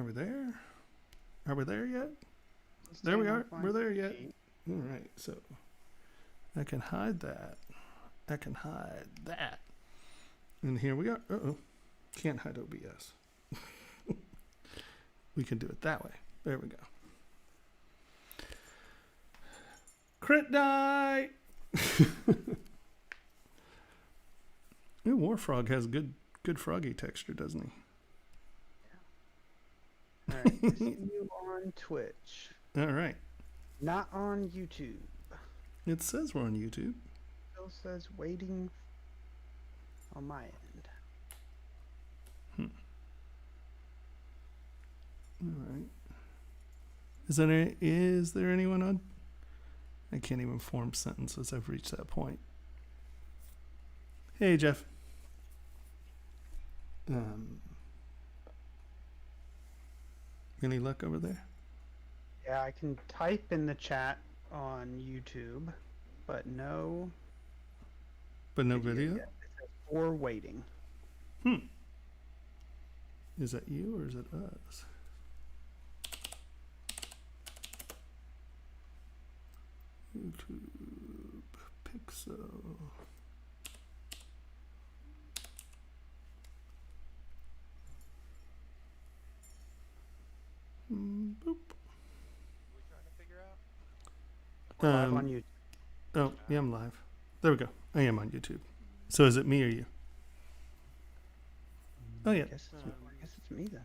we there? Are we there yet? There we are. We're there yet. All right. So I can hide that. I can hide that. And here we are. Uh-oh. Can't hide OBS. We can do it that way. There we go. Crit die! Ooh, Warfrog has good froggy texture, doesn't he? Yeah. All right. I see you on Twitch. All right. Not on YouTube. It says we're on YouTube. Still says waiting on my end. All right. Is there anyone on? I can't even form sentences. I've reached that point. Hey, Jeff. Any luck over there? Yeah, I can type in the chat on YouTube, but no. But no video? Yet. It says for waiting. Is that you or is it us? YouTube Pixel. Boop. We're trying to figure out. We're live on YouTube. Oh, yeah, I'm live. There we go. I am on YouTube. So is it me or you? Oh, yeah. I guess it's me then.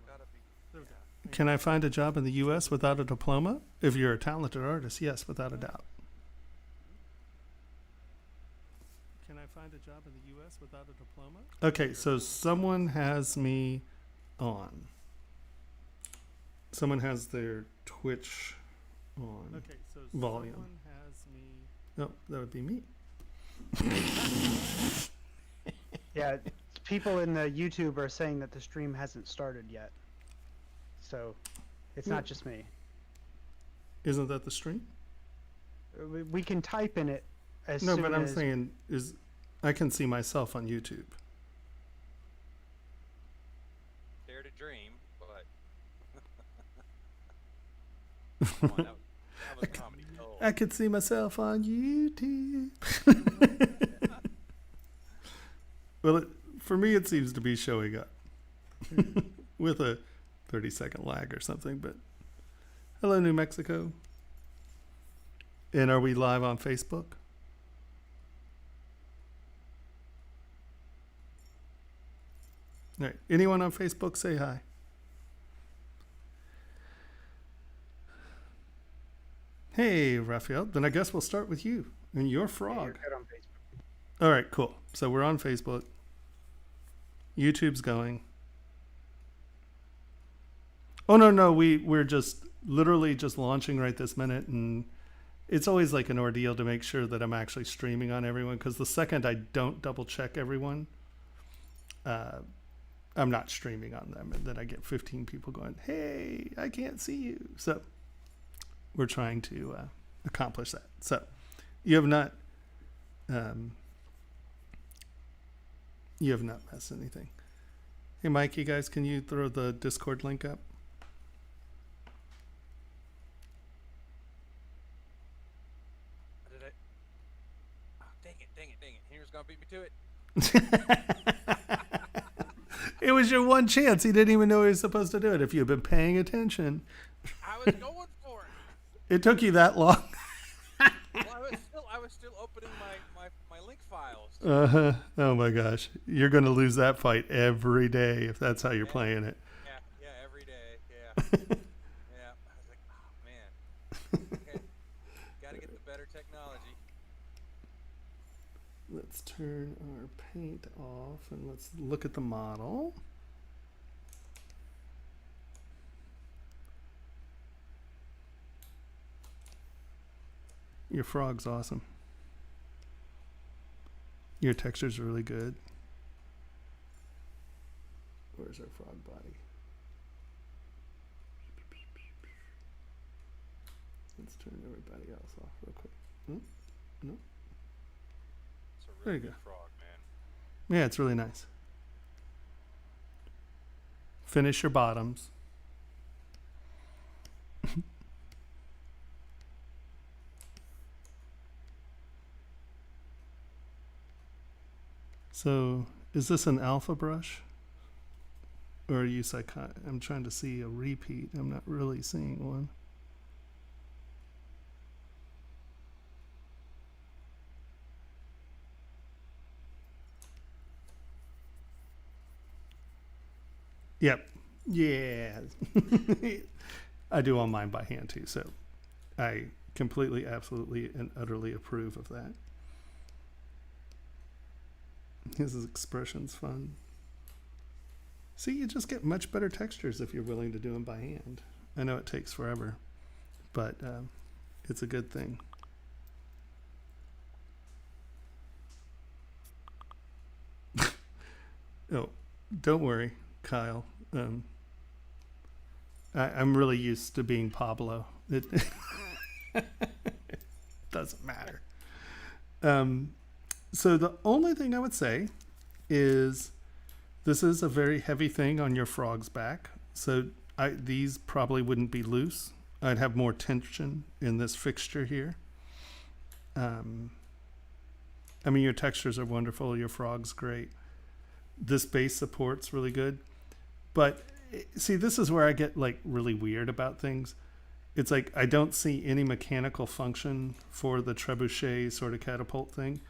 Gotta be. There we go. Can I find a job in the U.S. without a diploma? If you're a talented artist, yes, without a doubt. Can I find a job in the U.S. without a diploma? Okay, so someone has me on. Someone has their Twitch on. Okay, so volume. Someone has me. Oh, that would be me. Yeah, people in the YouTube are saying that the stream hasn't started yet. So it's not just me. Isn't that the stream? We can type in it as No, soon but I'm as... saying is I can see myself on YouTube. Dare to dream, but come on, that was comedy gold. I could see myself on YouTube. Well, for me, it seems to be showing up with a 30-second lag or something. But hello, New Mexico. And are we live on Facebook? All right. Anyone on Facebook, say hi. Hey, Raphael. Then I guess we'll start with you and your frog. You're good on Facebook. All right, cool. So we're on Facebook. YouTube's going. Oh, no. We're just literally just launching right this minute. And it's always like an ordeal to make sure that I'm actually streaming on everyone. Because the second I don't double check everyone, I'm not streaming on them. And then I get 15 people going, hey, I can't see you. So we're trying to accomplish that. So you have not missed anything. Hey, Mike, you guys, can you throw the Discord link up? Did I? Oh, dang it. Henry's gonna beat me to it. It was your one chance. He didn't even know he was supposed to do it. If you had been paying attention. I was going for it. It took you that long. Well, I was still opening my link files. Oh my gosh. You're going to lose that fight every day if that's how you're playing it. Yeah, every day. Yeah. Yeah. I was like, oh man. Okay. Gotta get the better technology. Let's turn our paint off and let's look at the model. Your frog's awesome. Your texture's really good. Where's our frog body? Let's turn everybody else off real quick. No. It's a There really you good go. frog, man. Yeah, it's really nice. Finish your bottoms. So, is this an alpha brush? Or are you I'm trying to see a repeat. I'm not really seeing one. Yep. Yeah. I do all mine by hand too, so I completely, absolutely, and utterly approve of that. His expression's fun. See, you just get much better textures if you're willing to do them by hand. I know it takes forever, but it's a good thing. Oh, don't worry, Kyle. I'm really used to being Pablo. It doesn't matter. So the only thing I would say is this is a very heavy thing on your frog's back. So these probably wouldn't be loose. I'd have more tension in this fixture here. I mean, your textures are wonderful. Your frog's great. This base support's really good. But see, this is where I get like really weird about things. It's like I don't see any mechanical function for the trebuchet sort of catapult thing.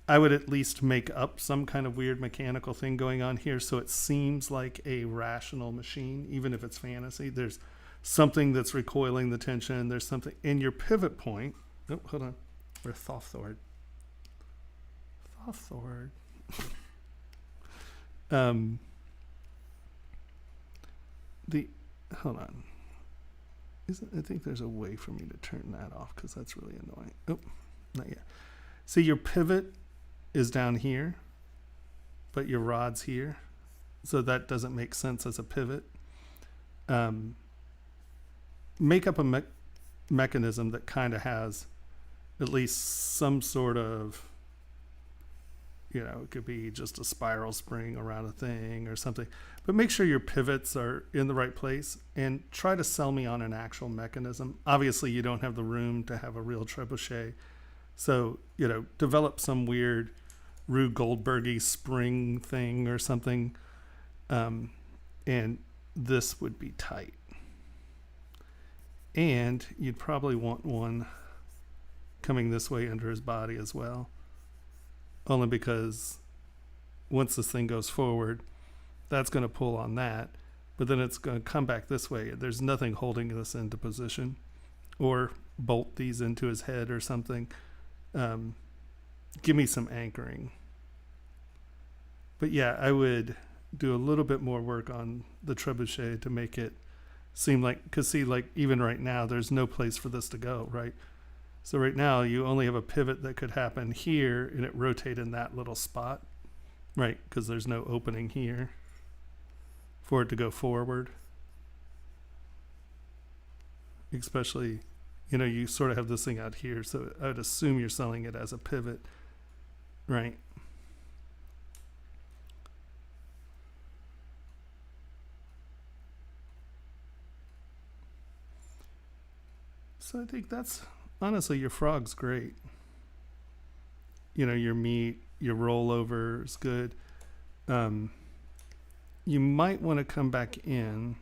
I would at least make up some kind of weird mechanical thing going on here so it seems like a rational machine, even if it's fantasy. There's something that's recoiling the tension. There's something in your pivot point. Oh, hold on. Or Thawthord. Thawthord. Hold on. I think there's a way for me to turn that off because that's really annoying. Oh, not yet. See, your pivot is down here, but your rod's here. So that doesn't make sense as a pivot. Make up a mechanism that kind of has at least some sort of, you know, it could be just a spiral spring around a thing or something. But make sure your pivots are in the right place and try to sell me on an actual mechanism. Obviously, you don't have the room to have a real trebuchet. So, you know, develop some weird Rube Goldberg-y spring thing or something. And this would be tight. And you'd probably want one coming this way under his body as well. Only because once this thing goes forward, that's going to pull on that. But then it's going to come back this way. There's nothing holding this into position. Or bolt these into his head or something. Give me some anchoring. But yeah, I would do a little bit more work on the trebuchet to make it seem like, because see, like even right now, there's no place for this to go, right? So right now you only have a pivot that could happen here and it rotate in that little spot, right? Because there's no opening here for it to go forward. Especially, you know, you sort of have this thing out here. So I would assume you're selling it as a pivot, right? So I think that's, honestly, your frog's great. You know, your meat, your rollover is good. You might want to come back in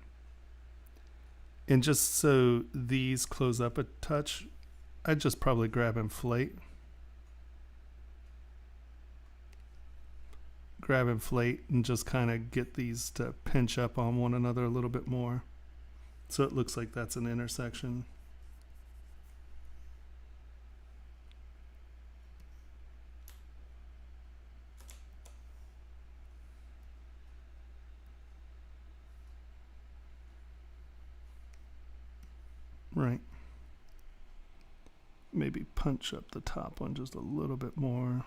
and just so these close up a touch, I'd just probably grab inflate. Grab inflate and just kind of get these to pinch up on one another a little bit more. So it looks like that's an intersection. Right. Maybe punch up the top one just a little bit more.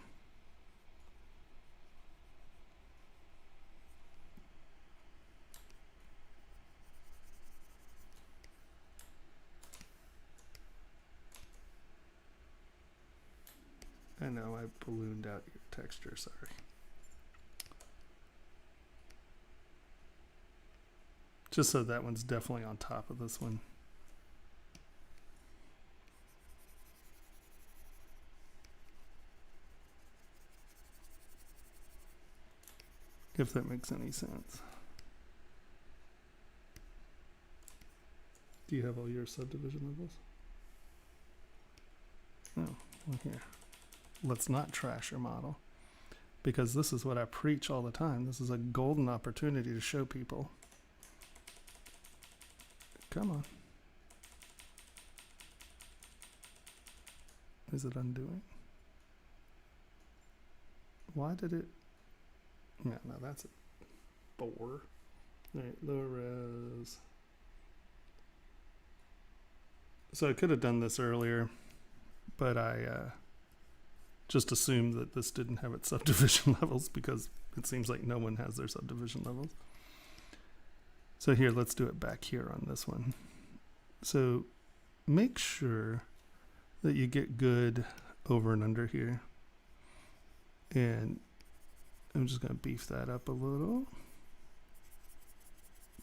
I know I ballooned out your texture, sorry. Just so that one's definitely on top of this one. if that makes any sense. Do you have all your subdivision levels? No. Well, here. Let's not trash your model, because this is what I preach all the time. This is a golden opportunity to show people. Come on. Is it undoing? Why did it? Yeah, no, that's a bore. All right, lower res. So I could have done this earlier, but I just assumed that this didn't have its subdivision levels, because it seems like no one has their subdivision levels. So here, let's do it back here on this one. So make sure that you get good over and under here. And I'm just going to beef that up a little,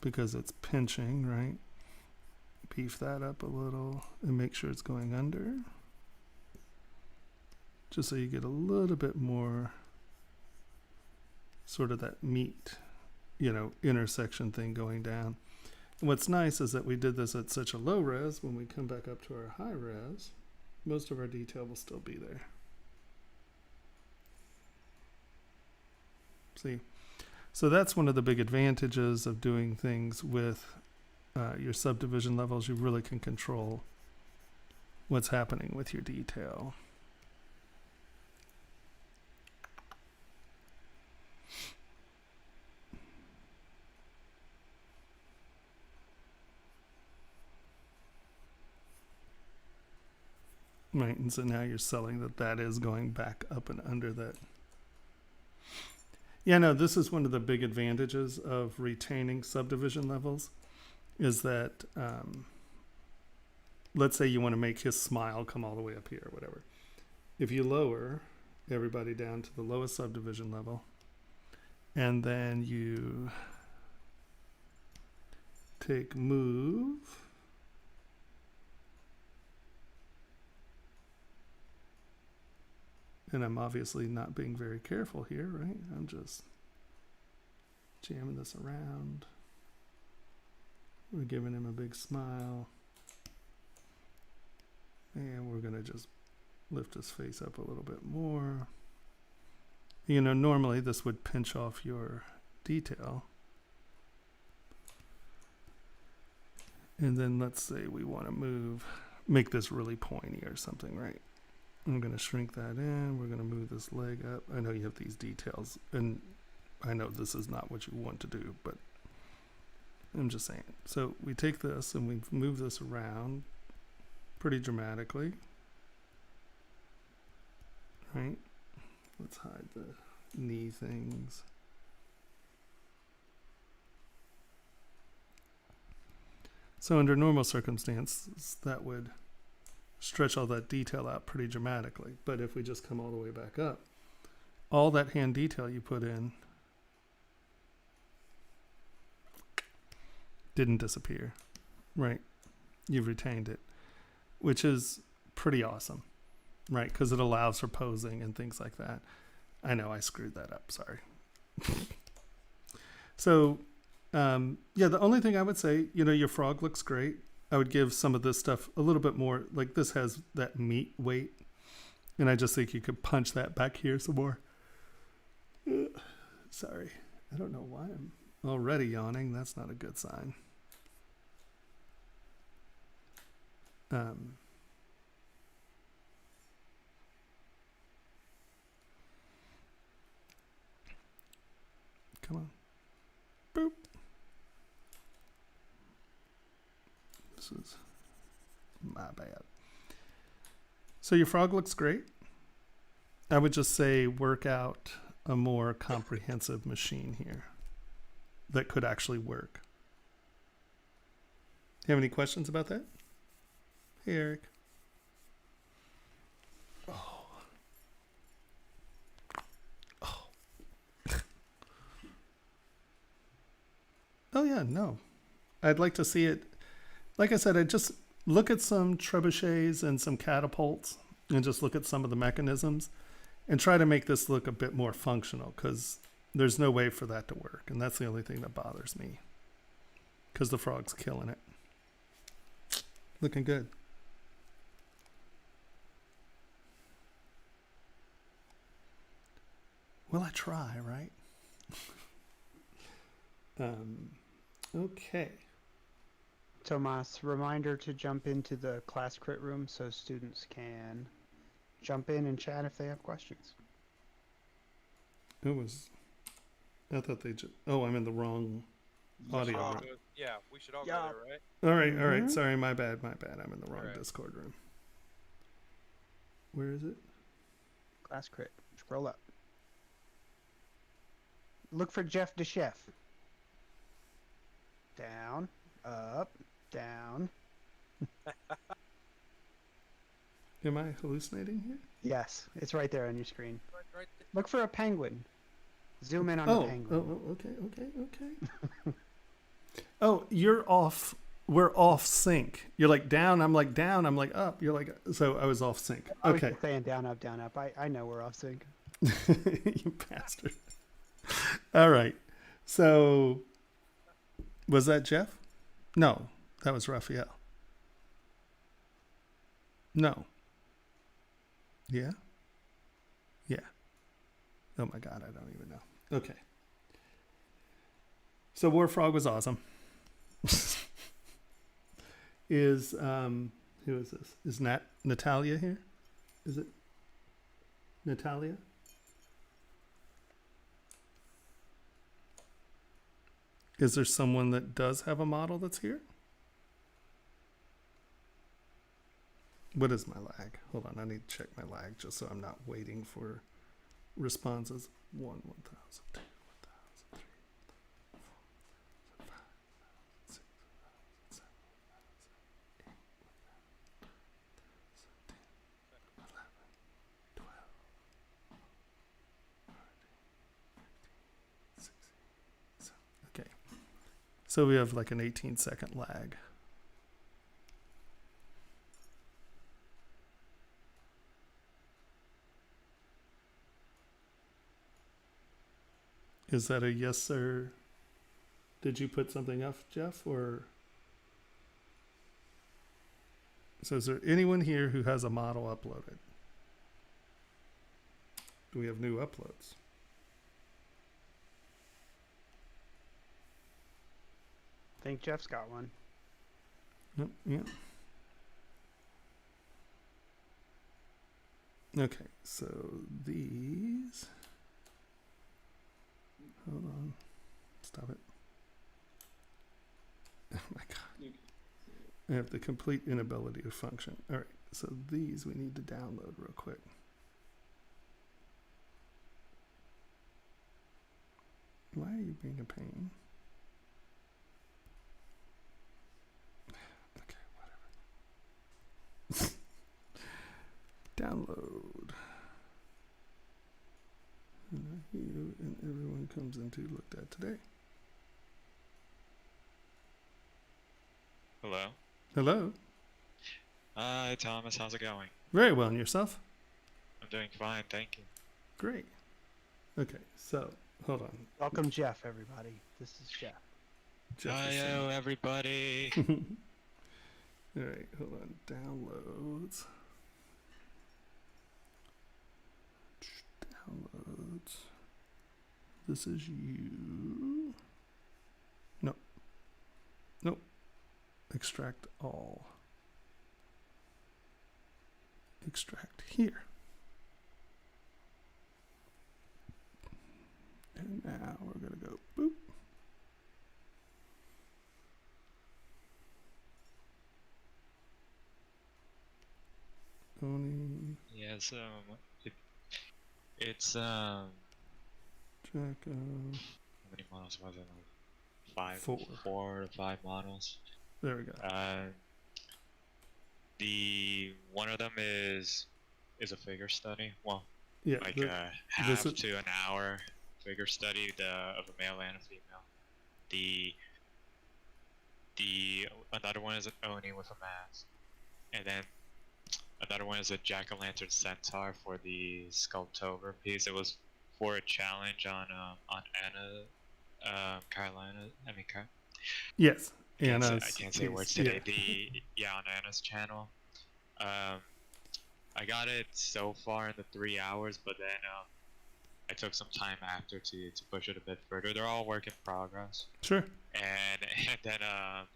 because it's pinching, right? Beef that up a little and make sure it's going under, just so you get a little bit more sort of that meat, you know, intersection thing going down. And what's nice is that we did this at such a low res. When we come back up to our high res, most of our detail will still be there. See, so that's one of the big advantages of doing things with your subdivision levels. You really can control what's happening with your detail. Right, and so now you're selling that that is going back up and under that. Yeah, no, this is one of the big advantages of retaining subdivision levels, is that, let's say you want to make his smile come all the way up here or whatever. If you lower everybody down to the lowest subdivision level, and then you take move, and I'm obviously not being very careful here, right? I'm just jamming this around. We're giving him a big smile. And we're going to just lift his face up a little bit more. You know, normally this would pinch off your detail. And then let's say we want to make this really pointy or something, right? I'm going to shrink that in. We're going to move this leg up. I know you have these details, and I know this is not what you want to do, but I'm just saying. So we take this and we move this around pretty dramatically. Right? Let's hide the knee things. So under normal circumstances, that would stretch all that detail out pretty dramatically. But if we just come all the way back up, all that hand detail you put in didn't disappear, right? You've retained it, which is pretty awesome, right? Because it allows for posing and things like that. I know I screwed that up, sorry. So, yeah, the only thing I would say, you know, your frog looks great. I would give some of this stuff a little bit more, like this has that meat weight, and I just think you could punch that back here some more. Sorry, I don't know why I'm already yawning. That's not a good sign. Come on. Boop. This is my bad. So your frog looks great. I would just say work out a more comprehensive machine here that could actually work. You have any questions about that? Hey, Eric. Oh. Oh. Oh, yeah, no. I'd like to see it. Like I said, I'd just look at some trebuchets and some catapults and just look at some of the mechanisms and try to make this look a bit more functional, because there's no way for that to work, and that's the only thing that bothers me. Because the frog's killing it. Looking good. Well, I try, right? Okay. Tomas, reminder to jump into the class crit room so students can jump in and chat if they have questions. I thought they just, oh, I'm in the wrong audio room. Yeah, we should all Yeah. go there, right? All right. Mhm. Sorry, my bad. I'm in the wrong Alright. Discord room. Where is it? Class crit. Scroll up. Look for Jeff the Chef. Down, up, down. Am I hallucinating here? Yes, it's right there on your screen. Right there. Look for a penguin. Zoom in on the penguin. Okay. Oh, you're off. We're off sync. You're like down. I'm like down. I'm like up. You're like, so I was off sync. I was Okay. just saying down, up, down, up. I know we're off sync. You bastard. All right. So, was that Jeff? No, that was Raphael. No. Yeah? Yeah. Oh my God, I don't even know. Okay. So War Frog was awesome. Is who is this? Is Natalia here? Is it Natalia? Is there someone that does have a model that's here? What is my lag? Hold on, I need to check my lag just so I'm not waiting for responses. 1,000, 2, 1,000, 3, 4, 5, 6, 7, 8, 10, 11, 12, 13, 16, 17. Okay. So we have like an 18-second lag. Is that a yes, sir? Did you put something up, Jeff? Or so is there anyone here who has a model uploaded? Do we have new uploads? I think Jeff's got one. Yep, yeah. Okay, so these. Hold on. Stop it. Oh my God. I have the complete inability to function. All right, so these we need to download real quick. Why are you being a pain? Okay, whatever. Download. You and everyone comes into looked at today. Hello. Hello. Hi, Thomas. How's it going? Very well, and yourself? I'm doing fine, thank you. Great. Okay, so hold on. Welcome, Jeff, everybody. This is Jeff. Hello, everybody. All right, hold on. Downloads. Downloads. This is you. Nope. Nope. Extract all. Extract here. And now we're going to go boop. Owning. Yes, it's Jack. how many models was it? Like 4 to 5 models. There we go. The one of them is a figure study. Well, Yeah. like the- a half is- to an hour figure study of a male and a female. The another one is an Oni with a mask, and then another one is a jack-o'-lantern centaur for the Sculptober piece. It was for a challenge on Anna, Carolina. Yes, I Anna's. can't say words today. Yeah. On Anna's channel. I got it so far in the 3 hours, but then I took some time after to push it a bit further. They're all work in progress. Sure. And then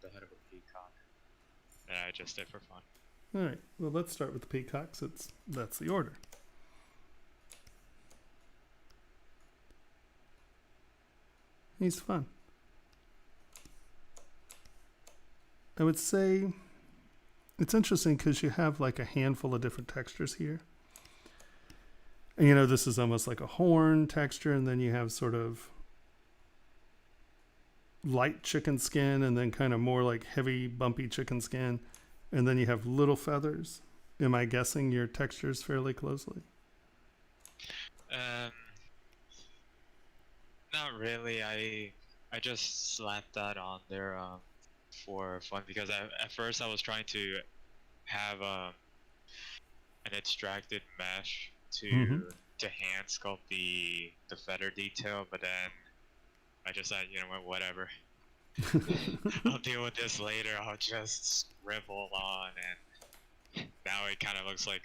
the head of a peacock that I just did for fun. All right. Well, let's start with the peacocks. That's the order. He's fun. I would say it's interesting because you have like a handful of different textures here. And you know, this is almost like a horn texture, and then you have sort of light chicken skin, and then kind of more like heavy, bumpy chicken skin. And then you have little feathers. Am I guessing your textures fairly closely? Not really. I just slapped that on there for fun because at first I was trying to have an extracted mesh to hand sculpt the feather detail, but then I just said, you know what, whatever. I'll deal with this later. I'll just scribble on, and now it kind of looks like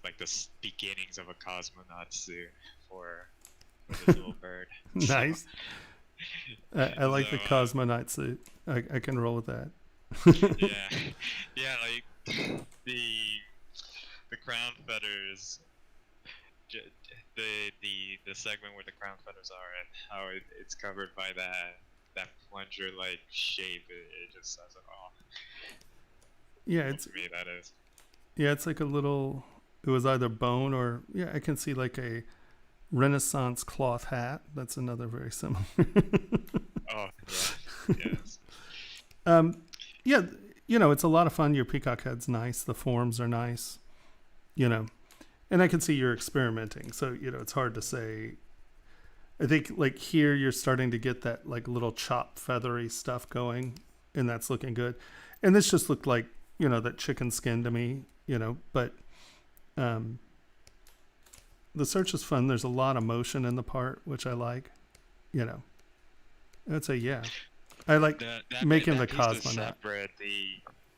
the beginnings of a cosmonaut suit for this little bird. Nice. I like the cosmonaut suit. I can roll with that. yeah, like the crown feathers. The segment where the crown feathers are and how it's covered by that plunger like shape, it just says it all. Yeah, it's to me that is. Yeah, it's like a little. It was either bone or I can see like a Renaissance cloth hat. That's another very similar. Oh yeah, yes. Yeah, you know, it's a lot of fun. Your peacock head's nice. The forms are nice. You know. And I can see you're experimenting, so you know it's hard to say. I think like here you're starting to get that like little chop feathery stuff going, and that's looking good. And this just looked like, you know, that chicken skin to me, you know. But the search is fun. There's a lot of motion in the part, which I like. You know, I'd say yeah. I like making the cosmonaut.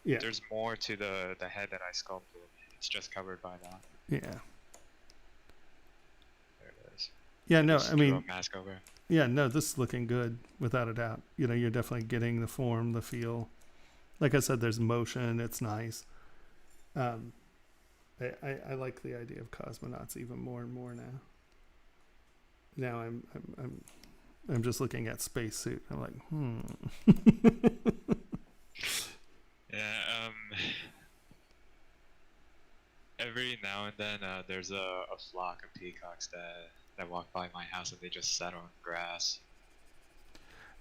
There's more to the head that I sculpted. It's just covered by that. Yeah. There it is. Yeah, no, just I mean, mask over. Yeah, no, this is looking good without a doubt. You know, you're definitely getting the form, the feel. Like I said, there's motion. It's nice. I like the idea of cosmonauts even more and more now. Now I'm just looking at spacesuit. I'm like, Yeah. Every now and then, there's a flock of peacocks that walk by my house and they just sit on grass.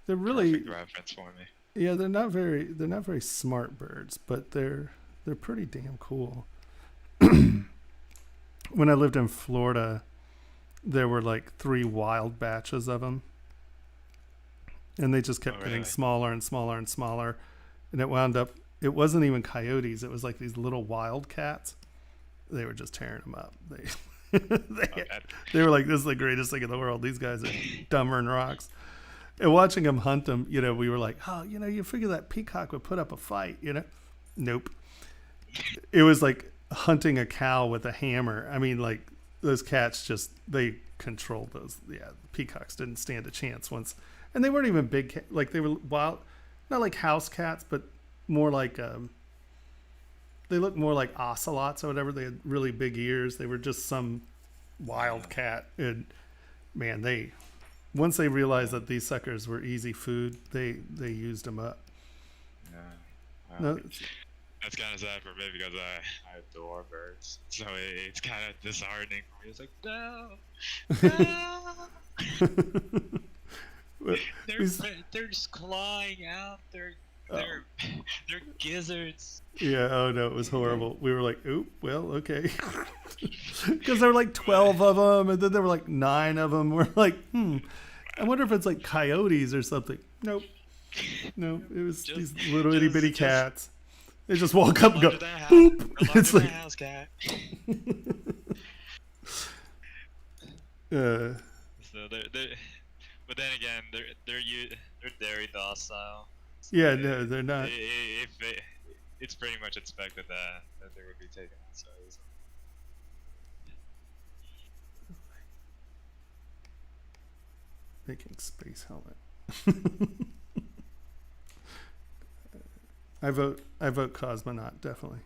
They're really perfect reference for me. Yeah, they're not very smart birds, but they're pretty damn cool. When I lived in Florida, there were like 3 wild batches of them, and they just kept getting smaller and smaller and smaller, and it wound up. It wasn't even coyotes; it was like these little wildcats. They were just tearing them up. They were like, "This is the greatest thing in the world." These guys are dumber than rocks. And watching them hunt them, you know, we were like, "Oh, you know, you figure that peacock would put up a fight," you know? Nope. It was like hunting a cow with a hammer. I mean, like those cats they controlled those. Yeah, the peacocks didn't stand a chance once, and they weren't even big. Like they were wild, not like house cats, but more like they looked more like ocelots or whatever. They had really big ears. They were just some wild cat, and man, once they realized that these suckers were easy food, they used them up. Yeah. No, that's kind of sad for me because I adore birds, so it's kind of disheartening for me. It's like no. They're just clawing out. They're gizzards. Yeah. Oh no, it was horrible. We were like, "Oop, well, okay," because there were like 12 of them, and then there were like 9 of them. We're like, I wonder if it's like coyotes or something. Nope. No, it was these little itty bitty cats. They just walk up and go, boop. It's like, house cat. So but then again, they're very docile. So Yeah, no, they're not. It's pretty much expected that they would be taken outside. So. Making space helmet. I vote Cosmonaut, definitely.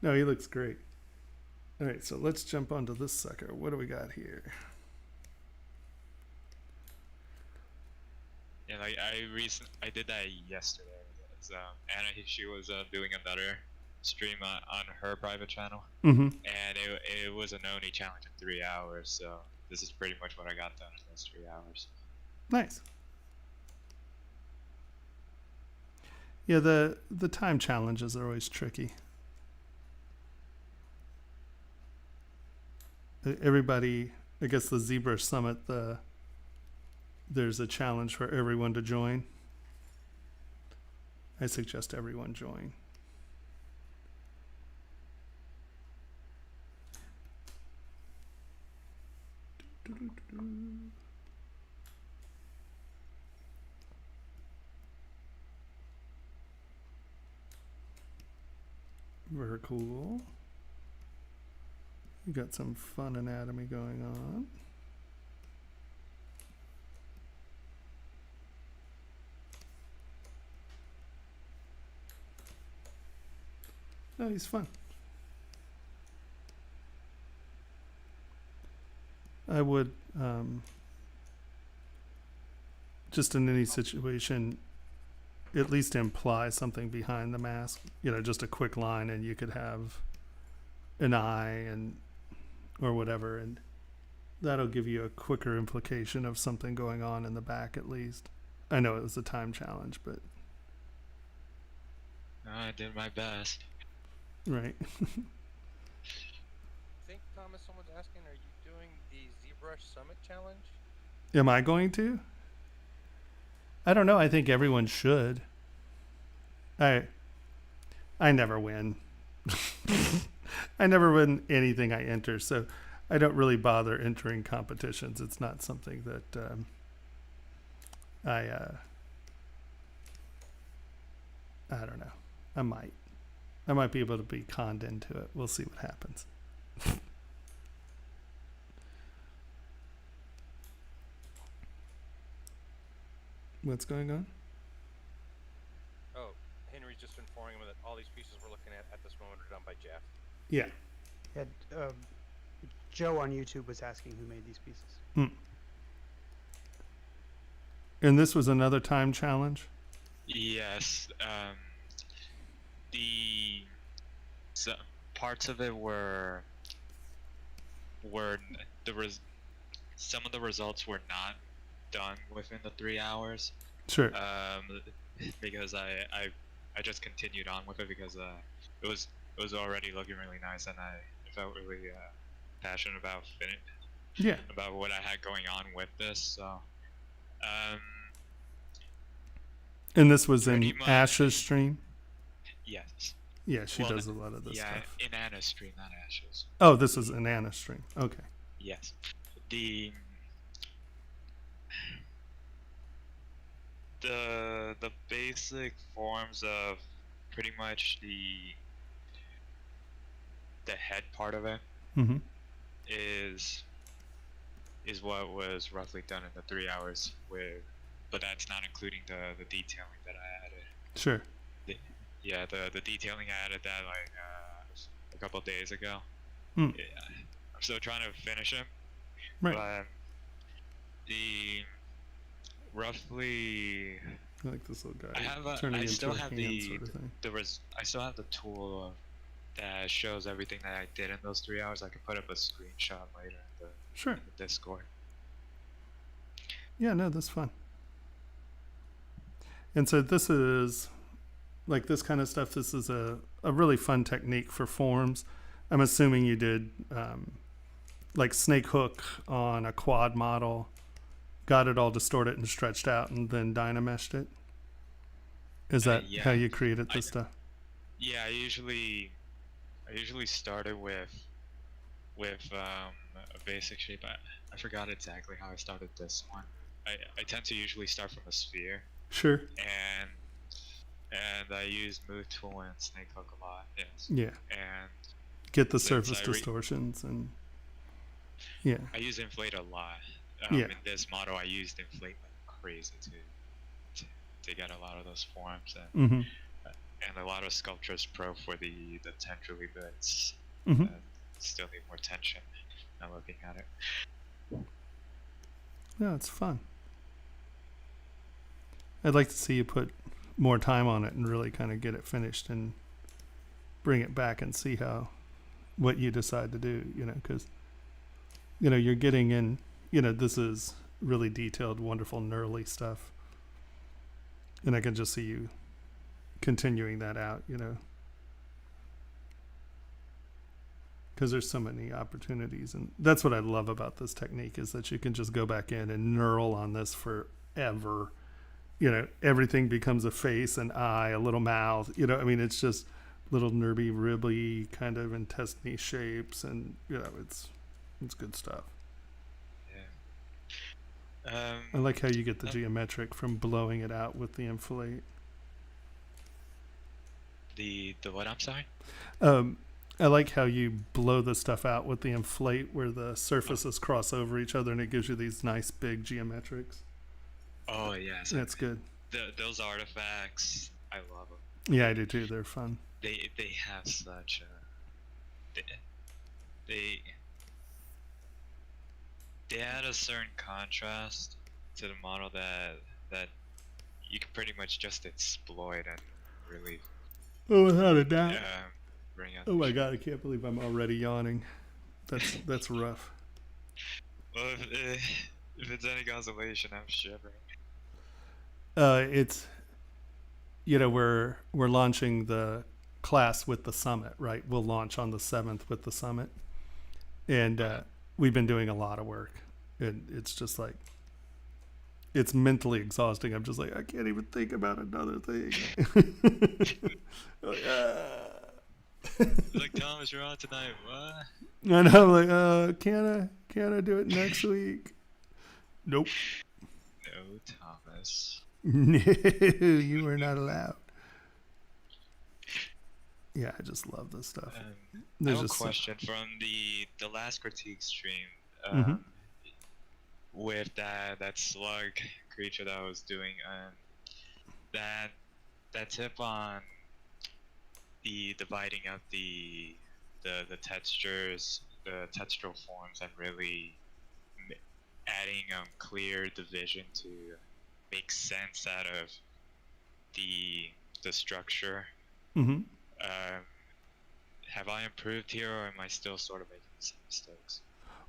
No, he looks great. All right, so let's jump onto this sucker. What do we got here? Yeah, like I did that yesterday. So Anna, she was doing another stream on her private channel, Mm-hmm. and it was an Oni challenge in 3 hours. So this is pretty much what I got done in those 3 hours. Nice. Yeah, the time challenges are always tricky. Everybody, I guess the ZBrush Summit, there's a challenge for everyone to join. I suggest everyone join. Very cool. You got some fun anatomy going on. Oh, he's fun. I would, just in any situation, at least imply something behind the mask. You know, just a quick line, and you could have an eye and or whatever, and that'll give you a quicker implication of something going on in the back at least. I know it was a time challenge, but I did my best. right. I think, Thomas, someone's asking, are you doing the ZBrush Summit Challenge? Am I going to? I don't know. I think everyone should. I never win. I never win anything I enter, so I don't really bother entering competitions. It's not something that I don't know. I might be able to be conned into it. We'll see what happens. What's going on? Oh, Henry's just informing him that all these pieces we're looking at this moment are done by Jeff. Yeah. Yeah, Joe on YouTube was asking who made these pieces. And this was another time challenge? Yes. So parts of it were some of the results were not done within the 3 hours. Sure. Because I just continued on with it because it was already looking really nice, and I felt really passionate about Yeah. about what I had going on with this. So And this was in pretty much- Ash's stream? yes. Yeah, she Well, does a lot of this Yeah, stuff. in Anna's stream, not Ash's. Oh, this is an Anna stream. Okay. Yes. The basic forms of pretty much the head part of it Mm-hmm. is what was roughly done in the 3 hours but that's not including the detailing that I added. Sure. Yeah, the detailing I added that like a couple days ago. Hmm. Yeah, I'm still trying to finish it. Right. But the roughly I like this little guy. I turning into still a have hand sort of thing. I still have the tool that shows everything that I did in those 3 hours. I can put up a screenshot later in Sure. the Discord. Yeah, no, that's fun. And so this is, like this kind of stuff, this is a really fun technique for forms. I'm assuming you did like snake hook on a quad model, got it all distorted and stretched out, and then dynameshed it. Is that yeah. how you created this stuff? Yeah, I usually started with with a basic shape. I forgot exactly how I started this one. I tend to usually start from a sphere, Sure. and I use move tool and snake hook a lot. Yes. Yeah. And Get the since surface I distortions and yeah. I use inflate a lot. Yeah. In this model, I used inflate like crazy to get a lot of those forms Mm-hmm. and a lot of Sculptures Pro for the tendrily bits. Mm-hmm. Still need more tension. Now looking at it. Yeah, it's fun. I'd like to see you put more time on it and really kind of get it finished and bring it back and see what you decide to do, because, you're getting in, this is really detailed, wonderful, knurly stuff. And I can just see you continuing that out, because there's so many opportunities. And that's what I love about this technique, is that you can just go back in and knurl on this forever. Everything becomes a face, an eye, a little mouth, it's just little nerby, ribbly kind of intestine shapes, and it's good stuff. Yeah. I like how you get the geometric from blowing it out with the inflate. The what? I'm sorry. I like how you blow the stuff out with the inflate, where the surfaces cross over each other, and it gives you these nice big geometrics. Oh yes. That's good. Those artifacts, I love them. Yeah, I do too. They're fun. They have such a they add a certain contrast to the model that you can pretty much just exploit and really Oh, without a doubt. bring out. Oh my god, I can't believe I'm already yawning. That's rough. Well, if it's any consolation, I'm shivering. It's we're launching the class with the summit, right? We'll launch on the 7th with the summit, and we've been doing a lot of work, and it's just like, it's mentally exhausting. I'm just like, I can't even think about another thing. Like, Thomas, you're on tonight. What? And I'm like, can I do it next week? Nope. No, Thomas. No, you are not allowed. Yeah, I just love this stuff. I have a question from the last critique stream. With that slug creature that I was doing, that tip on the dividing up the textures, the textural forms, and really adding clear division to make sense out of the structure. Mm-hmm. Have I improved here, or am I still sort of making some mistakes?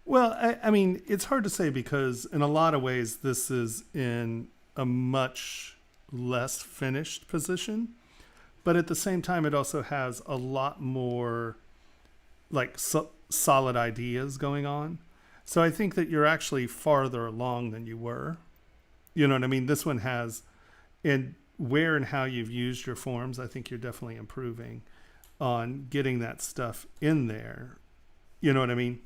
Well, I mean, it's hard to say, because in a lot of ways this is in a much less finished position, but at the same time it also has a lot more like solid ideas going on. So I think that you're actually farther along than you were. You know what I mean? This one has, and where and how you've used your forms, I think you're definitely improving on getting that stuff in there. You know what I mean?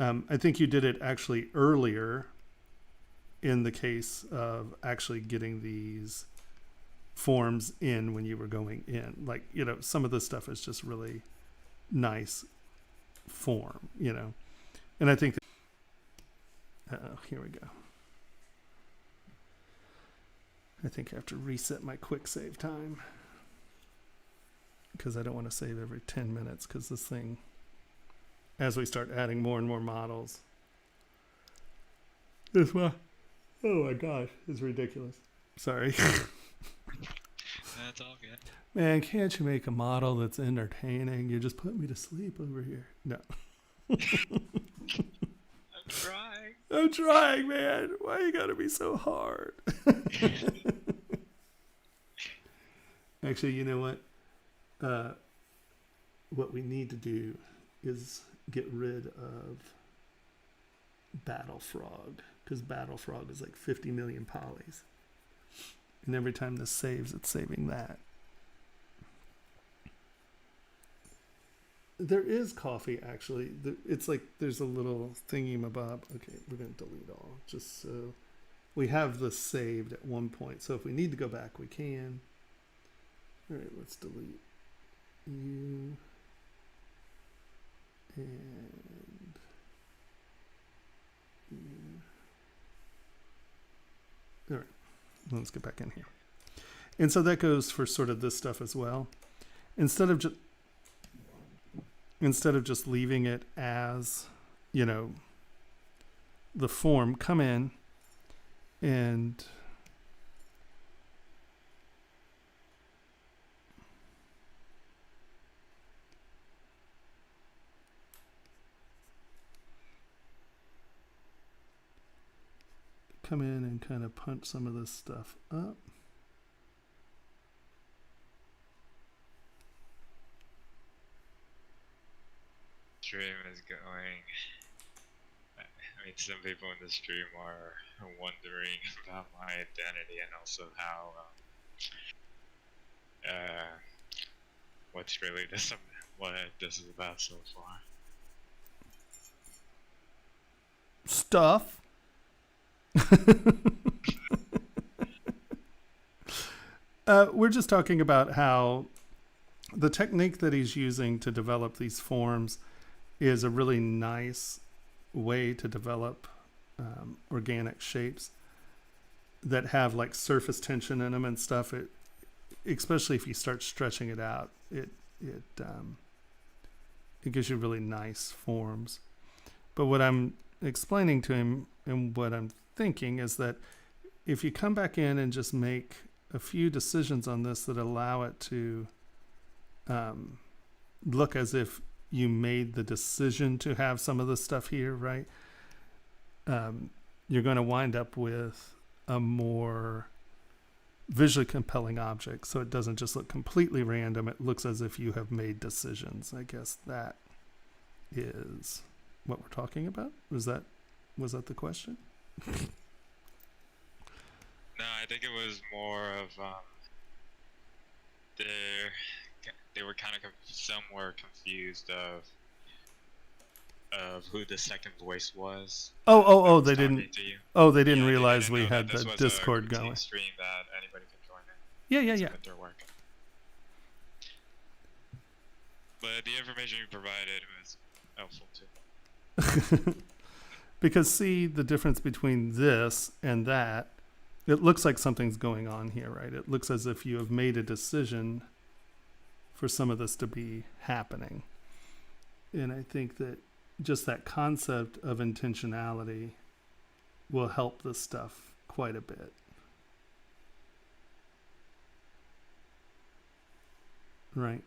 I think you did it actually earlier in the case of actually getting these forms in when you were going in. Like, some of this stuff is just really nice form, And I think that, here we go. I think I have to reset my quick save time, because I don't want to save every 10 minutes, because this thing, as we start adding more and more models, this one, oh my gosh, it's ridiculous. Sorry. That's all good. Man, can't you make a model that's entertaining? You just put me to sleep over here. No. I'm trying, man. Why you gotta be so hard? Actually, you know what? What we need to do is get rid of Battle Frog, because Battle Frog is like 50 million polys. And every time this saves, it's saving that. There is coffee actually. It's like there's a little thingy mabob. Okay, we're gonna delete all just so we have this saved at one point. So if we need to go back, we can. All right, let's delete you and you. All right, let's get back in here. And so that goes for sort of this stuff as well. Instead of just leaving it as, you know, the form, come in and kind of punch some of this stuff up. Stream is going. I mean, some people in the stream are wondering about my identity and also how what's really what this is about so far. Stuff. We're just talking about how the technique that he's using to develop these forms is a really nice way to develop organic shapes that have like surface tension in them and stuff. It, especially if you start stretching it out, it gives you really nice forms. But what I'm explaining to him and what I'm thinking is that if you come back in and just make a few decisions on this that allow it to look as if you made the decision to have some of this stuff here, right? You're going to wind up with a more visually compelling object. So it doesn't just look completely random. It looks as if you have made decisions. I guess that is what we're talking about. Was that the question? No, I think it was more of they were kind of some were confused of who the second voice was. Oh, they didn't. Oh, they didn't Yeah, realize they we didn't know had that this the was Discord a routine going. stream that anybody can join in. Yeah. Submit their work. But the information you provided was helpful too. Because see the difference between this and that. It looks like something's going on here, right? It looks as if you have made a decision for some of this to be happening. And I think that just that concept of intentionality will help this stuff quite a bit. Right?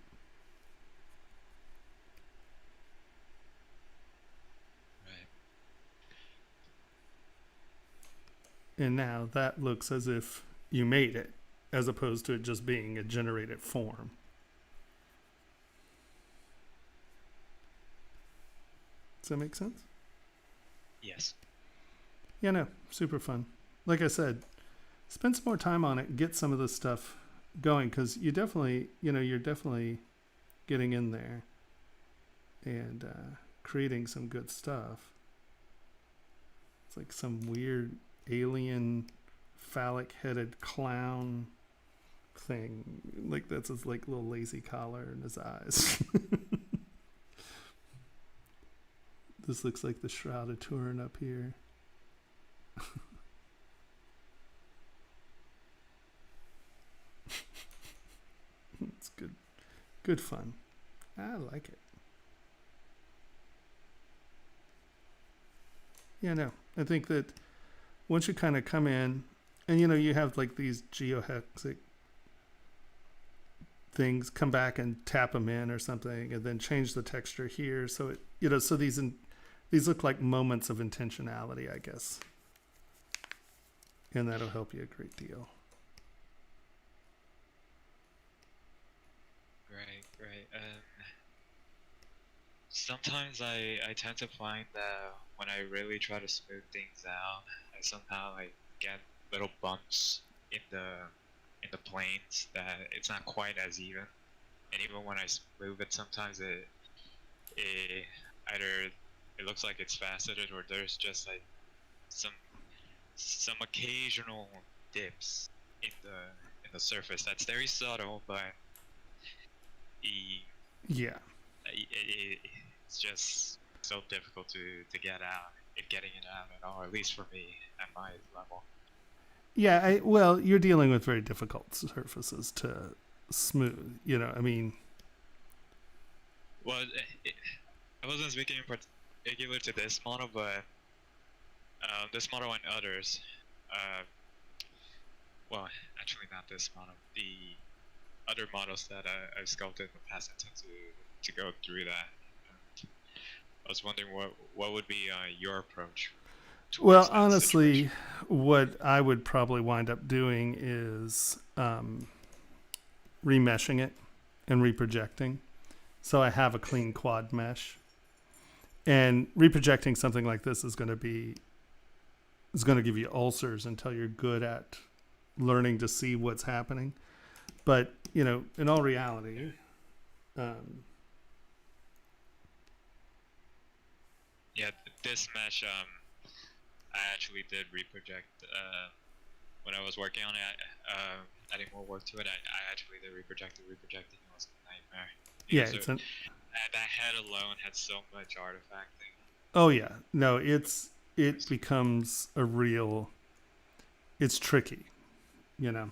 And now that looks as if you made it, as opposed to it just being a generated form. Does that make sense? Yes. Yeah, no, super fun. Like I said, spend some more time on it, get some of this stuff going, because you definitely, you're definitely getting in there and creating some good stuff. It's like some weird alien phallic headed clown thing, like that's his like little lazy collar and his eyes. This looks like the Shroud of Turin up here. It's good fun. I like it. Yeah, no, I think that once you kind of come in and you have like these geohexic things, come back and tap them in or something and then change the texture here, so it so these look like moments of intentionality, I guess, and that'll help you a great deal. Right. Sometimes I tend to find that when I really try to smooth things out, I somehow like get little bumps in the planes that it's not quite as even. And even when I smooth it, sometimes either it looks like it's faceted or there's just like some occasional dips in the surface that's very subtle, but yeah, it's just so difficult to get out, if getting it out at all, at least for me at my level. yeah. Well, you're dealing with very difficult surfaces to smooth. You know, I mean, well, I wasn't speaking in particular to this model, but this model and others. Well, actually not this model. The other models that I've sculpted in the past, I tend to go through that. I was wondering what would be your approach? Well, honestly, what I would probably wind up doing is remeshing it and reprojecting. So I have a clean quad mesh. And reprojecting something like this is going to give you ulcers until you're good at learning to see what's happening. But, you know, in all reality, yeah, this mesh, I actually did reproject when I was working on it. Adding more work to it, I actually did reprojecting. It was a nightmare. Yeah, So it's that head alone had so much artifacting. Oh yeah, no, it becomes it's tricky, you know.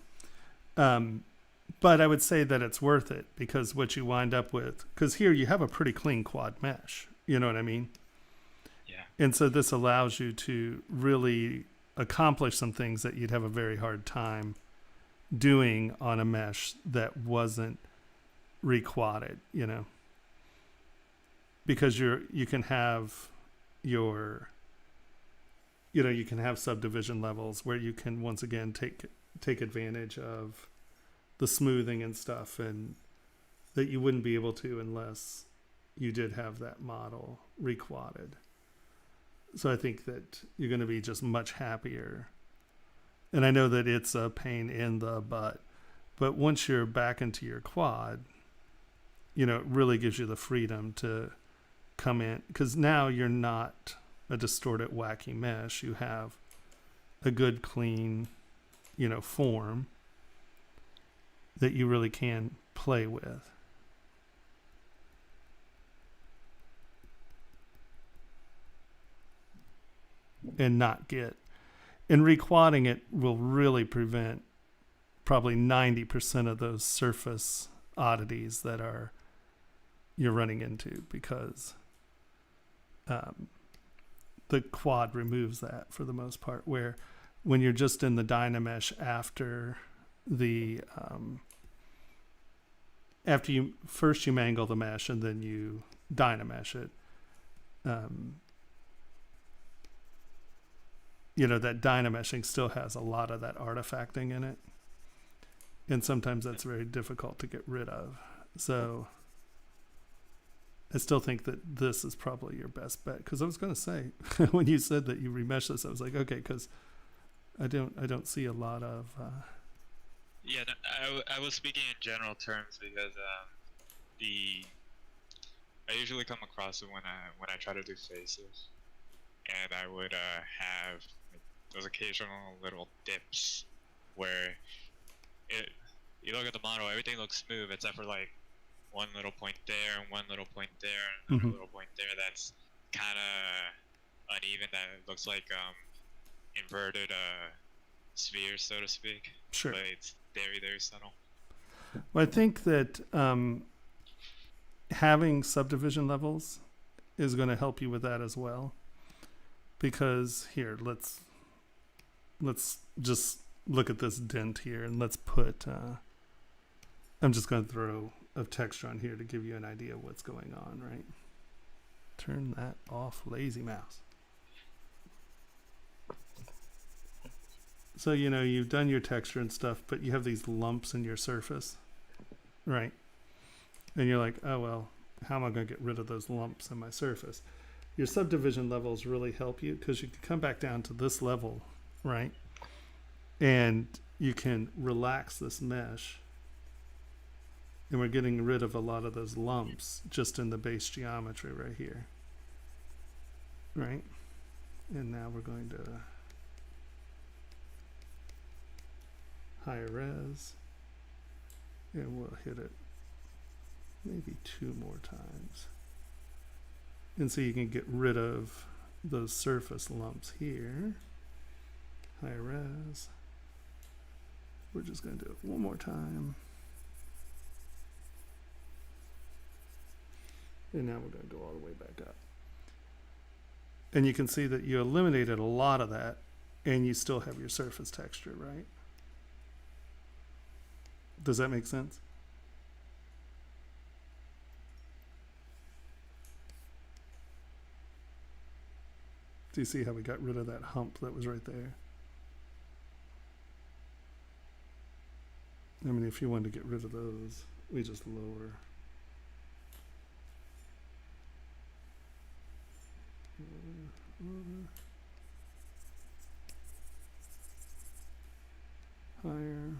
But I would say that it's worth it because what you wind up with, because here you have a pretty clean quad mesh, you know what I mean? Yeah. And so this allows you to really accomplish some things that you'd have a very hard time doing on a mesh that wasn't requadded, you know, because you can have subdivision levels where you can once again take advantage of the smoothing and stuff, and that you wouldn't be able to unless you did have that model requadded. So I think that you're going to be just much happier. And I know that it's a pain in the butt, but once you're back into your quad, you know, it really gives you the freedom to come in, because now you're not a distorted, wacky mesh. You have a good, clean, you know, form that you really can play with. And not get. And requadding it will really prevent probably 90% of those surface oddities that you're running into, because the quad removes that for the most part, where when you're just in the Dynamesh after you mangle the mesh and then you Dynamesh it, you know, that Dynameshing still has a lot of that artifacting in it, and sometimes that's very difficult to get rid of. So I still think that this is probably your best bet, because I was going to say when you said that you remesh this, I was like, okay, because I don't see a lot of Yeah, no, I was speaking in general terms because I usually come across it when I try to do faces, and I would have like, those occasional little dips where you look at the model, everything looks smooth except for like one little point there and one little point there and another little point there that's kind of uneven, that looks like inverted spheres, so to speak. Sure. But it's very, very subtle. Well, I think that having subdivision levels is going to help you with that as well, because here, let's just look at this dent here, and let's put I'm just going to throw a texture on here to give you an idea of what's going on, right? Turn that off, lazy mouse. So, you know, you've done your texture and stuff, but you have these lumps in your surface, right? And you're like, oh, well, how am I going to get rid of those lumps in my surface? Your subdivision levels really help you, because you can come back down to this level, right? And you can relax this mesh And we're getting rid of a lot of those lumps just in the base geometry right here. Right? And now we're going to higher res. And we'll hit it maybe 2 more times. And so you can get rid of those surface lumps here. Higher res. We're just going to do it one more time. And now we're going to go all the way back up. And you can see that you eliminated a lot of that, and you still have your surface texture, right? Does that make sense? Do you see how we got rid of that hump that was right there? I mean, if you wanted to get rid of those, we just lower. Higher.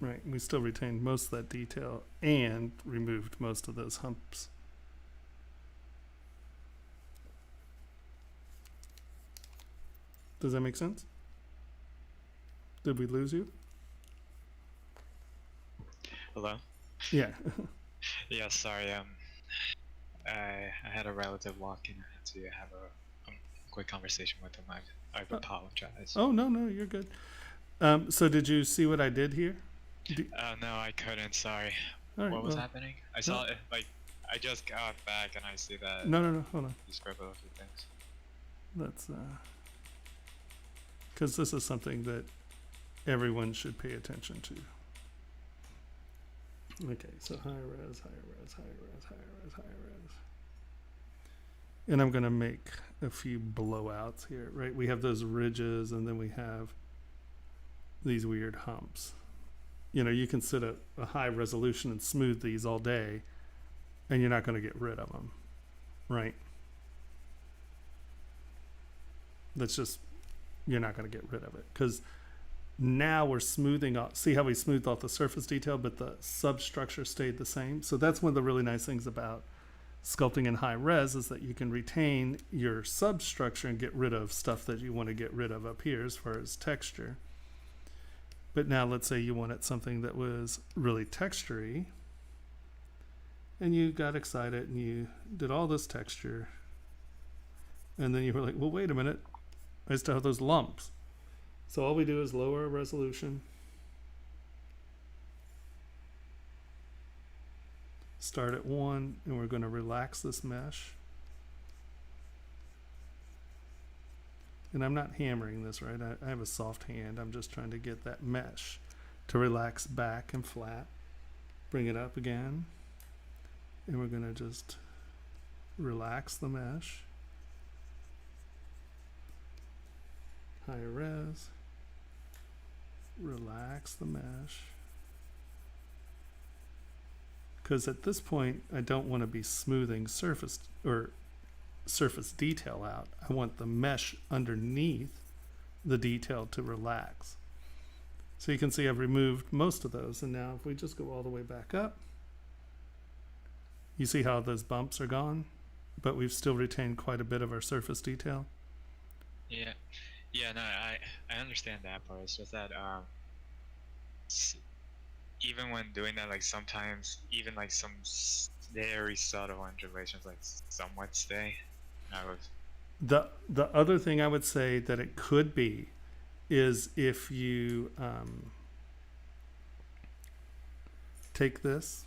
Right, we still retained most of that detail and removed most of those humps. Does that make sense? Did we lose you? Hello? Yeah. Yeah, sorry. I had a relative walk in. I had to have a quick conversation with him. I apologize. Oh, no, you're good. So did you see what I did here? No, I couldn't. Sorry. All right, What was well, happening? I saw it. Like, I just got back and I see that. No, hold on. You scribbled a few things. That's because this is something that everyone should pay attention to. Okay, so higher res. And I'm going to make a few blowouts here, right? We have those ridges, and then we have these weird humps. You know, you can sit at a high resolution and smooth these all day, and you're not going to get rid of them, right? That's just, you're not going to get rid of it, because now we're smoothing off. See how we smoothed off the surface detail, but the substructure stayed the same? So that's one of the really nice things about sculpting in high res, is that you can retain your substructure and get rid of stuff that you want to get rid of up here as far as texture. But now let's say you wanted something that was really textury, and you got excited and you did all this texture, and then you were like, well, wait a minute, I still have those lumps. So all we do is lower our resolution, start at 1, and we're going to relax this mesh. And I'm not hammering this, right? I have a soft hand. I'm just trying to get that mesh to relax back and flat. Bring it up again. And we're going to just relax the mesh. Higher res. Relax the mesh. Because at this point, I don't want to be smoothing surface detail out. I want the mesh underneath the detail to relax. So you can see I've removed most of those, and now if we just go all the way back up, you see how those bumps are gone, but we've still retained quite a bit of our surface detail. Yeah, no, I understand that part. It's just that even when doing that, like sometimes even like some very subtle undulations like somewhat stay. The other thing I would say that it could be is if you take this,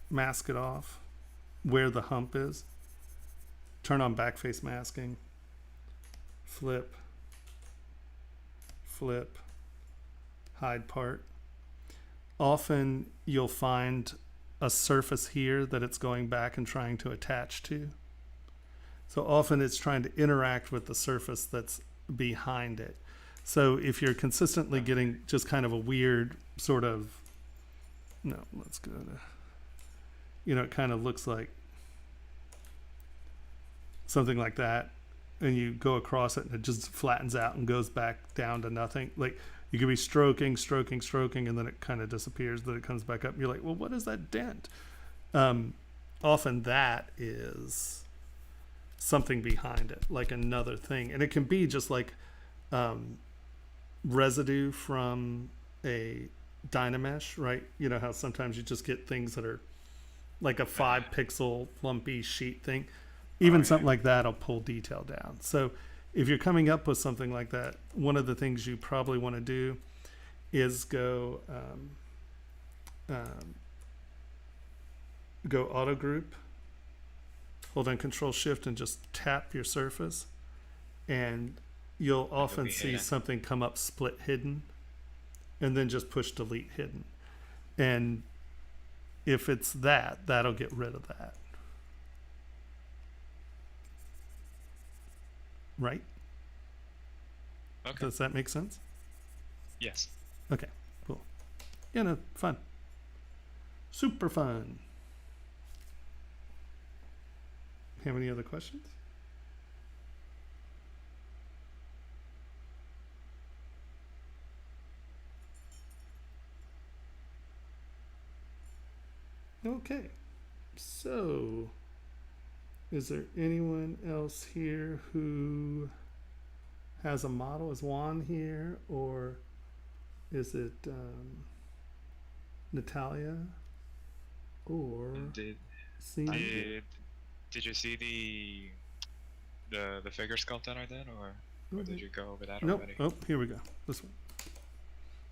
mask it off where the hump is, turn on backface masking, flip, hide part. Often you'll find a surface here that it's going back and trying to attach to. So often it's trying to interact with the surface that's behind it. So if you're consistently getting just kind of a weird sort of, no, let's go to, you know, it kind of looks like something like that, and you go across it and it just flattens out and goes back down to nothing. Like you could be stroking, and then it kind of disappears, then it comes back up. And you're like, well, what is that dent? Often that is something behind it, like another thing. And it can be just like residue from a Dynamesh, right? You know how sometimes you just get things that are like a 5-pixel lumpy sheet thing. Even something like that will pull detail down. So if you're coming up with something like that, one of the things you probably want to do is go auto group, hold on Control Shift and just tap your surface, and you'll often see something come up split hidden, and then just push delete hidden. And if it's that, that'll get rid of that. Right? Okay. Does that make sense? Yes. Okay, cool. Yeah, no, fun. Super fun. Have any other questions? Okay, so is there anyone else here who has a model? Is Juan here, or is it Natalia, or Did you see the figure sculpt that I did, or did you go over that already? Oh, here we go. This one.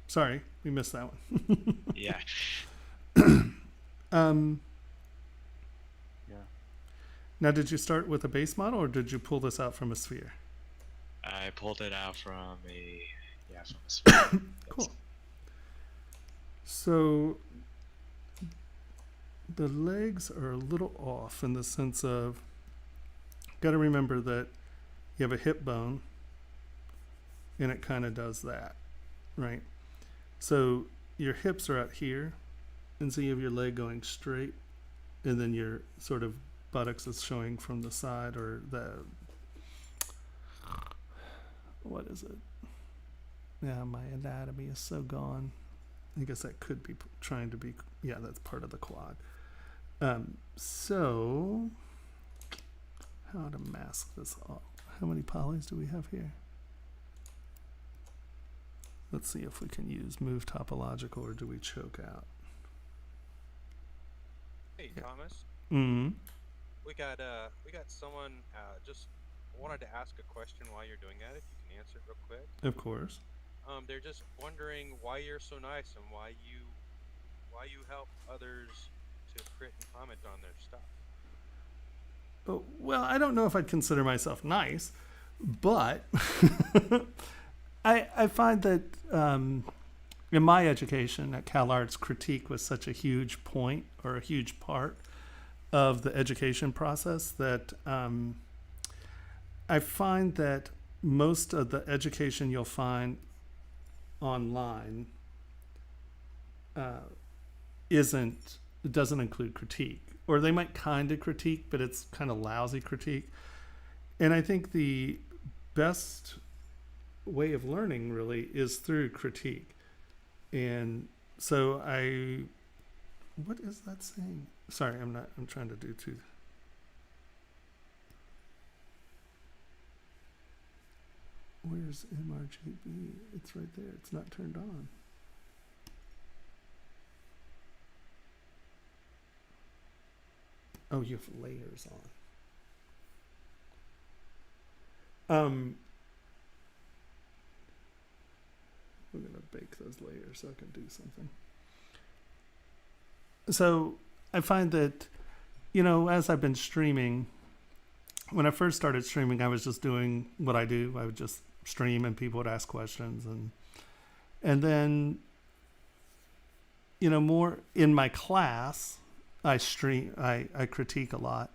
Sorry, we missed that one. Yeah. Yeah. Now, did you start with a base model, or did you pull this out from a sphere? I pulled it out from a sphere. Cool. So the legs are a little off in the sense of, got to remember that you have a hip bone, and it kind of does that, right? So your hips are out here, and so you have your leg going straight, and then your sort of buttocks is showing from the side, or the, what is it? Yeah, my anatomy is so gone. I guess that could be trying to be, yeah, that's part of the quad. So how to mask this off? How many polys do we have here? Let's see if we can use move topological, or do we choke out? Hey, Thomas. Mm-hmm. We got someone just wanted to ask a question while you're doing that. If you can answer it real quick. Of course. They're just wondering why you're so nice and why you help others to crit and comment on their stuff. Oh, well, I don't know if I'd consider myself nice, but I find that in my education at CalArts, critique was such a huge point, or a huge part of the education process, that I find that most of the education you'll find online doesn't include critique, or they might kind of critique, but it's kind of lousy critique. And I think the best way of learning really is through critique. And so what is that saying? Sorry, I'm trying to do two. Where's MRGB? It's right there. It's not turned on. Oh, you have layers on. We're gonna bake those layers so I can do something. So I find that, as I've been streaming, when I first started streaming, I was just doing what I do. I would just stream and people would ask questions, and then, more in my class, I critique a lot.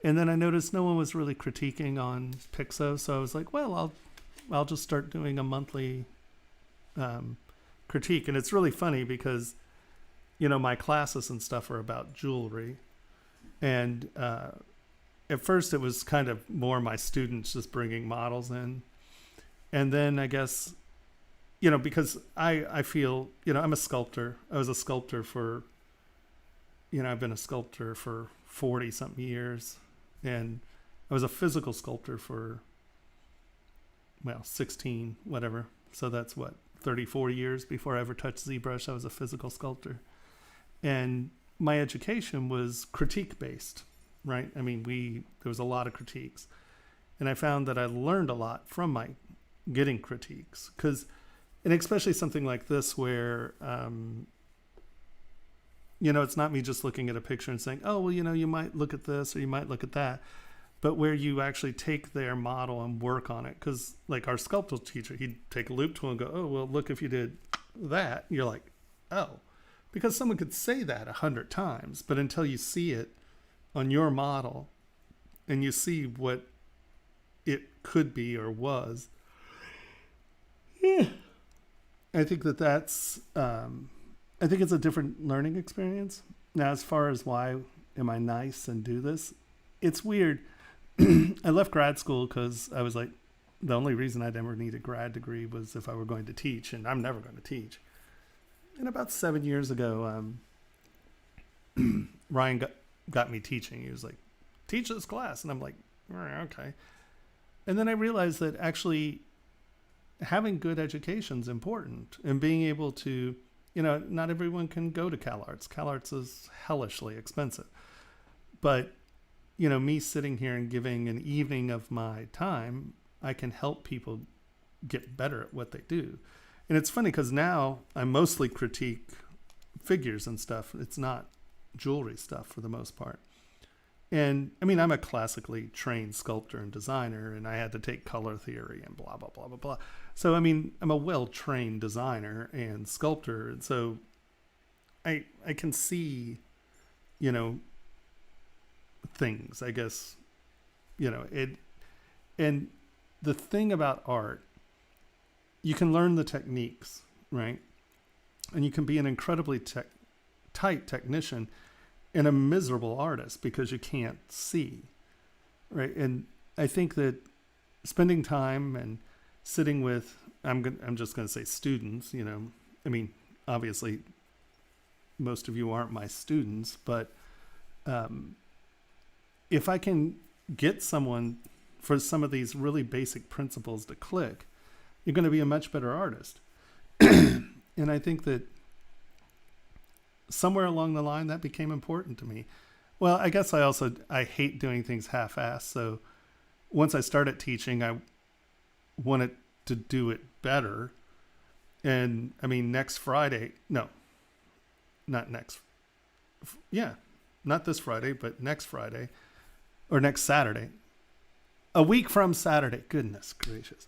And then I noticed no one was really critiquing on Pixo, so I was like, well, I'll just start doing a monthly critique. And it's really funny because, my classes and stuff are about jewelry, and at first it was kind of more my students just bringing models in. And then I guess, you know, because I feel, you know, I'm a sculptor. I was a sculptor for, you know, I've been a sculptor for 40 something years. And I was a physical sculptor for, well, 16, whatever. So that's what, 34 years before I ever touched ZBrush. I was a physical sculptor. And my education was critique based, right? I mean, there was a lot of critiques. And I found that I learned a lot from my getting critiques. And especially something like this where, you know, it's not me just looking at a picture and saying, oh, well, you know, you might look at this or you might look at that. But where you actually take their model and work on it. Because like our sculptural teacher, he'd take a loop tool and go, oh, well, look, if you did that, you're like, oh. Because someone could say that 100 times, but until you see it on your model and you see what it could be or was, yeah, I think that's, I think it's a different learning experience. Now, as far as why am I nice and do this, it's weird. I left grad school because I was like, the only reason I'd ever need a grad degree was if I were going to teach, and I'm never going to teach. And about 7 years ago, Ryan got me teaching. He was like, teach this class. And I'm like, okay. And then I realized that actually having good education is important, and being able to, you know, not everyone can go to CalArts. CalArts is hellishly expensive. But, you know, me sitting here and giving an evening of my time, I can help people get better at what they do. And it's funny because now I mostly critique figures and stuff. It's not jewelry stuff for the most part. And I mean, I'm a classically trained sculptor and designer, and I had to take color theory and blah, blah, blah, blah, blah. So, I mean, I'm a well-trained designer and sculptor. And so I can see, you know, things, I guess, you know, and the thing about art, you can learn the techniques, right? And you can be an incredibly tight technician and a miserable artist because you can't see, right? And I think that spending time and sitting with, I'm just going to say students, you know, I mean, obviously most of you aren't my students, but if I can get someone for some of these really basic principles to click, you're going to be a much better artist. And I think that somewhere along the line that became important to me. Well, I guess I hate doing things half-assed. So once I started teaching, I wanted to do it better. And I mean, not this Friday, but next Friday or next Saturday, a week from Saturday. Goodness gracious.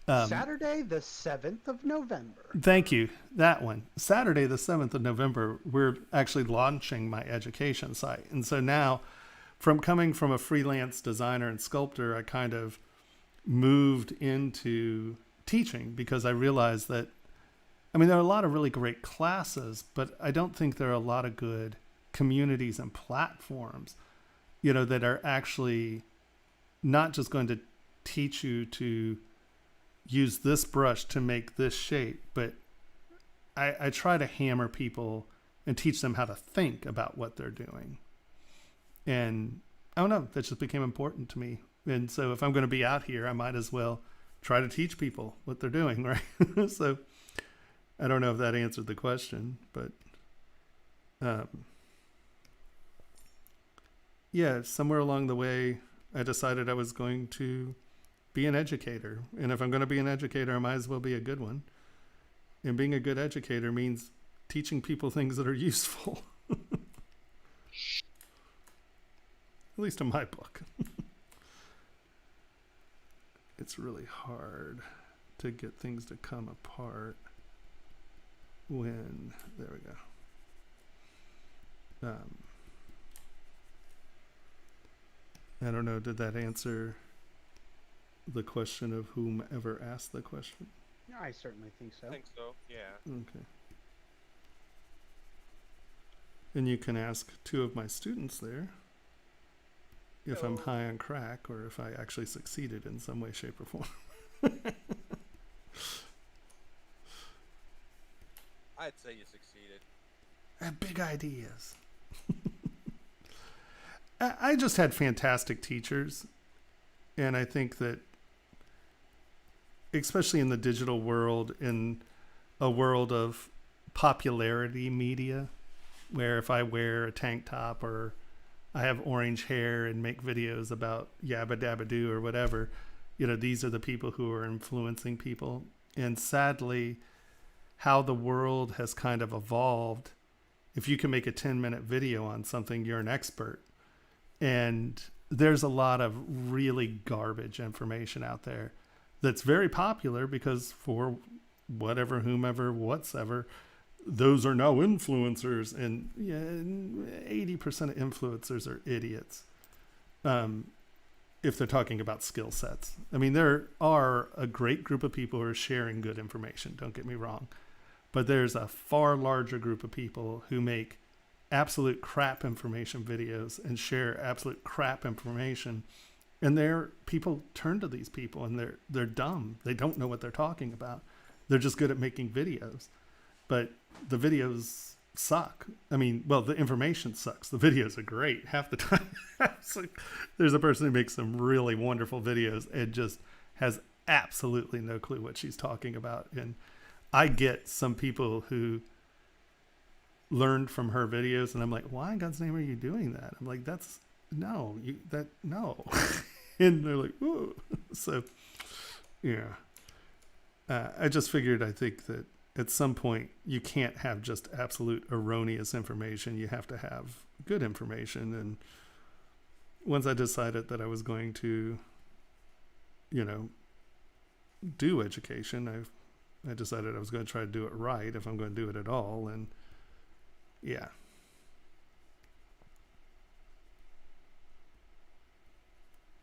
Saturday, the 7th of November. Thank you. That one. Saturday, the 7th of November, we're actually launching my education site. And so now, from coming from a freelance designer and sculptor, I kind of moved into teaching because I realized that, I mean, there are a lot of really great classes, but I don't think there are a lot of good communities and platforms, you know, that are actually not just going to teach you to use this brush to make this shape, but I try to hammer people and teach them how to think about what they're doing. And I don't know, that just became important to me. And so if I'm going to be out here, I might as well try to teach people what they're doing, right? So I don't know if that answered the question, but yeah, somewhere along the way, I decided I was going to be an educator. And if I'm going to be an educator, I might as well be a good one. And being a good educator means teaching people things that are useful. At least in my book. It's really hard to get things to come apart when, there we go. I don't know, did that answer the question of whomever asked the question? I certainly think so. I think so, yeah. Okay. And you can ask two of my students there. if I'm high on crack or if I actually succeeded in some way, shape, or form. I'd say you succeeded. I have big ideas. I just had fantastic teachers. And I think that, especially in the digital world, in a world of popularity media, where if I wear a tank top or I have orange hair and make videos about yabba dabba doo or whatever, you know, these are the people who are influencing people. And sadly, how the world has kind of evolved, if you can make a 10-minute video on something, you're an expert. And there's a lot of really garbage information out there that's very popular because for whatever, whomever, whatsoever, those are now influencers. And yeah, 80% of influencers are idiots. If they're talking about skill sets. I mean, there are a great group of people who are sharing good information, don't get me wrong. But there's a far larger group of people who make absolute crap information videos and share absolute crap information. And people turn to these people and they're dumb. They don't know what they're talking about. They're just good at making videos. But the videos suck. I mean, well, the information sucks. The videos are great half the time. There's a person who makes some really wonderful videos and just has absolutely no clue what she's talking about. And I get some people who learned from her videos and I'm like, why in God's name are you doing that? I'm like, no. And they're like, ooh. So, yeah. I just figured, I think that at some point you can't have just absolute erroneous information. You have to have good information. And once I decided that I was going to, do education, I decided I was going to try to do it right if I'm going to do it at all. And yeah.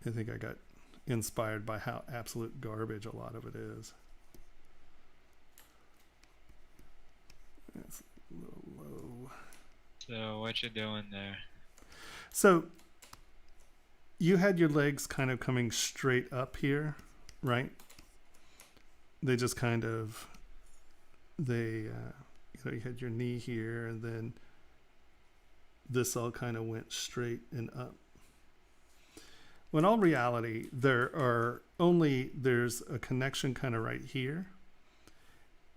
I think I got inspired by how absolute garbage a lot of it is. That's a little low. So what you doing there? So you had your legs kind of coming straight up here, right? They just kind of, you had your knee here and then this all kind of went straight and up. When in all reality, there's a connection kind of right here.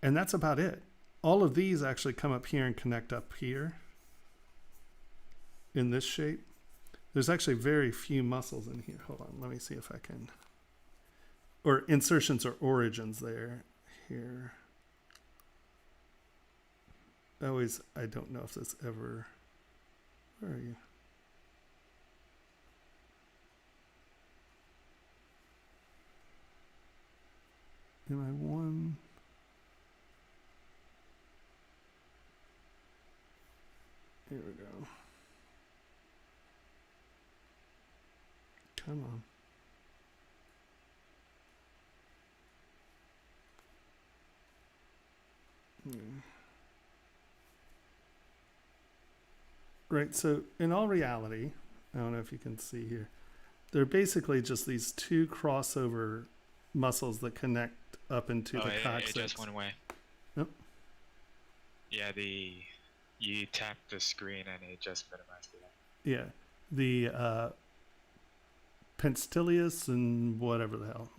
And that's about it. All of these actually come up here and connect up here in this shape. There's actually very few muscles in here. Hold on, let me see if I can. Or insertions or origins there. Here. I don't know if this ever. Where are you? Am I one? Here we go. Come on. Right, so in all reality, I don't know if you can see here, they're basically just these two crossover muscles that connect up into the coccyx. It just went away. Yep. Yeah, you tapped the screen and it just minimized it. Yeah, the Penstilius and whatever the hell,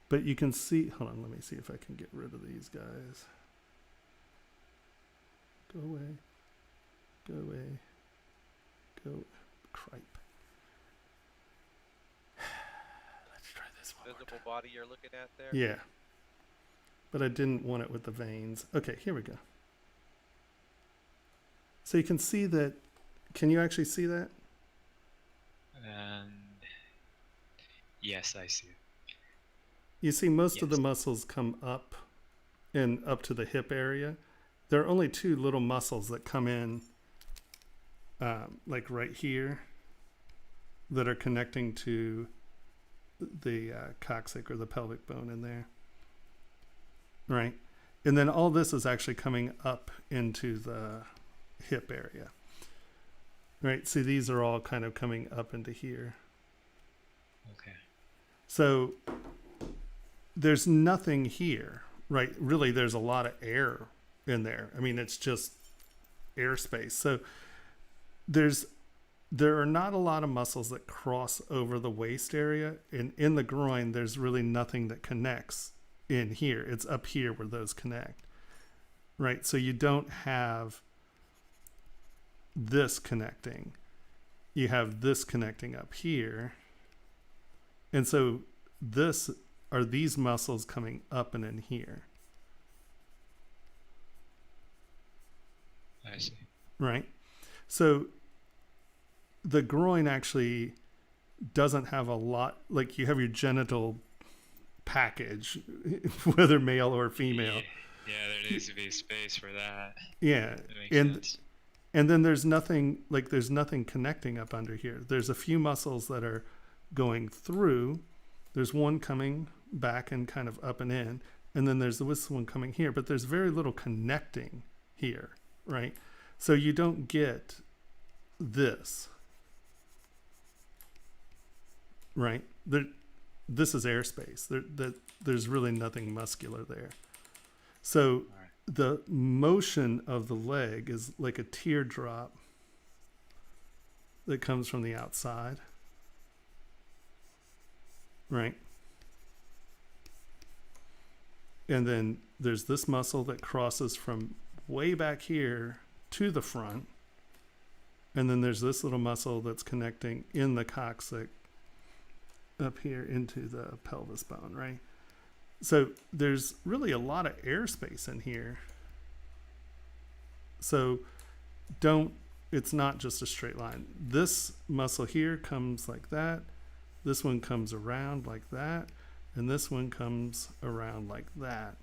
but you can see, hold on, let me see if I can get rid of these guys. Go away. Go away. Go. Cripe. Let's try this one. Visible body you're looking at there? Yeah. But I didn't want it with the veins. Okay, here we go. So you can see that. Can you actually see that? Yes, I see it. You see most of the muscles come up and up to the hip area. There are only two little muscles that come in, like right here, that are connecting to the coccyx or the pelvic bone in there. Right? And then all this is actually coming up into the hip area. Right? See, these are all kind of coming up into here. Okay. So there's nothing here, right? Really, there's a lot of air in there. I mean, it's just airspace. So there are not a lot of muscles that cross over the waist area. And in the groin, there's really nothing that connects in here. It's up here where those connect, right? So you don't have this connecting. You have this connecting up here. And so this are these muscles coming up and in here. I see. Right? So the groin actually doesn't have a lot, like you have your genital package, whether male or female. Yeah, there needs to be space for that. Yeah. That makes sense. And then there's nothing, like there's nothing connecting up under here. There's a few muscles that are going through. There's one coming back and kind of up and in. And then there's this one coming here, but there's very little connecting here, right? So you don't get this, right? This is airspace. There's really nothing muscular there. So the motion of the leg is like a teardrop that comes from the outside, right? And then there's this muscle that crosses from way back here to the front. And then there's this little muscle that's connecting in the coccyx up here into the pelvis bone, right? So there's really a lot of airspace in here. So it's not just a straight line. This muscle here comes like that. This one comes around like that. And this one comes around like that.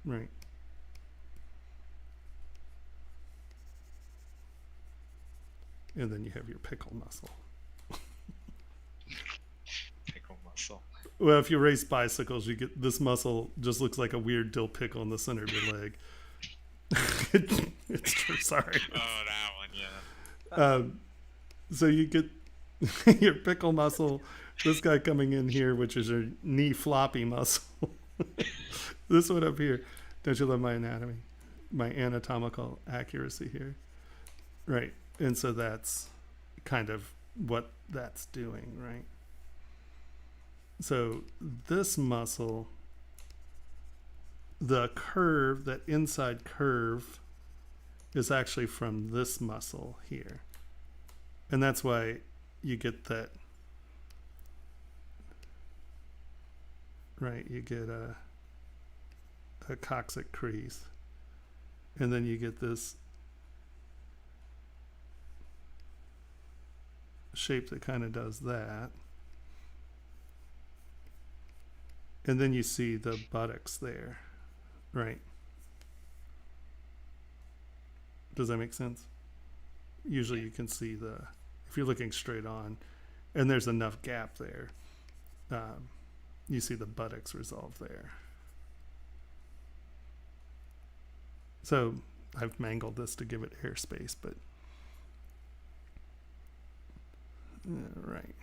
Right. And then you have your pickle muscle. Pickle muscle. Well, if you race bicycles, you get this muscle just looks like a weird dill pickle in the center of your leg. It's true. Sorry. Oh, that one, yeah. So you get your pickle muscle. This guy coming in here, which is your knee floppy muscle. This one up here. Don't you love my anatomy? My anatomical accuracy here. Right. And so that's kind of what that's doing, right? So this muscle, the curve, that inside curve, is actually from this muscle here. And that's why you get that, right? You get a coccyx crease. And then you get this shape that kind of does that. And then you see the buttocks there, right? Does that make sense? Usually you can see if you're looking straight on and there's enough gap there, you see the buttocks resolve there. So I've mangled this to give it airspace, but right.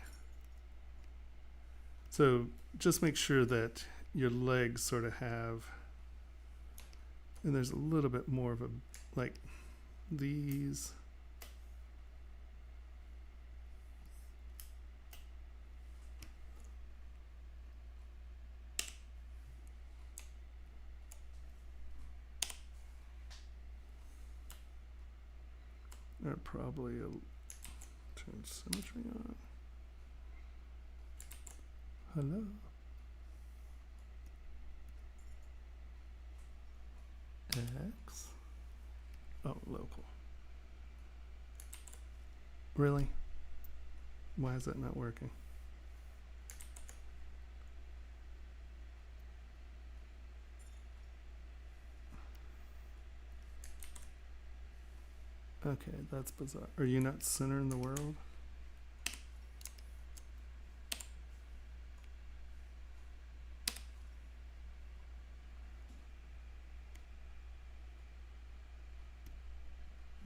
So just make sure that your legs sort of have, and there's a little bit more of a, like these. Are probably turn symmetry on. Hello. X. Oh, local. Really? Why is that not working? Okay, that's bizarre. Are you not center in the world?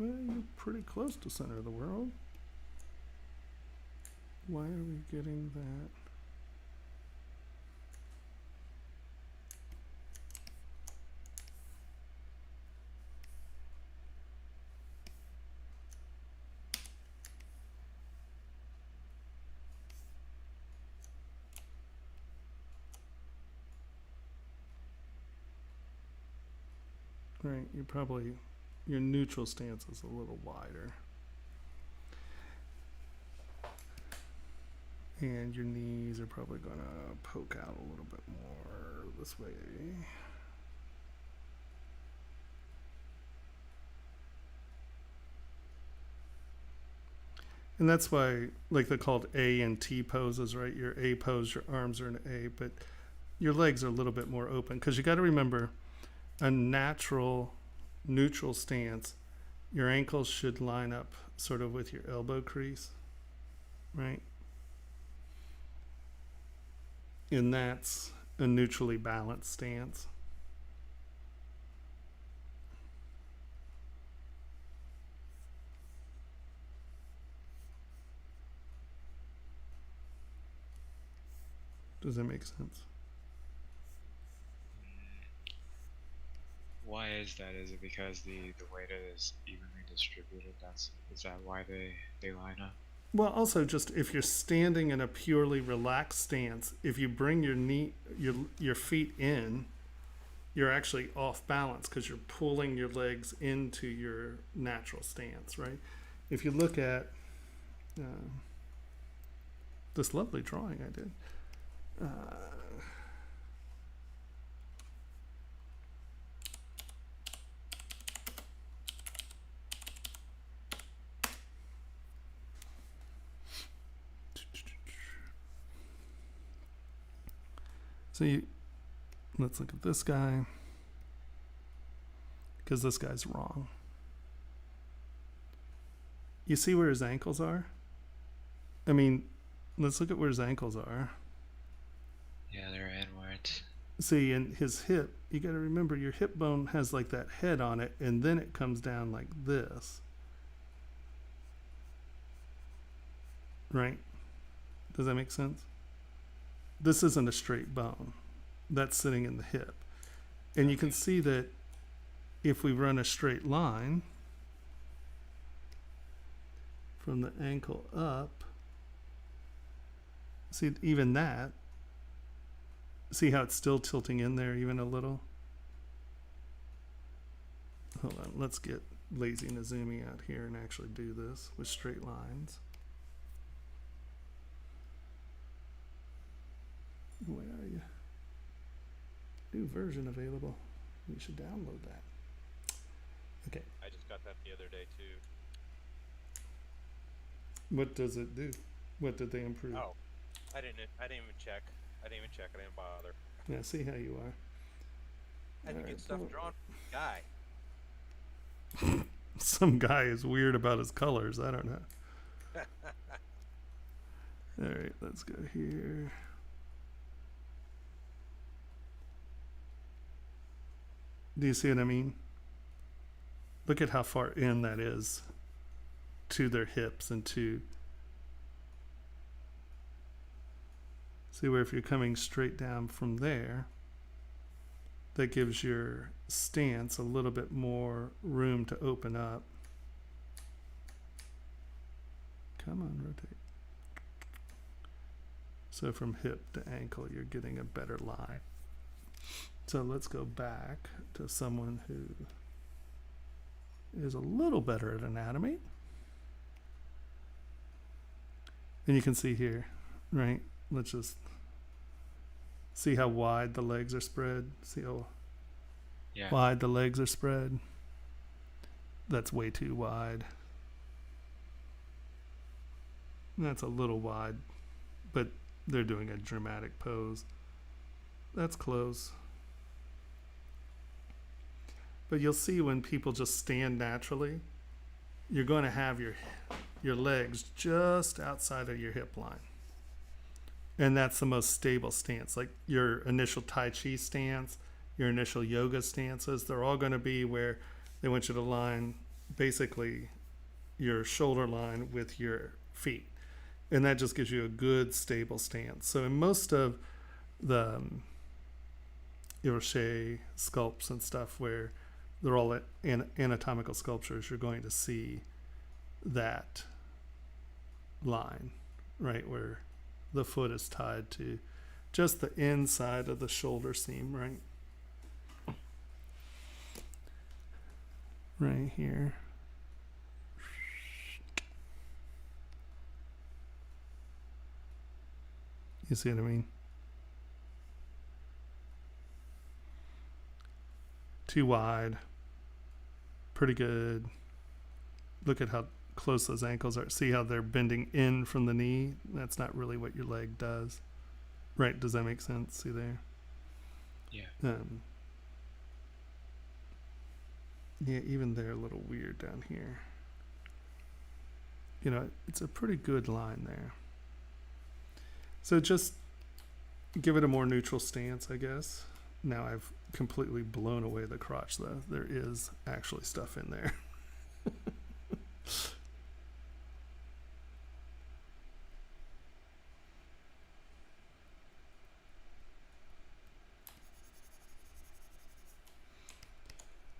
Well, you're pretty close to center of the world. Why are we getting that? Right, you're probably, your neutral stance is a little wider. And your knees are probably gonna poke out a little bit more this way. And that's why, like, they're called A and T poses, right? Your A pose, your arms are in A, but your legs are a little bit more open. Because you got to remember, a natural neutral stance, your ankles should line up sort of with your elbow crease, right? And that's a neutrally balanced stance. Does that make sense? Why is that? Is it because the weight is evenly distributed? Is that why they line up? Well, also just if you're standing in a purely relaxed stance, if you bring your feet in, you're actually off balance because you're pulling your legs into your natural stance, right? If you look at this lovely drawing I did, so let's look at this guy, because this guy's wrong. You see where his ankles are? I mean, let's look at where his ankles are. Yeah, they're inwards. See, in his hip, you got to remember your hip bone has like that head on it, and then it comes down like this. Right? Does that make sense? This isn't a straight bone. That's sitting in the hip. And you can see that if we run a straight line from the ankle up, see, even that, see how it's still tilting in there even a little? Hold on, let's get lazy and zooming out here and actually do this with straight lines. Where are you? New version available. You should download that. Okay. I just got that the other day too. What does it do? What did they improve? Oh, I didn't even check. I didn't bother. Yeah, see how you are. I had to All get right, stuff pull- drawn. Guy. Some guy is weird about his colors. I don't know. All right, let's go here. Do you see what I mean? Look at how far in that is to their hips and to... See where if you're coming straight down from there, that gives your stance a little bit more room to open up. Come on, rotate. So from hip to ankle, you're getting a better line. So let's go back to someone who is a little better at anatomy. And you can see here, right? Let's just see how wide the legs are spread. See how wide the legs are spread. That's way too wide. That's a little wide, but they're doing a dramatic pose. That's close. But you'll see when people just stand naturally, you're going to have your legs just outside of your hip line. And that's the most stable stance. Like your initial Tai Chi stance, your initial yoga stances, they're all going to be where they want you to line basically your shoulder line with your feet. And that just gives you a good stable stance. So in most of the Rocher sculpts and stuff where they're all anatomical sculptures, you're going to see that line, right, where the foot is tied to just the inside of the shoulder seam, right? Right here. You see what I mean? Too wide. Pretty good. Look at how close those ankles are. See how they're bending in from the knee? That's not really what your leg does. Right, does that make sense? See there? Yeah. Yeah, even they're a little weird down here. You know, it's a pretty good line there. So just give it a more neutral stance, I guess. Now I've completely blown away the crotch, though. There is actually stuff in there.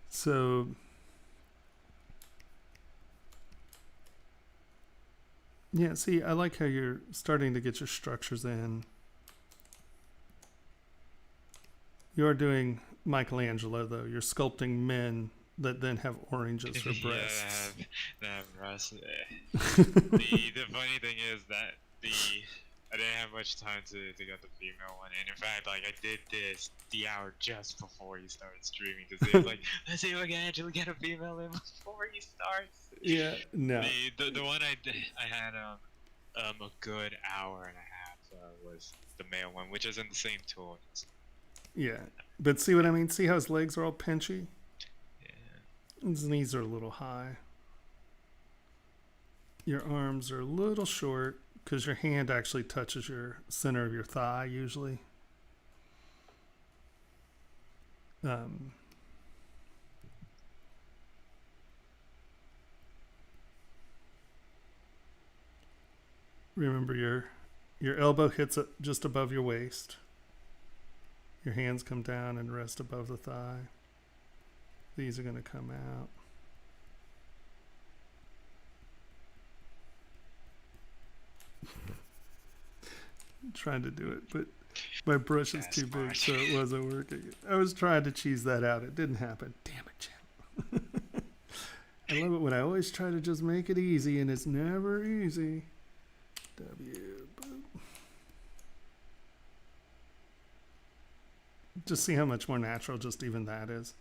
So yeah, see, I like how you're starting to get your structures in. You are doing Michelangelo, though. You're sculpting men that then have oranges for breasts. Yeah, they have breasts. The funny thing is that I didn't have much time to get the female one, and in fact, like I did this the hour just before you started streaming, because it was like, let's see if I can actually get a female in before he starts. Yeah, no. The one I had a good hour and a half was the male one, which is in the same tool. Yeah, but see what I mean? See how his legs are all pinchy? Yeah. His knees are a little high. Your arms are a little short because your hand actually touches your center of your thigh usually. Remember your elbow hits it just above your waist. Your hands come down and rest above the thigh. These are going to come out. I'm trying to do it, but my brush is too big, so it wasn't working. I was trying to cheese that out. It didn't happen. Damn it, Jim. I love it when I always try to just make it easy, and it's never easy. Just see how much more natural just even that is.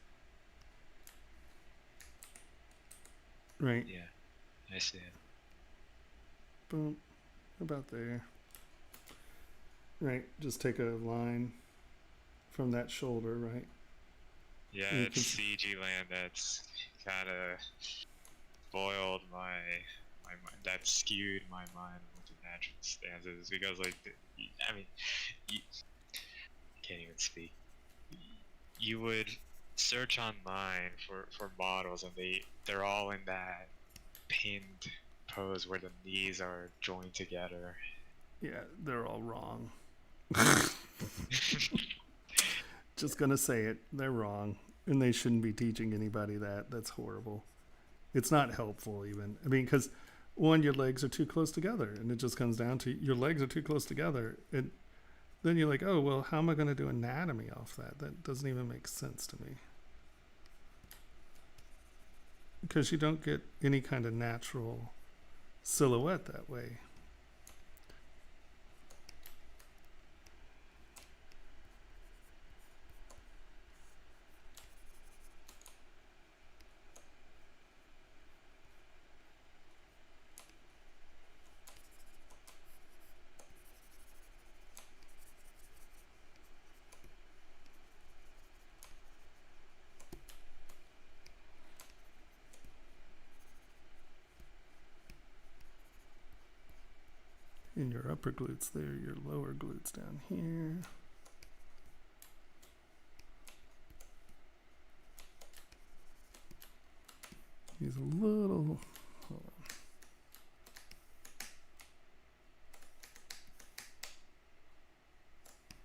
Right. Yeah, I see it. Boom. About there. Right. Just take a line from that shoulder, right? Yeah, it's CG land that's kind of spoiled my mind. That skewed my mind with the natural stances because, like, I mean, I can't even speak. You would search online for models, and they're all in that pinned pose where the knees are joined together. Yeah, they're all wrong. Just gonna say it. They're wrong. And they shouldn't be teaching anybody that. That's horrible. It's not helpful even. I mean, because one, your legs are too close together, and it just comes down to your legs are too close together. And then you're like, oh, well, how am I going to do anatomy off that? That doesn't even make sense to me. Because you don't get any kind of natural silhouette that way. In your upper glutes there, your lower glutes down here. Use a little. Hold on.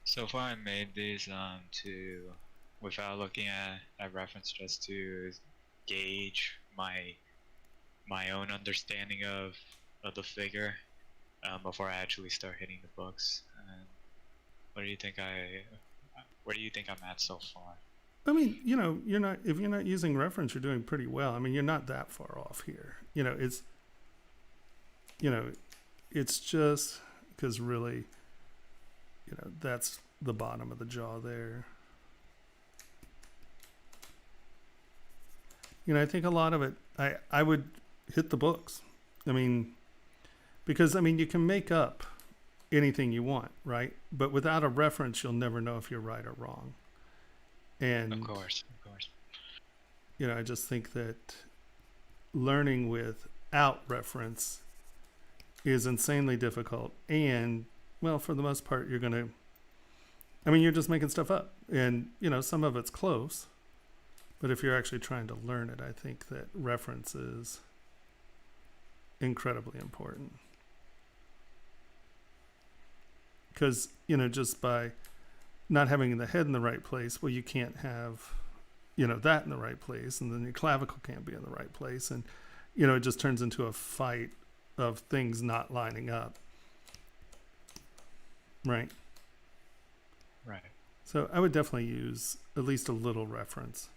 So far, I made these to without looking at reference, just to gauge my own understanding of the figure before I actually start hitting the books. And where do you think I'm at so far? I mean, you know, if you're not using reference, you're doing pretty well. I mean, you're not that far off here. It's just because really, that's the bottom of the jaw there. I think a lot of it, I would hit the books. I mean, because, you can make up anything you want, right? But without a reference, you'll never know if you're right or wrong. And of course. I just think that learning without reference is insanely difficult. And, well, for the most part, you're just making stuff up. And, some of it's close. But if you're actually trying to learn it, I think that reference is incredibly important. Because, just by not having the head in the right place, well, you can't have, that in the right place, and then your clavicle can't be in the right place. And, it just turns into a fight of things not lining up. Right? Right. So I would definitely use at least a little reference.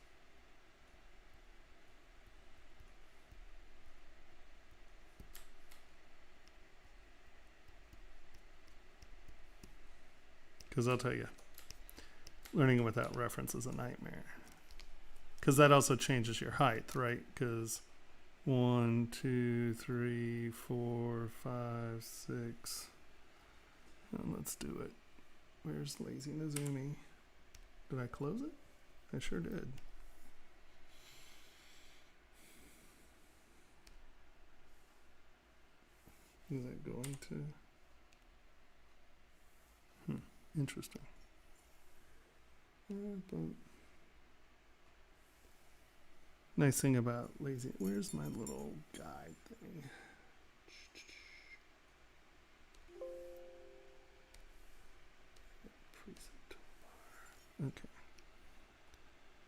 Because I'll tell you, learning without reference is a nightmare. Because that also changes your height, right? Because 1, 2, 3, 4, 5, 6. And let's do it. Where's Lazy Nizumi? Did I close it? I sure did. Is it going to? Interesting. Nice thing about Lazy. Where's my little guide thing? Preset toolbar. Okay.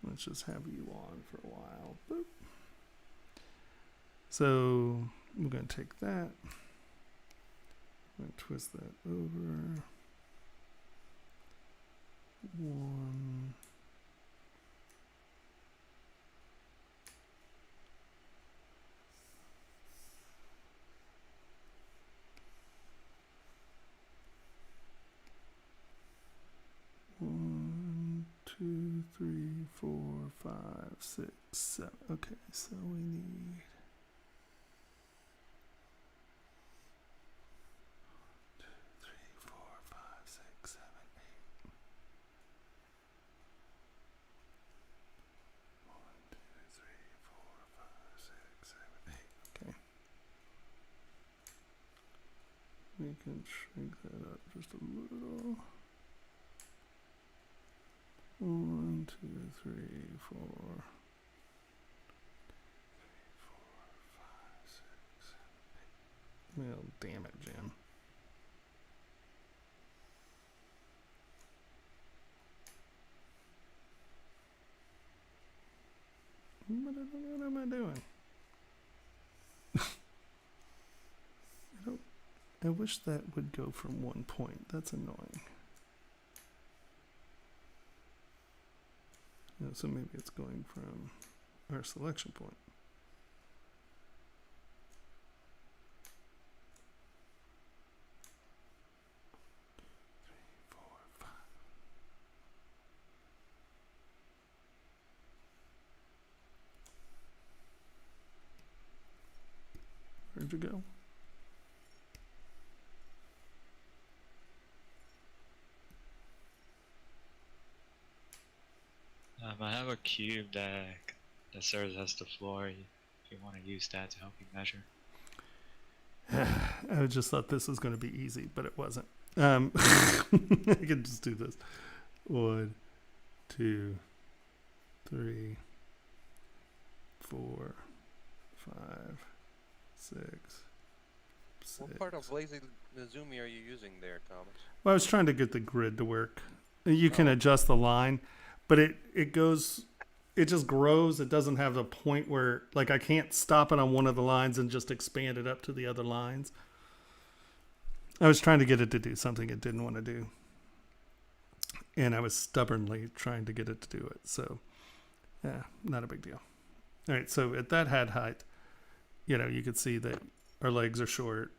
Let's just have you on for a while. Boop. So I'm going to take that. I'm going to twist that over. 1. One, 2, 3, 4, 5, 6, 7. Okay, so we need 2, 3, 4, 5, 6, 7, 8. 1, 2, 3, 4, 5, 6, 7, 8. Okay. We can shrink that up just a little. 1, 2, 3, 4. 3, 4, 5, 6, 7, 8. Well, damn it, Jim. What am I doing? I wish that would go from 1 point. That's annoying. So maybe it's going from our selection point. Where'd you go? I have a cube that serves as the floor. If you want to use that to help you measure. I just thought this was going to be easy, but it wasn't. I can just do this. 1, 2, 3, 4, 5, 6, 6. What part of Lazy Mizumi are you using there, Thomas? Well, I was trying to get the grid to work. You can adjust the line, but it goes, it just grows. It doesn't have a point where, like, I can't stop it on one of the lines and just expand it up to the other lines. I was trying to get it to do something it didn't want to do. And I was stubbornly trying to get it to do it. So, yeah, not a big deal. All right, so at that head height, you know, you could see that our legs are short.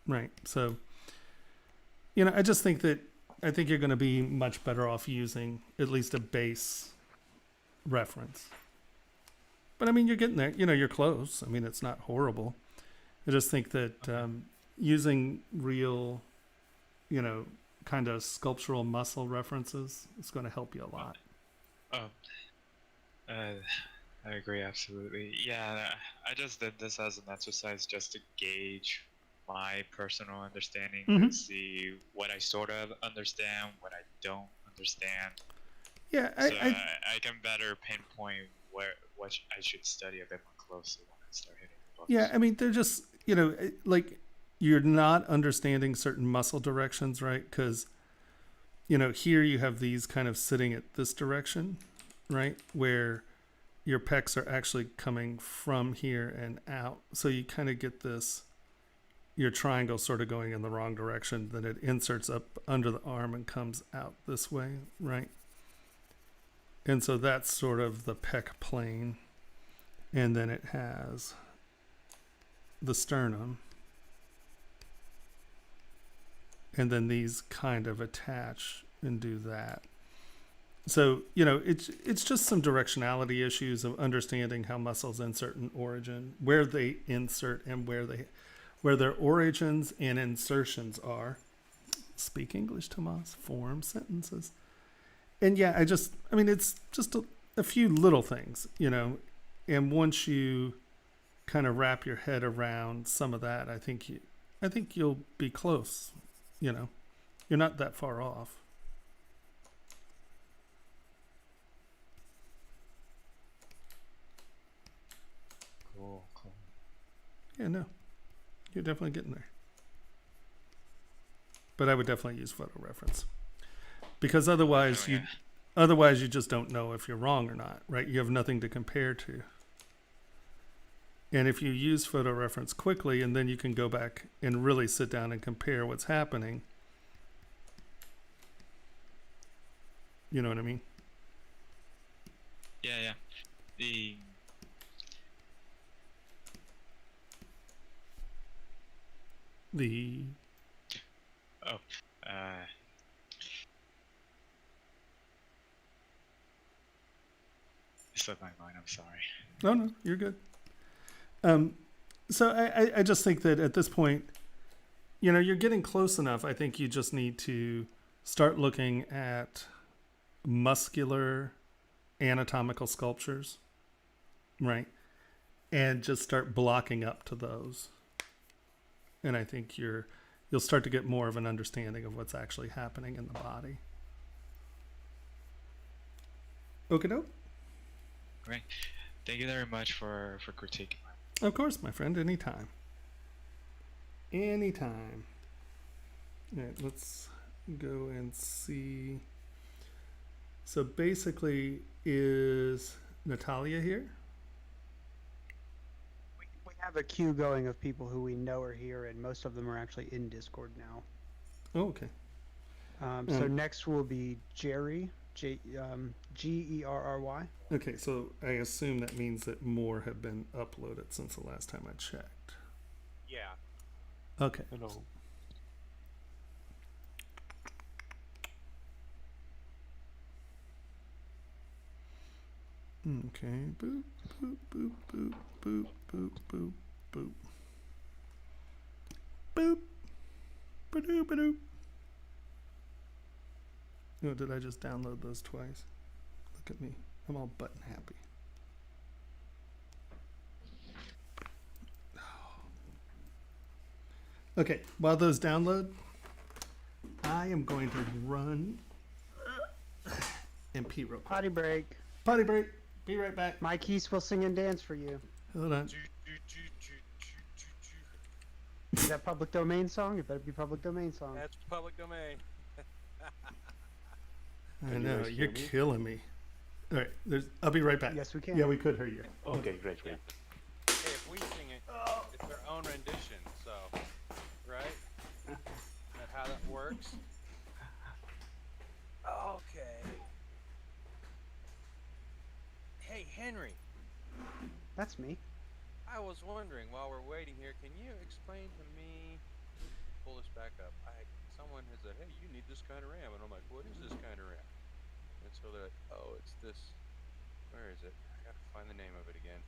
Right. So, you know, I just think that I think you're going to be much better off using at least a base reference. But I mean, you're getting there. You know, you're close. I mean, it's not horrible. I just think that using real, you know, kind of sculptural muscle references is going to help you a lot. I agree absolutely. Yeah, I just did this as an exercise just to gauge my personal understanding to see what I sort of understand, what I don't understand. Yeah, I can better pinpoint what I should study a bit more closely when I start hitting the books. Yeah, I mean, they're just, you know, like you're not understanding certain muscle directions, right? Because, you know, here you have these kind of sitting at this direction, right? Where your pecs are actually coming from here and out. So you kind of get this, your triangle sort of going in the wrong direction. Then it inserts up under the arm and comes out this way, right? And so that's sort of the pec plane. And then it has the sternum. And then these kind of attach and do that. So, you know, it's just some directionality issues of understanding how muscles insert in origin, where they insert and where their origins and insertions are. Speak English, Tomas. Form sentences. And yeah, I mean, it's just a few little things, you know, and once you kind of wrap your head around some of that, I think you'll be close, you know, you're not that far off. Cool. Yeah, no, you're definitely getting there. But I would definitely use photo reference. Because otherwise you just don't know if you're wrong or not, right? You have nothing to compare to. And if you use photo reference quickly and then you can go back and really sit down and compare what's happening. You know what I mean? Yeah. It slipped my mind, I'm sorry. No, you're good. So I just think that at this point, you know, you're getting close enough. I think you just need to start looking at muscular anatomical sculptures, right? And just start blocking up to those. And I think you'll start to get more of an understanding of what's actually happening in the body. Okie doke. Great. Thank you very much for critiquing. Of course, my friend, anytime. Anytime. All right, let's go and see. So basically, is Natalia here? We have a queue going of people who we know are here, and most of them are actually in Discord now. Oh, okay. So next will be Jerry, Gerry. Okay, so I assume that means that more have been uploaded since the last time I checked. Yeah. Okay. Hello. Okay. Boop, boop, boop, boop, boop, boop, boop, boop. Boop. Ba-doop, ba-doop. Oh, did I just download those twice? Look at me. I'm all button happy. Okay, while those download, I am going to run and pee real quick. Potty break. Potty break. Be right back. My keys will sing and dance for you. Hold on. Is that public domain song? It better be public domain song. That's public domain. I Can you know, guys you're hear me? killing me. All right, I'll be right back. Yes, we can. Yeah, we could hear you. Okay, great. Hey, if we sing it, it's their own rendition, so, right? Is that how that works? Okay. Hey, Henry, That's me. I was wondering while we're waiting here, can you explain to me, pull this back up, someone has said, hey, you need this kind of RAM, and I'm like, what is this kind of RAM? And so they're like, oh, it's this, where is it? I gotta find the name of it again.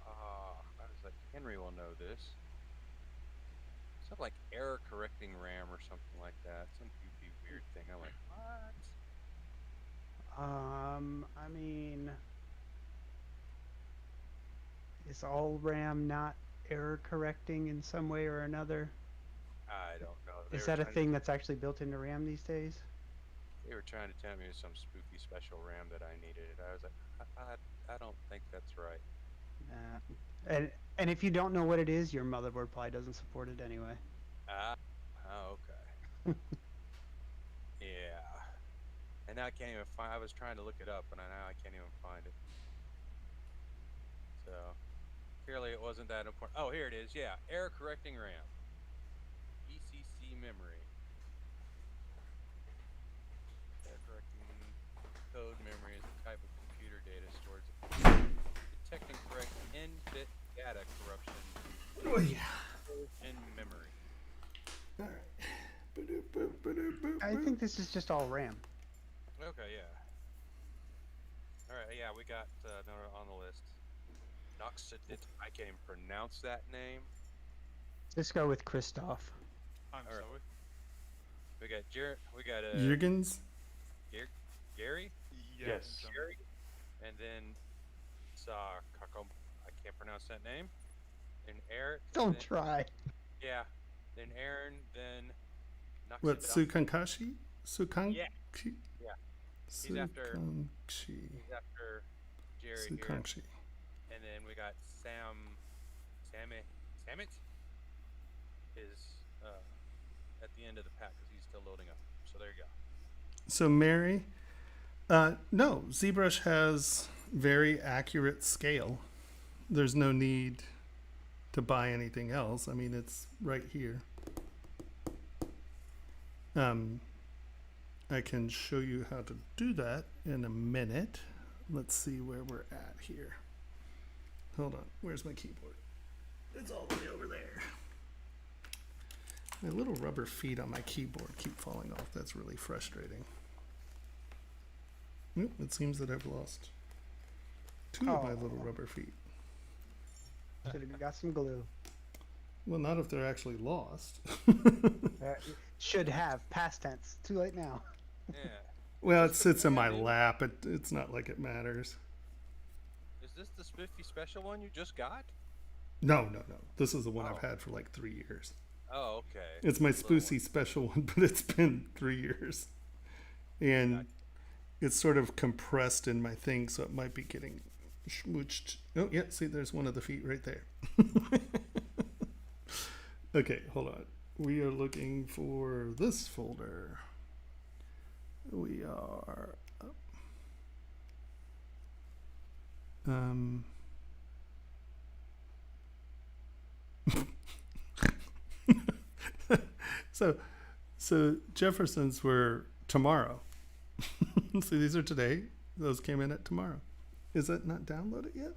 I was like, Henry will know this. Something like error correcting RAM or something like that. Some goofy weird thing. I'm like, what? I mean, is all RAM not error correcting in some way or another? I don't know. Is that a thing that's actually built into RAM these days? They were trying to tell me some spooky special RAM that I needed. I was like, I don't think that's right. And if you don't know what it is, your motherboard probably doesn't support it anyway. Okay. Yeah. And now I can't even find. I was trying to look it up, and now I can't even find it. So clearly it wasn't that important. Oh, here it is. Yeah, error correcting RAM. ECC memory. Error correcting code memory is a type of computer data stored to detect and correct in-bit data corruption Oh, yeah. in memory. All right. Ba-doop-boop. I think this is just all RAM. Okay, yeah. All right, yeah, we got another on the list. Noxidit. I can't even pronounce that name. Let's go with Christoph. All right. We got We got Jürgens? Gary. Yes. Gary. And then I can't pronounce that name. Then Eric. Don't then, try. Yeah. Then Aaron. Then. What, Noxidit. Sukankashi? Sukanki? Yeah. Yeah. He's after- Sukanshi. He's after Jerry here. Sukanshi. And then we got Samit is at the end of the pack because he's still loading up. So there you go. So Mary, no, ZBrush has very accurate scale. There's no need to buy anything else. I mean, it's right here. I can show you how to do that in a minute. Let's see where we're at here. Hold on, where's my keyboard? It's all the way over there. My little rubber feet on my keyboard keep falling off. That's really frustrating. Nope, it seems that I've lost two of my little rubber feet. Should have got some glue. Well, not if they're actually lost. Should have. Past tense. Too late now. Yeah. Well, it sits in my lap. It's not like it matters. Is this the Spiffy special one you just got? No. This is the one I've Oh. had for like 3 years. Oh, okay. It's my Little one. Spoosy special one, but it's been 3 years. And it's sort of compressed in my thing, so it might be getting schmooched. Oh, yeah, see, there's one of the feet right there. Okay, hold on. We are looking for this folder. We are up. So Jeffersons were tomorrow. So these are today. Those came in at tomorrow. Is that not downloaded yet?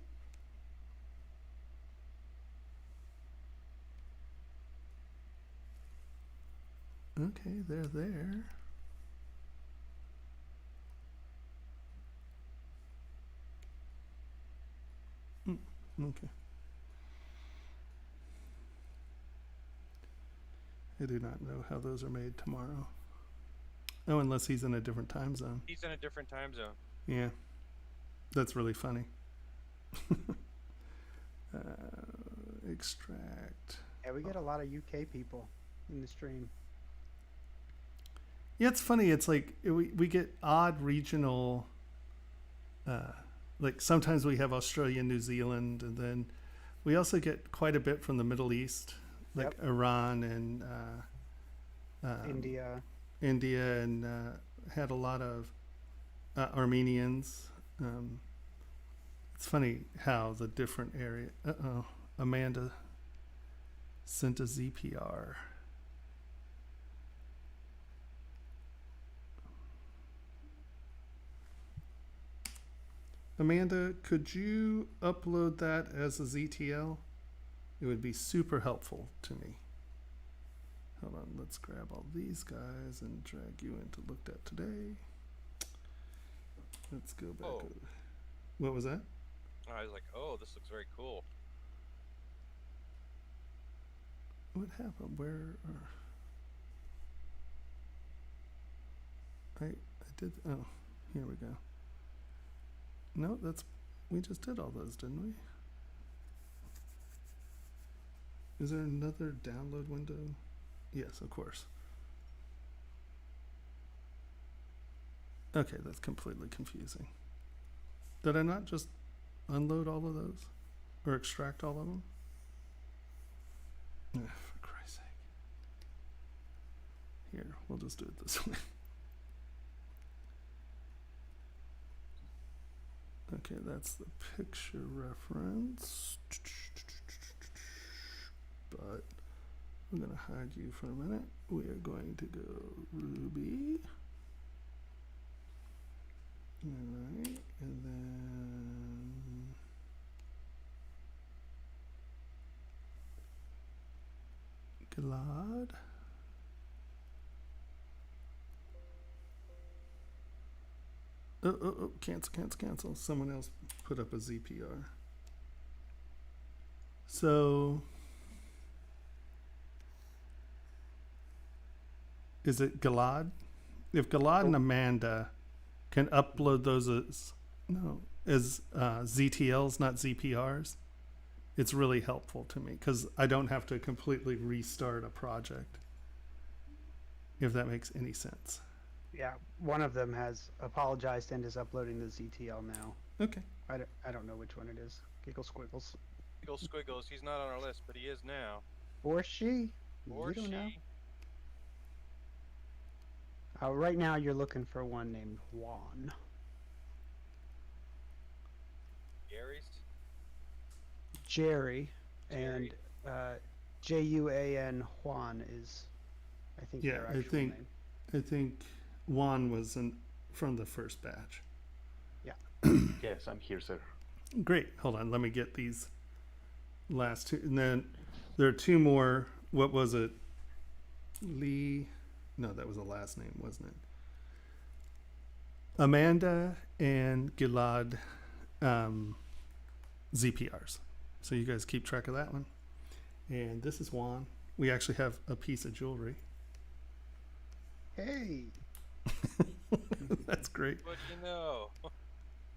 Okay, they're there. Okay. I do not know how those are made tomorrow. Oh, unless he's in a different time zone. He's in a different time zone. Yeah. That's really funny. extract. Yeah, we get a lot of UK people in the stream. Yeah, it's funny. It's like we get odd regional. Like sometimes we have Australia, New Zealand, and then we also get quite a bit from the Middle East, like Iran and India, and had a lot of Armenians. It's funny how the different area. Amanda sent a ZPR. Amanda, could you upload that as a ZTL? It would be super helpful to me. Hold on, let's grab all these guys and drag you into looked at today. Let's go back. Oh. What was that? I was like, oh, this looks very cool. What happened? Where I did. Oh, here we go. No, we just did all those, didn't we? Is there another download window? Yes, of course. Okay, that's completely confusing. Did I not just unload all of those? Or extract all of them? For Christ's sake. Here, we'll just do it this way. Okay, that's the picture reference. But I'm going to hide you for a minute. We are going to go Ruby. Alright, and then Glad. Oh, cancel. Someone else put up a ZPR. So, is it Gilad? If Gilad and Amanda can upload those as ZTLs, not ZPRs, it's really helpful to me because I don't have to completely restart a project, if that makes any sense. Yeah, one of them has apologized and is uploading the ZTL now. Okay. I don't know which one it is. Giggle Squiggles. Giggle Squiggles, he's not on our list, but he is now. Or she. Or you don't she. know. Right now you're looking for one named Juan. Gary's? Jerry. Jerry. And Juan Juan is, I think, their actual name. I think Juan was from the first batch. Yeah. Yes, I'm here, sir. Great. Hold on. Let me get these last two. And then there are two more. What was it? Lee. No, that was a last name, wasn't it? Amanda and Gilad ZPRs. So you guys keep track of that one. And this is Juan. We actually have a piece of jewelry. Hey. That's great. What you know?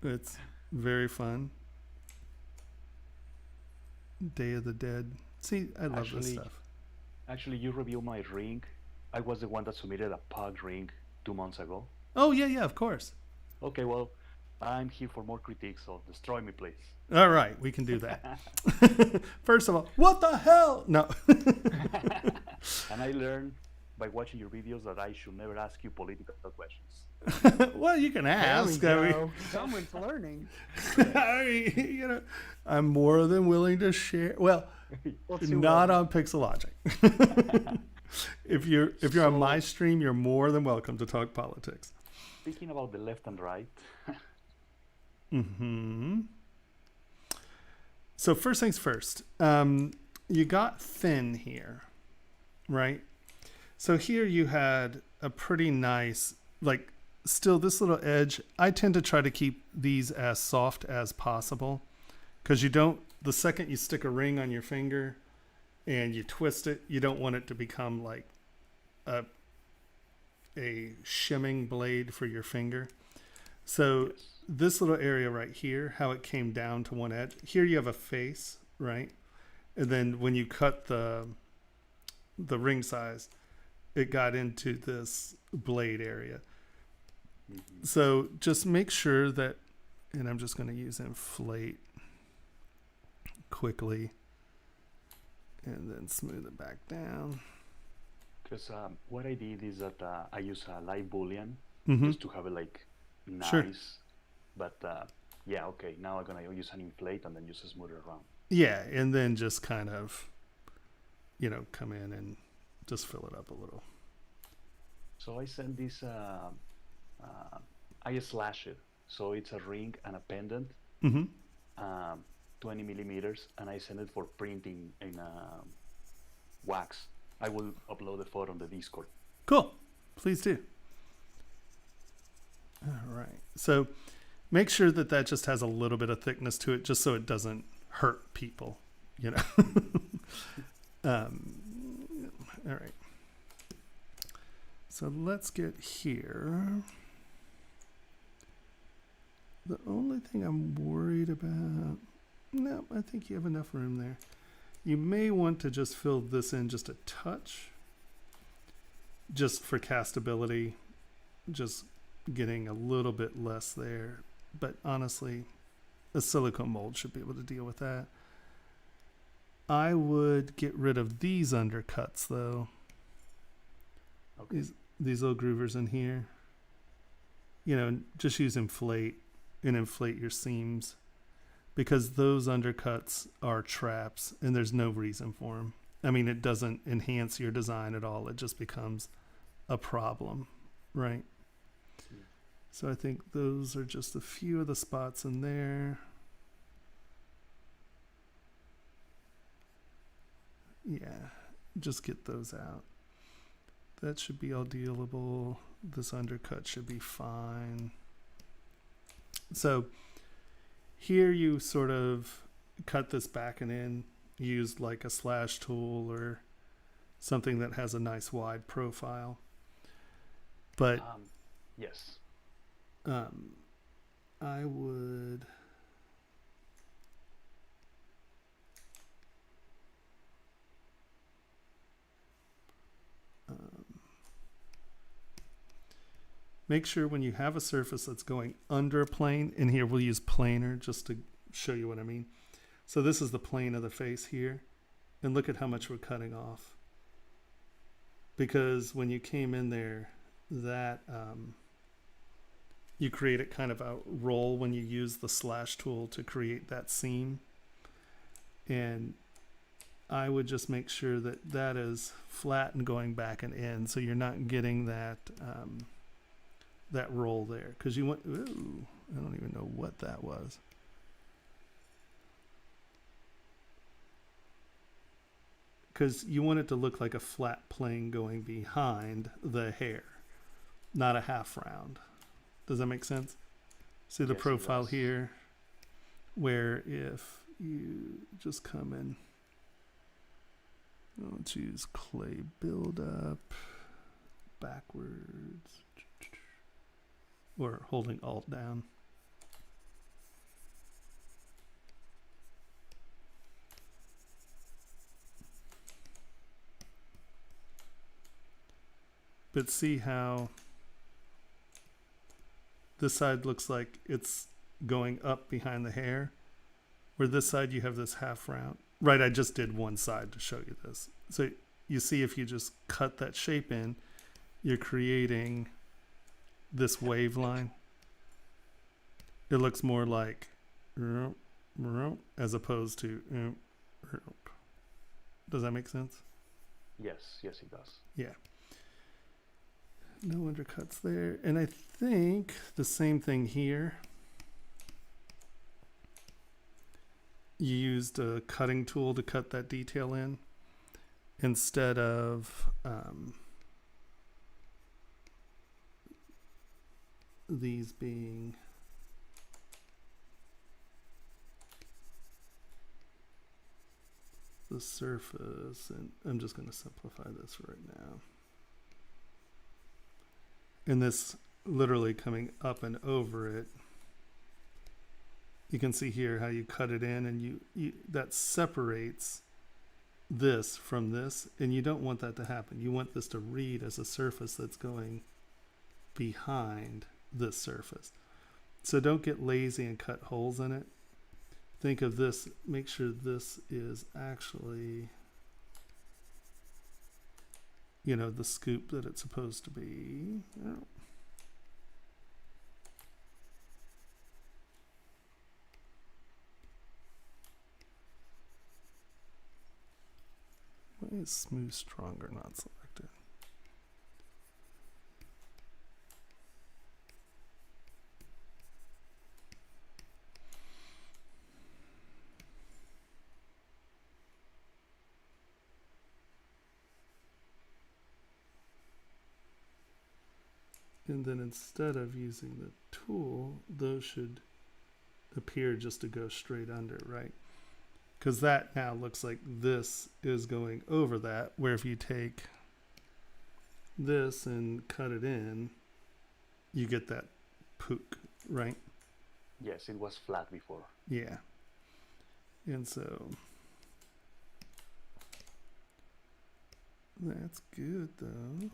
It's very fun. Day of the Dead. See, I love this stuff. Actually, you reviewed my ring. I was the one that submitted a pug ring 2 months ago. Oh, yeah, of course. Okay, well, I'm here for more critiques, so destroy me, please. All right, we can do that. First of all, what the hell? No. And I learned by watching your videos that I should never ask you political questions. Well, you can ask. Someone's learning. I mean, I'm more than willing to share. Well, not on Pixologic. If you're on my stream, you're more than welcome to talk politics. Speaking about the left and right. So first things first, you got thin here, right? So here you had a pretty nice, like, still this little edge. I tend to try to keep these as soft as possible because the second you stick a ring on your finger and you twist it, you don't want it to become like a shimming blade for your finger. So this little area right here, how it came down to one edge, here you have a face, right? And then when you cut the ring size, it got into this blade area. Mhm. So just make sure that, and I'm just going to use inflate quickly and then smooth it back down. Because what I did is that I use a live boolean Mm-hmm. just to have it like nice. Sure. But yeah, okay. Now I'm gonna use an inflate and then just smooth it around. Yeah, and then just kind of, come in and just fill it up a little. So I send this. I slash it, so it's a ring and a pendant, Mm-hmm. 20 millimeters, and I send it for printing in wax. I will upload the photo on the Discord. Cool. Please do. All right. So make sure that just has a little bit of thickness to it, just so it doesn't hurt people, all right. So let's get here. The only thing I'm worried about, no, I think you have enough room there. You may want to just fill this in just a touch, just for castability, just getting a little bit less there. But honestly, a silicone mold should be able to deal with that. I would get rid of these undercuts though. Okay. These little groovers in here. Just use inflate and inflate your seams, because those undercuts are traps and there's no reason for them. I mean, it doesn't enhance your design at all. It just becomes a problem, right? So I think those are just a few of the spots in there. Yeah, just get those out. That should be all dealable. This undercut should be fine. So here you sort of cut this back and in, use like a slash tool or something that has a nice wide profile. But yes. I would make sure when you have a surface that's going under a plane, and here we'll use planar just to show you what I mean. So this is the plane of the face here, and look at how much we're cutting off. Because when you came in there, that you create kind of a roll when you use the slash tool to create that seam. And I would just make sure that that is flat and going back and in, so you're not getting that that roll there, because you want, ooh, I don't even know what that was. Because you want it to look like a flat plane going behind the hair, not a half round. Does that make sense? See the Yes, it profile does. here, where if you just come in, let's use clay buildup backwards, or holding Alt down. But see how this side looks like it's going up behind the hair, where this side you have this half round. Right, I just did one side to show you this. So you see, if you just cut that shape in, you're creating this wave line. It looks more like as opposed to. Does that make sense? Yes, it does. Yeah. No undercuts there. And I think the same thing here. You used a cutting tool to cut that detail in instead of these being the surface. And I'm just going to simplify this right now. And this literally coming up and over it. You can see here how you cut it in, and you that separates this from this, and you don't want that to happen. You want this to read as a surface that's going behind this surface. So don't get lazy and cut holes in it. Think of this, make sure this is actually, you know, the scoop that it's supposed to be. Oh. Why is smooth stronger not selected? And then instead of using the tool, those should appear just to go straight under, right? Because that now looks like this is going over that, where if you take this and cut it in, you get that pook, right? Yes, it was flat before. Yeah. And so that's good though.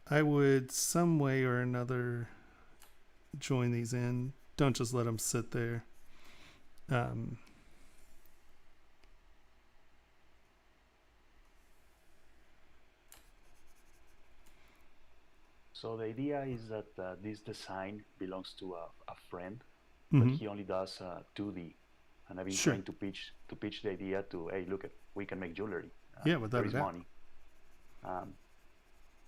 I would some way or another join these in. Don't just let them sit there. So the idea is that this design belongs to a friend, but he only does 2D. And I've been trying to pitch the idea to, hey, look, we can make jewelry. Yeah, without there a is doubt. money.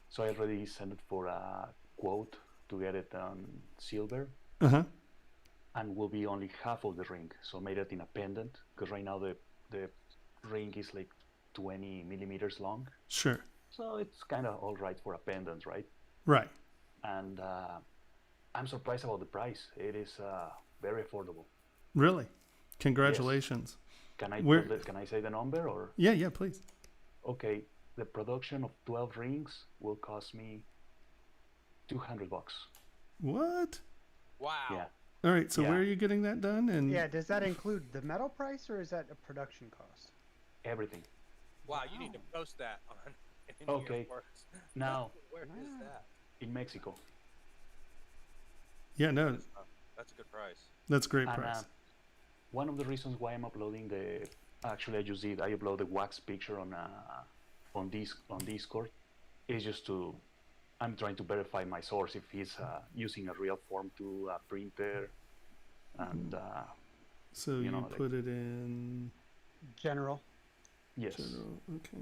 So I already sent it for a quote to get it on silver. And will be only half of the ring. So made it in a pendant, because right now the ring is like 20 millimeters long. Sure. So it's kind of all right for a pendant, right? Right. And I'm surprised about the price. It is very affordable. Really? Congratulations. Yes. Can I say the number or? Yeah, please. Okay, the production of 12 rings will cost me $200. What? Wow. Yeah. All right, so where are you getting that done? And Yeah, does that include the metal price or is that a production cost? Everything. Wow, you need to post that on. Okay. Now, Where is that? in Mexico. Yeah, no, That's a good price. that's a great And, price. one of the reasons why I'm uploading actually I just did, I upload the wax picture on Discord, is just to, I'm trying to verify my source if he's using a real Form 2 printer, and So you you know, like- put it in General. yes, general. Okay.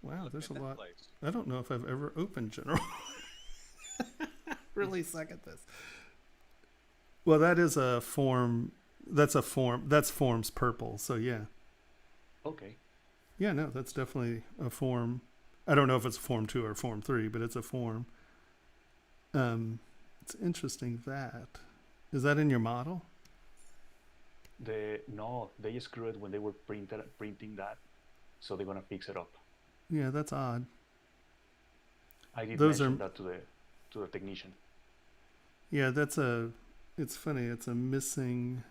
Wow, Look there's a at that lot. place. I don't know if I've ever opened general. Really suck at this. Well, that is a form. That's a form. That's forms purple. So yeah. okay, Yeah, no, that's definitely a form. I don't know if it's Form 2 or Form 3, but it's a form. It's interesting that. Is that in your model? no, they screwed when they were printing that, so they're gonna fix it up. Yeah, that's odd. I did Those mention are- that to the technician. Yeah, it's funny. It's a missing.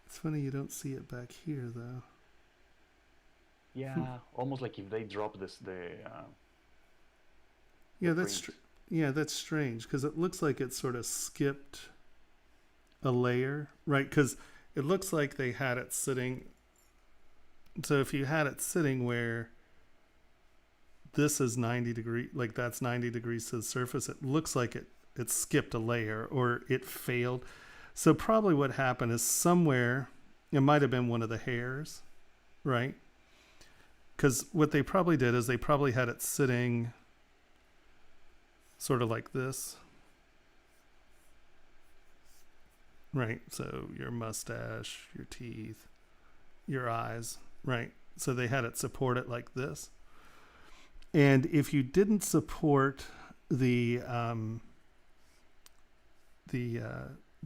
It's funny you don't see it back here though. Yeah, almost like if they drop Yeah, the that's print. that's strange because it looks like it sort of skipped a layer, right? Because it looks like they had it sitting. So if you had it sitting where this is 90 degree, like that's 90 degrees to the surface, it looks like it skipped a layer or it failed. So probably what happened is somewhere, it might have been one of the hairs, right? Because what they probably did is they probably had it sitting sort of like this. Right, so your mustache, your teeth, your eyes, right? So they had it support it like this. And if you didn't support the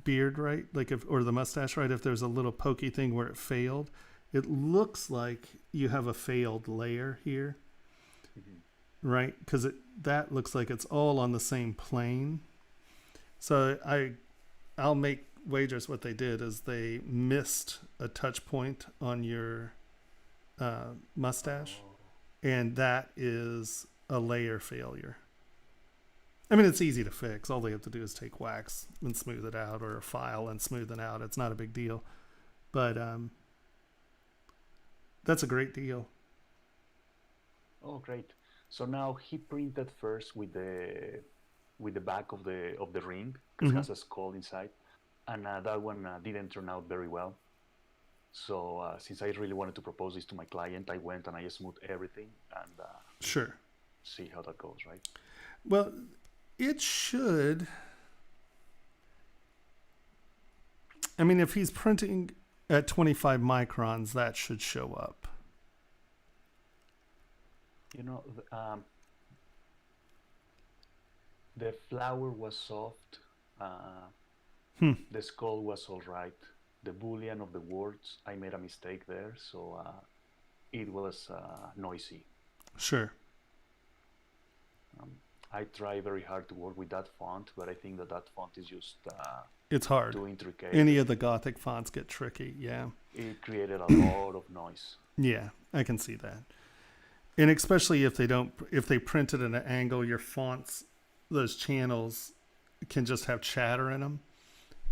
beard right, like or the mustache right, if there's a little pokey thing where it failed, it looks like you have a failed layer here, right? Because that looks like it's all on the same plane. So I'll make wagers what they did is they missed a touch point on your mustache, and that is a layer failure. I mean, it's easy to fix. All they have to do is take wax and smooth it out, or a file and smooth it out. It's not a big deal. But that's a great deal. Oh, great. So now he printed first with the back of the ring, because it has a skull inside, and that one didn't turn out very well. So since I really wanted to propose this to my client, I went and I smoothed everything and sure, see how that goes, right? Well, it should. I mean, if he's printing at 25 microns, that should show up. You know, the flower was soft. The skull was all right. The boolean of the words, I made a mistake there, so it was noisy. Sure. I try very hard to work with that font, but I think that font is just it's hard. too intricate. Any of the Gothic fonts get tricky, yeah. It created a lot of noise. Yeah, I can see that. And especially if they print it at an angle, your fonts, those channels can just have chatter in them.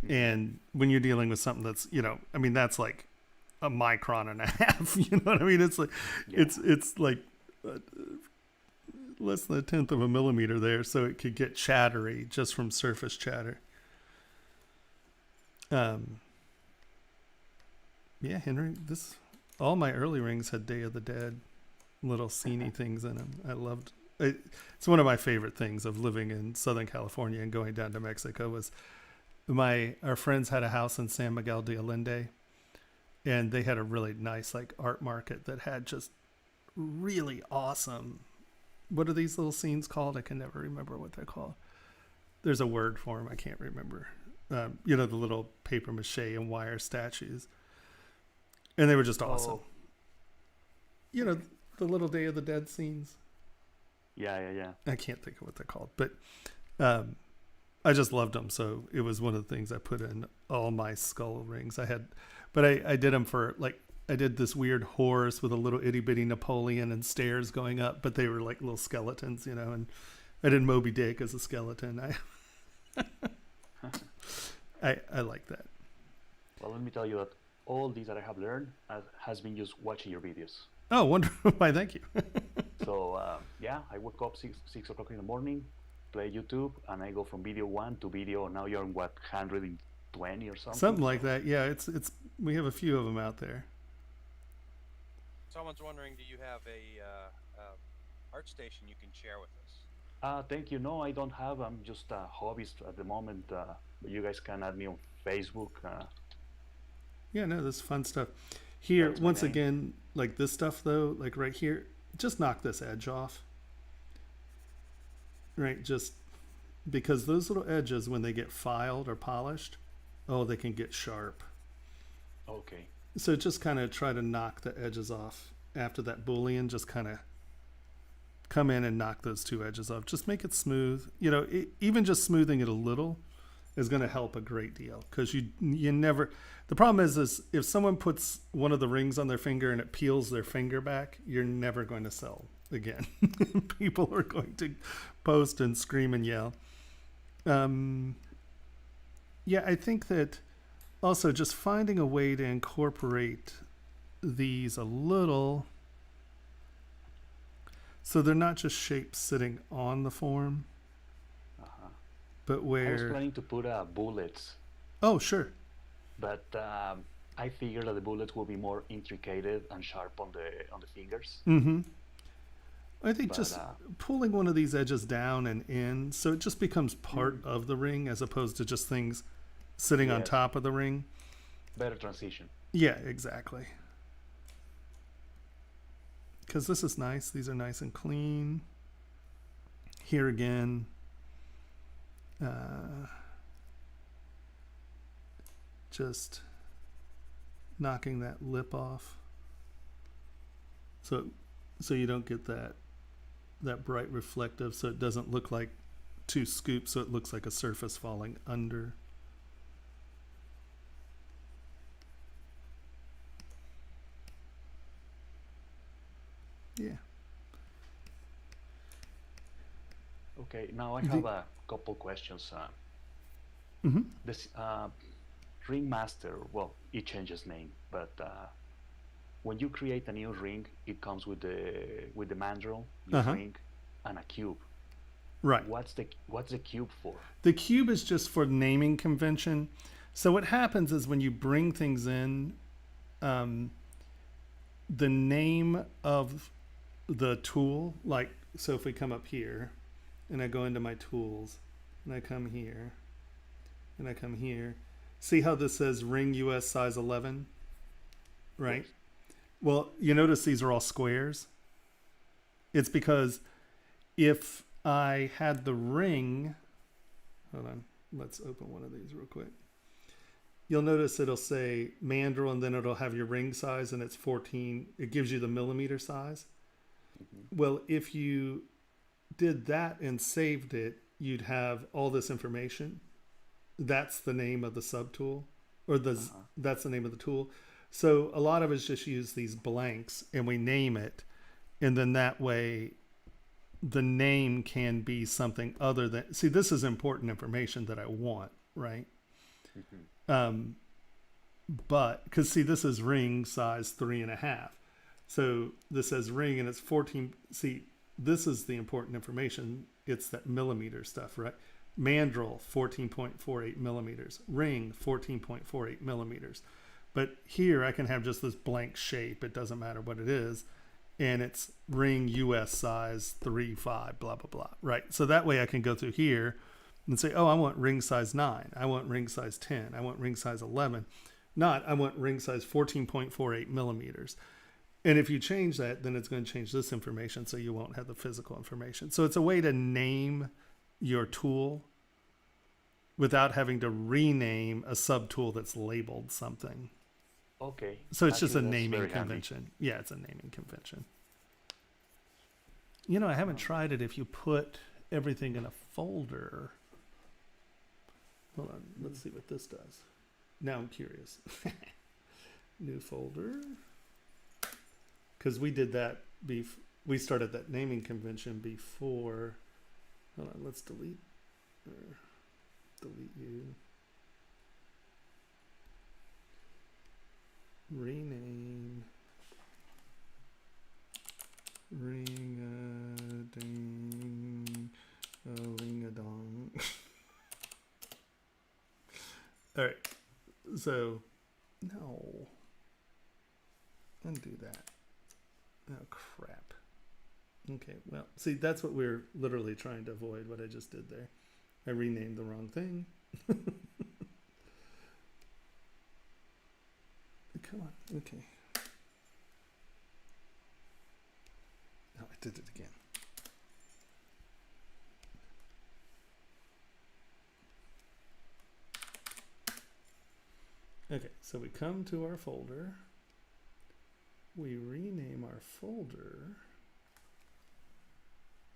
And when you're dealing with something that's, I mean, that's like a micron and a half, you know what I mean? It's like, it's like less than a tenth of a millimeter there. So it could get chattery just from surface chatter. Yeah, Henry, all my early rings had Day of the Dead little sceney things in them. I loved it. It's one of my favorite things of living in Southern California and going down to Mexico was our friends had a house in San Miguel de Allende, and they had a really nice like art market that had just really awesome, what are these little scenes called? I can never remember what they're called. There's a word for them. I can't remember. The little paper mache and wire statues, and they were just awesome. The little Day of the Dead scenes. Yeah. I can't think of what they're called, but I just loved them. So it was one of the things I put in all my skull rings I had, but I did them for I did this weird horse with a little itty bitty Napoleon and stairs going up, but they were like little skeletons, and I did Moby Dick as a skeleton. I like that. Well, let me tell you that all these that I have learned has been just watching your videos. Oh, wonderful. Why, thank you. So, I wake up 6 o'clock in the morning, play YouTube, and I go from video 1 to video, now you're on 120 or something? Something like that. Yeah, it's we have a few of them out there. Someone's wondering, do you have a art station you can share with us? Thank you. No, I don't have. I'm just a hobbyist at the moment. You guys can add me on Facebook. Yeah, no, this is fun stuff. Here, once again, like this stuff though, like right here, just knock this edge off. Right, just because those little edges, when they get filed or polished, they can get sharp. Okay. So just kind of try to knock the edges off after that boolean. Just kind of come in and knock those two edges off. Just make it smooth. Even just smoothing it a little is going to help a great deal, because you never. The problem is if someone puts one of the rings on their finger and it peels their finger back, you're never going to sell again. People are going to post and scream and yell. Yeah, I think that also just finding a way to incorporate these a little so they're not just shapes sitting on the form, but where I was planning to put bullets. Oh, sure. But I figured that the bullets will be more intricate and sharp on the fingers. Mm-hmm. I think just pulling one of these edges down and in, so it just becomes part of the ring as opposed to just things sitting on top of the ring. Better transition. Yeah, exactly. Because this is nice. These are nice and clean. Here again, just knocking that lip off. So you don't get that bright reflective, so it doesn't look like two scoops, so it looks like a surface falling under. Yeah. Okay, now I have a couple questions. Mm-hmm. This Ringmaster, well, it changes name, but when you create a new ring, it comes with the mandrel, new ring, and a cube. Right. What's the cube for? The cube is just for naming convention. So what happens is when you bring things in, the name of the tool, like, so if we come up here and I go into my tools and I come here and I come here, see how this says ring US size 11, right? Yes. Well, you notice these are all squares. It's because if I had the ring, hold on, let's open one of these real quick. You'll notice it'll say mandrel and then it'll have your ring size and it's 14. It gives you the millimeter size. Mm-hmm. Well, if you did that and saved it, you'd have all this information. That's the name of the subtool, or that's the name of the tool. So a lot of us just use these blanks and we name it. And then that way the name can be something other than, see, this is important information that I want, right? Mm-hmm. But because see, this is ring size 3.5. So this says ring and it's 14. See, this is the important information. It's that millimeter stuff, right? Mandrel, 14.48 millimeters. Ring, 14.48 millimeters. But here I can have just this blank shape. It doesn't matter what it is. And it's ring US size 3.5, blah, blah, blah, right? So that way I can go through here and say, oh, I want ring size 9. I want ring size 10. I want ring size 11. Not, I want ring size 14.48 millimeters. And if you change that, then it's going to change this information so you won't have the physical information. So it's a way to name your tool without having to rename a subtool that's labeled something. Okay. So it's just a naming convention. Handy. Yeah, it's a naming convention. You know, I haven't tried it if you put everything in a folder. Hold on, let's see what this does. Now I'm curious. New folder. Because we did that, we started that naming convention before. Hold on, let's delete you. Rename. Ring-a-ding-a-ling-a-dong. All right, so no, undo that. Oh crap. Okay, well, see, that's what we're literally trying to avoid. What I just did there, I renamed the wrong thing. Come on, okay. No, I did it again. Okay, so we come to our folder. We rename our folder.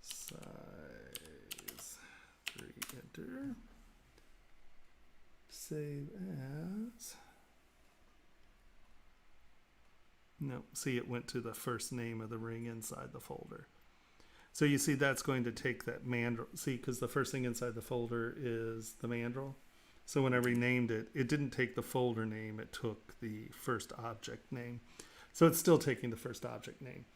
Size 3, enter. Save as. No, see, it went to the first name of the ring inside the folder. So you see that's going to take that mandrel. See, because the first thing inside the folder is the mandrel. So when I renamed it, it didn't take the folder name. It took the first object name. So it's still taking the first object name.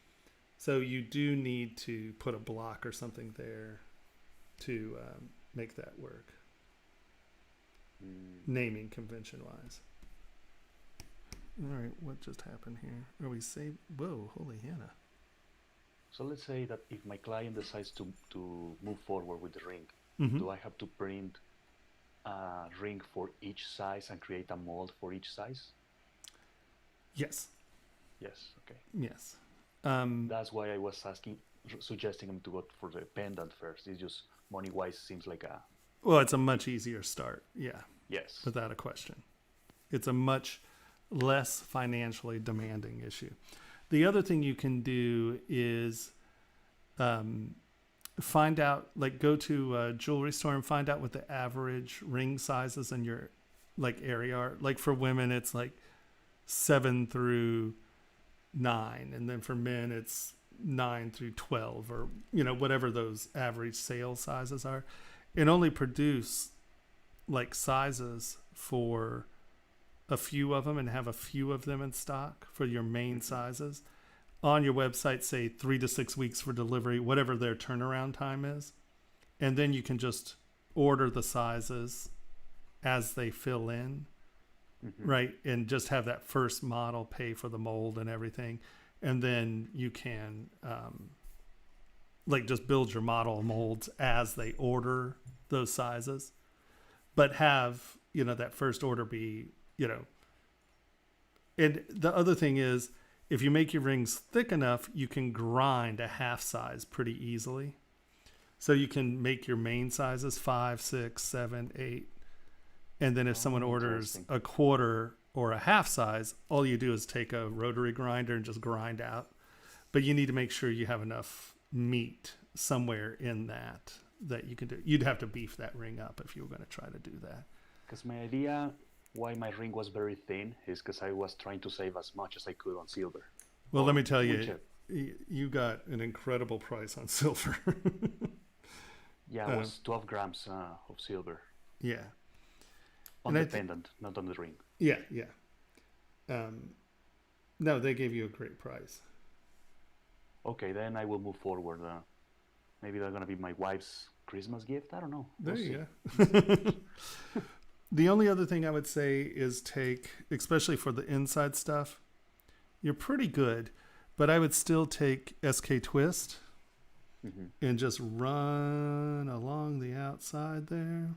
So you do need to put a block or something there to make that work. Naming convention-wise. All right, what just happened here? Are we saved? Whoa, holy Hannah. So let's say that if my client decides to move forward with the ring, do I have to print a ring for each size and create a mold for each size? Yes. Yes, okay. Yes. That's why I was suggesting him to go for the pendant first. It's just money-wise seems like a... Well, it's a much easier start, yeah. Yes. Without a question. It's a much less financially demanding issue. The other thing you can do is find out, like go to a jewelry store and find out what the average ring sizes in your like area are. Like for women, it's like 7 through 9. And then for men, it's 9 through 12, or whatever those average sale sizes are, and only produce like sizes for a few of them and have a few of them in stock for your main sizes on your website, say 3 to 6 weeks for delivery, whatever their turnaround time is. And then you can just order the sizes as they fill in, right? And just have that first model pay for the mold and everything. And then you can like just build your model molds as they order those sizes, but have, that first order be, and the other thing is, if you make your rings thick enough, you can grind a half size pretty easily. So you can make your main sizes 5, 6, 7, 8. And then if someone orders a quarter or a half size, all you do is take a rotary grinder and just grind out. But you need to make sure you have enough meat somewhere in that you can do. You'd have to beef that ring up if you were going to try to do that. Because my idea why my ring was very thin is because I was trying to save as much as I could on silver. Well, let me tell you, you got an incredible price on silver. Yeah, it was 12 grams of silver. Yeah. On the pendant, not on the ring. Yeah, yeah. No, they gave you a great price. Okay, then I will move forward. Maybe that's going to be my wife's Christmas gift. I don't know. There you go. The only other thing I would say is take, especially for the inside stuff, you're pretty good, but I would still take SK Twist and just run along the outside there.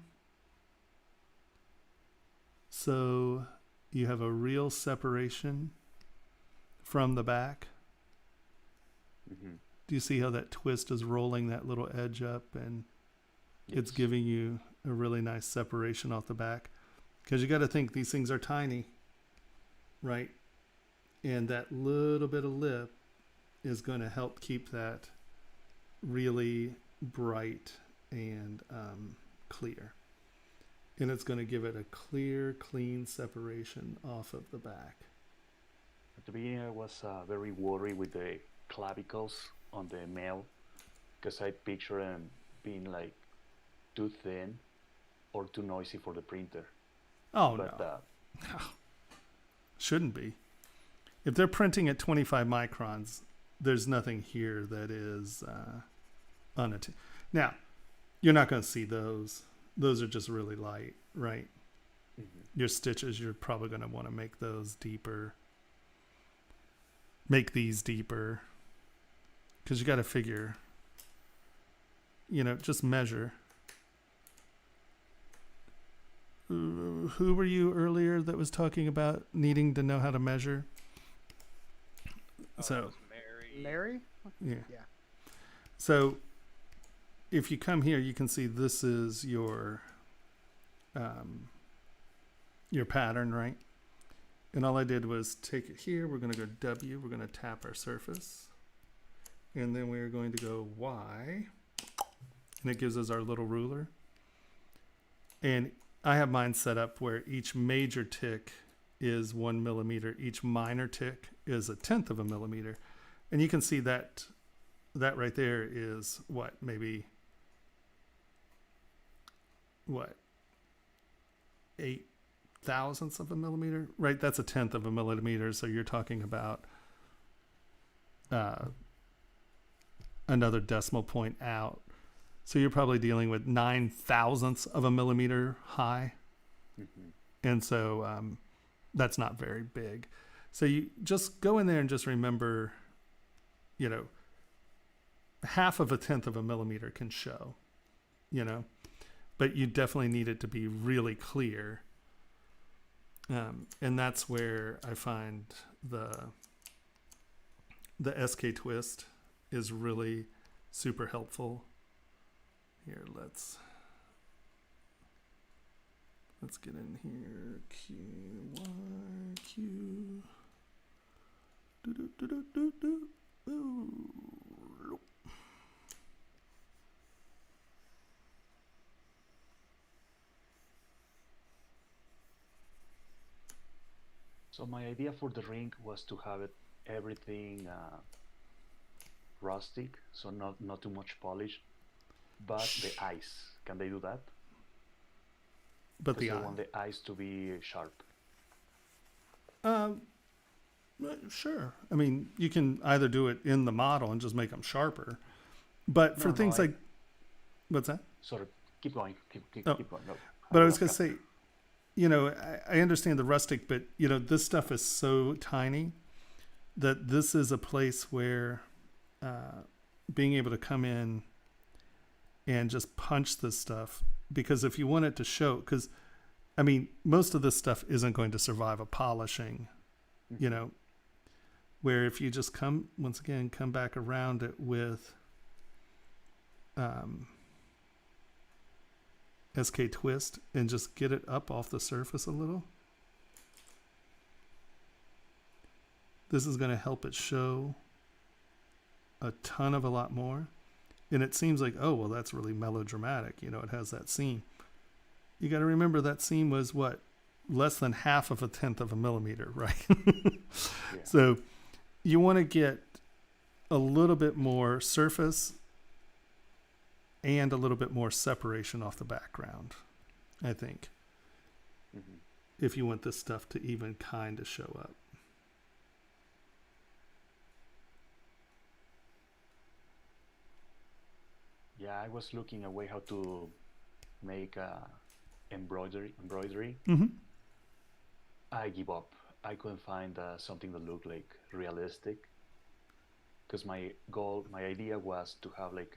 So you have a real separation from the back. Do you see how that twist is rolling that little edge up, and it's giving you a really nice separation off the back? Because you got to think these things are tiny, right? And that little bit of lip is going to help keep that really bright and clear. And it's going to give it a clear, clean separation off of the back. At the beginning, I was very worried with the clavicles on the male, because I picture them being like too thin or too noisy for the printer. Oh, but, no. Shouldn't be. If they're printing at 25 microns, there's nothing here that is unattended. Now, you're not going to see those. Those are just really light, right? Your stitches, you're probably going to want to make those deeper. Make these deeper. Because you got to figure, just measure. Who were you earlier that was talking about needing to know how to measure? So Mary? Yeah. So if you come here, you can see this is your pattern, right? And all I did was take it here. We're going to go W. We're going to tap our surface. And then we're going to go Y. And it gives us our little ruler. And I have mine set up where each major tick is 1 millimeter. Each minor tick is 1/10 of a millimeter. And you can see that right there is what, maybe 8 thousandths of a millimeter, right? That's 1/10 of a millimeter. So you're talking about another decimal point out. So you're probably dealing with 9 thousandths of a millimeter high. And so that's not very big. So you just go in there and just remember, 1/2 of a 1/10 of a millimeter can show, but you definitely need it to be really clear. And that's where I find the SK Twist is really super helpful. Here, let's get in here. Q, Y, Q. Ooh. So my idea for the ring was to have everything rustic, so not too much polish, but the eyes. Can they do that? But Because they want the eyes to be sharp. Sure. I mean, you can either do it in the model and just make them sharper, but for things like, what's that? Sorry, keep going. Keep going. No, but I was going to say, you know, I understand the rustic, but you know, this stuff is so tiny that this is a place where being able to come in and just punch this stuff, because if you want it to show, because I mean, most of this stuff isn't going to survive a polishing, you know, where if you just come back around it with SK twist and just get it up off the surface a little. This is going to help it show a ton of a lot more. And it seems like, oh, well, that's really melodramatic. You know, it has that seam. You got to remember that seam was what? Less than 1/2 of a millimeter, right? Yeah. So you want to get a little bit more surface and a little bit more separation off the background, I think, if you want this stuff to even kind of show up. Yeah, I was looking at way how to make embroidery. Mm-hmm. I give up. I couldn't find something that looked like realistic, because my idea was to have like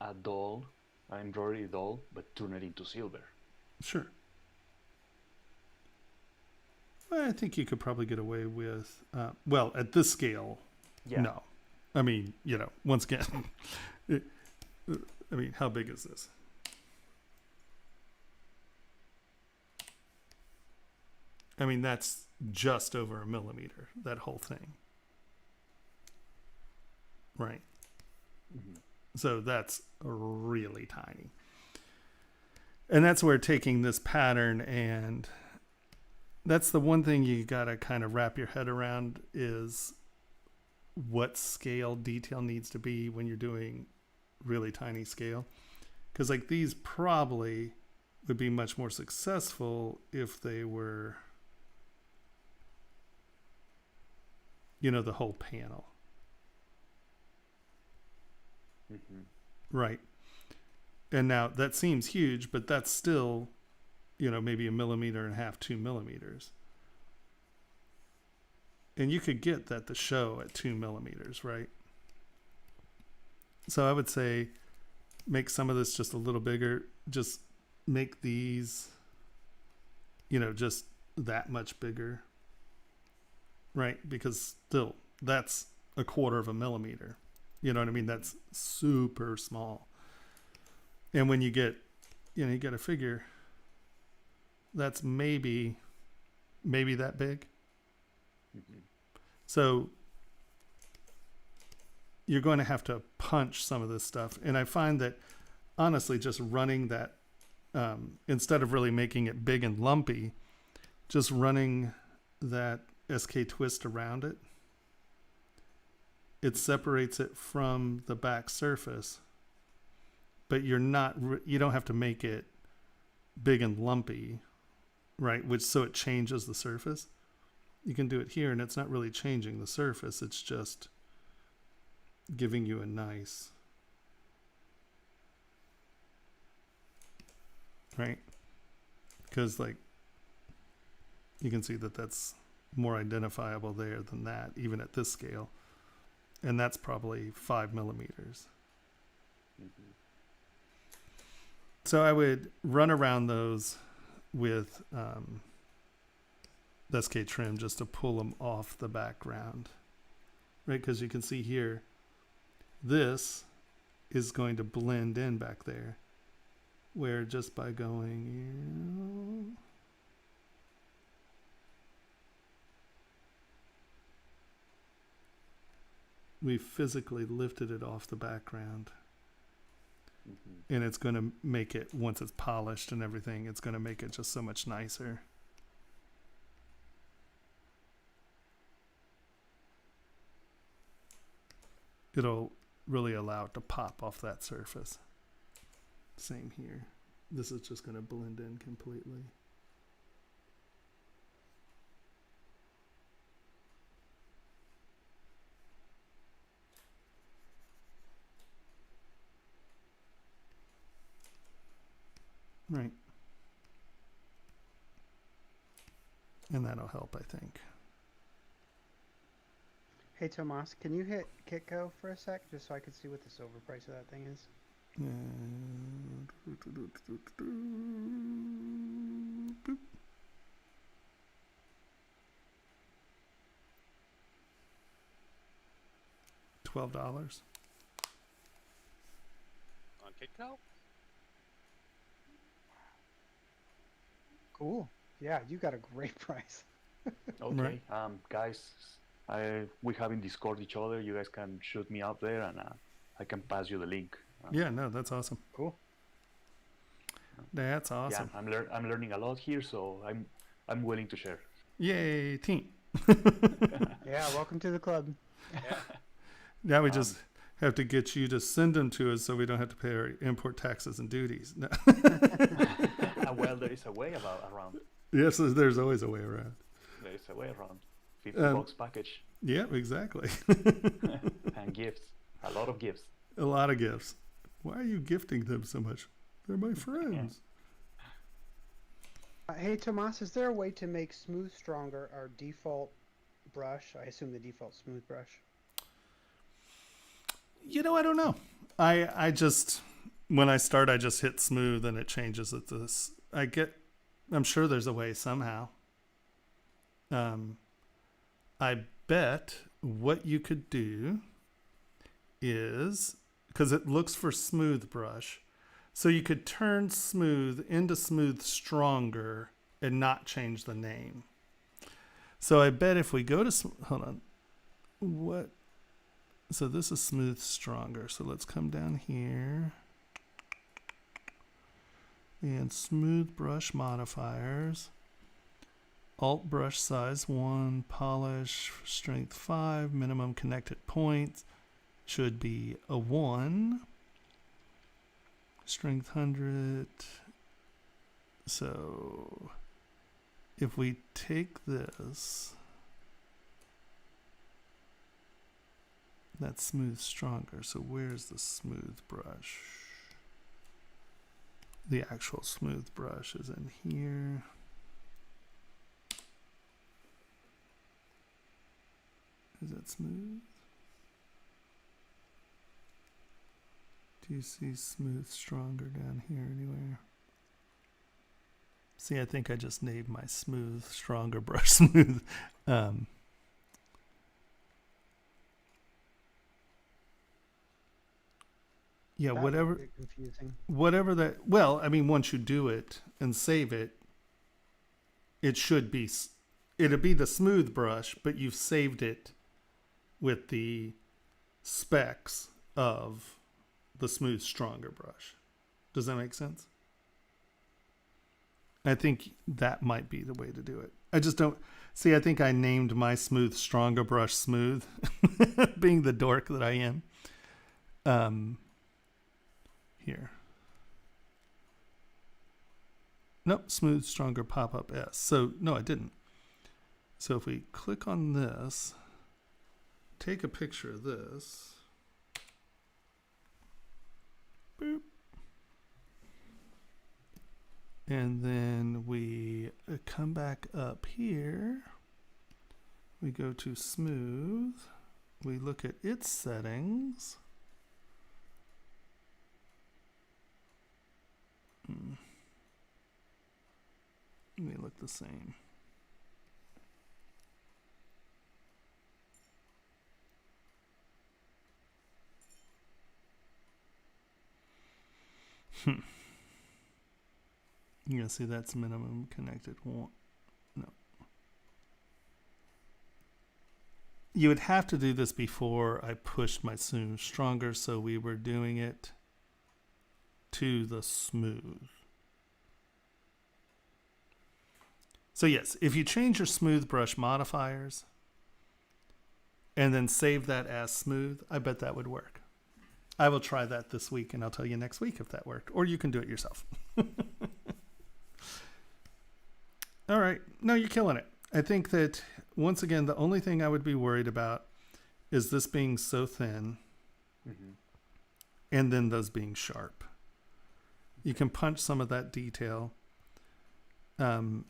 a doll, an embroidery doll, but turn it into silver. Sure. Well, I think you could probably get away with, well, at this scale, Yeah. no. I mean, you know, once again, I mean, how big is this? I mean, that's just over a millimeter, that whole thing. Right. Mm-hmm. So that's really tiny. And that's where taking this pattern, and that's the one thing you got to kind of wrap your head around, is what scale detail needs to be when you're doing really tiny scale. Because like these probably would be much more successful if they were, you know, the whole panel. Mm-hmm. Right. And now that seems huge, but that's still, you know, maybe 1.5 millimeters, 2 millimeters. And you could get that to show at 2 millimeters, right? So I would say make some of this just a little bigger. Just make these, you know, just that much bigger, right? Because still, that's 1/4 millimeter. You know what I mean? That's super small. And when you get, you know, you got to figure that's maybe that big. Mm-hmm. So you're going to have to punch some of this stuff. And I find that honestly, just running that, instead of really making it big and lumpy, just running that SK twist around it, it separates it from the back surface, but you don't have to make it big and lumpy, right? So it changes the surface. You can do it here and it's not really changing the surface. It's just giving you a nice, right? Because like, you can see that that's more identifiable there than that, even at this scale. And that's probably 5 millimeters. Mm-hmm. So I would run around those with SK trim just to pull them off the background, right? Because you can see here, this is going to blend in back there, where just by going, we physically lifted it off the background. Mm-hmm. And it's going to make it, once it's polished and everything, it's going to make it just so much nicer. it'll really allow it to pop off that surface. Same here. This is just going to blend in completely. Right. And that'll help, I think. Hey, Tomas, can you hit Kitco for a sec, just so I can see what the silver price of that thing is? Boop. $12. On Kitco? Cool. Yeah, you got a great price. Okay, Right. guys, we have in Discord each other. You guys can shoot me up there, and I can pass you the link. Yeah, no, that's awesome. Cool. That's awesome. Yeah, I'm learning a lot here, so I'm willing to share. Yay, team. Yeah, welcome to the club. Yeah. Now we just have to get you to send them to us so we don't have to pay our import taxes and duties. No. Well, there is a way around. Yes, there's always a way around. There is a way around. $50 package Yeah, exactly. and gifts. A lot of gifts. A lot of gifts. Why are you gifting them so much? They're my friends. Hey, Tomas, is there a way to make smooth stronger our default brush? I assume the default smooth brush. You know, I don't know. I just, when I start, I just hit smooth and it changes it to this. I'm sure there's a way somehow. I bet what you could do is, because it looks for smooth brush, so you could turn smooth into smooth stronger and not change the name. So I bet if we go to, hold on, what? So this is smooth stronger. So let's come down here and smooth brush modifiers. Alt brush size 1, polish, strength 5, minimum connected points should be a 1. Strength 100. So if we take this, that's smooth stronger. So where's the smooth brush? The actual smooth brush is in here. Is that smooth? Do you see smooth stronger down here anywhere? See, I think I just named my smooth stronger brush smooth. Yeah, That whatever. might get confusing. Whatever that. Well, I mean, once you do it and save it, it should be. It'll be the smooth brush, but you've saved it with the specs of the smooth stronger brush. Does that make sense? I think that might be the way to do it. I just don't see. I think I named my smooth stronger brush smooth, being the dork that I am. Here. Nope, smooth stronger pop-up S. So no, I didn't. So if we click on this, take a picture of this. Boop. And then we come back up here. We go to smooth. We look at its settings. They look the same. You can see that's minimum connected one. No. You would have to do this before I pushed my smooth stronger, so we were doing it to the smooth. So yes, if you change your smooth brush modifiers and then save that as smooth, I bet that would work. I will try that this week, and I'll tell you next week if that worked. Or you can do it yourself. All right. No, you're killing it. I think that, once again, the only thing I would be worried about is this being so thin, and then those being sharp. You can punch some of that detail. And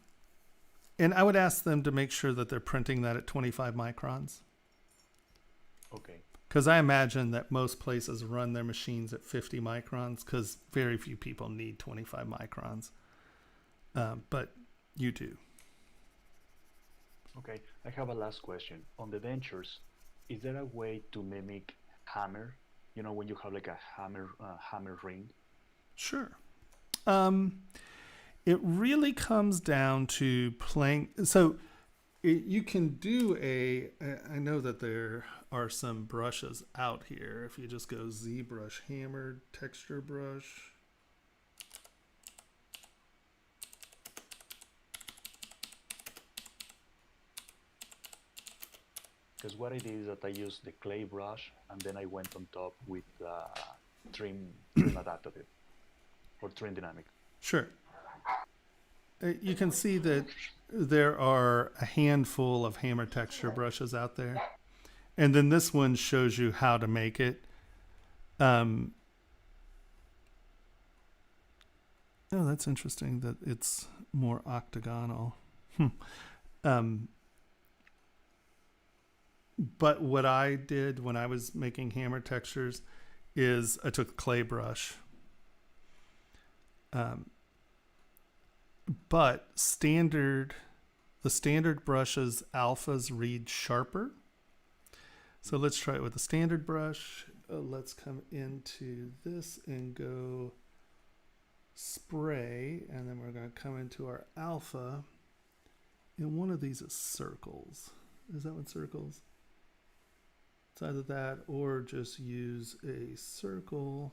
I would ask them to make sure that they're printing that at 25 microns. Okay. Because I imagine that most places run their machines at 50 microns because very few people need 25 microns. But you do. Okay. I have a last question. On the dentures, is there a way to mimic hammer? You know, when you have like a hammer ring? Sure. It really comes down to playing. So you can do I know that there are some brushes out here. If you just go ZBrush hammered texture brush. Because what I did is that I used the clay brush and then I went on top with trim adaptive or trim dynamic. Sure. You can see that there are a handful of hammer texture brushes out there. And then this one shows you how to make it. Oh, that's interesting that it's more octagonal. But what I did when I was making hammer textures is I took a clay brush. But the standard brushes alphas read sharper. So let's try it with the standard brush. Let's come into this and go spray, and then we're going to come into our alpha. And one of these is circles. Is that one circles? It's either that or just use a circle.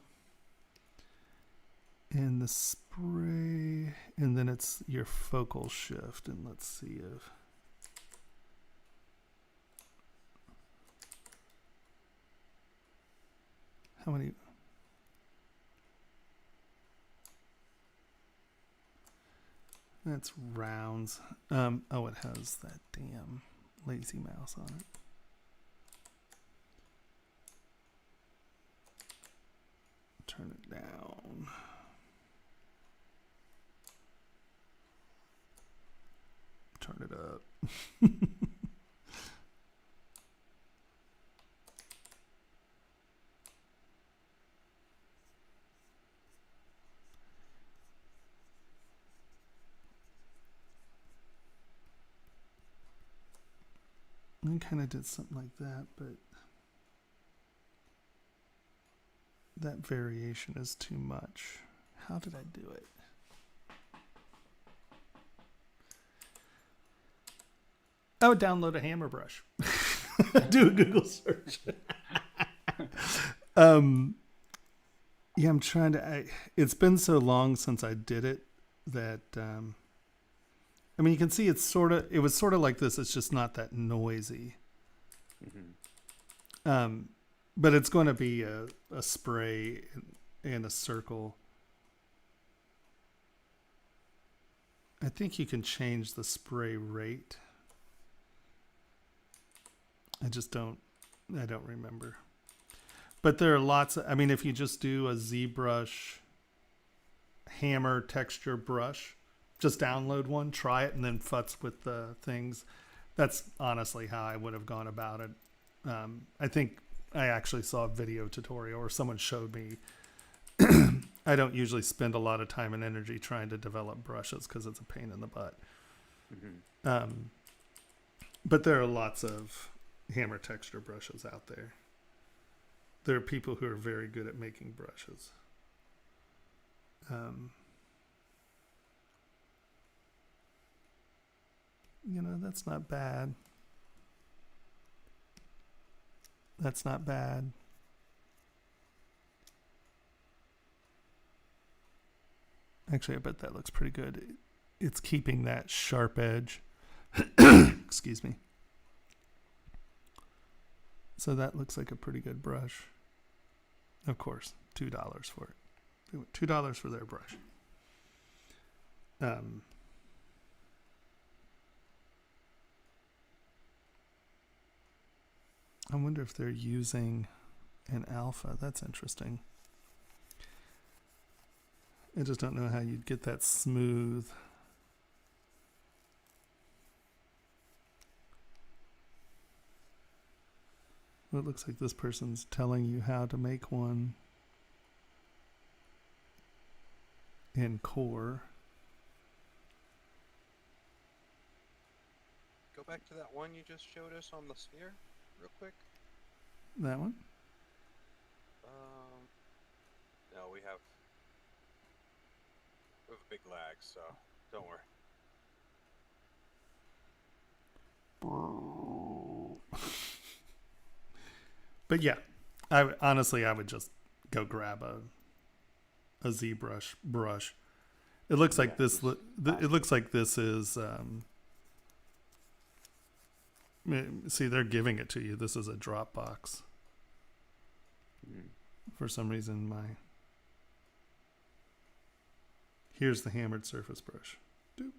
And the spray, and then it's your focal shift. And let's see if how many. That's rounds. Oh, it has that damn lazy mouse on it. Turn it down. Turn it up. I kind of did something like that, but that variation is too much. How did I do it? I would download a hammer brush. Do a Google search. Yeah, I'm trying to. It's been so long since I did it that I mean, you can see it was sort of like this. It's just not that noisy. But it's going to be a spray and a circle. I think you can change the spray rate. I don't remember. But there are lots of, I mean, if you just do a ZBrush hammer texture brush, just download one, try it, and then futz with the things. That's honestly how I would have gone about it. I think I actually saw a video tutorial or someone showed me. I don't usually spend a lot of time and energy trying to develop brushes because it's a pain in the butt. But there are lots of hammer texture brushes out there. There are people who are very good at making brushes. You know, that's not bad. That's not bad. Actually, I bet that looks pretty good. It's keeping that sharp edge. Excuse me. So that looks like a pretty good brush. Of course, $2 for it. They went $2 for their brush. I wonder if they're using an alpha. That's interesting. I just don't know how you'd get that smooth. Well, it looks like this person's telling you how to make one in Core. Go back to that one you just showed us on the sphere, real quick. That one? No, we have a big lag, so don't worry. But yeah, honestly, I would just go grab a ZBrush brush. It looks like this. It looks like this is. See, they're giving it to you. This is a Dropbox. For some reason, here's the hammered surface brush. Doop.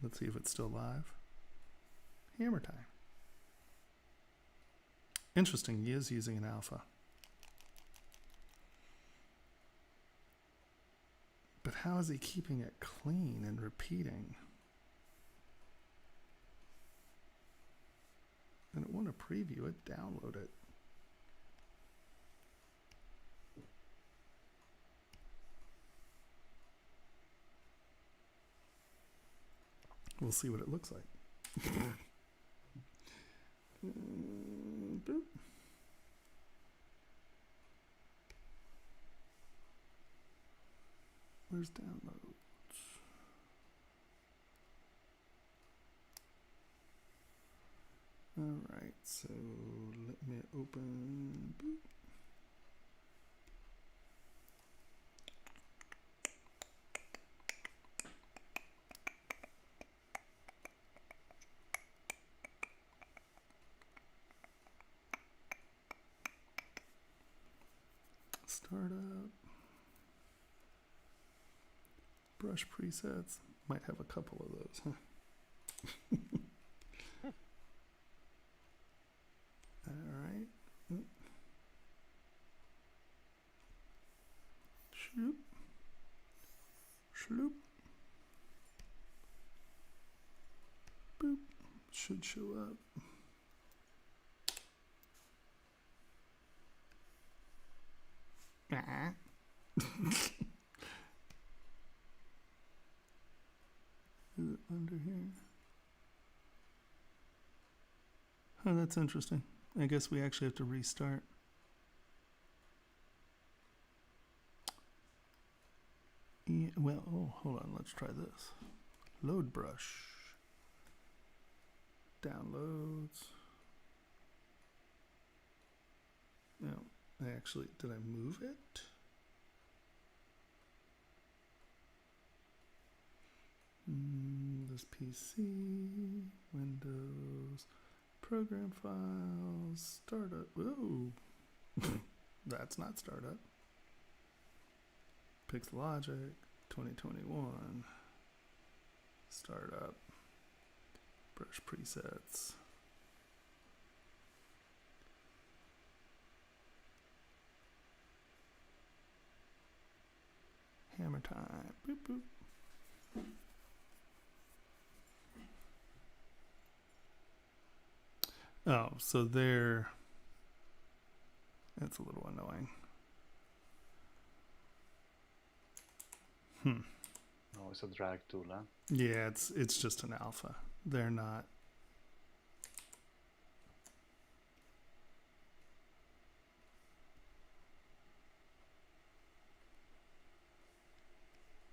Let's see if it's still live. Hammer time. Interesting, he is using an alpha. But how is he keeping it clean and repeating? I don't want to preview it, download it. We'll see what it looks like. Boop. Where's downloads? All right, so let me open. Boop. Startup. Brush presets. Might have a couple of those, huh? All right. Shoop. Shloop. Boop. Should show up. Is it under here? Oh, that's interesting. I guess we actually have to restart. Yeah, well, oh, hold on. Let's try this. Load brush. Downloads. No, I actually, did I move it? This PC, Windows, program files, startup. Ooh, that's not startup. Pixologic, 2021, startup, brush presets. Hammer time. Boop, boop. Oh, so there. That's a little annoying. No, it's a drag tool, huh? Yeah, it's just an alpha. They're not.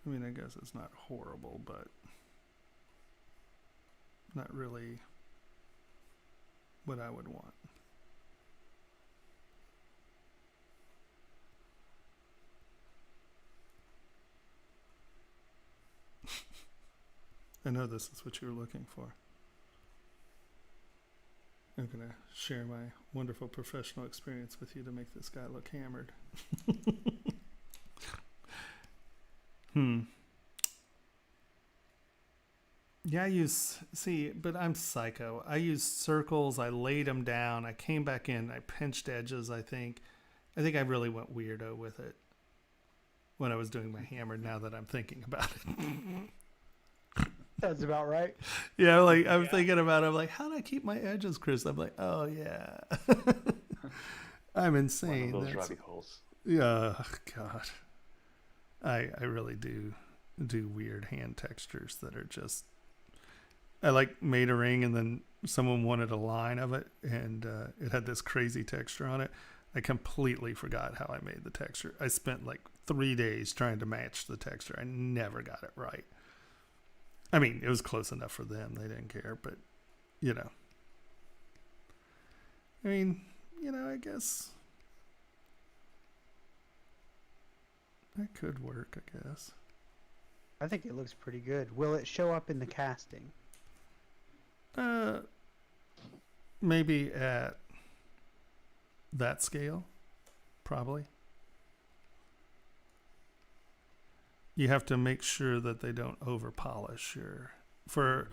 I mean, I guess it's not horrible, but not really what I would want. I know this is what you were looking for. I'm going to share my wonderful professional experience with you to make this guy look hammered. Yeah, but I'm psycho. I used circles. I laid them down. I came back in. I pinched edges, I think. I really went weirdo with it when I was doing my hammer, now that I'm thinking about it. That's about right. Yeah, like I'm thinking about it. I'm like, how do I keep my edges crisp? I'm like, oh, yeah. I'm insane. One of those rabbit holes. Yeah, God. I really do weird hand textures that are just... I made a ring, and then someone wanted a line of it, and it had this crazy texture on it. I completely forgot how I made the texture. I spent 3 days trying to match the texture. I never got it right. I mean, it was close enough for them. They didn't care, but, I guess that could work, I guess. I think it looks pretty good. Will it show up in the casting? Maybe at that scale, probably. You have to make sure that they don't over polish for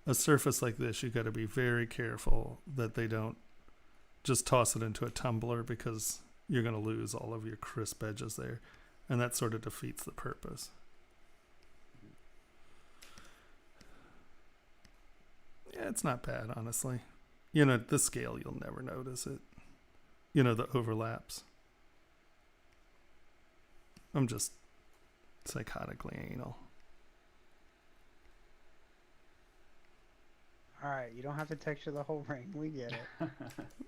a surface like this. You got to be very careful that they don't just toss it into a tumbler, because you're going to lose all of your crisp edges there, and that sort of defeats the purpose. Yeah, it's not bad, honestly. At this scale, you'll never notice it. The overlaps. I'm just psychotically anal. All right, you don't have to texture the whole ring. We get it.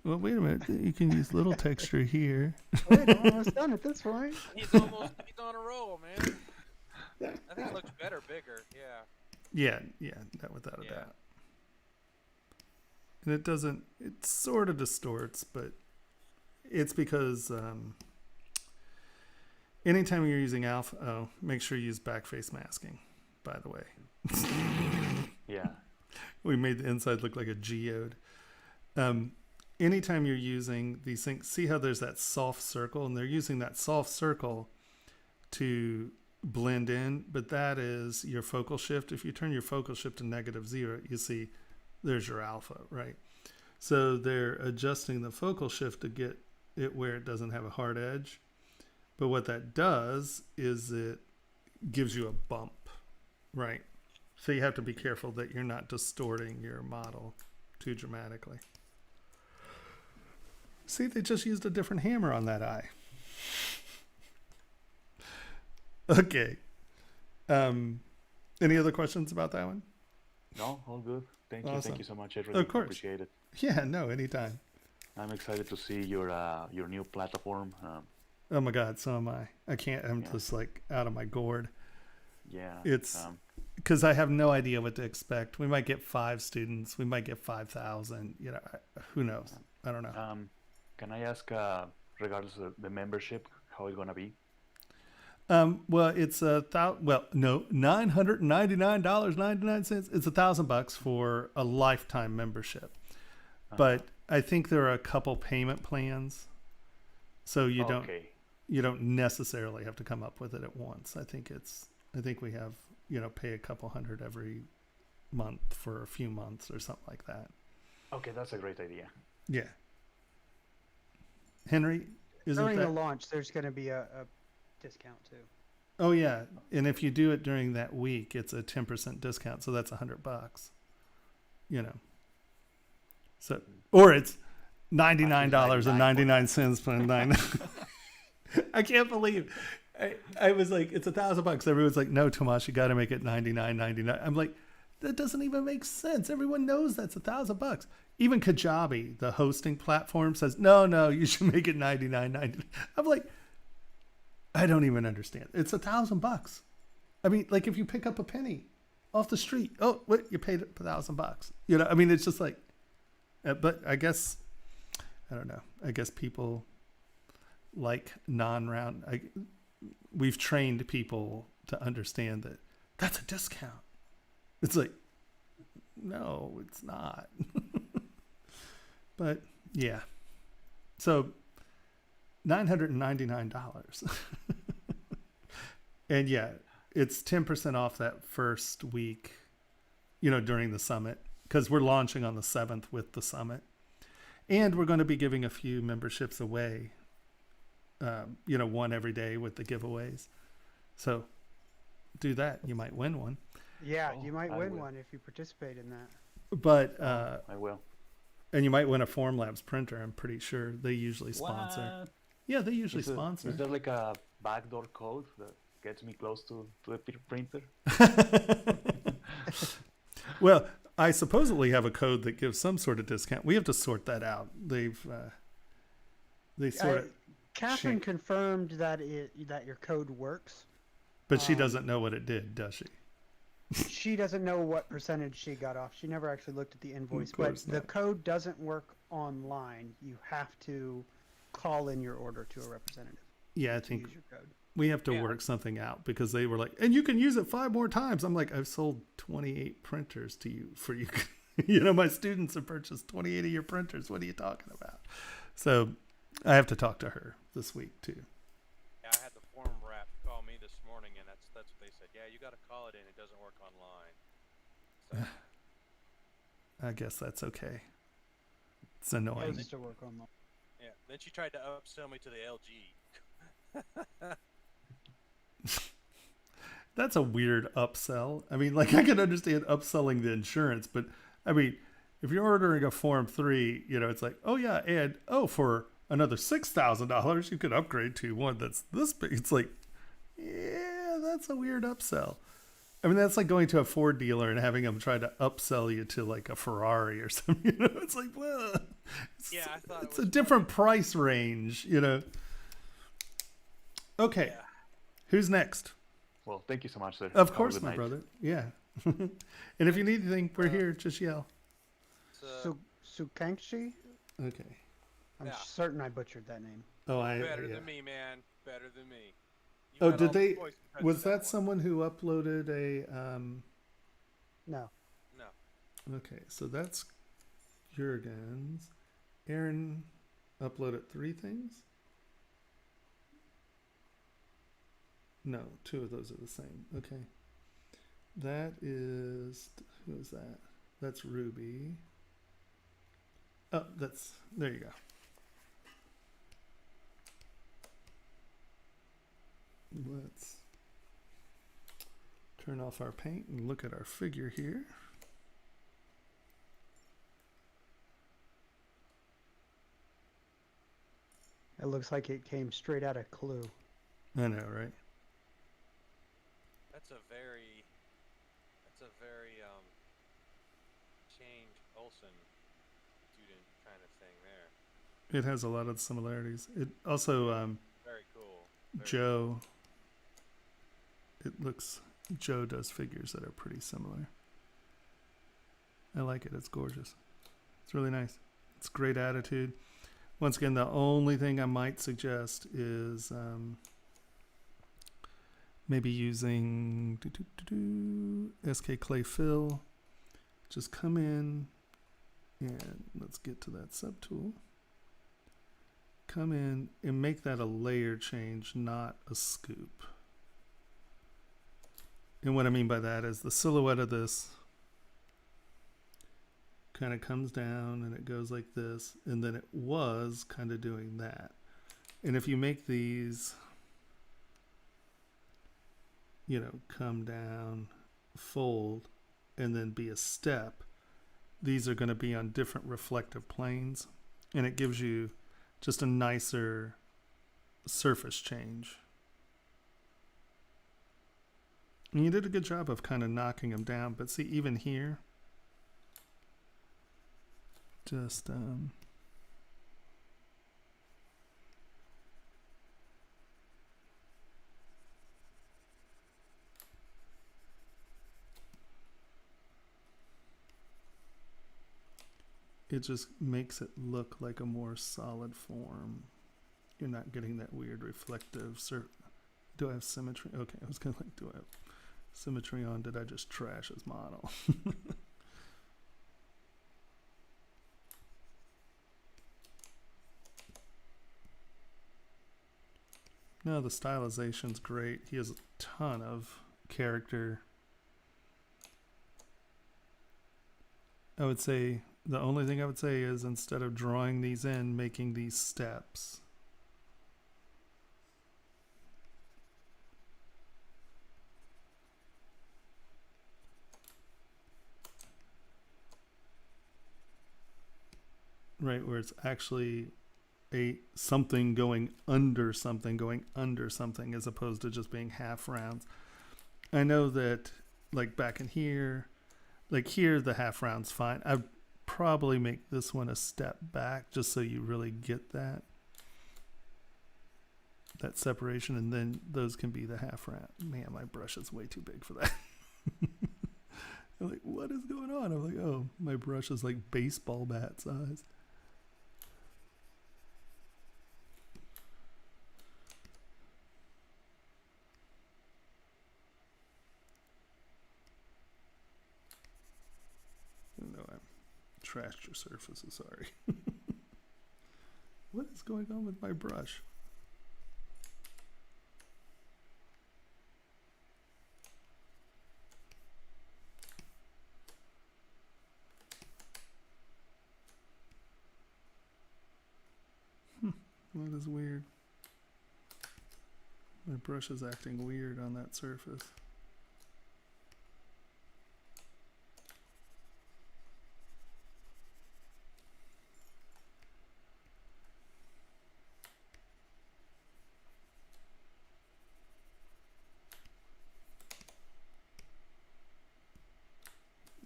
Well, wait a minute. You can use little texture here. Wait, I'm almost done at this point. He's on a roll, man. I think it looks better, bigger. Yeah. Yeah, that without a doubt. And it sort of distorts, but it's because anytime you're using alpha, make sure you use backface masking, by the way. Yeah. We made the inside look like a geode. Anytime you're using these things, see how there's that soft circle, and they're using that soft circle to blend in, but that is your focal shift. If you turn your focal shift to -0, you see there's your alpha, right? So they're adjusting the focal shift to get it where it doesn't have a hard edge. But what that does is it gives you a bump, right? So you have to be careful that you're not distorting your model too dramatically. See, they just used a different hammer on that eye. Okay. Any other questions about that one? No, all good. Thank you. Awesome. Thank you so much. I really appreciate it. Yeah, no, anytime. I'm excited to see your new platform. Oh my God, so am I. I'm just out of my gourd. Yeah. It's because I have no idea what to expect. We might get 5 students. We might get 5,000. Who knows? I don't know. Can I ask, regardless of the membership, how it's gonna be? Well, it's $999.99. It's $1,000 for a lifetime membership, but I think there are a couple payment plans, so you don't necessarily have to come up with it at once. I think we have pay a couple $100 every month for a few months or something like that. Okay, that's a great idea. Yeah. Henry, during the launch, there's going to be a discount too. Oh yeah, and if you do it during that week, it's a 10% discount, so that's $100. So, or it's $99.99 for 9. I can't believe. I was like, it's $1,000. Everyone's like, no, Tomas, you got to make it $99.99. I'm like, that doesn't even make sense. Everyone knows that's $1,000. Even Kajabi, the hosting platform, says, no, you should make it $99.99. I'm like, I don't even understand. It's $1,000. I mean, if you pick up a penny off the street, oh, what, you paid $1,000. I mean, it's just but I guess, I don't know. I guess people like non-round. We've trained people to understand that that's a discount. It's like, no, it's not. But yeah, so $999. And yeah, it's 10% off that first week, during the summit, because we're launching on the 7th with the summit. And we're going to be giving a few memberships away, one every day with the giveaways. So do that. You might win one. Yeah, Oh, you might I win will. one if you participate in that. But I will. and you might win a Formlabs printer. I'm pretty sure they usually sponsor. What? Yeah, they usually sponsor. Is there like a backdoor code that gets me close to the printer? Well, I supposedly have a code that gives some sort of discount. We have to sort that out. They sort of, Catherine confirmed that your code works. but she doesn't know what it did, does she? She doesn't know what percentage she got off. She never actually looked at the invoice. Of But course the not. code doesn't work online. You have to call in your order to a representative Yeah, I to think use your code. we have to Yeah. work something out, because they were like, and you can use it 5 more times. I'm like, I've sold 28 printers to you for you. My students have purchased 28 of your printers. What are you talking about? So I have to talk to her this week too. Yeah, I had the form rep call me this morning, and that's what they said. Yeah, you got to call it in. It doesn't work online. So, I guess that's okay. It's It annoying. does still work online. yeah. Then she tried to upsell me to the LG. That's a weird upsell. I mean, like, I can understand upselling the insurance, but I mean, if you're ordering a Form 3, it's like, oh yeah, and for another $6,000, you could upgrade to one that's this big. It's like, yeah, that's a weird upsell. I mean, that's like going to a Ford dealer and having them try to upsell you to like a Ferrari or something. It's like, well, Yeah, I thought it it's was a different price range. Okay, Yeah. who's next? Well, thank you so much, sir. Of Have a course, good my night. brother. Yeah. And if you need anything, we're here. Just yell. It's, Sukankshi? Okay. I'm Yeah. certain I butchered that name. Oh, better yeah. than me, man. Better than me. You Oh, got did all the they? voice touch Was in that one. someone who uploaded a? No. No. Okay, so that's Jurgen's. Aaron uploaded 3 things. No, 2 of those are the same. Okay. That is, who is that? That's Ruby. Oh, there you go. Let's turn off our paint and look at our figure here. It looks like it came straight out of Clue. I know, right? That's a very Change Olsen student kind of thing there. It has a lot of similarities. It also, Very cool. Very Joe, Joe does figures that are pretty similar. I like it. It's gorgeous. It's really nice. It's great attitude. Once again, the only thing I might suggest is maybe using SK Clay Fill. Just come in and let's get to that subtool. Come in and make that a layer change, not a scoop. And what I mean by that is the silhouette of this kind of comes down and it goes like this, and then it was kind of doing that. And if you make these, come down, fold, and then be a step, these are going to be on different reflective planes, and it gives you just a nicer surface change. And you did a good job of kind of knocking them down, but see, even here, just it just makes it look like a more solid form. You're not getting that weird reflective. Do I have symmetry? Okay, I was gonna like, do I have symmetry on? Did I just trash his model? No, the stylization's great. He has a ton of character. I would say the only thing I would say is instead of drawing these in, making these steps. Right, where it's actually something going under something as opposed to just being half rounds. I know that like back in here, like here the half round's fine. I'd probably make this one a step back just so you really get that separation, and then those can be the half round. Man, my brush is way too big for that. I'm like, what is going on? I'm like, oh, my brush is like baseball bat size. No, I trashed your surfaces, sorry. What is going on with my brush? That is weird. My brush is acting weird on that surface.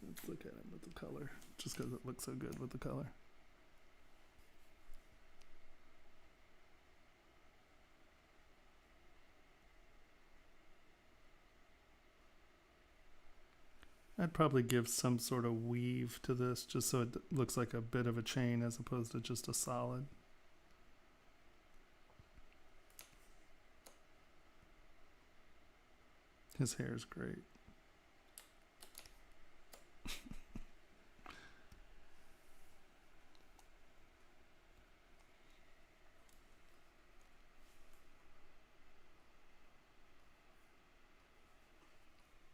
Let's look at it with the color, just because it looks so good with the color. I'd probably give some sort of weave to this just so it looks like a bit of a chain as opposed to just a solid. His hair is great.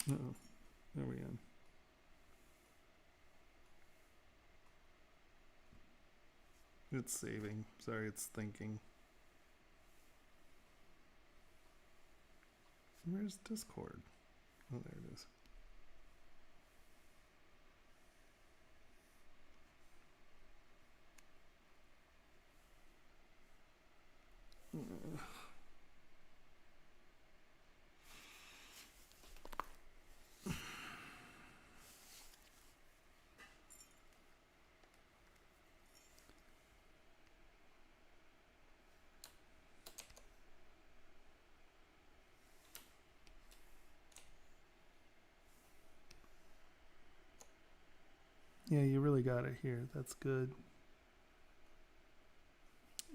Uh-oh. There we go. It's saving. Sorry, it's thinking. Where's Discord? Oh, there it is. Yeah, you really got it here. That's good.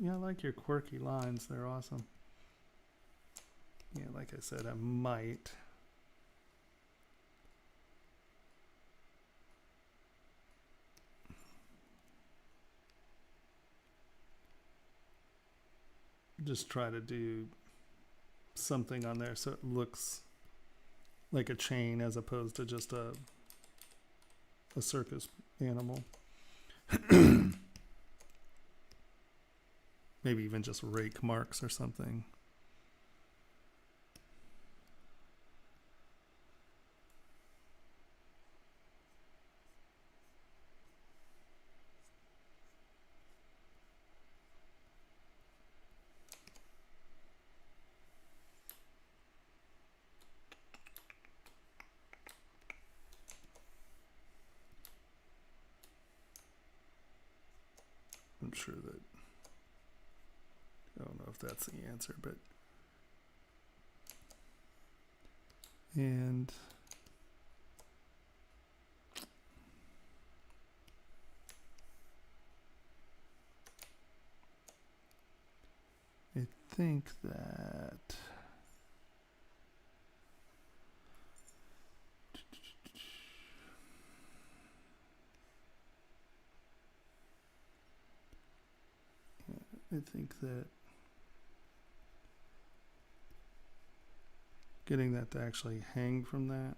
Yeah, I like your quirky lines. They're awesome. Yeah, like I said, I might. Just try to do something on there so it looks like a chain as opposed to just a circus animal. Maybe even just rake marks or something. I'm sure that, I don't know if that's the answer, but, and I think that getting that to actually hang from that.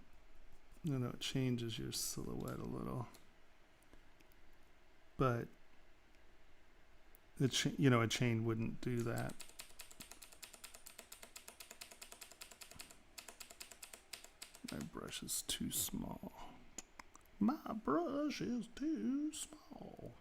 I know it changes your silhouette a little, but you know, a chain wouldn't do that. My brush is too small. My brush is too small.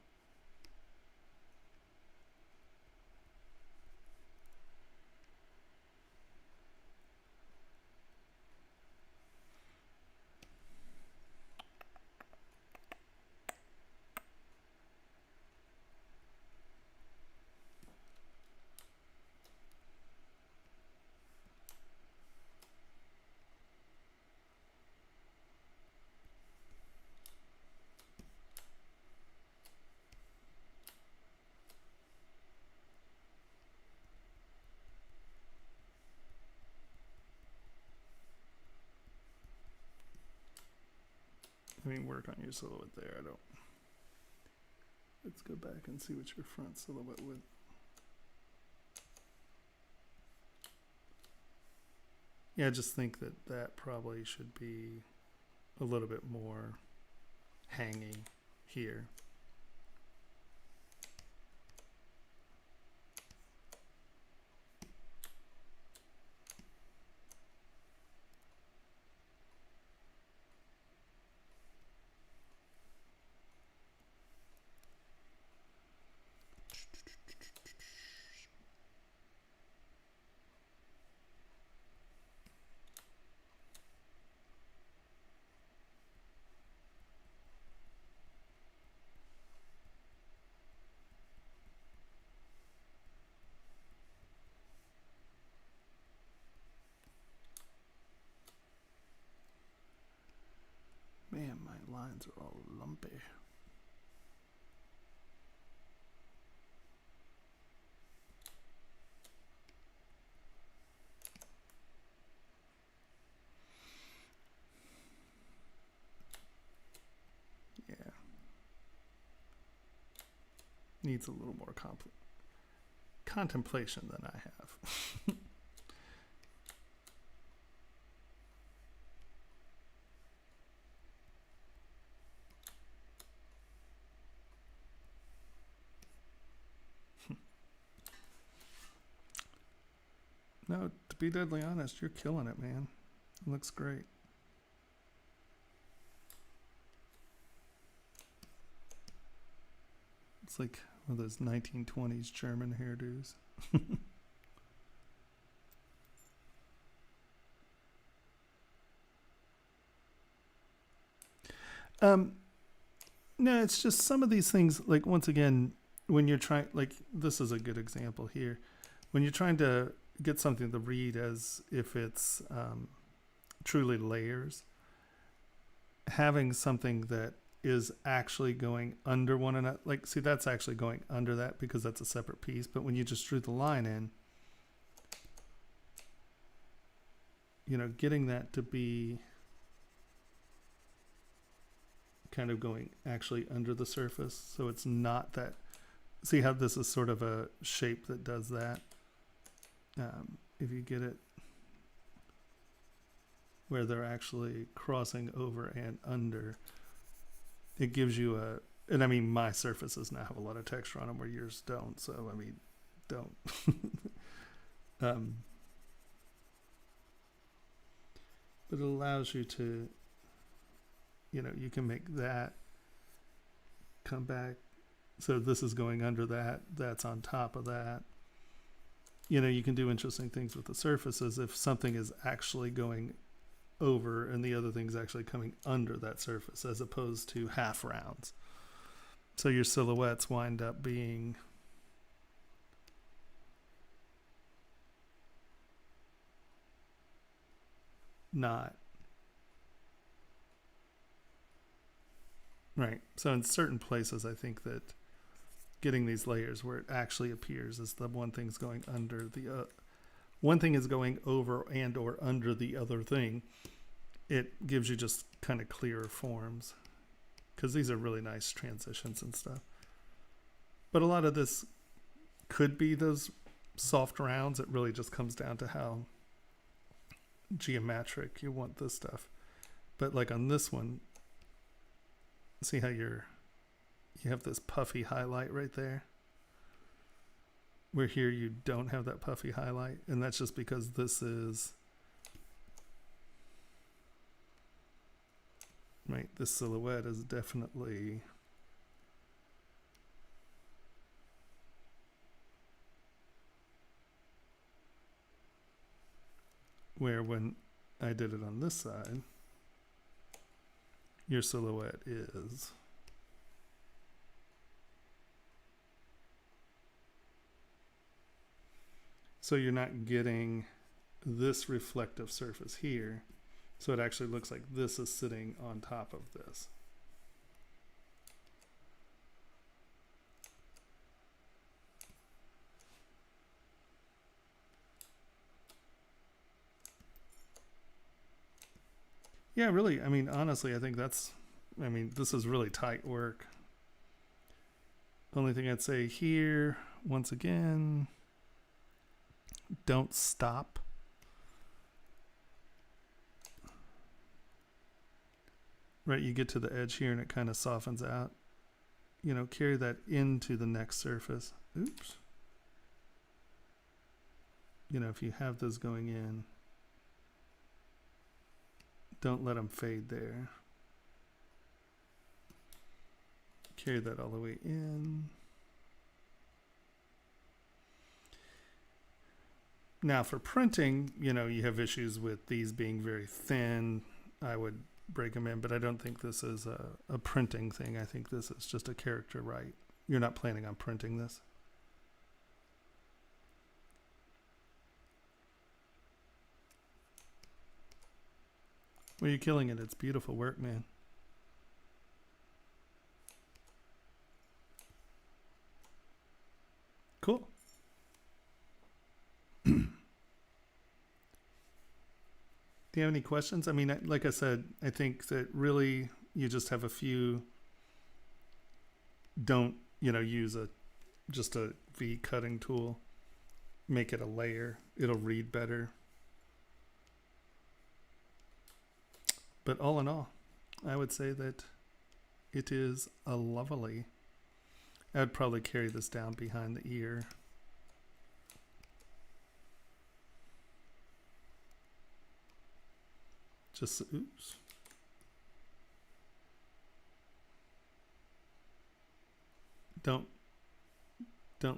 I mean, work on your silhouette there. I don't. Let's go back and see what your front silhouette would. Yeah, I just think that that probably should be a little bit more hanging here. Man, my lines are all lumpy. Yeah. Needs a little more contemplation than I have. No, to be deadly honest, you're killing it, man. It looks great. It's like one of those 1920s German hairdos. No, it's just some of these things, like, once again, when you're trying, like, this is a good example here. When you're trying to get something to read as if it's truly layers, having something that is actually going under one another, like, see, that's actually going under that because that's a separate piece. But when you just drew the line in, you know, getting that to be kind of going actually under the surface, so it's not that. See how this is sort of a shape that does that? If you get it where they're actually crossing over and under, it gives you a, and I mean, my surfaces now have a lot of texture on them where yours don't, so I mean, don't. But it allows you to, you know, you can make that come back. So this is going under that, that's on top of that. You know, you can do interesting things with the surfaces if something is actually going over and the other thing's actually coming under that surface as opposed to half rounds. So your silhouettes wind up being not right. So in certain places, I think that getting these layers where it actually appears as the one thing's going under the one thing is going over and or under the other thing, it gives you just kind of clearer forms, because these are really nice transitions and stuff. But a lot of this could be those soft rounds. It really just comes down to how geometric. You want this stuff. But like on this one, see how you have this puffy highlight right there? Where here you don't have that puffy highlight, and that's just because this is right. This silhouette is definitely where when I did it on this side, your silhouette is so you're not getting this reflective surface here. So it actually looks like this is sitting on top of this. Yeah, really, I mean, honestly, I think this is really tight work. Only thing I'd say here, once again, don't stop. Right, you get to the edge here and it kind of softens out. You know, carry that into the next surface. Oops. You know, if you have those going in, don't let them fade there. Carry that all the way in. Now for printing, you know, you have issues with these being very thin. I would break them in, but I don't think this is a printing thing. I think this is just a character right. You're not planning on printing this. Well, you're killing it. It's beautiful work, man. Cool. Do you have any questions? I mean, like I said, I think that really you just have a few. Don't, you know, use just a V cutting tool. Make it a layer. It'll read better. But all in all, I would say that it is a lovely. I'd probably carry this down behind the ear. Just, oops. Don't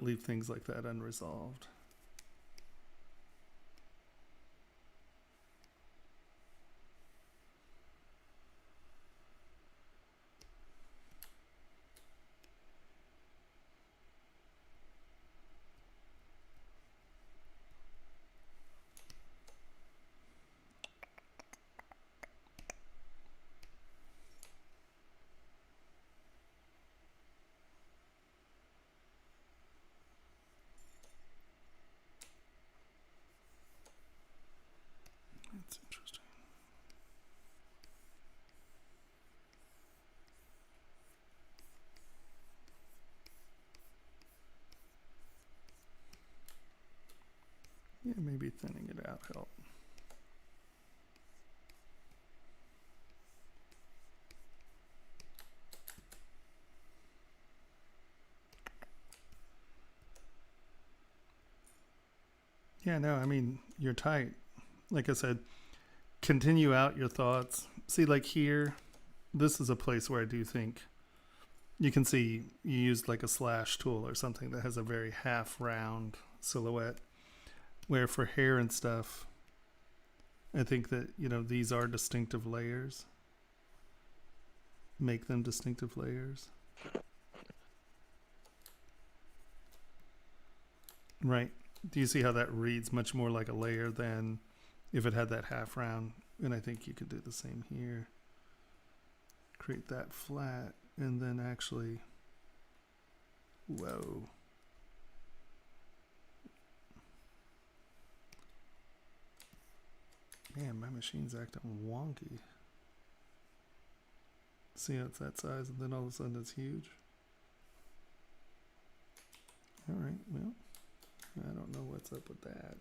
leave things like that unresolved. That's interesting. Yeah, maybe thinning it out help. Yeah, no, I mean, you're tight. Like I said, continue out your thoughts. See, like here, this is a place where I do think you can see you used like a slash tool or something that has a very half round silhouette, where for hair and stuff, I think that, you know, these are distinctive layers. Make them distinctive layers. Right. Do you see how that reads much more like a layer than if it had that half round? And I think you could do the same here. Create that flat and then actually, whoa. Man, my machine's acting wonky. See how it's that size and then all of a sudden it's huge? All right, well. I don't know what's up with that.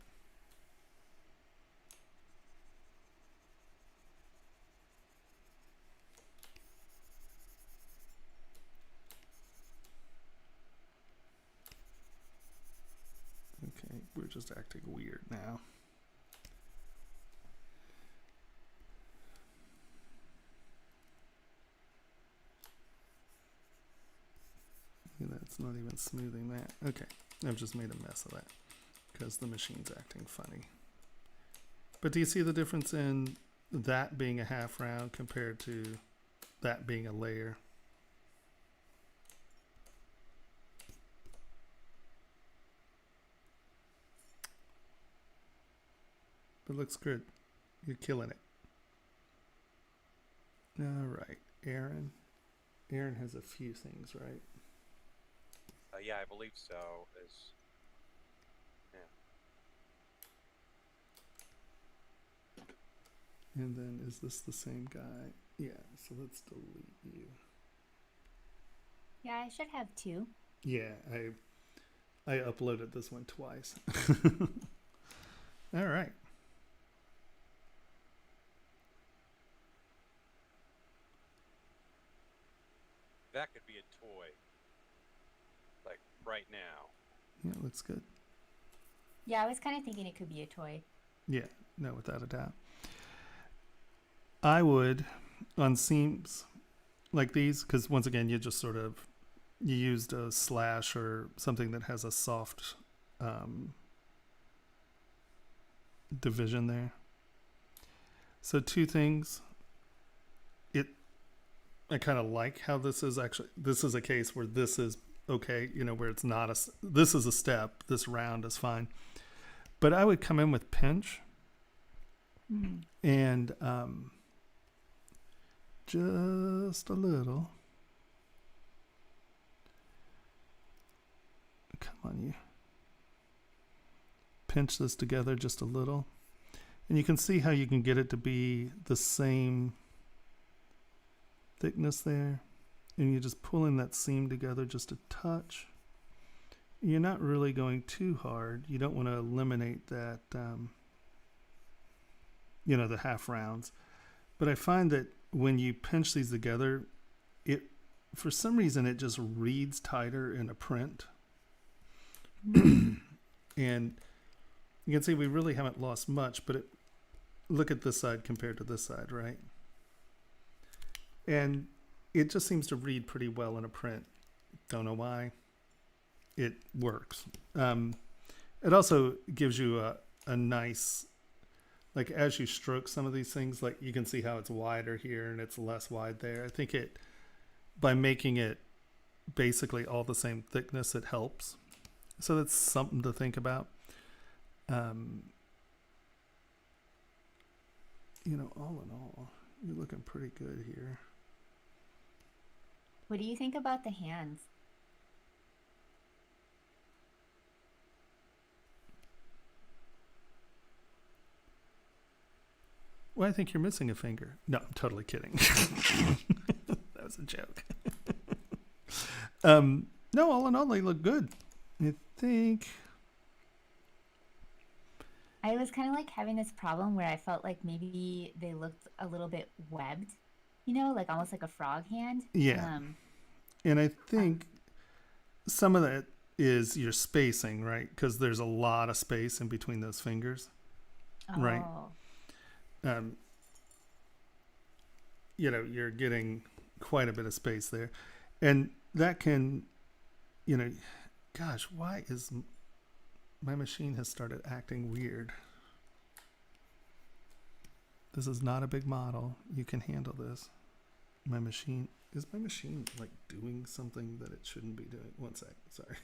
just acting weird now. That's not even smoothing that. Okay, I've just made a mess of that because the machine's acting funny. But do you see the difference in that being a half round compared to that being a layer? It looks good. You're killing it. All right, Aaron. Aaron has a few things, right? Yeah, I believe so. Yeah. And then is this the same guy? Yeah, so let's delete you. Yeah, I should have 2. Yeah, I uploaded this one twice. All right. That could be a toy. Like right now. Yeah, it looks good. Yeah, I was kind of thinking it could be a toy. Yeah, no, without a doubt. I would, on seams like these, because once again, you just sort of, you used a slash or something that has a soft division there. So 2 things. I kind of like how this is actually, this is a case where this is okay, you know, where it's not this is a step, this round is fine. But I would come in with pinch and just a little. Come on, you. Pinch this together just a little. And you can see how you can get it to be the same thickness there. And you're just pulling that seam together just a touch. You're not really going too hard. You don't want to eliminate that, you know, the half rounds. But I find that when you pinch these together, it, for some reason, it just reads tighter in a print. And you can see we really haven't lost much, but look at this side compared to this side, right? And it just seems to read pretty well in a print. Don't know why. It works. It also gives you a nice, like as you stroke some of these things, like you can see how it's wider here and it's less wide there. I think it, by making it basically all the same thickness, it helps. So that's something to think about. You know, all in all, you're looking pretty good here. What do you think about the hands? Well, I think you're missing a finger. No, I'm totally kidding. That was a joke. No, all in all, they look good. I think. I was kind of like having this problem where I felt like maybe they looked a little bit webbed, you know, like almost like a frog hand. Yeah. And I think some of that is your spacing, right? Because there's a lot of space in between those fingers, right? You know, you're getting quite a bit of space there. And that can, you know, gosh, why is my machine has started acting weird? This is not a big model. You can handle this. My machine, is my machine like doing something that it shouldn't be doing? One sec, sorry.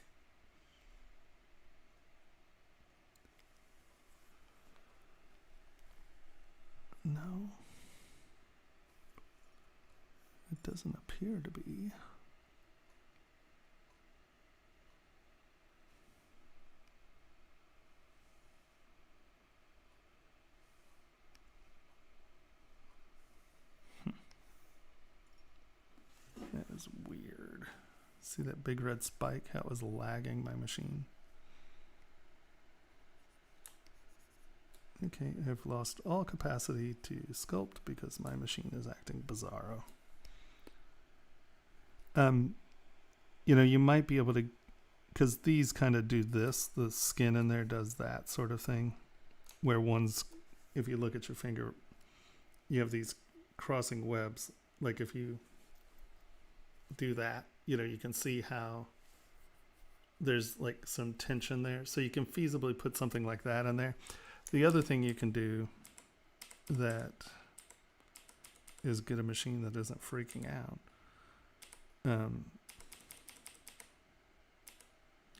No. It doesn't appear to be. That is weird. See that big red spike? How it was lagging my machine. Okay, I've lost all capacity to sculpt because my machine is acting bizarro. You know, you might be able to because these kind of do this. The skin in there does that sort of thing, where one's, if you look at your finger, you have these crossing webs. Like if you do that, you know, you can see how there's like some tension there. So you can feasibly put something like that in there. The other thing you can do that is get a machine that isn't freaking out.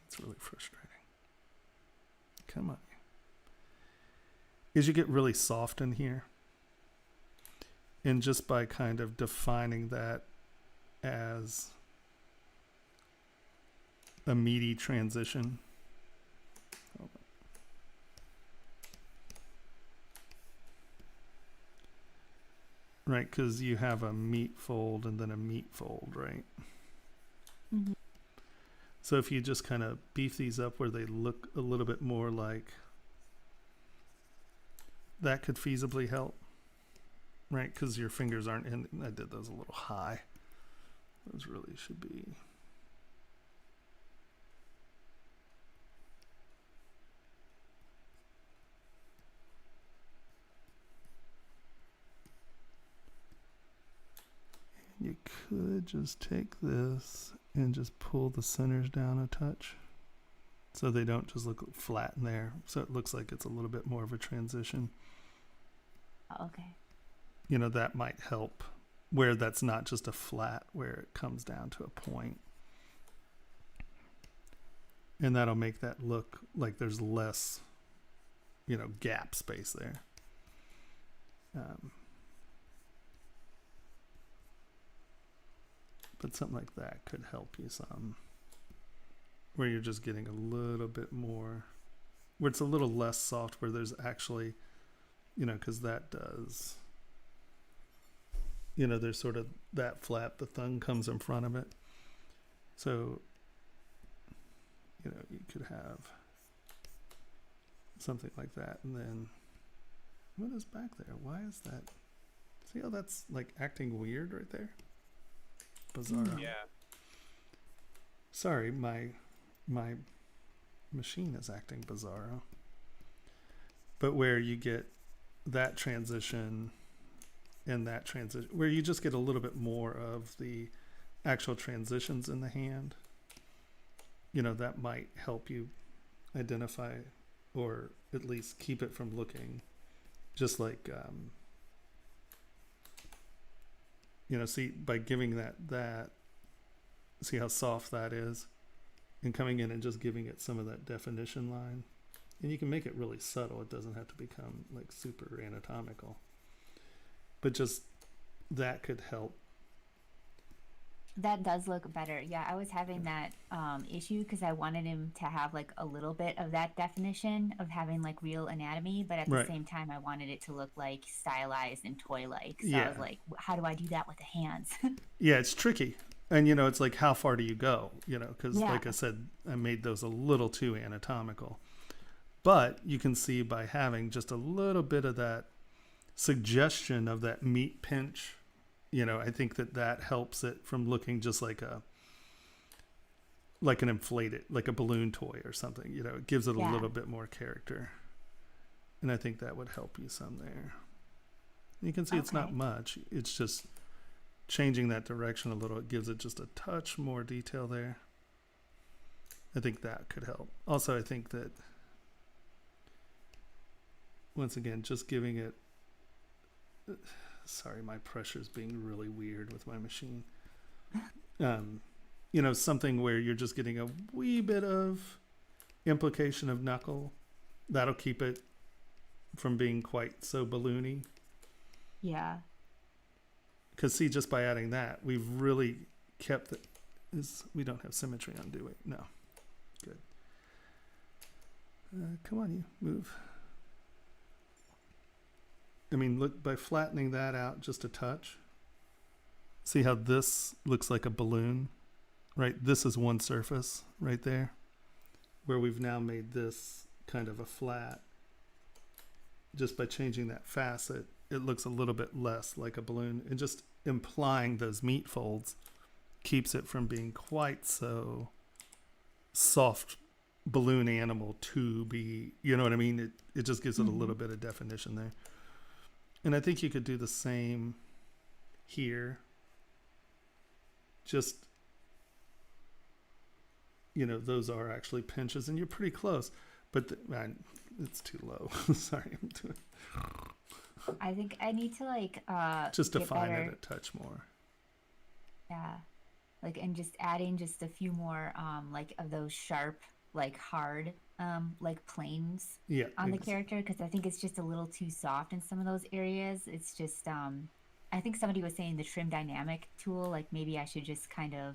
It's really frustrating. Come on. Is you get really soft in here. And just by kind of defining that as a meaty transition. Right, because you have a meat fold and then a meat fold, right? Mm-hmm. So if you just kind of beef these up where they look a little bit more like, that could feasibly help, right? Because your fingers aren't in. I did those a little high. Those really should be. You could just take this and just pull the centers down a touch so they don't just look flat in there. So it looks like it's a little bit more of a transition. Okay. You know, that might help where that's not just a flat, where it comes down to a point. And that'll make that look like there's less, you know, gap space there. But something like that could help you some. Where you're just getting a little bit more, where it's a little less soft, where there's actually, you know, because that does, you know, there's sort of that flap, the thumb comes in front of it. So, you know, you could have something like that. And then, what is back there? Why is that? See how that's like acting weird right there? Bizarre. Yeah. Sorry, my machine is acting bizarre. But where you get that transition and that transition, where you just get a little bit more of the actual transitions in the hand, you know, that might help you identify or at least keep it from looking just like, you know, see, by giving that, see how soft that is, and coming in and just giving it some of that definition line. And you can make it really subtle. It doesn't have to become like super anatomical. But just that could help. That does look better. Yeah, I was having that issue because I wanted him to have like a little bit of that definition of having like real anatomy, but at the same time, I wanted it to look like stylized and toy-like. So I was like, how do I do that with the hands? Yeah, it's tricky. And, you know, it's like, how far do you go? You know, because like I said, I made those a little too anatomical. But you can see by having just a little bit of that suggestion of that meat pinch, you know, I think that helps it from looking just like an inflated, like a balloon toy or something. You know, it gives it a little bit more character. And I think that would help you some there. You can see it's not much. It's just changing that direction a little. It gives it just a touch more detail there. I think that could help. Also, I think that, once again, just giving it, sorry, my pressure's being really weird with my machine. You know, something where you're just getting a wee bit of implication of knuckle. That'll keep it from being quite so balloony. Yeah. Because see, just by adding that, we've really kept it. We don't have symmetry on, do we? No. Good. Come on, you move. I mean, look, by flattening that out just a touch, see how this looks like a balloon, right? This is one surface right there, where we've now made this kind of a flat. Just by changing that facet, it looks a little bit less like a balloon, and just implying those meat folds keeps it from being quite so soft balloon animal to be, you know what I mean? It just gives it a little bit of definition there. And I think you could do the same here. Just, you know, those are actually pinches and you're pretty close, but man, it's too low. Sorry. I think I need to like just define better. it a touch more. Yeah. Like, and just adding just a few more like of those sharp, like hard like planes on the character, because I think it's just a little too soft in some of those areas. It's just I think somebody was saying the trim dynamic tool, like maybe I should just kind of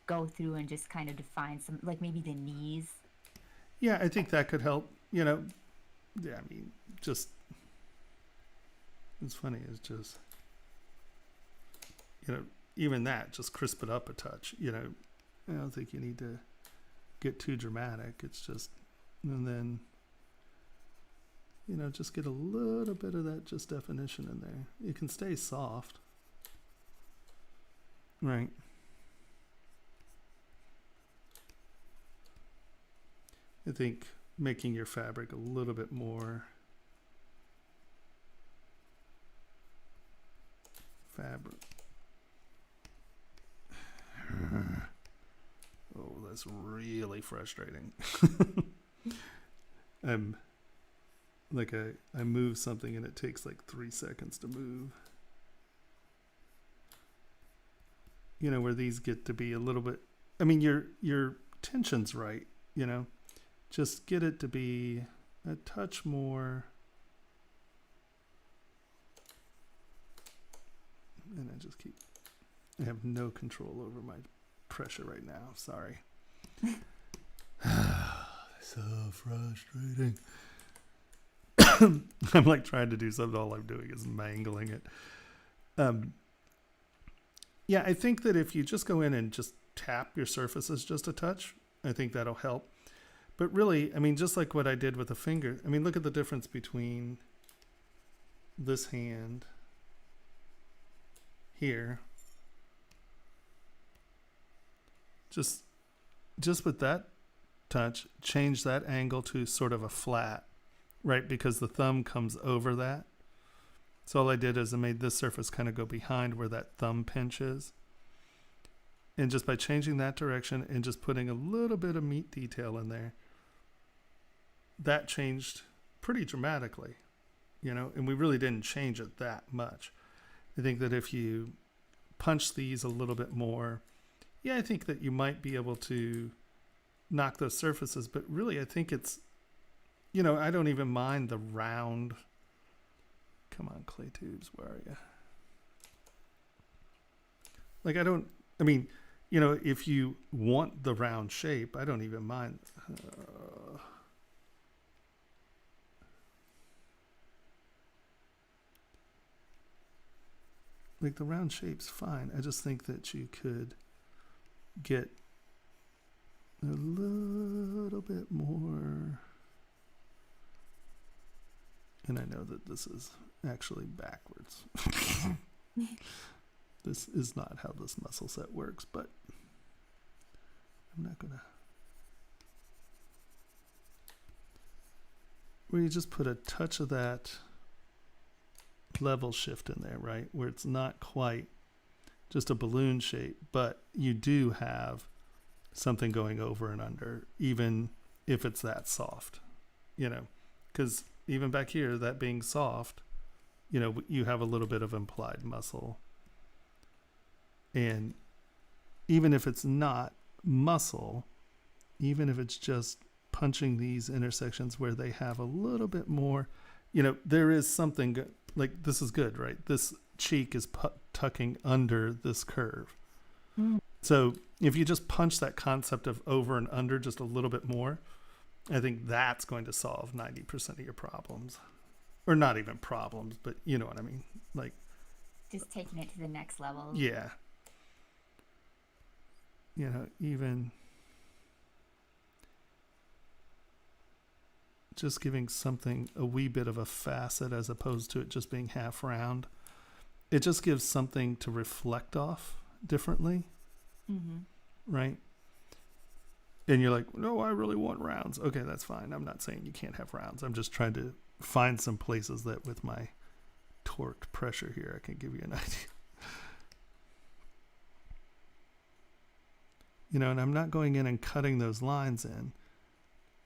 go through and just kind of define some, like maybe the knees. Yeah, I think that could help, you know. Yeah, I mean, just, it's funny, it's just, you know, even that, just crisp it up a touch, you know. I don't think you need to get too dramatic. It's just, and then, you know, just get a little bit of that just definition in there. You can stay soft. Right. I think making your fabric a little bit more fabric. Oh, that's really frustrating. I move something and it takes like 3 seconds to move. You know, where these get to be a little bit, I mean, your tension's right, you know. Just get it to be a touch more. And I have no control over my pressure right now. Sorry. So frustrating. I'm like trying to do something. All I'm doing is mangling it. Yeah, I think that if you just go in and just tap your surfaces just a touch, I think that'll help. But really, I mean, just like what I did with the finger, I mean, look at the difference between this hand here. Just with that touch, change that angle to sort of a flat, right? Because the thumb comes over that. So all I did is I made this surface kind of go behind where that thumb pinch is. And just by changing that direction and just putting a little bit of meat detail in there, that changed pretty dramatically, you know, and we really didn't change it that much. I think that if you punch these a little bit more, yeah, I think that you might be able to knock those surfaces, but really I think it's, you know, I don't even mind the round. Come on, clay tubes, where are you? Like, I mean, you know, if you want the round shape, I don't even mind. Like, the round shape's fine. I just think that you could get a little bit more. And I know that this is actually backwards. This is not how this muscle set works, but I'm not gonna. Where you just put a touch of that level shift in there, right? Where it's not quite just a balloon shape, but you do have something going over and under, even if it's that soft, you know, because even back here, that being soft, you know, you have a little bit of implied muscle. And even if it's not muscle, even if it's just punching these intersections where they have a little bit more, you know, there is something like this is good, right? This cheek is tucking under this curve. So if you just punch that concept of over and under just a little bit more, I think that's going to solve 90% of your problems. Or not even problems, but you know what I mean? Like, just taking it to the next level. Yeah. You know, even just giving something a wee bit of a facet as opposed to it just being half round. It just gives something to reflect off differently. Mm-hmm. Right? And you're like, no, I really want rounds. Okay, that's fine. I'm not saying you can't have rounds. I'm just trying to find some places that with my torqued pressure here, I can give you an idea. You know, and I'm not going in and cutting those lines in.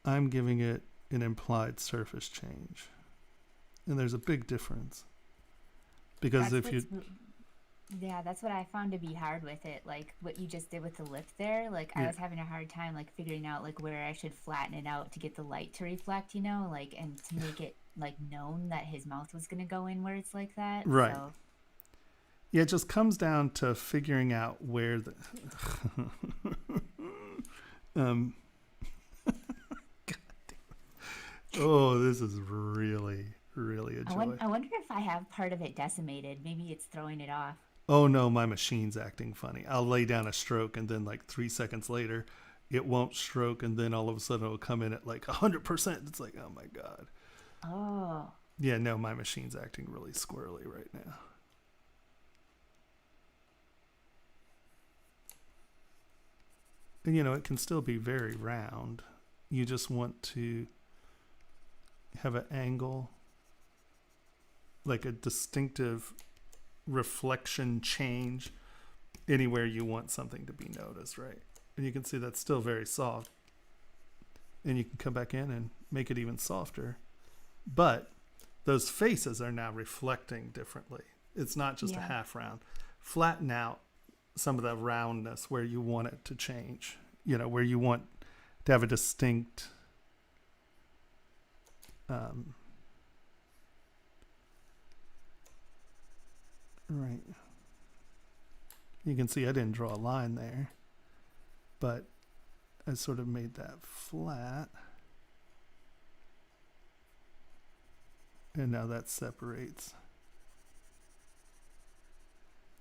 I'm giving it an implied surface change. And there's a big difference. Because if you... Yeah, that's what I found to be hard with it. Like what you just did with the lip there. Like I was having a hard time like figuring out like where I should flatten it out to get the light to reflect, you know, like and to make it like known that his mouth was gonna go in where it's like that. Right. So. Yeah, it just comes down to figuring out where the God damn. Oh, this is really a joy. I wonder if I have part of it decimated. Maybe it's throwing it off. Oh no, my machine's acting funny. I'll lay down a stroke and then like 3 seconds later, it won't stroke and then all of a sudden it'll come in at like 100%. It's like, oh my God. Oh. Yeah, no, my machine's acting really squirrely right now. And you know, it can still be very round. You just want to have an angle, like a distinctive reflection change anywhere you want something to be noticed, right? And you can see that's still very soft. And you can come back in and make it even softer. But those faces are now reflecting differently. It's not just a half round. Flatten out some of that roundness where you want it to change, you know, where you want to have a distinct right. You can see I didn't draw a line there, but I sort of made that flat. And now that separates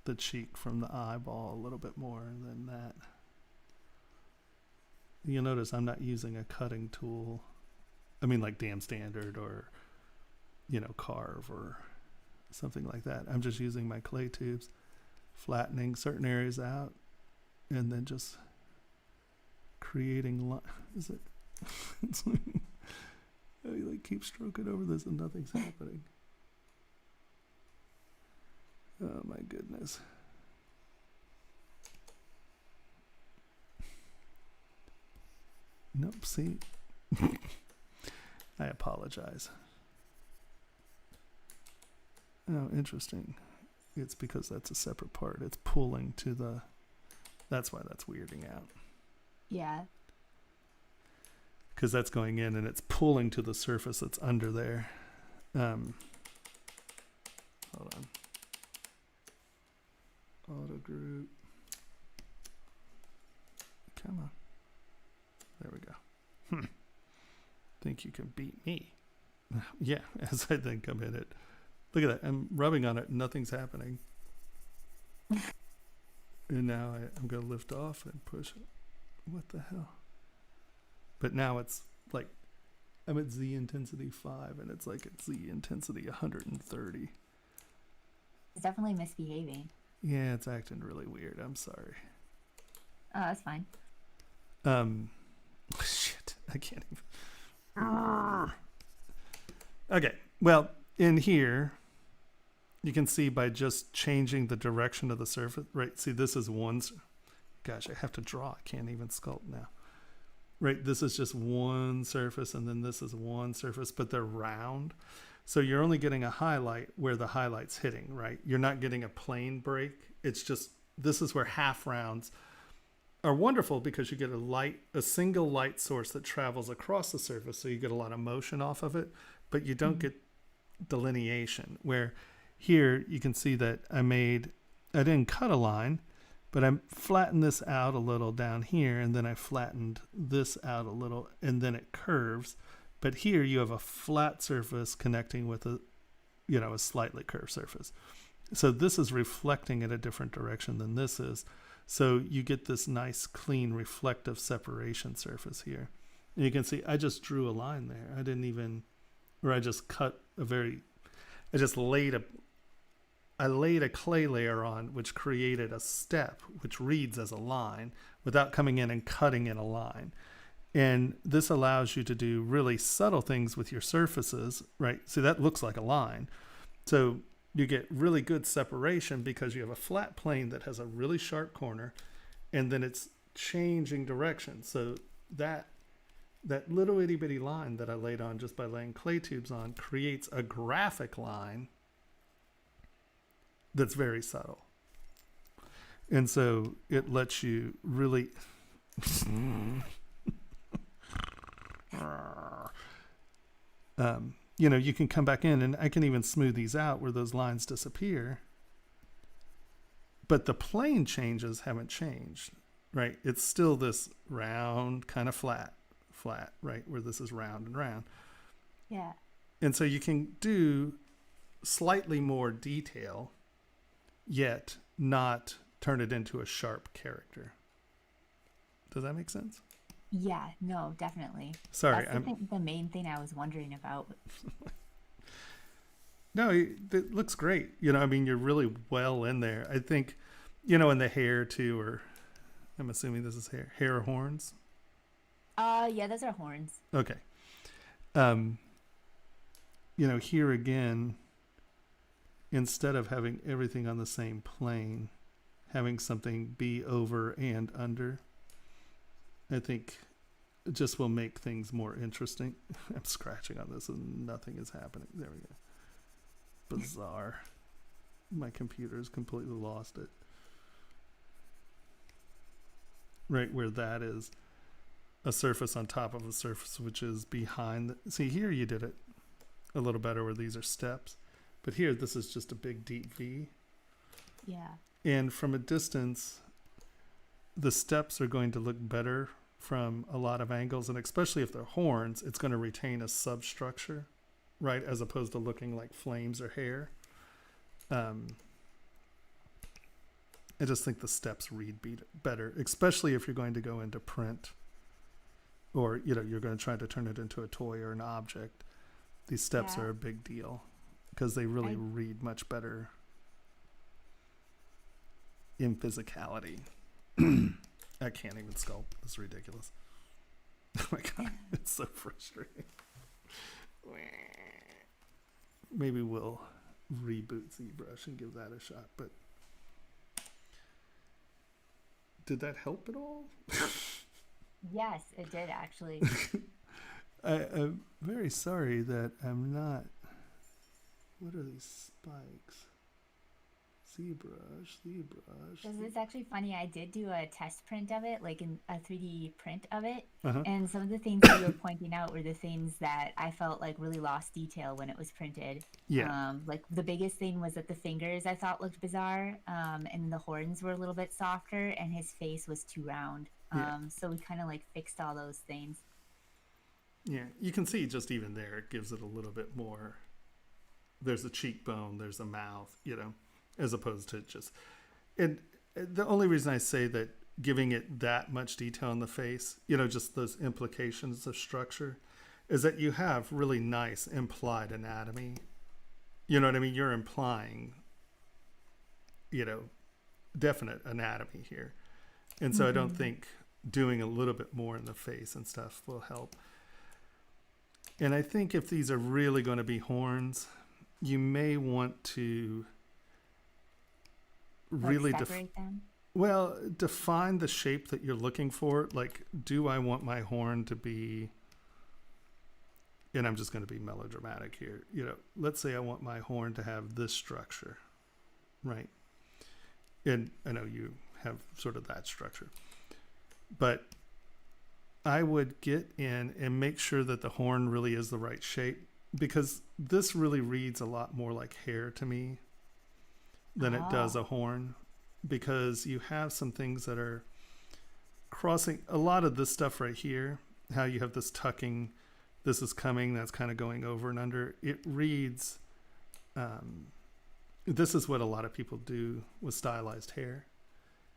the cheek from the eyeball a little bit more than that. You'll notice I'm not using a cutting tool. I mean like Dam Standard or, you know, Carve or something like that. I'm just using my clay tubes, flattening certain areas out, and then just creating is it? It's like, I like keep stroking over this and nothing's happening. Oh my goodness. Nope, see? I apologize. Oh, interesting. It's because that's a separate part. It's pulling to the... That's why that's weirding out. Yeah. Because that's going in and it's pulling to the surface that's under there. Hold on. Auto group. Come on. There we go. Think you can beat me. Yeah, as I then come in it. Look at that. I'm rubbing on it and nothing's happening. And now I'm going to lift off and push it. What the hell? But now it's like, I'm at Z intensity 5 and it's like at Z intensity 130. It's definitely misbehaving. Yeah, it's acting really weird. I'm sorry. Oh, that's fine. Shit, I can't even. Okay, well, in here, you can see by just changing the direction of the surface, right? See, this is one, gosh, I have to draw. I can't even sculpt now. Right, this is just one surface, and then this is one surface, but they're round. So you're only getting a highlight where the highlight's hitting, right? You're not getting a plane break. It's just, this is where half rounds are wonderful because you get a single light source that travels across the surface, so you get a lot of motion off of it, but you don't get delineation. Where here you can see that I didn't cut a line, but I flattened this out a little down here, and then I flattened this out a little, and then it curves. But here you have a flat surface connecting with a slightly curved surface. So this is reflecting in a different direction than this is. So you get this nice, clean, reflective separation surface here. And you can see I just drew a line there. I just laid a clay layer on, which created a step, which reads as a line, without coming in and cutting in a line. And this allows you to do really subtle things with your surfaces, right? See, that looks like a line. So you get really good separation because you have a flat plane that has a really sharp corner, and then it's changing direction. So that little itty bitty line that I laid on just by laying clay tubes on creates a graphic line that's very subtle. And so it lets you really you know, you can come back in, and I can even smooth these out where those lines disappear. But the plane changes haven't changed, right? It's still this round, kind of flat, right? Where this is round and round. Yeah. And so you can do slightly more detail, yet not turn it into a sharp character. Does that make sense? Yeah, no, definitely. Sorry, That's the main thing I was wondering about. No, it looks great. You know, I mean, you're really well in there. I think, you know, in the hair too, or I'm assuming this is hair or horns. Yeah, those are horns. Okay. You know, here again, instead of having everything on the same plane, having something be over and under, I think it just will make things more interesting. I'm scratching on this and nothing is happening. There we go. Bizarre. My computer's completely lost it. Right where that is a surface on top of a surface which is behind. See, here you did it a little better where these are steps. But here, this is just a big deep V. Yeah. And from a distance, the steps are going to look better from a lot of angles, and especially if they're horns, it's going to retain a substructure, right, as opposed to looking like flames or hair. I just think the steps read better, especially if you're going to go into print, or you know, you're going to try to turn it into a toy or an object. These steps are a big deal because they really read much better in physicality. I can't even sculpt. It's ridiculous. Oh my God, it's so frustrating. Maybe we'll reboot ZBrush and give that a shot, but did that help at all? Yes, it did actually. I'm very sorry that I'm not. What are these spikes? ZBrush. This is actually funny. I did do a test print of it, like in a 3D print of it. And some of the things that you were pointing out were the things that I felt like really lost detail when it was printed. Yeah. Like the biggest thing was that the fingers I thought looked bizarre, and the horns were a little bit softer, and his face was too round. So we kind of like fixed all those things. Yeah, you can see just even there, it gives it a little bit more. There's a cheekbone, there's a mouth, you know, as opposed to just. And the only reason I say that giving it that much detail in the face, you know, just those implications of structure, is that you have really nice implied anatomy. You know what I mean? You're implying, you know, definite anatomy here. And so I don't think doing a little bit more in the face and stuff will help. And I think if these are really going to be horns, you may want to really separate them. Well, define the shape that you're looking for. Like, do I want my horn to be, and I'm just going to be melodramatic here, you know, let's say I want my horn to have this structure, right? And I know you have sort of that structure, but I would get in and make sure that the horn really is the right shape, because this really reads a lot more like hair to me than it does a horn, because you have some things that are crossing a lot of this stuff right here, how you have this tucking, this is coming, that's kind of going over and under. It reads, this is what a lot of people do with stylized hair.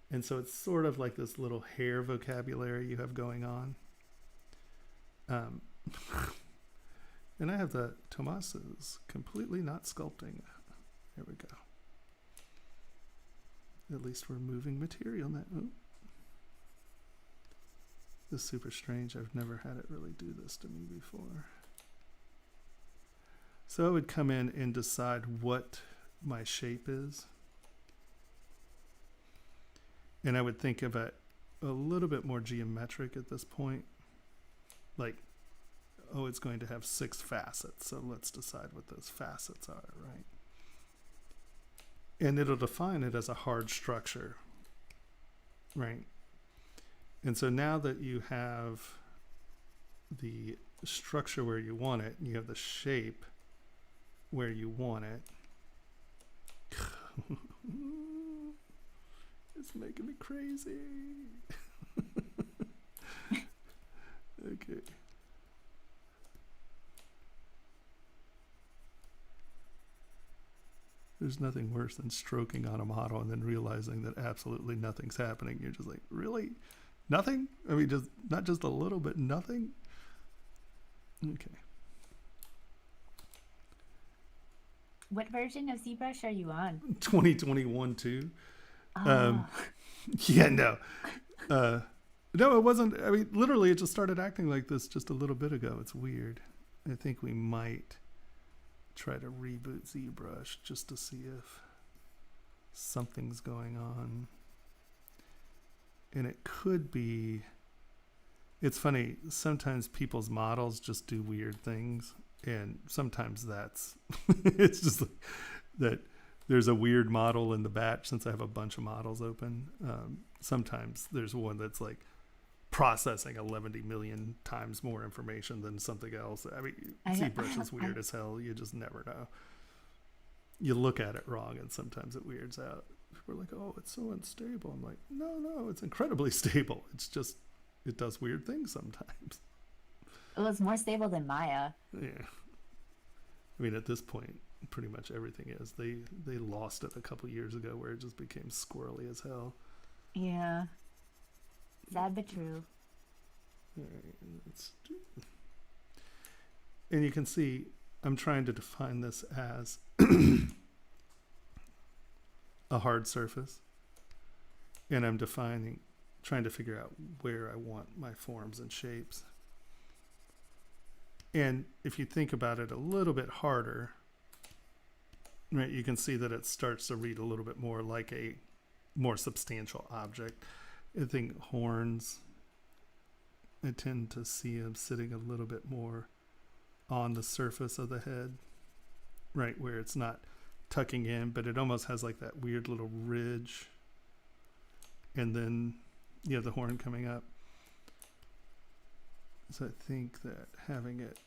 And so it's sort of like this little hair vocabulary you have going on. And I have the Tomas is completely not sculpting. There we go. At least we're moving material now. is super strange. I've never had it really do this to me before. So I would come in and decide what my shape is. And I would think of it a little bit more geometric at this point. Like, oh, it's going to have 6 facets. So let's decide what those facets are, right? And it'll define it as a hard structure, right? And so now that you have the structure where you want it, and you have the shape where you want it, it's making me crazy. Okay. There's nothing worse than stroking on a model and then realizing that absolutely nothing's happening. You're just like, really? Nothing? I mean, just not just a little bit, nothing? Okay. What version of ZBrush are you on? 2021 too. Oh. Yeah, no. No, it wasn't. I mean, literally, it just started acting like this just a little bit ago. It's weird. I think we might try to reboot ZBrush just to see if something's going on. And it could be, it's funny, sometimes people's models just do weird things, and sometimes that's, it's just like that there's a weird model in the batch since I have a bunch of models open. Sometimes there's one that's like processing 11 million times more information than something else. I mean, ZBrush is weird as hell. You just never know. You look at it wrong and sometimes it weirds out. People are like, oh, it's so unstable. I'm like, no, it's incredibly stable. It's just, it does weird things sometimes. Well, it's more stable than Maya. Yeah. I mean, at this point, pretty much everything is. They lost it a couple years ago where it just became squirrely as hell. Yeah. Sad but true. All right, and you can see I'm trying to define this as a hard surface, and I'm trying to figure out where I want my forms and shapes. And if you think about it a little bit harder, right, you can see that it starts to read a little bit more like a more substantial object. I think horns, I tend to see them sitting a little bit more on the surface of the head, right, where it's not tucking in, but it almost has like that weird little ridge, and then you have the horn coming up. So I think that having it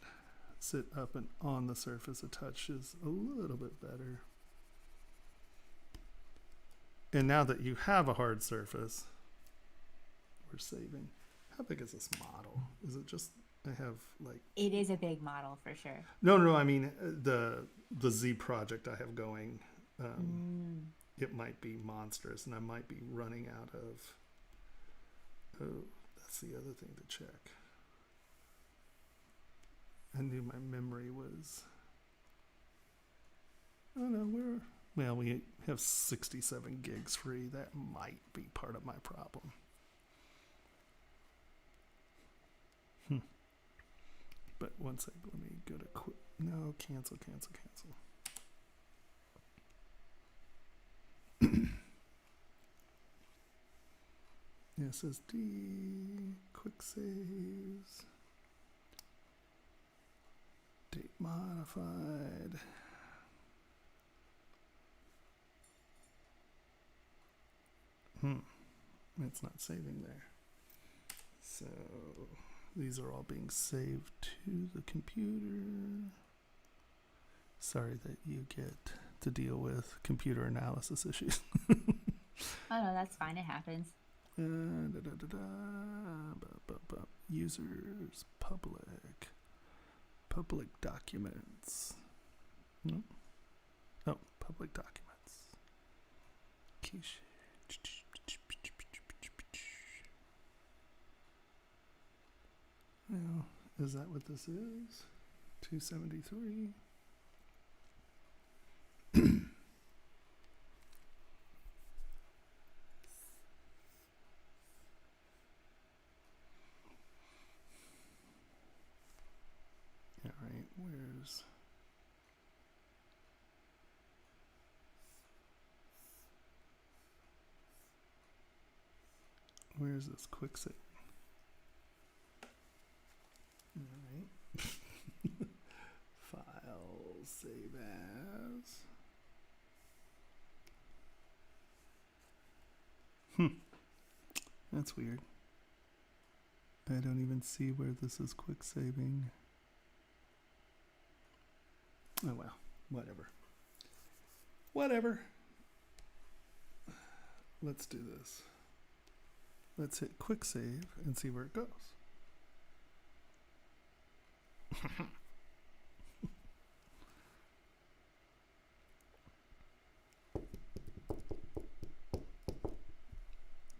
sit up and on the surface a touch is a little bit better. And now that you have a hard surface, we're saving. How big is this model? Is it just, I have like... It is a big model for sure. No, I mean the Z project I have going, it might be monstrous and I might be running out of... Oh, that's the other thing to check. I knew my memory was... Oh no, well, we have 67 gigs free. That might be part of my problem. But one sec, let me go to quit. No, cancel. SSD, quick saves, date modified. It's not saving there. So these are all being saved to the computer. Sorry that you get to deal with computer analysis issues. Oh no, that's fine. It happens. Users, public documents. No. Oh, public documents. Quiche. Well, is that what this is? 273. Where's this quick save? All right. File, save as. That's weird. I don't even see where this is quick saving. Oh well, whatever. Whatever. Let's do this. Let's hit quick save and see where it goes.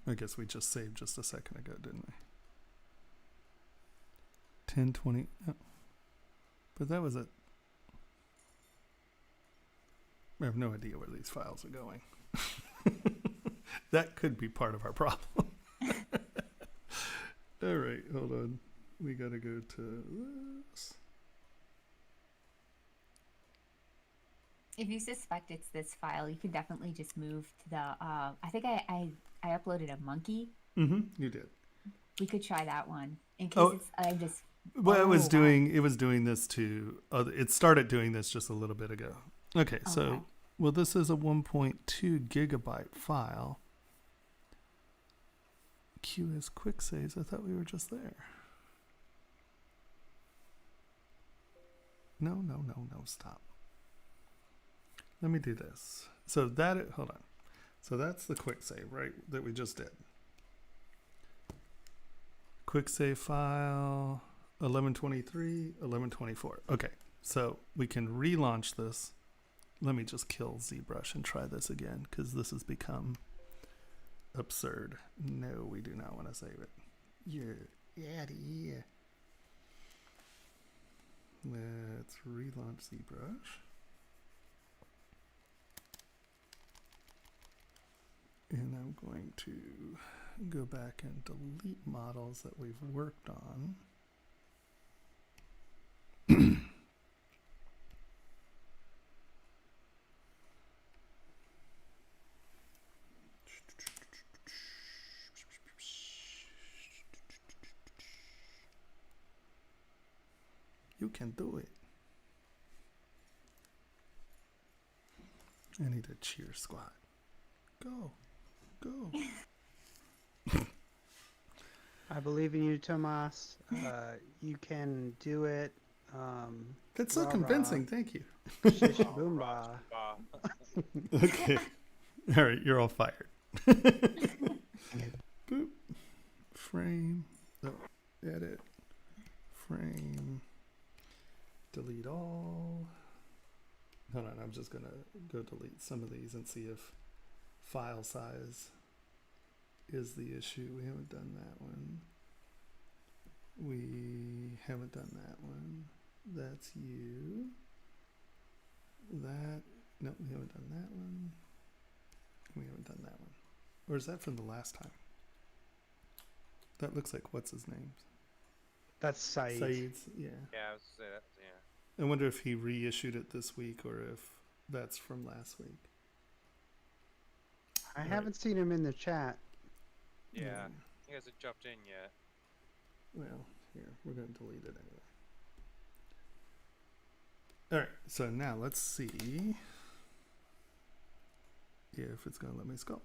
I guess we just saved just a second ago, didn't we? 1020. Oh. But that was it. I have no idea where these files are going. That could be part of our problem. All right, hold on. We got to go to this. If you suspect it's this file, you could definitely just move to the. I think I uploaded a monkey. Mm-hmm. You did. We could try that one in case it's. I just. Well, it was doing this to other. It started doing this just a little bit ago. Okay, so well, this is a 1.2 gigabyte file. QS quick saves. I thought we were just there. No, stop. Let me do this. So hold on. So that's the quick save, right? That we just did. Quick save file 1123, 1124. Okay, so we can relaunch this. Let me just kill ZBrush and try this again because this has become absurd. No, we do not want to save it. You're out of here. Let's relaunch ZBrush. And I'm going to go back and delete models that we've worked on. You can do it. I need a cheer squad. Go. Go. I believe in you, Tomas. You can do it. That's so convincing. Thank you. Shish boomba. Okay. All right. You're all fired. Boop. Frame. Oh, edit. Frame. Delete all. Hold on. I'm just going to go delete some of these and see if file size is the issue. We haven't done that one. We haven't done that one. That's you. That. No, we haven't done that one. We haven't done that one. Or is that from the last time? That looks like what's his name? That's Saeed. Saeed's, yeah. Yeah, I was saying that. Yeah. I wonder if he reissued it this week or if that's from last week. I haven't seen him in the chat. Yeah, he hasn't jumped in yet. Well, here, we're going to delete it anyway. All right, so now let's see if it's going to let me sculpt.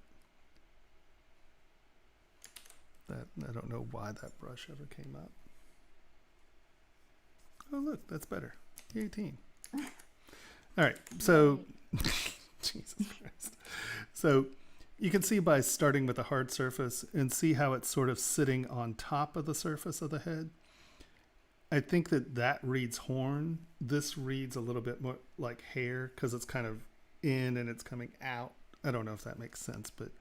That, I don't know why that brush ever came up. Oh, look, that's better. 18. All right, so Jesus Christ. So you can see by starting with a hard surface and see how it's sort of sitting on top of the surface of the head. I think that reads horn. This reads a little bit more like hair because it's kind of in and it's coming out. I don't know if that makes sense, but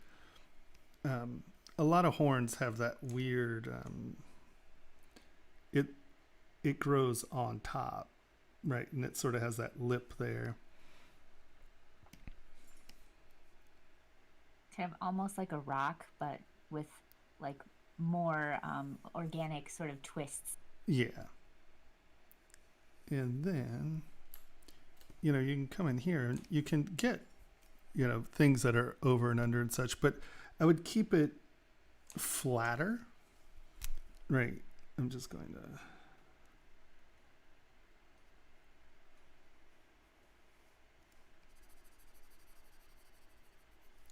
a lot of horns have that weird, it grows on top, right? And it sort of has that lip there. Kind of almost like a rock, but with like more organic sort of twists. Yeah. And then, you can come in here and you can get, things that are over and under and such, but I would keep it flatter. Right. I'm just going to.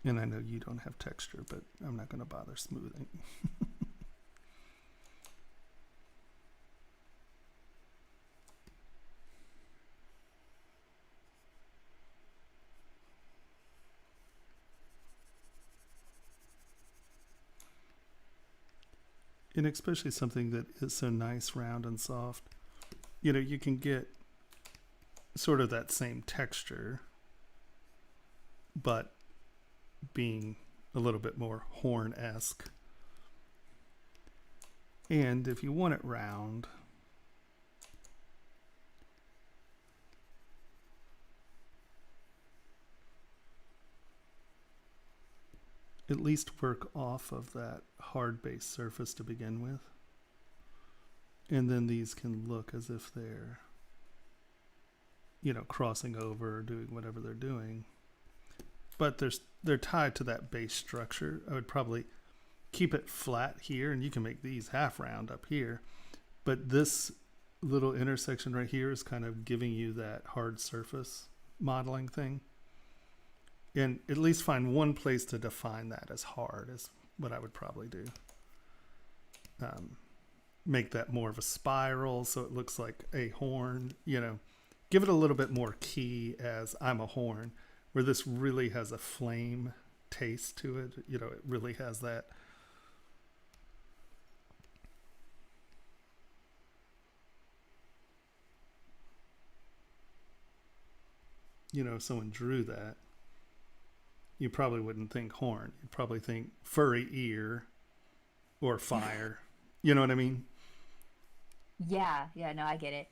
And I know you don't have texture, but I'm not going to bother smoothing. And especially something that is so nice, round, and soft. You know, you can get sort of that same texture, but being a little bit more horn-esque. And if you want it round, at least work off of that hard base surface to begin with. And then these can look as if they're, you know, crossing over or doing whatever they're doing. But they're tied to that base structure. I would probably keep it flat here, and you can make these half round up here. But this little intersection right here is kind of giving you that hard surface modeling thing. And at least find one place to define that as hard is what I would probably do. Make that more of a spiral so it looks like a horn, you know. Give it a little bit more key as I'm a horn, where this really has a flame taste to it. You know, it really has that. You know, if someone drew that, you probably wouldn't think horn. You'd probably think furry ear or fire. You know what I mean? Yeah, no, I get it.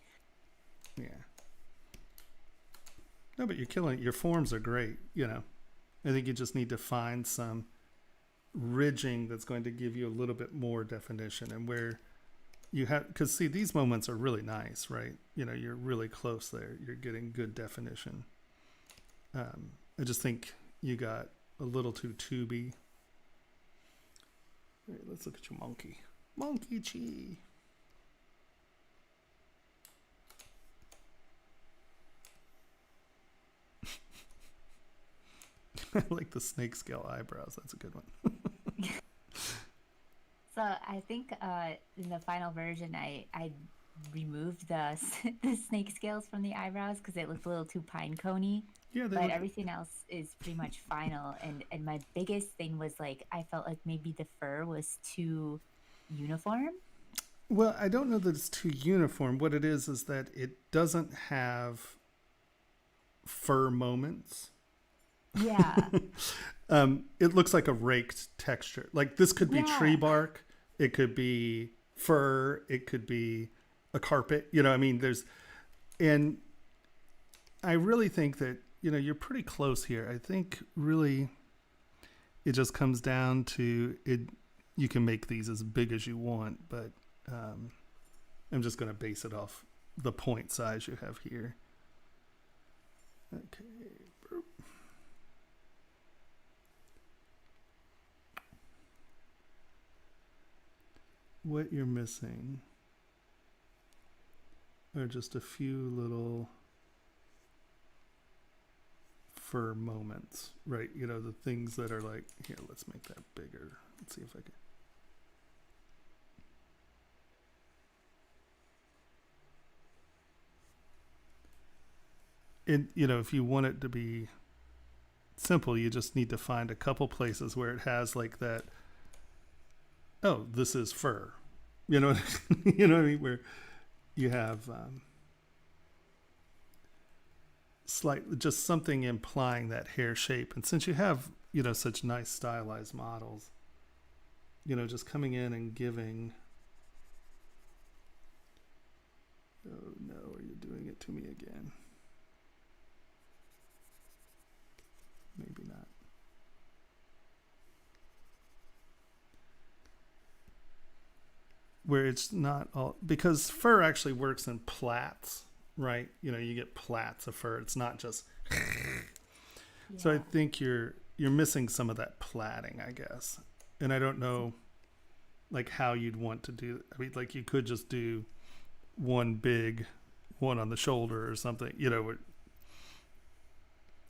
Yeah. No, but you're killing it. Your forms are great, you know. I think you just need to find some ridging that's going to give you a little bit more definition, and where you have, because see, these moments are really nice, right? You know, you're really close there. You're getting good definition. I just think you got a little too tubey. All right, let's look at your monkey. Monkey chi. I like the snake scale eyebrows. That's a good one. So I think in the final version, I removed the snake scales from the eyebrows because it looked a little too pine coney. Yeah, but everything else is pretty much final. And my biggest thing was like I felt like maybe the fur was too uniform. Well, I don't know that it's too uniform. What it is that it doesn't have fur moments. Yeah. It looks like a raked texture. Like this could be tree bark. It could be fur. It could be a carpet. You know, I mean, and I really think that, you know, you're pretty close here. I think really it just comes down to it. You can make these as big as you want, but I'm just going to base it off the point size you have here. Okay. What you're missing are just a few little fur moments, right? You know, the things that are like, here, let's make that bigger. Let's see if I can. And, you know, if you want it to be simple, you just need to find a couple places where it has like that, oh, this is fur. You know, you know what I mean? Where you have just something implying that hair shape. And since you have, you know, such nice stylized models, you know, just coming in and giving. Oh no, are you doing it to me again? Maybe not. Where it's not all, because fur actually works in plats, right? You know, you get plats of fur. It's not just. Yeah. So I think you're missing some of that platting, I guess. And I don't know like how you'd want to do. I mean, like you could just do one big one on the shoulder or something, you know.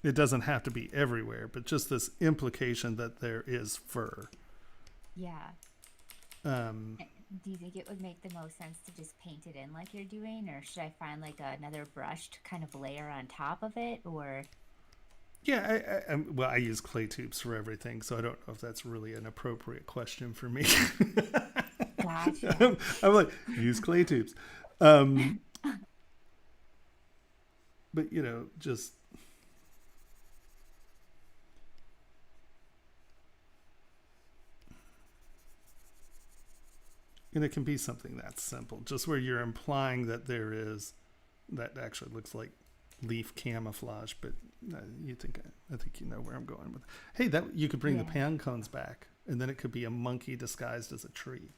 It doesn't have to be everywhere, but just this implication that there is fur. Yeah. Do you think it would make the most sense to just paint it in like you're doing, or should I find like another brush to kind of layer on top of it, or? Yeah, I use clay tubes for everything, so I don't know if that's really an appropriate question for me. Gotcha. I'm like, use clay tubes. But, you know, just... And it can be something that simple, just where you're implying that there is, that actually looks like leaf camouflage, but I think you know where I'm going with. Hey, that you could bring the pan cones back, and then it could be a monkey disguised as a tree.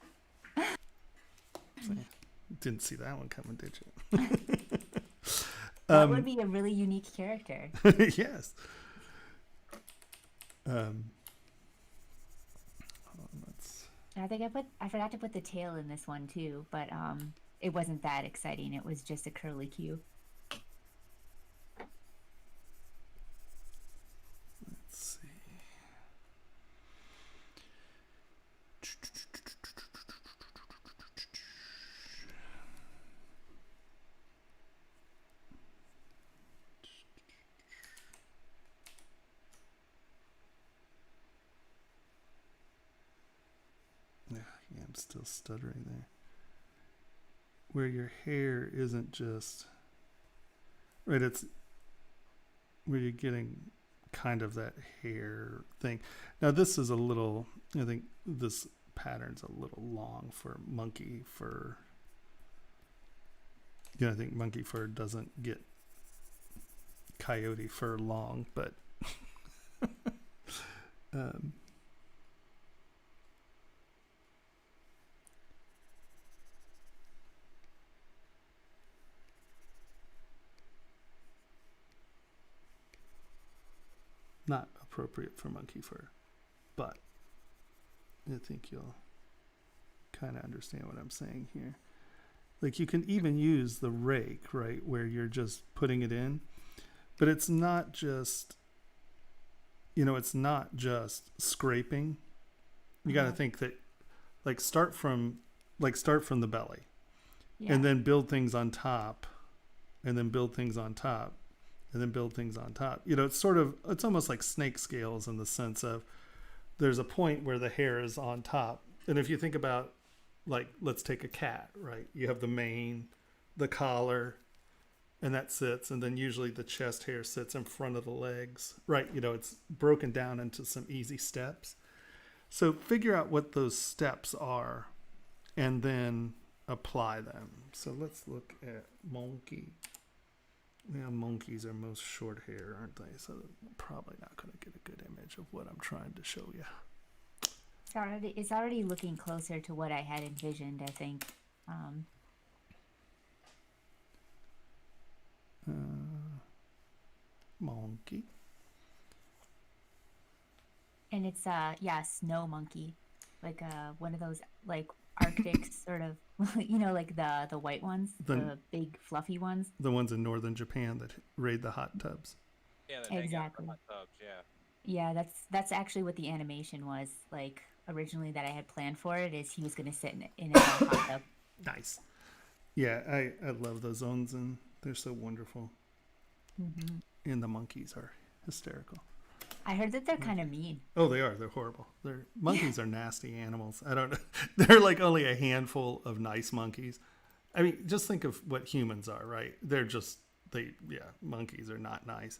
So, didn't see that one coming, did you? That would be a really unique character. Yes. I forgot to put the tail in this one too, but it wasn't that exciting. It was just a curly Q. Let's see. Yeah, I'm still stuttering there. Where your hair isn't just right, it's where you're getting kind of that hair thing. Now this is a little, I think this pattern's a little long for monkey fur. You know, I think monkey fur doesn't get coyote fur long, but not appropriate for monkey fur, but I think you'll kind of understand what I'm saying here. Like you can even use the rake, right, where you're just putting it in, but it's not just, you know, it's not just scraping. You got to think that, like start from the belly, and then build things on top, and then build things on top, and then build things on top. You know, it's almost like snake scales in the sense of there's a point where the hair is on top. And if you think about, like, let's take a cat, right? You have the mane, the collar, and that sits, and then usually the chest hair sits in front of the legs, right? You know, it's broken down into some easy steps. So figure out what those steps are and then apply them. So let's look at monkey. Yeah, monkeys are most short hair, aren't they? So I'm probably not going to get a good image of what I'm trying to show you. It's already looking closer to what I had envisioned, I think. Monkey. And it's snow monkey, like one of those like Arctic sort of, you know, like the white ones, the big fluffy ones. The ones in northern Japan that raid the hot tubs. Yeah, that hang out in the hot tubs. Yeah. Yeah, that's actually what the animation was like originally that I had planned for it. Is he was going to sit in a hot tub. Nice. Yeah, I love those zones, and they're so wonderful. Mm-hmm. And the monkeys are hysterical. I heard that they're kind of mean. Oh, they are. They're horrible. Monkeys are nasty animals. I don't know. They're like only a handful of nice monkeys. I mean, just think of what humans are, right? Monkeys are not nice.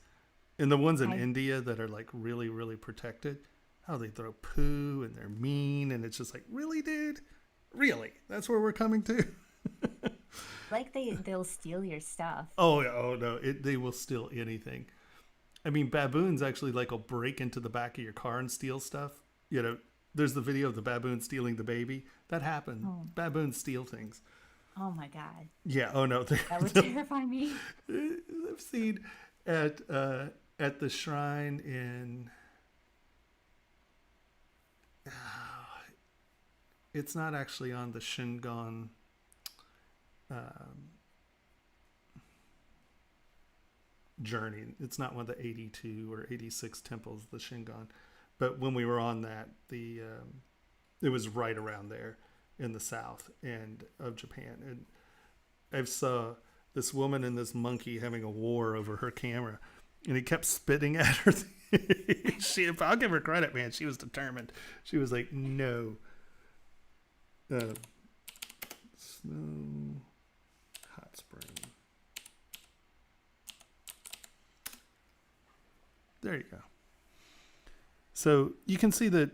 And the ones in India that are like really, really protected, how they throw poo and they're mean. And it's just like, really, dude? Really? That's where we're coming to? Like they'll steal your stuff. Oh no, they will steal anything. I mean, baboons actually will break into the back of your car and steal stuff. You know, there's the video of the baboon stealing the baby. That happened. Oh. Baboons steal things. Oh my God. Yeah. Oh no. That would terrify me. I've seen at the shrine in it's not actually on the Shingon journey. It's not one of the 82 or 86 temples, the Shingon. But when we were on that, it was right around there in the south and of Japan. And I saw this woman and this monkey having a war over her camera, and he kept spitting at her. I'll give her credit, man. She was determined. She was like, no. Snow hot spring. There you go. So you can see that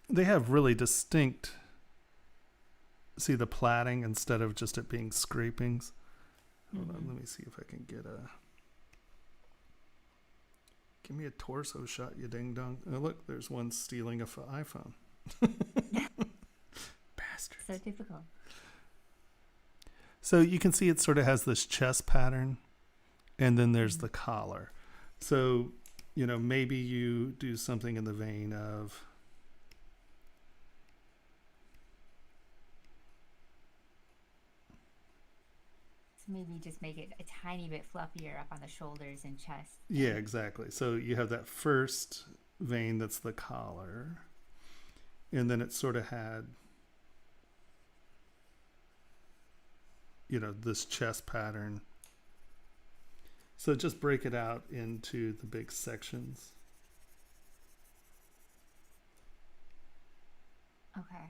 they have really distinct, see the platting instead of just it being scrapings. Hold on, let me see if I can get give me a torso shot, you ding dong. Oh, look, there's one stealing a iPhone. Bastard. So typical. So you can see it sort of has this chest pattern, and then there's the collar. So, you know, maybe you do something in the vein of maybe just make it a tiny bit fluffier up on the shoulders and chest. Yeah, exactly. So you have that first vein that's the collar, and then it sort of had, you know, this chest pattern. So just break it out into the big sections. Okay.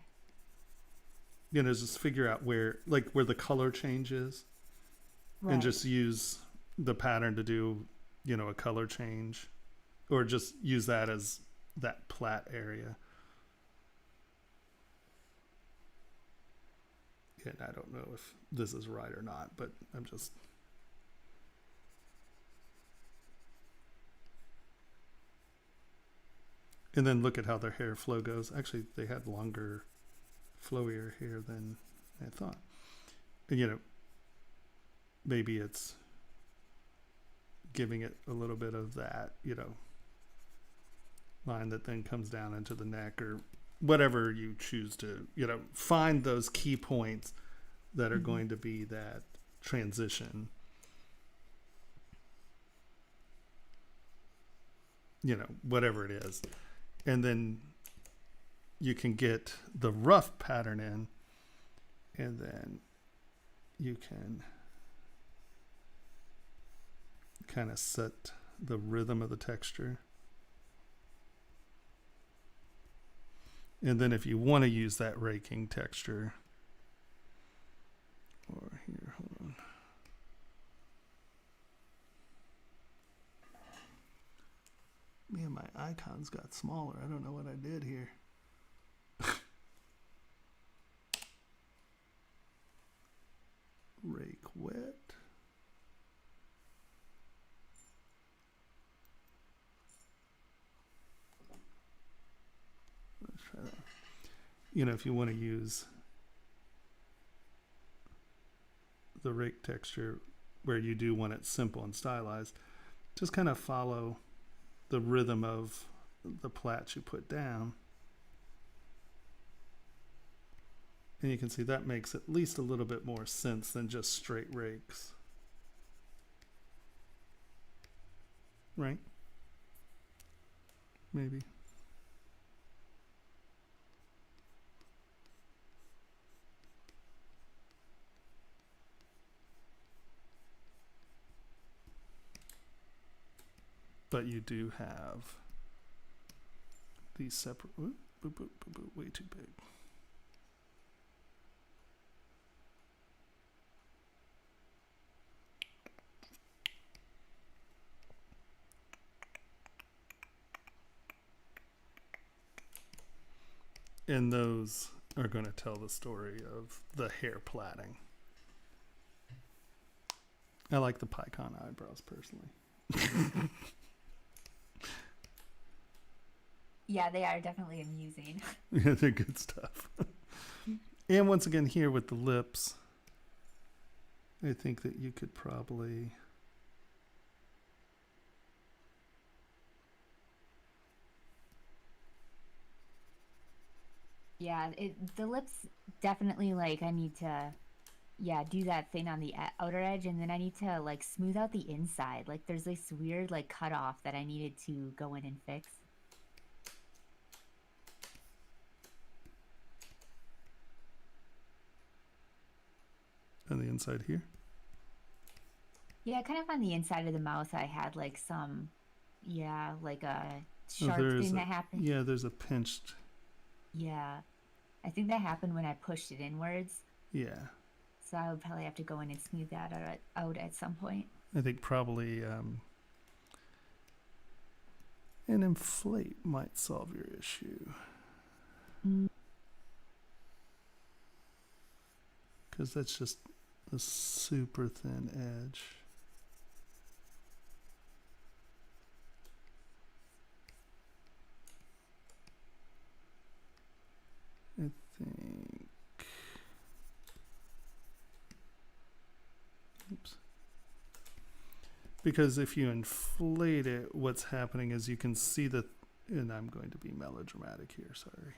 You know, just figure out where the color changes. Right. And just use the pattern to do, you know, a color change, or just use that as that plat area. And I don't know if this is right or not, but I'm just. And then look at how their hair flow goes. Actually, they had longer, flowier hair than I thought. And, you know, maybe it's giving it a little bit of that, you know, line that then comes down into the neck, or whatever you choose to, you know, find those key points that are going to be that transition. You know, whatever it is. And then you can get the rough pattern in, and then you can kind of set the rhythm of the texture. And then if you want to use that raking texture, or here, hold on. Man, my icons got smaller. I don't know what I did here. Rake wet. Let's try that. You know, if you want to use the rake texture where you do want it simple and stylized, just kind of follow the rhythm of the plats you put down. And you can see that makes at least a little bit more sense than just straight rakes. Right? Maybe. But you do have these separate, way too big. And those are going to tell the story of the hair plaiting. I like the peacock eyebrows personally. Yeah, they are definitely amusing. Yeah, they're good stuff. And once again, here with the lips, I think that you could probably... Yeah, the lips definitely, like, I need to, yeah, do that thing on the outer edge, and then I need to, like, smooth out the inside. Like, there's this weird, like, cutoff that I needed to go in and fix. On the inside here? Yeah, kind of on the inside of the mouth, I had, like, some, yeah, like a sharp thing that happened. Yeah, there's a pinched. Yeah. I think that happened when I pushed it inwards. Yeah. So I would probably have to go in and smooth that out at some point. I think probably an inflate might solve your issue. Because that's just a super thin edge. I think. Oops. Because if you inflate it, what's happening is you can see the, and I'm going to be melodramatic here, sorry.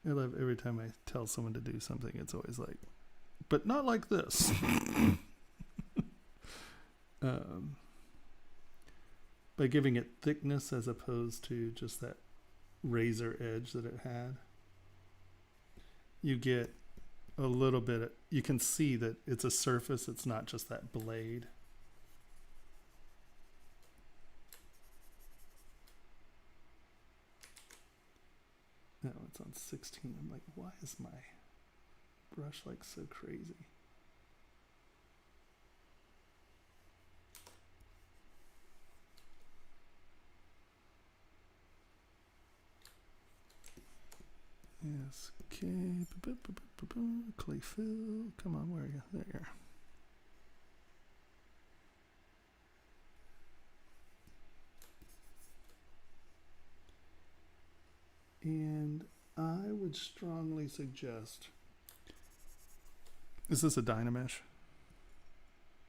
I love every time I tell someone to do something, it's always like, but not like this. By giving it thickness as opposed to just that razor edge that it had, you get a little bit, you can see that it's a surface, it's not just that blade. No, it's on 16. I'm like, why is my brush like so crazy? Yes, okay. Clay fill. Come on, where are you? There you are. And I would strongly suggest, is this a Dynamesh?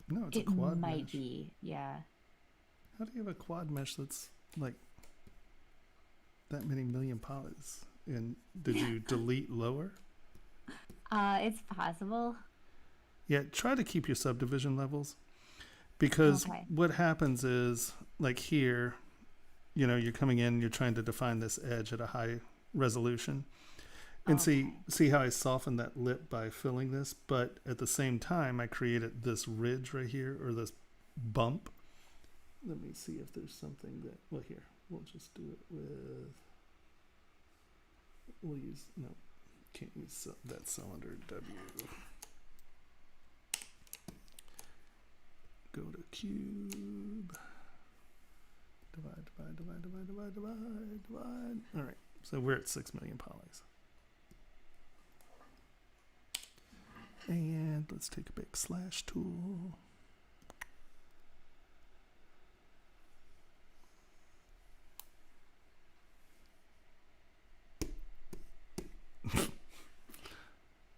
No, it's a quad mesh. It might be, yeah. How do you have a quad mesh that's like that many million polys? And did you delete lower? It's possible. Yeah, try to keep your subdivision levels, because what happens is, like here, you know, you're coming in, you're trying to define this edge at a high resolution, and see how I softened that lip by filling this, but at the same time I created this ridge right here, or this bump. Let me see if there's something that, well, here, we'll just do it with, we'll use, no, can't use that cylinder W. Go to cube. Divide. All right, so we're at 6 million polys. And let's take a big slash tool.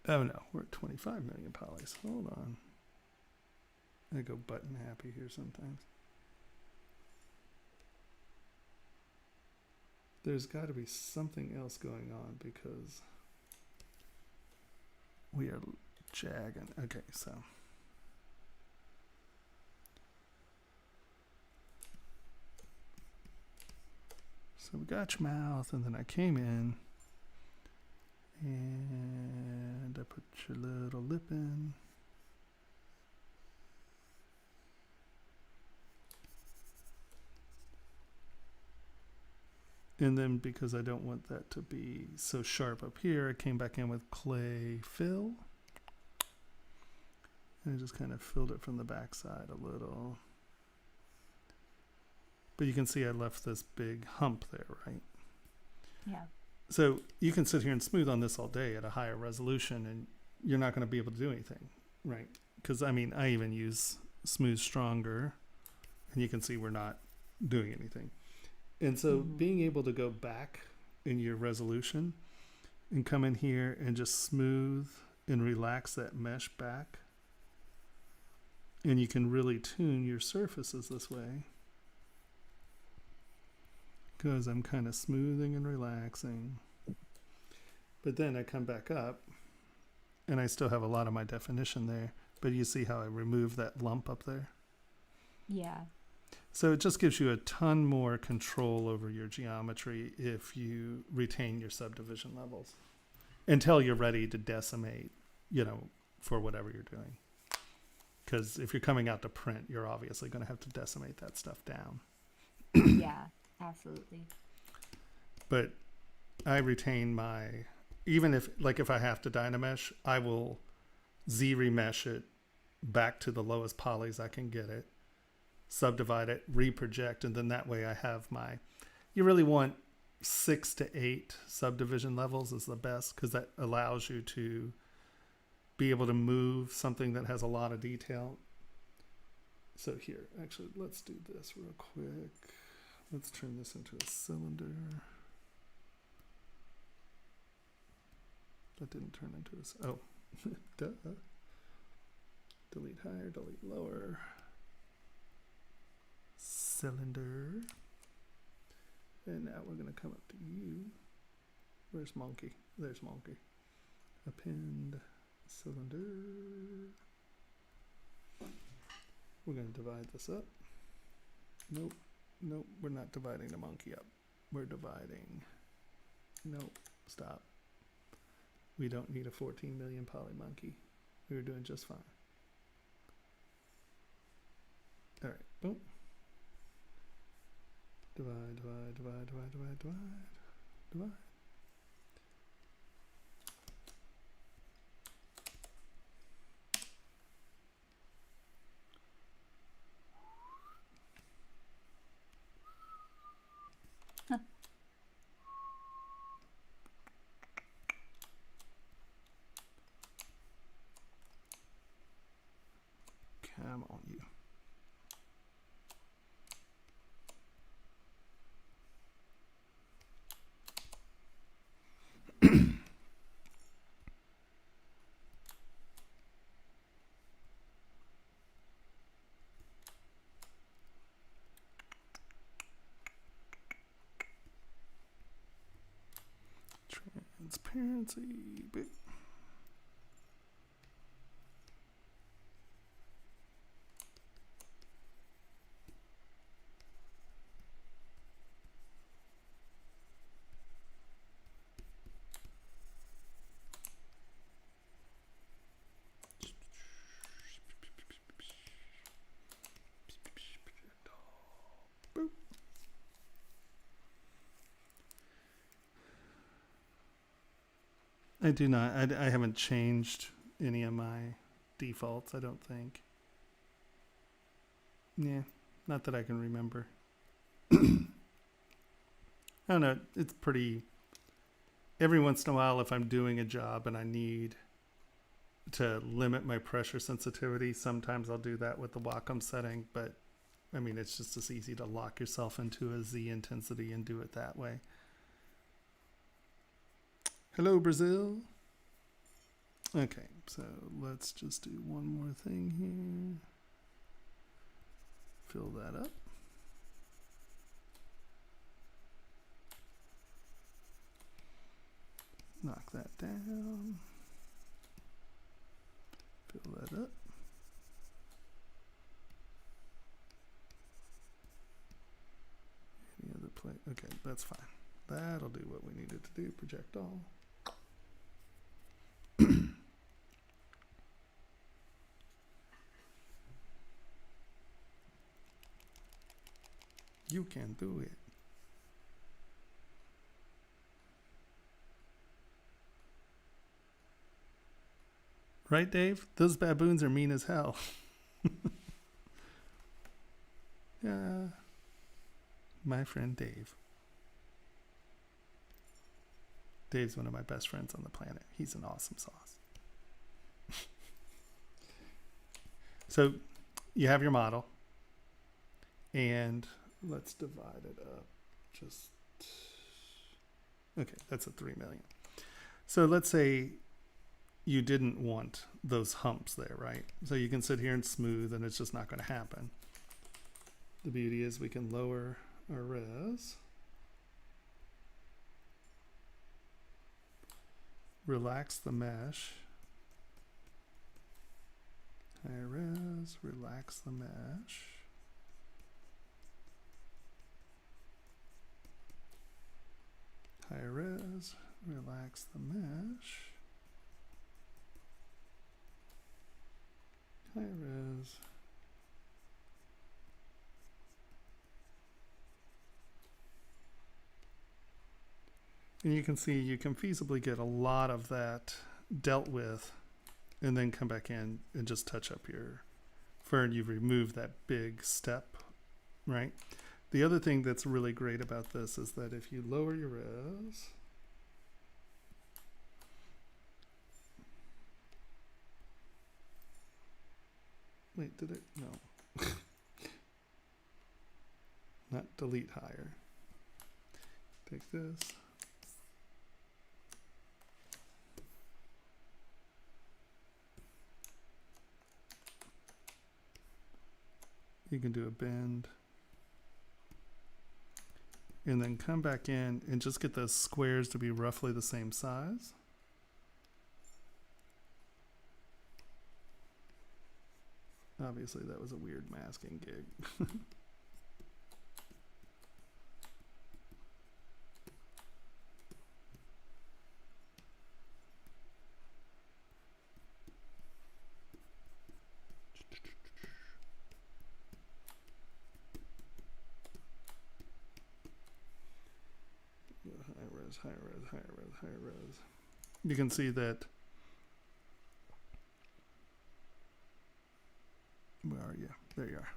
Oh no, we're at 25 million polys. Hold on. I go button happy here sometimes. There's got to be something else going on because we are jagging. Okay, so we got your mouth, and then I came in and I put your little lip in. And then because I don't want that to be so sharp up here, I came back in with clay fill. And I just kind of filled it from the backside a little. But you can see I left this big hump there, right? Yeah. So you can sit here and smooth on this all day at a higher resolution, and you're not going to be able to do anything, right? Because, I mean, I even use Smooth Stronger, and you can see we're not doing anything. And so being able to go back in your resolution and come in here and just smooth and relax that mesh back, and you can really tune your surfaces this way. because I'm kind of smoothing and relaxing. But then I come back up and I still have a lot of my definition there, but you see how I remove that lump up there? Yeah. So it just gives you a ton more control over your geometry if you retain your subdivision levels until you're ready to decimate, you know, for whatever you're doing. Because if you're coming out to print, you're obviously going to have to decimate that stuff down. Yeah, absolutely. But I retain my, even if, like if I have to Dynamesh, I will Z-remesh it back to the lowest polys I can get it, subdivide it, reproject, and then that way I have my, you really want 6 to 8 subdivision levels is the best, because that allows you to be able to move something that has a lot of detail. So here, actually, let's do this real quick. Let's turn this into a cylinder. That didn't turn into a, oh, duh. Delete higher, delete lower. Cylinder. And now we're going to come up to you. Where's Monkey? There's Monkey. Append cylinder. We're going to divide this up. Nope. Nope. We're not dividing the monkey up. We're dividing. Nope. Stop. We don't need a 14 million poly monkey. We were doing just fine. All right. Boom. Divide, divide, divide, divide, divide, divide, divide. Come on, you. Transparency, boop. Boop. I do not. I haven't changed any of my defaults, I don't think. Yeah, not that I can remember. I don't know. It's pretty... Every once in a while, if I'm doing a job and I need to limit my pressure sensitivity, sometimes I'll do that with the Wacom setting. But, I mean, it's just as easy to lock yourself into a Z intensity and do it that way. Hello, Brazil. Okay, so let's just do one more thing here. Fill that up. Knock that down. Fill that up. Any other plate? Okay, that's fine. That'll do what we needed to do. Project all. You can do it. Right, Dave? Those baboons are mean as hell. Yeah. My friend Dave. Dave's one of my best friends on the planet. He's an awesome sauce. So you have your model. And let's divide it up. Just, okay, that's a 3 million. So let's say you didn't want those humps there, right? So you can sit here and smooth and it's just not going to happen. The beauty is we can lower our res relax the mesh. High res, relax the mesh. High res, relax the mesh. High res. And you can see you can feasibly get a lot of that dealt with and then come back in and just touch up your fern. You've removed that big step, right? The other thing that's really great about this is that if you lower your res, wait, did it? No. Not delete higher. Take this. You can do a bend. And then come back in and just get those squares to be roughly the same size. Obviously that was a weird masking gig. High res. You can see that. Where are you? There you are.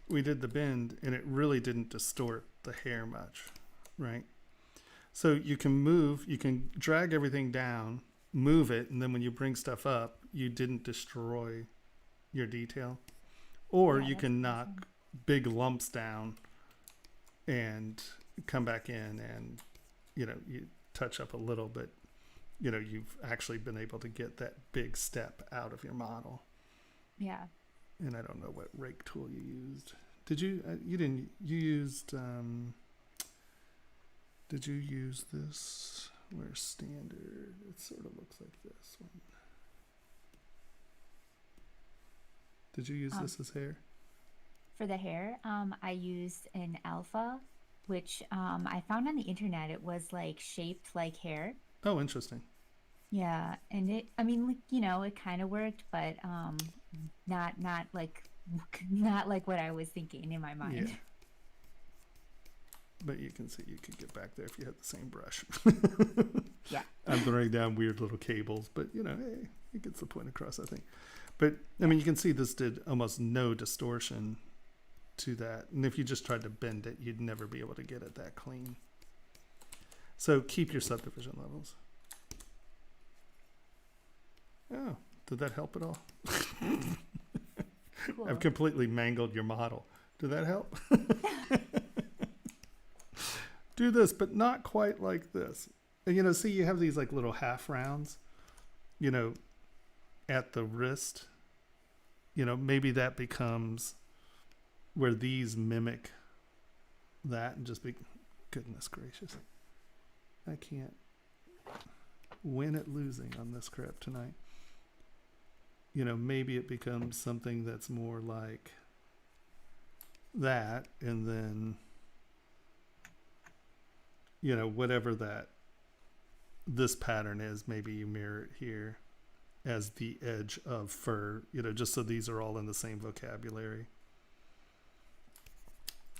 We did the bend and it really didn't distort the hair much, right? So you can move, you can drag everything down, move it, and then when you bring stuff up, you didn't destroy your detail. Or you can knock big lumps down and come back in and, you know, you touch up a little bit. You know, you've actually been able to get that big step out of your model. Yeah. And I don't know what rake tool you used. Did you? You didn't. You used. Did you use this? Where's standard? It sort of looks like this one. Did you use this as hair? For the hair, I used an alpha, which I found on the internet. It was like shaped like hair. Oh, interesting. Yeah, and it, I mean, like, you know, it kind of worked, but not like what I was thinking in my mind. Yeah. But you can see you could get back there if you had the same brush. Yeah. I'm throwing down weird little cables, but you know, hey, it gets the point across, I think. But I mean, you can see this did almost no distortion to that. And if you just tried to bend it, you'd never be able to get it that clean. So keep your subdivision levels. Oh, did that help at all? Cool. I've completely mangled your model. Did that help? Do this, but not quite like this. And, you know, see, you have these like little half rounds, you know, at the wrist. You know, maybe that becomes where these mimic that and just be, goodness gracious. I can't win at losing on this crap tonight. You know, maybe it becomes something that's more like that, and then, you know, whatever that this pattern is, maybe you mirror it here as the edge of fur, you know, just so these are all in the same vocabulary.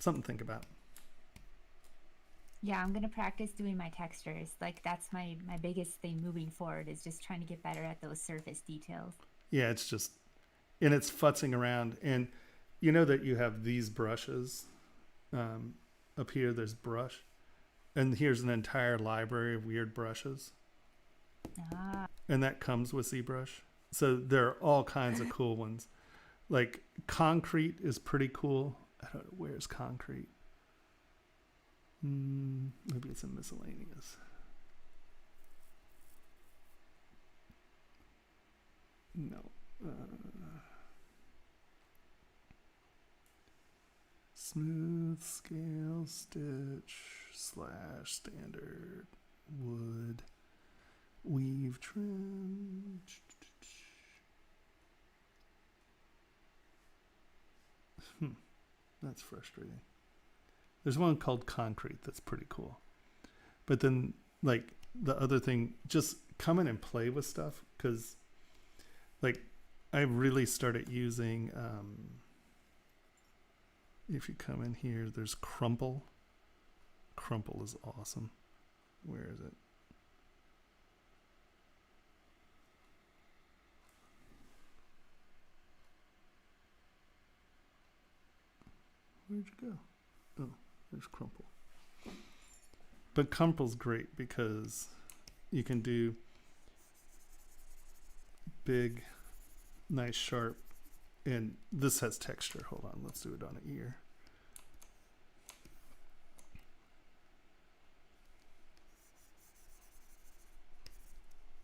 Something to think about. Yeah, I'm gonna practice doing my textures. Like, that's my biggest thing moving forward, is just trying to get better at those surface details. Yeah, it's just, and it's futzing around. And you know that you have these brushes up here, there's brush. And here's an entire library of weird brushes. Ah. And that comes with ZBrush. So there are all kinds of cool ones. Like concrete is pretty cool. I don't know, where's concrete? Maybe it's in miscellaneous. No. Smooth scale stitch / standard wood Weave trim. That's frustrating. There's one called concrete that's pretty cool. But then, like, the other thing, just come in and play with stuff, because, like, I really started using, if you come in here, there's crumple. Crumple is awesome. Where is it? Where'd you go? Oh, there's crumple. But crumple's great because you can do big, nice, sharp, and this has texture. Hold on, let's do it on an ear.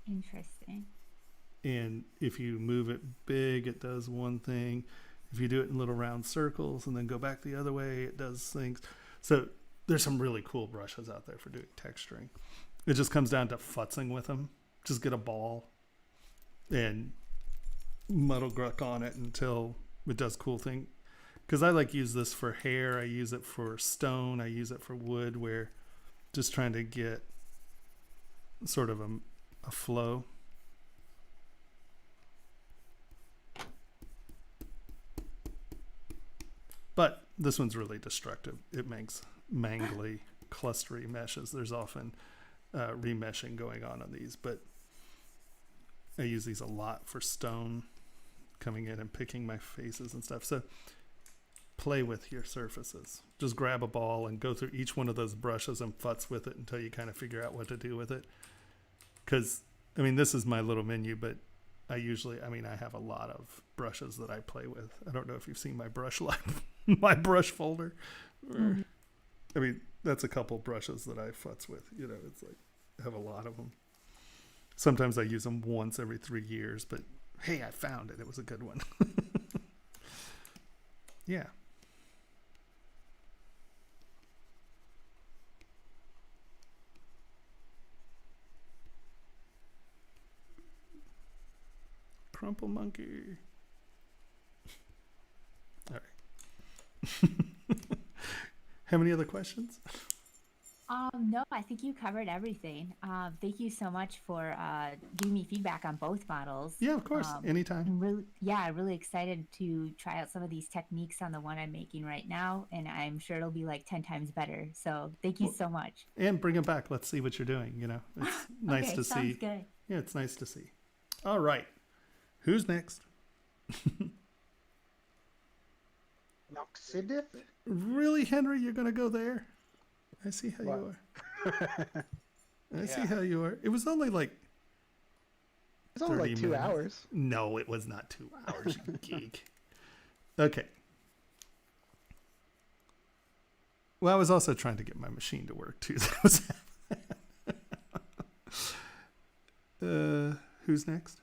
Interesting. And if you move it big, it does one thing. If you do it in little round circles and then go back the other way, it does things. So there's some really cool brushes out there for doing texturing. It just comes down to futzing with them. Just get a ball and muddle gruck on it until it does cool thing. Because I like use this for hair. I use it for stone. I use it for wood, where just trying to get sort of a flow. But this one's really destructive. It makes mangly, clustery meshes. There's often remeshing going on these, but I use these a lot for stone, coming in and picking my faces and stuff. So play with your surfaces. Just grab a ball and go through each one of those brushes and futz with it until you kind of figure out what to do with it. Because, I mean, this is my little menu, but I have a lot of brushes that I play with. I don't know if you've seen my brush my brush folder. Mm-hmm. I mean, that's a couple brushes that I futz with. You know, it's like, I have a lot of them. Sometimes I use them once every 3 years, but hey, I found it. It was a good one. Yeah. Crumple monkey. All right. Have any other questions? No, I think you covered everything. Thank you so much for giving me feedback on both models. Yeah, of course. Anytime. I'm really excited to try out some of these techniques on the one I'm making right now, and I'm sure it'll be like 10 times better. So thank you so much. And bring it back. Let's see what you're doing. You know, it's nice okay, to sounds see. Good. Yeah, it's nice to see. All right. Who's next? Noxidif? Really, Henry? You're going to go there? I see how you are. I see how you are. It was only like It's only like 2 minutes. hours. No, it was not 2 hours, you geek. Okay. Well, I was also trying to get my machine to work too. Who's next?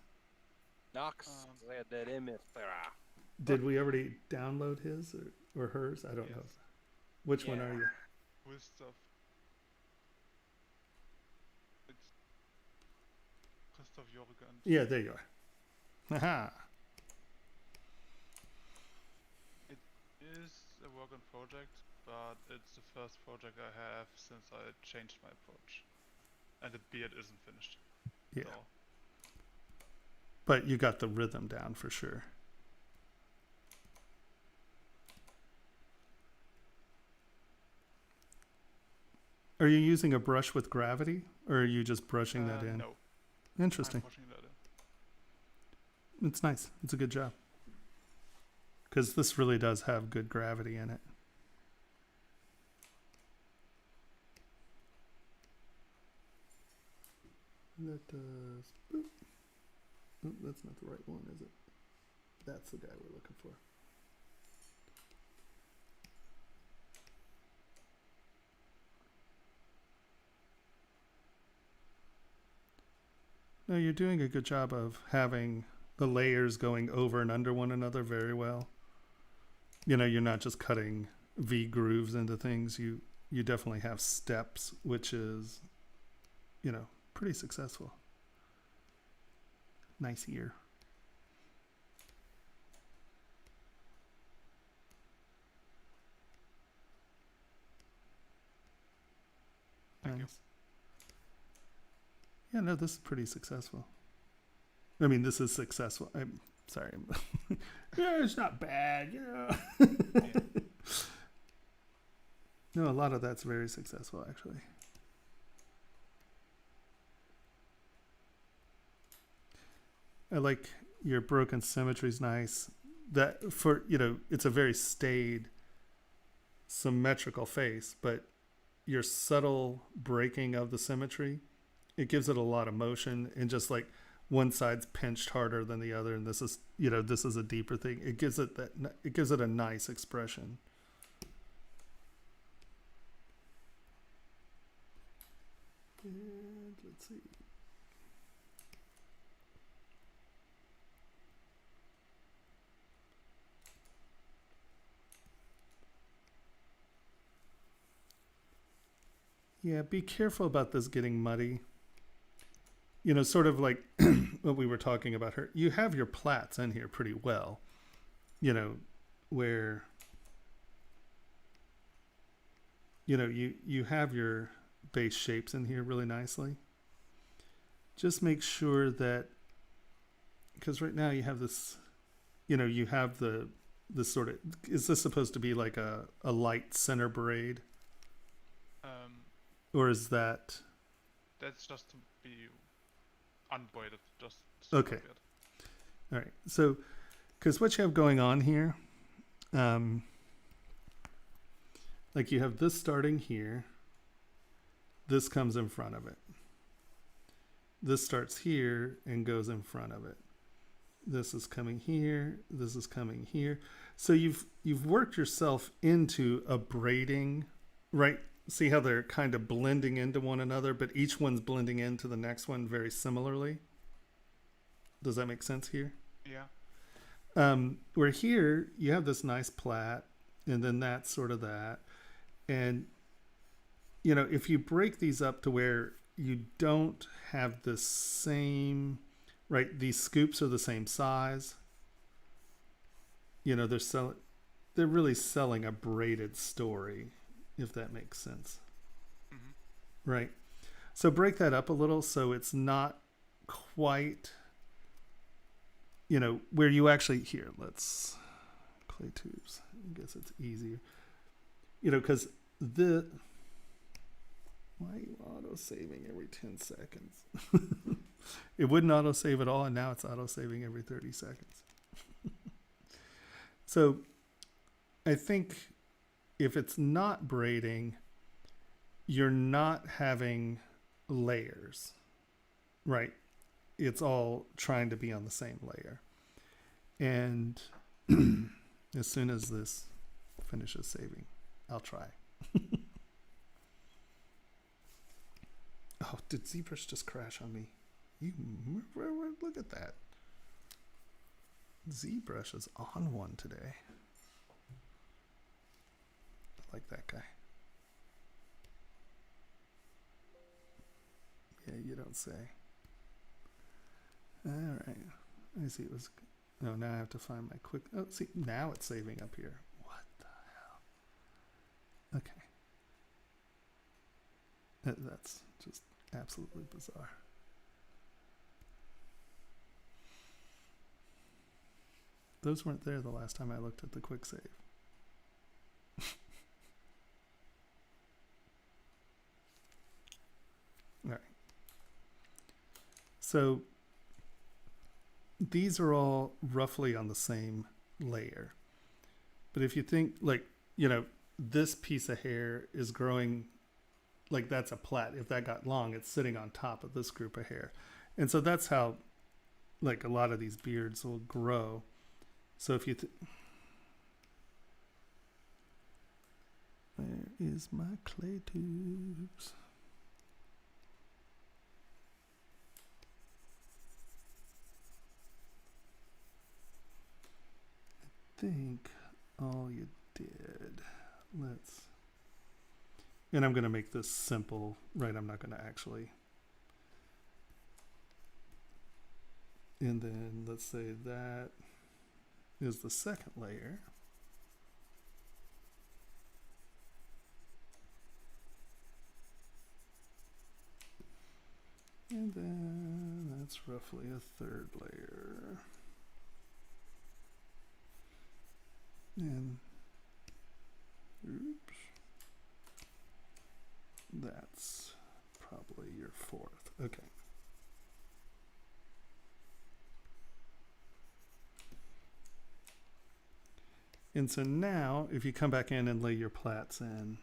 Knox said that Did we already download his or hers? I don't know. Which one are you? With stuff. It's Christoph Jorgen. Yeah, there you are. Aha. It is a work in project, but it's the first project I have since I changed my approach. And the beard isn't finished. Yeah. So. But you got the rhythm down for sure. Are you using a brush with gravity, or are you just brushing that in? No. Interesting. I'm brushing that in. It's nice. It's a good job. Because this really does have good gravity in it. That does. Boop. Oh, that's not the right one, is it? That's the guy we're looking for. No, you're doing a good job of having the layers going over and under one another very well. You know, you're not just cutting V grooves into things. You definitely have steps, which is, you know, pretty successful. Nice ear. Thank you. Yeah, no, this is pretty successful. I mean, this is successful. I'm sorry. Yeah, it's not bad. Yeah. No, a lot of that's very successful, actually. I like your broken symmetry's nice. That for, you know, it's a very staid, symmetrical face, but your subtle breaking of the symmetry, it gives it a lot of motion, and just like one side's pinched harder than the other, and this is, you know, this is a deeper thing. It gives it that, it gives it a nice expression. And let's see. Yeah, be careful about this getting muddy. You know, sort of like what we were talking about her. You have your plats in here pretty well. You know, where, you know, you have your base shapes in here really nicely. Just make sure that, because right now you have this, you know, you have this sort of, is this supposed to be like a light center braid? Or is that? That's just to be unbraided, just okay. All right. So, because what you have going on here, like you have this starting here. This comes in front of it. This starts here and goes in front of it. This is coming here. This is coming here. So you've worked yourself into a braiding, right? See how they're kind of blending into one another, but each one's blending into the next one very similarly. Does that make sense here? Yeah. Where here you have this nice plait, and then that's sort of that. And, you know, if you break these up to where you don't have the same, right, these scoops are the same size. You know, they're really selling a braided story, if that makes sense. Mm-hmm. Right. So break that up a little so it's not quite, you know, where you actually, here, let's clay tubes. I guess it's easier. You know, because why are you auto-saving every 10 seconds? It wouldn't auto-save at all, and now it's auto-saving every 30 seconds. So I think if it's not braiding, you're not having layers, right? It's all trying to be on the same layer. And as soon as this finishes saving, I'll try. Oh, did ZBrush just crash on me? Look at that. ZBrush is on one today. I like that guy. Yeah, you don't say. All right. I see it was. No, now I have to find my quick. Oh, see, now it's saving up here. What the hell? Okay. That's just absolutely bizarre. Those weren't there the last time I looked at the quick save. All right. So these are all roughly on the same layer. But if you think, like, you know, this piece of hair is growing, like that's a plait. If that got long, it's sitting on top of this group of hair. And so that's how, like, a lot of these beards will grow. So if you where is my clay tubes? I think all you did, and I'm going to make this simple, right? I'm not going to actually, And then let's say that is the second layer. And then that's roughly a third layer. And oops, that's probably your fourth. Okay. And so now, if you come back in and lay your plats in,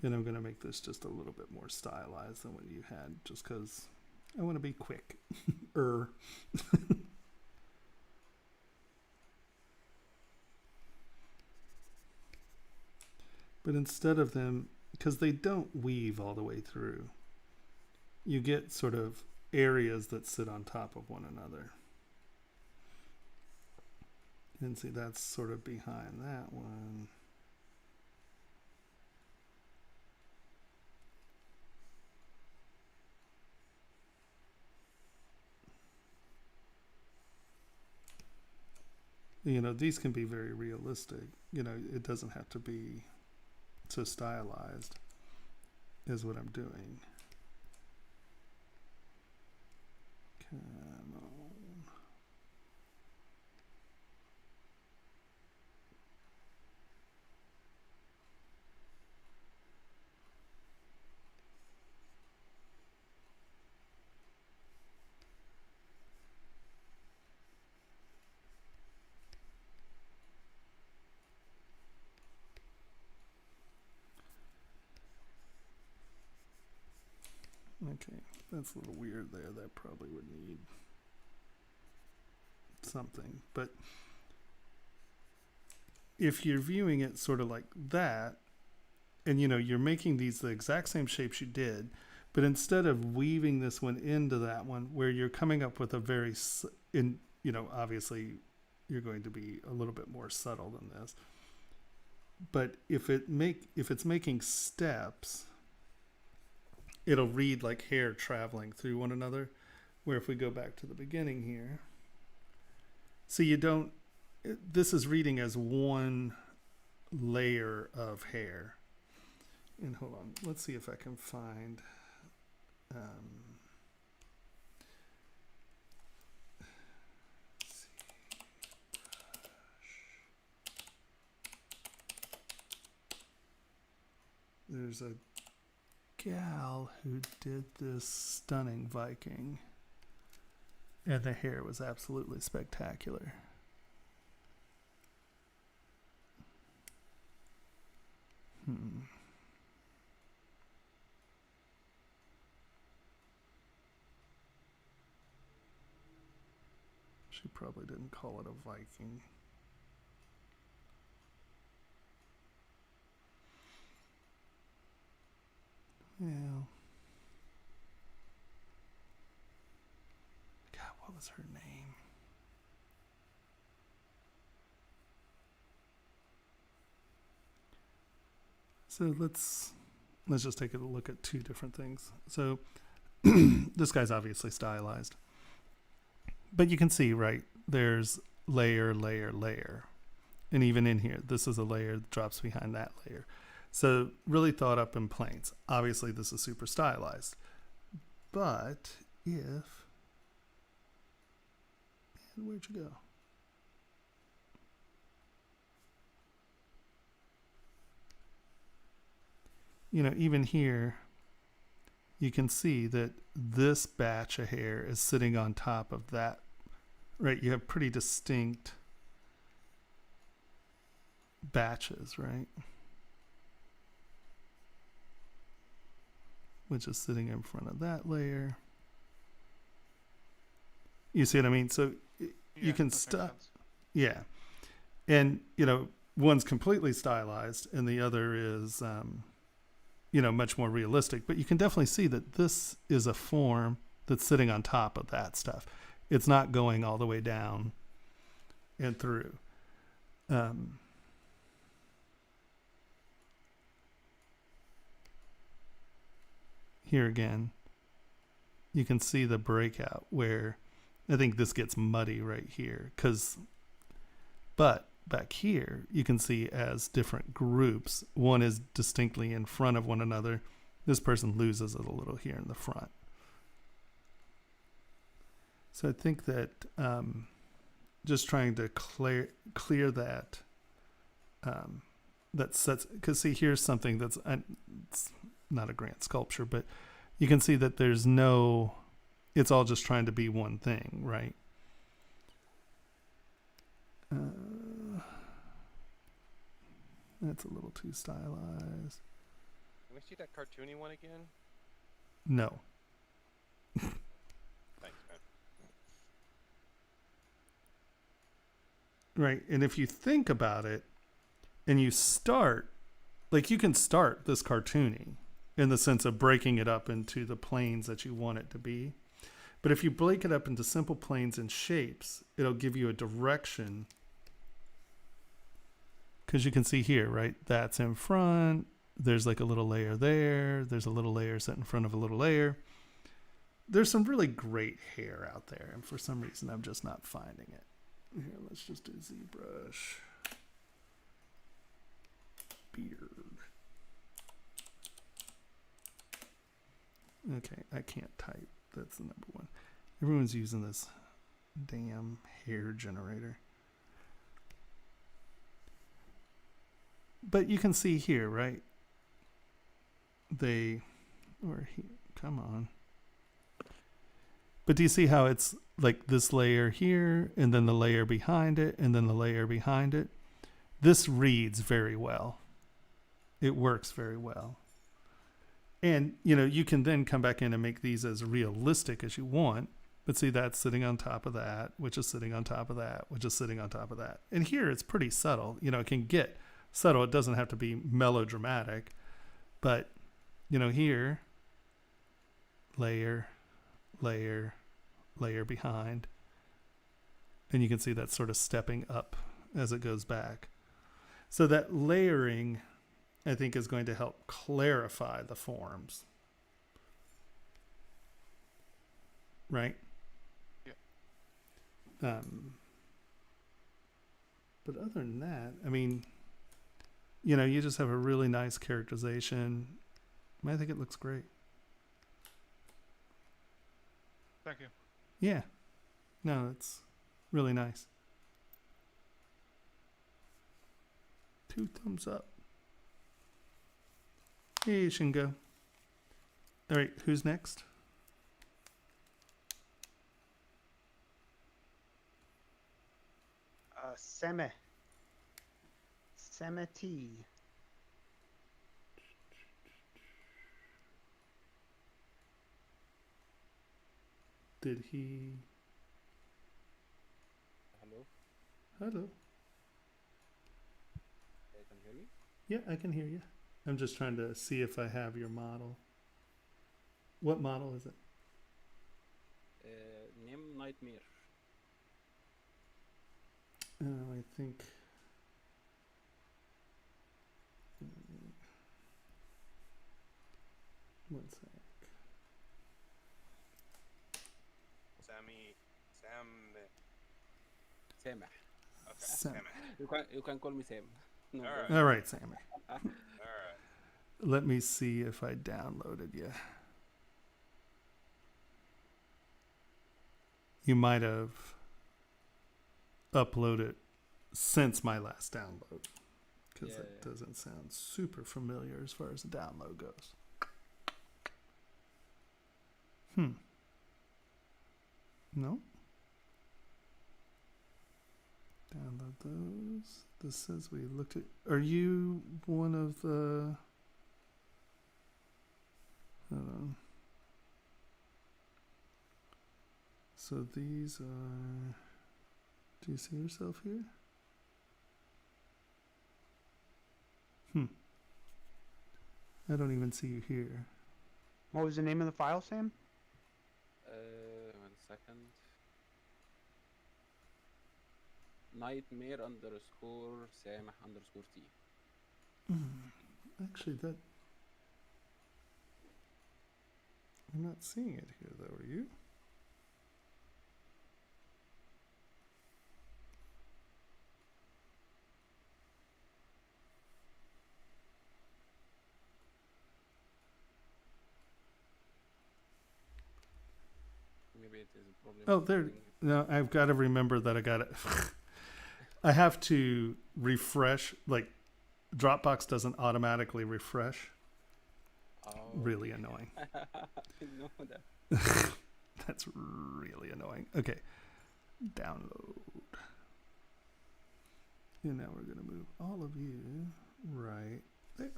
and I'm going to make this just a little bit more stylized than what you had, just because I want to be quick. But instead of them, because they don't weave all the way through, you get sort of areas that sit on top of one another. And see, that's sort of behind that one. You know, these can be very realistic. You know, it doesn't have to be so stylized is what I'm doing. Come on. Okay, that's a little weird there. That probably would need something. But if you're viewing it sort of like that, and you know, you're making these the exact same shapes you did, but instead of weaving this one into that one, where you're coming up with a very, you know, obviously you're going to be a little bit more subtle than this. But if it's making steps, it'll read like hair traveling through one another. Where if we go back to the beginning here, so you don't, this is reading as one layer of hair. And hold on, let's see if I can find, there's a gal who did this stunning Viking, and the hair was absolutely spectacular. She probably didn't call it a Viking. Well, God, what was her name? So let's just take a look at two different things. So this guy's obviously stylized, but you can see, right, there's layer, layer, layer. And even in here, this is a layer that drops behind that layer. So really thought up in planes. Obviously this is super stylized, but if, and where'd you go? You know, even here, you can see that this batch of hair is sitting on top of that, right? You have pretty distinct batches, right? Which is sitting in front of that layer. You see what I mean? So you can stop. Yeah. And, you know, one's completely stylized and the other is, you know, much more realistic. But you can definitely see that this is a form that's sitting on top of that stuff. It's not going all the way down and through. here again, you can see the breakout where I think this gets muddy right here. But back here, you can see as different groups, one is distinctly in front of one another. This person loses it a little here in the front. So I think that just trying to clear that, that sets, because see, here's something that's it's not a grand sculpture, but you can see that there's no, it's all just trying to be one thing, right? That's a little too stylized. Can we see that cartoony one again? No. Thanks, man. Right, and if you think about it, and you start, like you can start this cartoony in the sense of breaking it up into the planes that you want it to be. But if you break it up into simple planes and shapes, it'll give you a direction. Because you can see here, right? That's in front. There's like a little layer there. There's a little layer set in front of a little layer. There's some really great hair out there. And for some reason, I'm just not finding it. Here, let's just do ZBrush. Beard. Okay, I can't type. That's the number one. Everyone's using this damn hair generator. But you can see here, right? Come on. But do you see how it's like this layer here, and then the layer behind it, and then the layer behind it? This reads very well. It works very well. And, you know, you can then come back in and make these as realistic as you want. But see, that's sitting on top of that, which is sitting on top of that, which is sitting on top of that. And here it's pretty subtle. You know, it can get subtle. It doesn't have to be melodramatic. But, you know, here, layer, layer, layer behind. And you can see that sort of stepping up as it goes back. So that layering, I think, is going to help clarify the forms. Right? Yeah. But other than that, I mean, you know, you just have a really nice characterization. I think it looks great. Thank you. Yeah. No, it's really nice. 2 thumbs up. Hey, Shingo. All right, who's next? Semeti. Did he? Hello? Hello. You can hear me? Yeah, I can hear you. I'm just trying to see if I have your model. What model is it? Name Nightmare. I think. One sec. Sam. Sameh. Okay. Sam. You can call me Sam. No, All right. All right, Sammy. All right. Let me see if I downloaded you. You might have uploaded since my last download, because it doesn't sound super familiar as far as the download goes. No. Download those. This says we looked at. Are you one of the? Hold on. So these are. Do you see yourself here? I don't even see you here. What was the name of the file, Sam? 1 second. Nightmare _ Sameh _ T. Actually, that. I'm not seeing it here though, are you? Maybe it is a problem. Oh, there. No, I've got to remember that I got it. I have to refresh. Like, Dropbox doesn't automatically refresh. Oh. Really annoying. I know that. That's really annoying. Okay, download. And now we're gonna move all of you right there.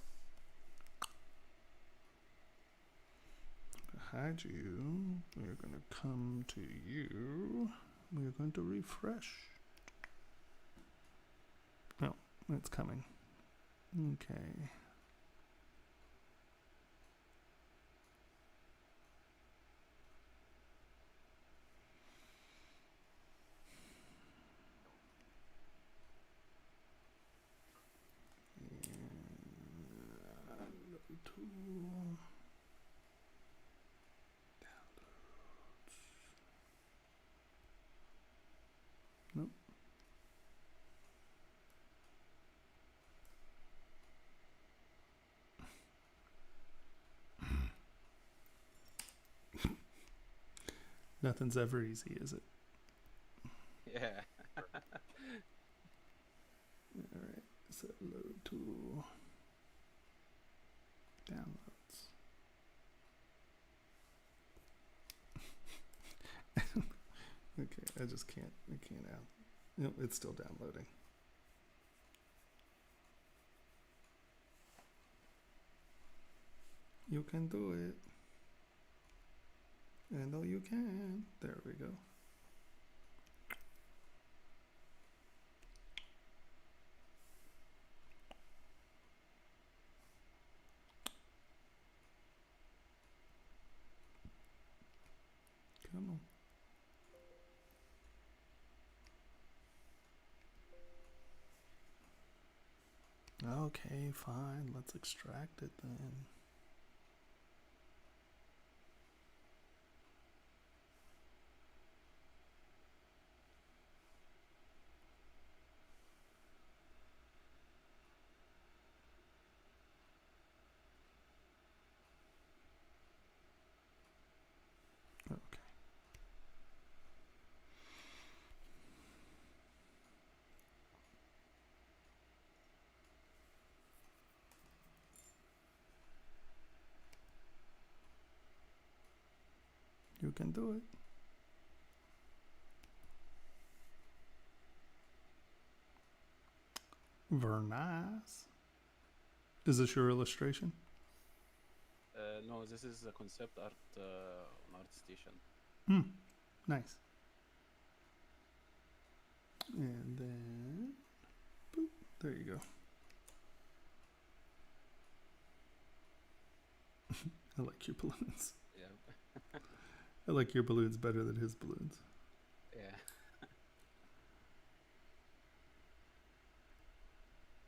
Hide you. We're gonna come to you. We're going to refresh. No, it's coming. Okay. Tool. Nope. Nothing's ever easy, is it? Yeah. Alright, so load tool. Downloads. Okay, I just can't out. Nope, it's still downloading. You can do it. I know you can. There we go. Come on. Okay, fine. Let's extract it then. Okay. You can do it. Very nice. Is this your illustration? No, this is a concept art on ArtStation. Nice. And then, boop, there you go. I like your balloons. Yeah. I like your balloons better than his balloons. Yeah.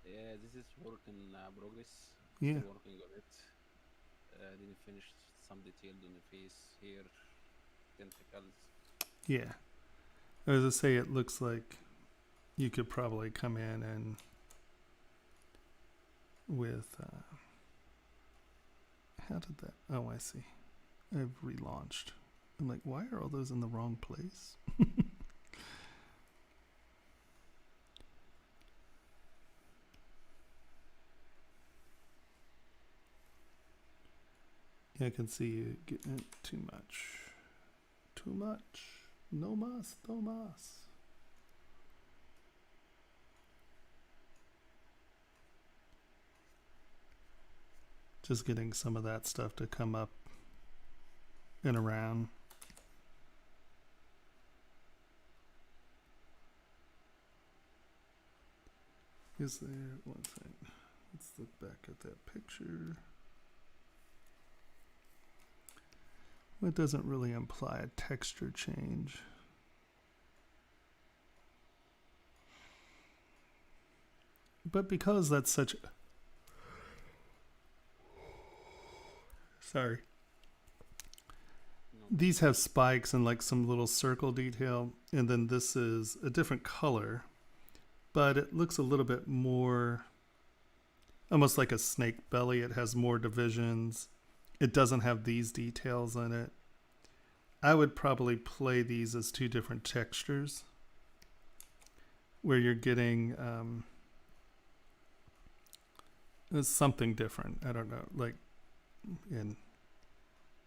Yeah, this is work in progress. Yeah. Still working on it. Didn't finish some detail on the face here, tentacles. Yeah. As I say, it looks like you could probably come in and with how did that? Oh, I see. I've relaunched. I'm like, why are all those in the wrong place? Yeah, I can see you getting it too much. Too much. No mas, no mas. Just getting some of that stuff to come up and around. Is there one thing? Let's look back at that picture. Well, it doesn't really imply a texture change. But because that's such a... these have spikes and like some little circle detail, and then this is a different color, but it looks a little bit more almost like a snake belly. It has more divisions. It doesn't have these details in it. I would probably play these as two different textures where you're getting something different. I don't know, like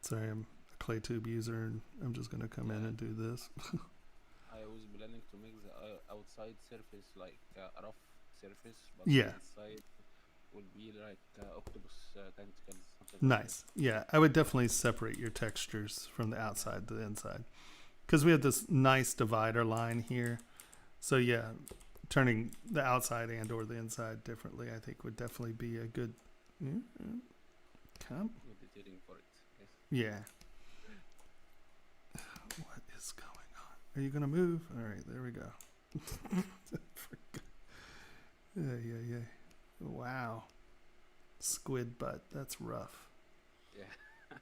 sorry, I'm a clay tube user and I'm just going to come in and do this. I was planning to make the outside surface like a rough surface, but yeah, inside will be like octopus tentacles. Nice. Like yeah, I would definitely separate your textures from the outside to the inside, because we have this nice divider line here. So yeah, turning the outside and or the inside differently, I think would definitely be a good good detailing for it. Yes. Yeah. What is going on? Are you gonna move? All right, there we go. Yeah. Wow. Squid butt. That's rough. Yeah.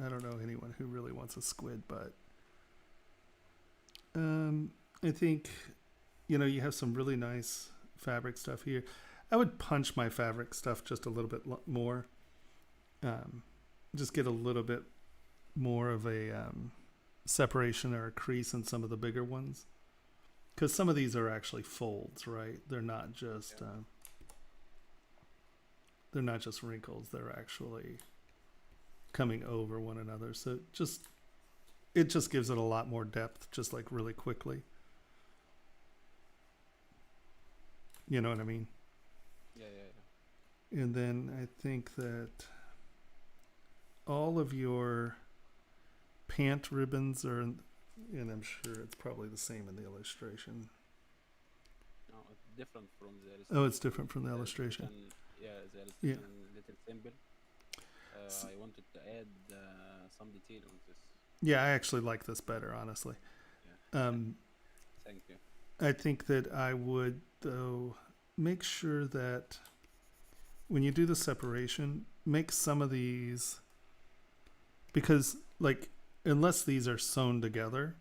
I don't know anyone who really wants a squid butt. I think, you have some really nice fabric stuff here. I would punch my fabric stuff just a little bit more. Just get a little bit more of a separation or a crease in some of the bigger ones. Because some of these are actually folds, right? They're not just wrinkles. They're actually coming over one another. So it just gives it a lot more depth, just like really quickly. You know what I mean? Yeah. And then I think that all of your pant ribbons are and I'm sure it's probably the same in the illustration. No, it's different from the illustration. Oh, it's different from the illustration. The illustration little simple. I wanted to add some detail on this. Yeah, I actually like this better, honestly. Yeah. Thank you. I think that I would, though, make sure that when you do the separation, make some of these, because, like, unless these are sewn together,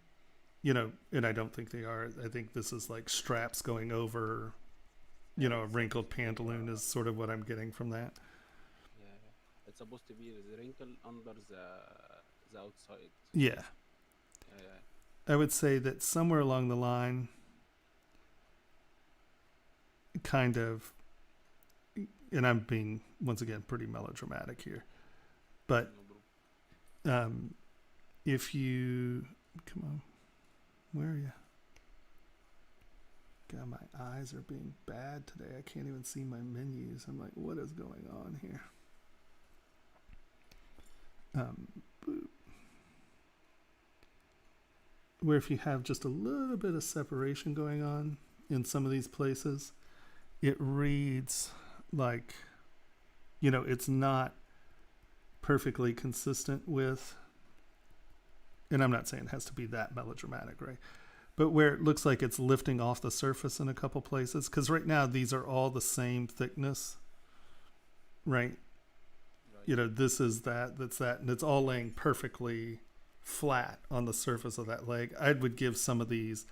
and I don't think they are. I think this is like straps going over, a wrinkled pantaloon is sort of what I'm getting from that. Yeah. It's supposed to be the wrinkle under the outside. Yeah. Yeah. I would say that somewhere along the line, kind of, and I'm being, once again, pretty melodramatic here, but if you, come on, where are you? God, my eyes are being bad today. I can't even see my menus. I'm like, what is going on here? Where if you have just a little bit of separation going on in some of these places, it reads like, it's not perfectly consistent with, and I'm not saying it has to be that melodramatic, right? But where it looks like it's lifting off the surface in a couple places, because right now these are all the same thickness, right? This is that's that, and it's all laying perfectly flat on the surface of that leg. I would give some of these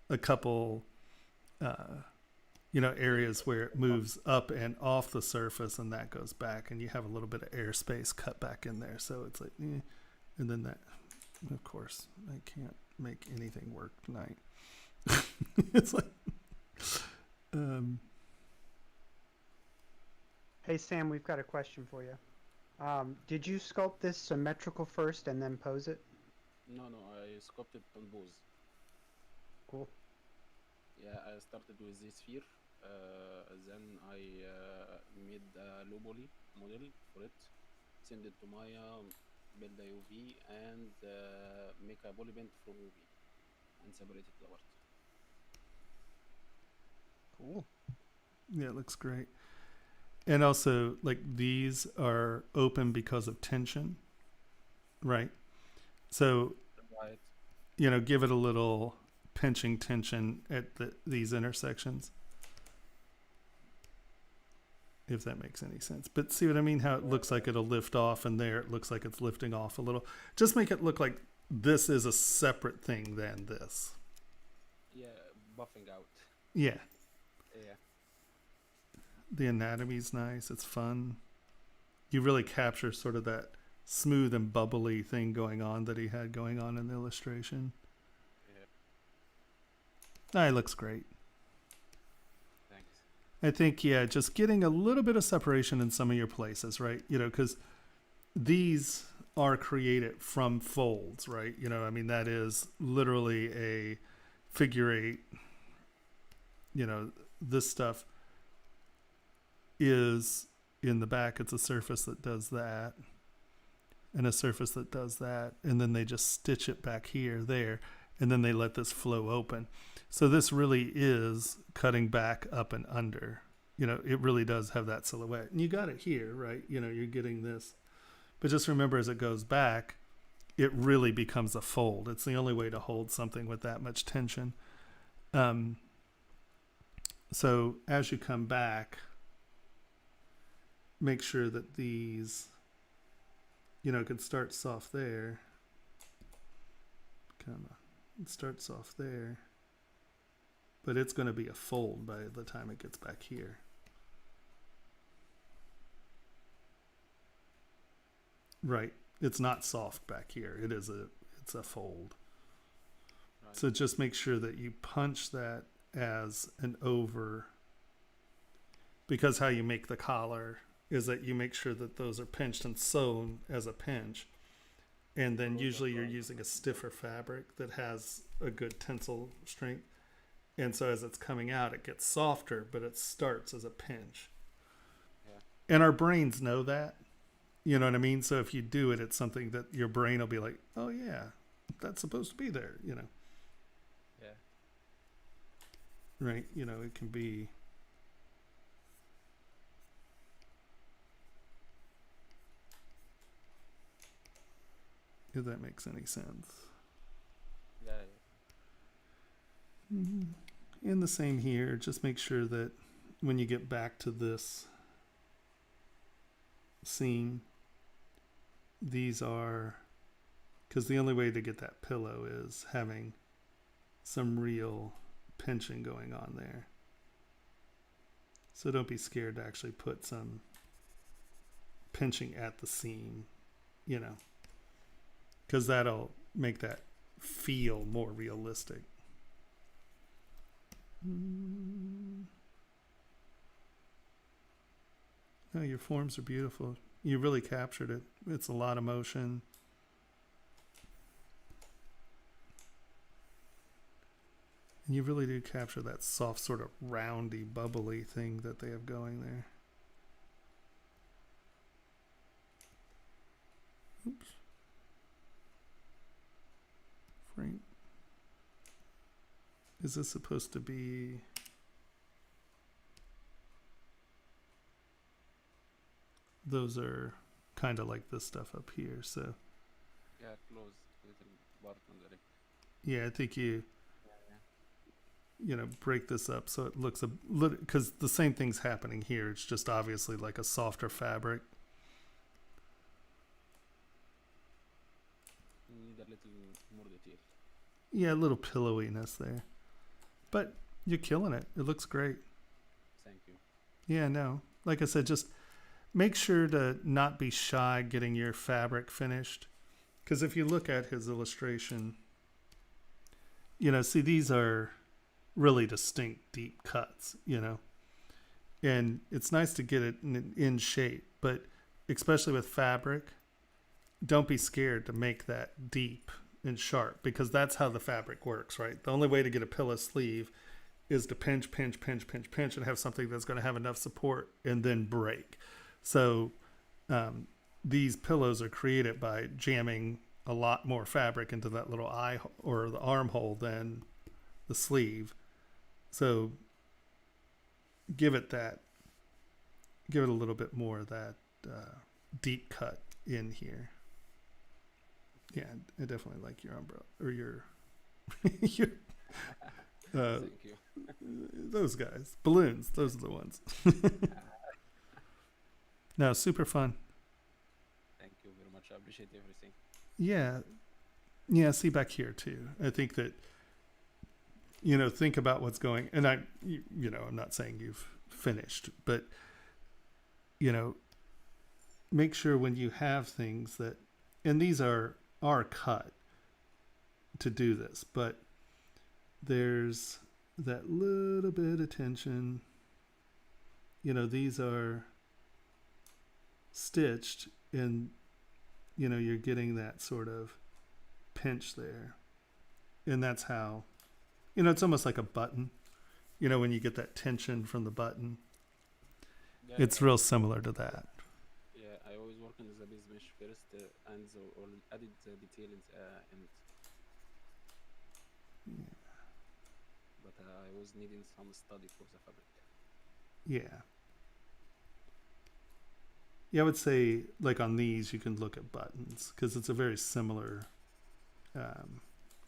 a couple, areas where it moves up and off the surface, and that goes back, and you have a little bit of airspace cut back in there. So it's like, and then that, of course, I can't make anything work tonight. It's like, Hey Sam, we've got a question for you. Did you sculpt this symmetrical first and then pose it? No, I sculpted on pose. Cool. Yeah, I started with this sphere. Then I made a low poly model for it. Send it to Maya, build a UV, and make a poly paint from UV and separate it apart. Cool. Yeah, it looks great. And also, like, these are open because of tension, right? So, right. Give it a little pinching tension at these intersections. if that makes any sense. But see what I mean? How it looks like it'll lift off, and there it looks like it's lifting off a little. Just make it look like this is a separate thing than this. Yeah, buffing out. Yeah. Yeah. The anatomy's nice. It's fun. You really capture sort of that smooth and bubbly thing going on that he had going on in the illustration. Yeah. It looks great. Thanks. I think, yeah, just getting a little bit of separation in some of your places, right? You know, because these are created from folds, right? You know, I mean, that is literally a figure 8. You know, this stuff is in the back. It's a surface that does that and a surface that does that. And then they just stitch it back here, there, and then they let this flow open. So this really is cutting back up and under. You know, it really does have that silhouette. And you got it here, right? You know, you're getting this. But just remember, as it goes back, it really becomes a fold. It's the only way to hold something with that much tension. So as you come back, make sure that these, you know, it can start soft there. Come on. It starts off there. But it's going to be a fold by the time it gets back here. Right. It's not soft back here. It's a fold. Right. So just make sure that you punch that as an over, because how you make the collar is that you make sure that those are pinched and sewn as a pinch. And then usually you're using a stiffer fabric that has a good tensile strength. And so as it's coming out, it gets softer, but it starts as a pinch. Yeah. And our brains know that. You know what I mean? So if you do it, it's something that your brain will be like, oh yeah, that's supposed to be there, you know? Yeah. Right? You know, it can be. If that makes any sense. Yeah. And the same here, just make sure that when you get back to this seam, these are, because the only way to get that pillow is having some real pinching going on there. So don't be scared to actually put some pinching at the seam, you know, because that'll make that feel more realistic. Oh, your forms are beautiful. You really captured it. It's a lot of motion. And you really do capture that soft, sort of roundy, bubbly thing that they have going there. Oops. Frame. Is this supposed to be? Those are kind of like this stuff up here, so. Yeah, close little part on the leg. Yeah, I think you know, break this up so it looks a little, because the same thing's happening here. It's just obviously like a softer fabric. You need a little more detail. Yeah, a little pillowiness there. But you're killing it. It looks great. Thank you. Yeah, no. Like I said, just make sure to not be shy getting your fabric finished. Because if you look at his illustration, you know, see, these are really distinct, deep cuts, you know. And it's nice to get it in shape. But especially with fabric, don't be scared to make that deep and sharp, because that's how the fabric works, right? The only way to get a pillow sleeve is to pinch, and have something that's going to have enough support and then break. So these pillows are created by jamming a lot more fabric into that little eye or the armhole than the sleeve. So give it a little bit more of that deep cut in here. Yeah, I definitely like your umbrella or your Thank you. those guys, balloons. Those are the ones. No, super fun. Thank you very much. I appreciate everything. Yeah. See back here too. I think that, think about what's going, and I'm not saying you've finished, but, make sure when you have things that, and these are cut to do this, but there's that little bit of tension. These are stitched and, you're getting that sort of pinch there. And that's how, it's almost like a button, when you get that tension from the button. Yeah, It's real similar to that. yeah, I always work on the base mesh first and added the detail in it. Yeah. But I was needing some study for the fabric. Yeah. Yeah, I would say, like on these, you can look at buttons because it's a very similar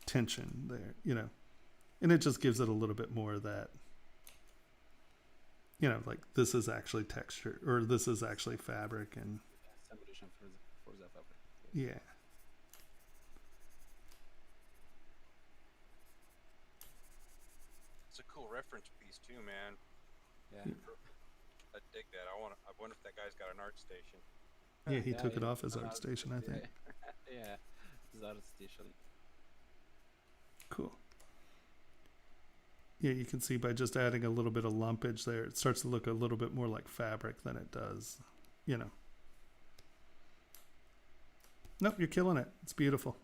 tension there, and it just gives it a little bit more of that, like this is actually texture or this is actually fabric, and Separation for the fabric. yeah. It's a cool reference piece too, man. Yeah. I dig that. I wonder if that guy's got an art station. Yeah, he took it it's off his an art station, I think. Yeah, the art station. Cool. Yeah, you can see by just adding a little bit of lumpage there, it starts to look a little bit more like fabric than it does, Nope, you're killing it. It's beautiful.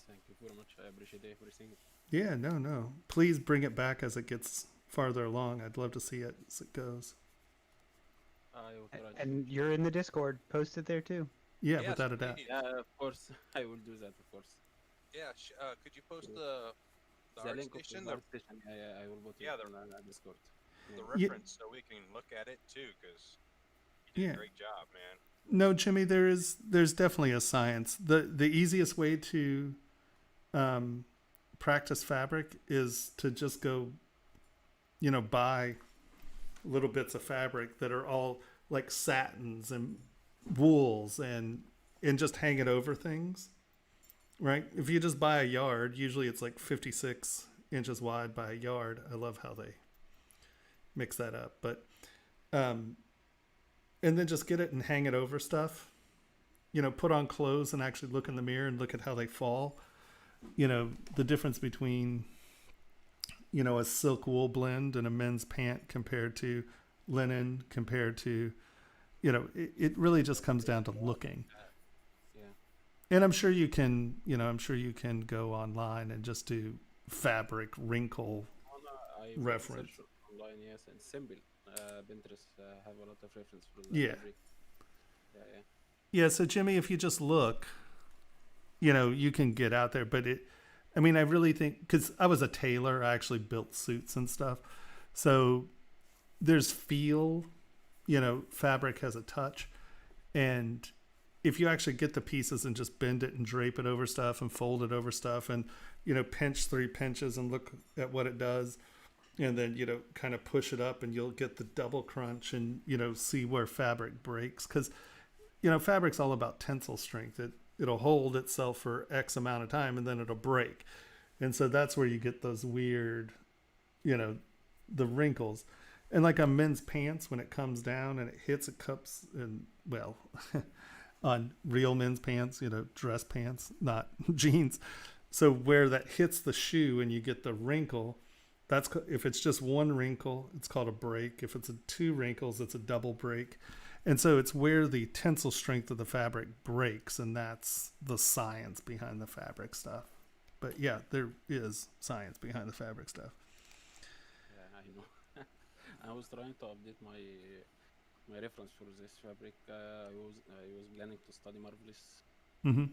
Thank you very much. I appreciate everything. Yeah, no. Please bring it back as it gets farther along. I'd love to see it as it goes. I will try. And you're in the Discord. Post it there too. Yeah, Yes, without a doubt. please. Yeah, of course. I will do that, of course. Yeah, could you post the art link of station, the art station. Yeah, I will put Yeah, it the- on Discord. the Yeah. reference, so we can look at it too, because you did Yeah. a great job, man. No, Jimmy, there's definitely a science. The easiest way to practice fabric is to just go, buy little bits of fabric that are all like satins and wools and just hang it over things, right? If you just buy a yard, usually it's like 56 inches wide by a yard. I love how they mix that up, but and then just get it and hang it over stuff, put on clothes and actually look in the mirror and look at how they fall. The difference between, a silk wool blend and a men's pant compared to linen compared to, it really just comes down to looking. Yeah. And I'm sure you can, go online and just do fabric wrinkle I reference. search online, yes, and simple. Pinterest have a lot of reference for the Yeah. fabric. Yeah. Yeah, so Jimmy, if you just look, you can get out there. But I really think, because I was a tailor, I actually built suits and stuff. So there's feel, fabric has a touch. And if you actually get the pieces and just bend it and drape it over stuff and fold it over stuff and, pinch 3 pinches and look at what it does. And then, kind of push it up and you'll get the double crunch and, see where fabric breaks. Because, fabric's all about tensile strength. It'll hold itself for X amount of time and then it'll break. And so that's where you get those weird, the wrinkles. And like on men's pants, when it comes down and it hits, it cups and, well, on real men's pants, dress pants, not jeans. So where that hits the shoe and you get the wrinkle, that's, if it's just one wrinkle, it's called a break. If it's 2 wrinkles, it's a double break. And so it's where the tensile strength of the fabric breaks, and that's the science behind the fabric stuff. But yeah, there is science behind the fabric stuff. Yeah, I know. I was trying to update my reference for this fabric. I was planning to study Marvelous. Mm-hmm.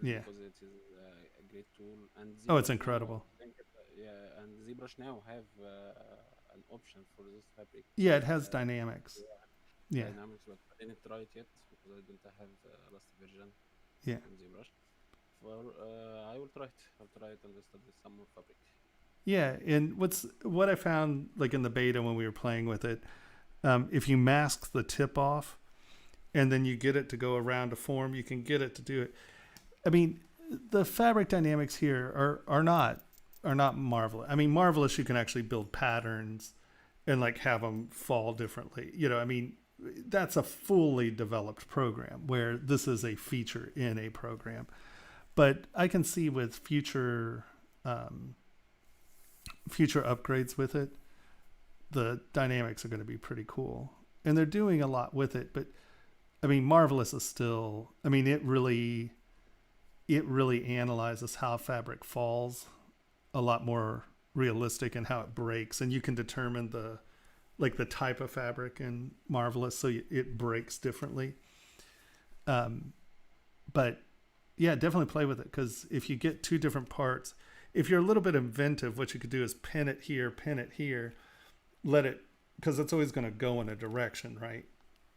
Yeah. Because it is a great tool. And Oh, it's ZBrush incredible. now, yeah, and ZBrush now have an option for this fabric. Yeah, it has dynamics. Yeah. Dynamics, but I didn't try it yet because I don't have the last version. Yeah. From ZBrush. Well, I will try it. I'll try it and study some more fabric. Yeah, and what I found, like in the beta when we were playing with it, if you mask the tip off, and then you get it to go around a form. You can get it to do it. I mean, the fabric dynamics here are not marvelous. I mean, marvelous. You can actually build patterns and like have them fall differently. You know, I mean, that's a fully developed program where this is a feature in a program. But I can see with future upgrades with it, the dynamics are going to be pretty cool. And they're doing a lot with it. But I mean, marvelous is still, I mean, it really analyzes how fabric falls a lot more realistic and how it breaks. And you can determine the type of fabric in marvelous, so it breaks differently. But yeah, definitely play with it, because if you get two different parts, if you're a little bit inventive, what you could do is pin it here, let it, because it's always going to go in a direction, right?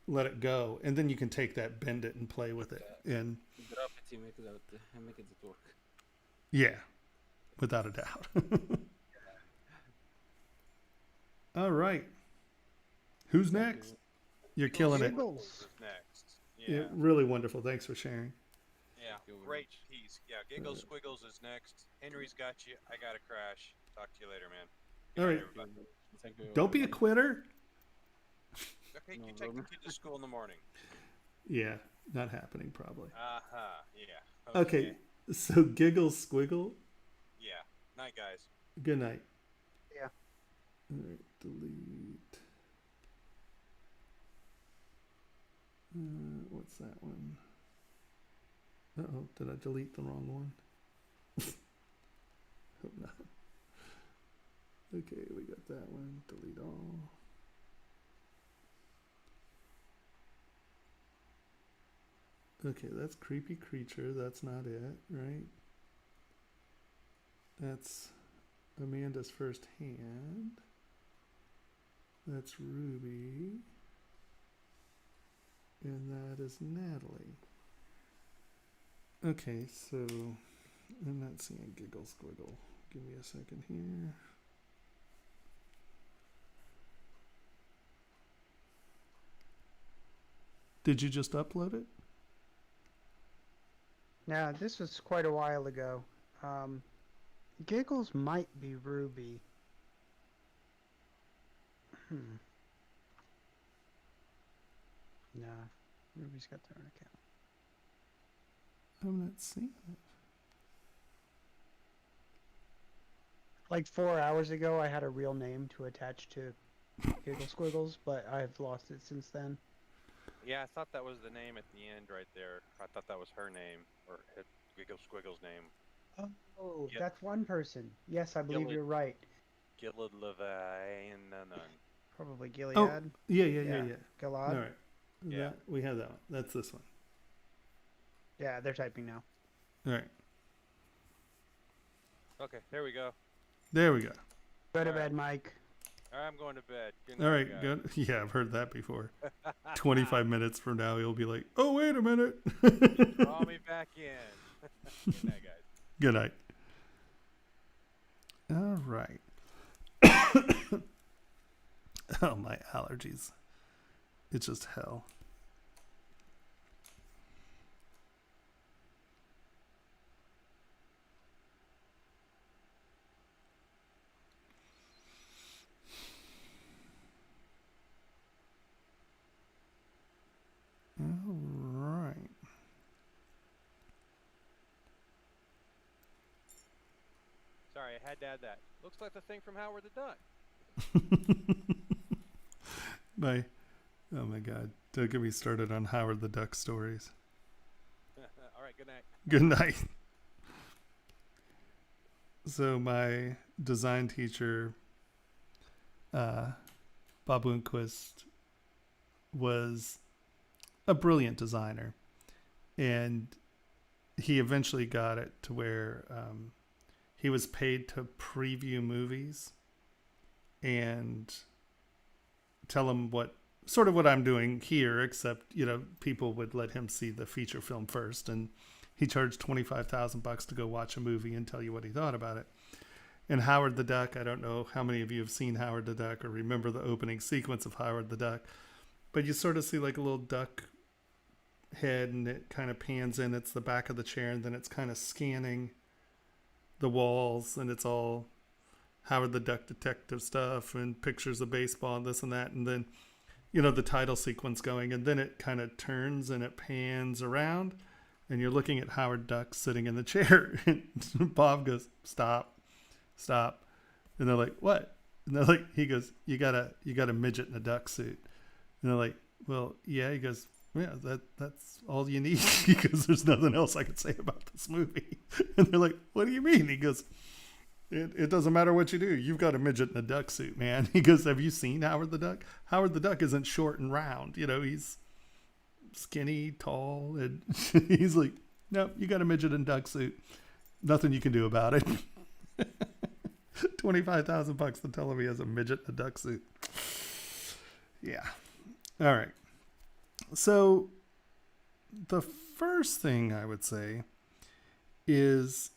Let it go, and then you can take that, bend it, and play with it. And Gravity make it work. yeah, without a doubt. All right. Who's next? You're killing it. Giggles. Next. Yeah, Yeah. really wonderful. Thanks for sharing. Yeah. Great piece. Yeah. Giggles Squiggles is next. Henry's got you. I got to crash. Talk to you later, man. Good All night, right. everybody. Thank you Don't be a very much. quitter. Okay, No you take the problem. kid to school in the morning. Yeah, not happening probably. Yeah. Okay, so giggle squiggle. Yeah. Night, guys. Good night. Yeah. All right, delete. What's that one? Uh-oh, did I delete the wrong one? Hope not. Okay, we got that one. Delete all. Okay, that's creepy creature. That's not it, right? That's Amanda's first hand. That's Ruby. And that is Natalie. Okay, so I'm not seeing Giggle Squiggle. Give me a second here. Did you just upload it? Now, this was quite a while ago. Giggles might be Ruby. Nah, Ruby's got their own account. I'm not seeing it. Like 4 hours ago, I had a real name to attach to Giggle Squiggles, but I've lost it since then. Yeah, I thought that was the name at the end right there. I thought that was her name, or Giggle Squiggle's name. Oh, Yeah. that's one person. Yes, I believe Gilead. you're right. Gillard Levi and none. Probably Gilead. Oh, yeah. Gilad. All right. Yeah. That, we have that one. That's this one. Yeah, they're typing now. All right. Okay, there we go. There we go. Go to All right. bed, Mike. All right, I'm going to bed. Good All night, right, guys. good. Yeah, I've heard that before. 25 minutes from now, he'll be like, oh, wait a minute. Draw me back in. Good night, guys. Good night. All right. Oh, my allergies. It's just hell. All right. Sorry, I had to add that. Looks like the thing from Howard the Duck. Bye. Oh my God. Don't get me started on Howard the Duck stories. All right, good night. Good night. So my design teacher, Bob Lundquist, was a brilliant designer. And he eventually got it to where he was paid to preview movies and tell them what I'm doing here, except, people would let him see the feature film first. And he charged $25,000 to go watch a movie and tell you what he thought about it. And Howard the Duck, I don't know how many of you have seen Howard the Duck or remember the opening sequence of Howard the Duck, but you sort of see like a little duck head, and it kind of pans in. It's the back of the chair, and then it's kind of scanning the walls, and it's all Howard the Duck Detective stuff and pictures of baseball and this and that. And then, you know, the title sequence going, and then it kind of turns and it pans around, and you're looking at Howard Duck sitting in the chair. And Bob goes, stop. And they're like, what? And they're like, he goes, you got a midget in a duck suit. And they're like, well, yeah. He goes, yeah, that's all you need. He goes, there's nothing else I could say about this movie. And they're like, what do you mean? He goes, it doesn't matter what you do. You've got a midget in a duck suit, man. He goes, have you seen Howard the Duck? Howard the Duck isn't short and round. You know, he's skinny, tall. And he's like, no, you got a midget in a duck suit. Nothing you can do about it. $25,000 to tell him he has a midget in a duck suit. Yeah. All right. So the first thing I would say is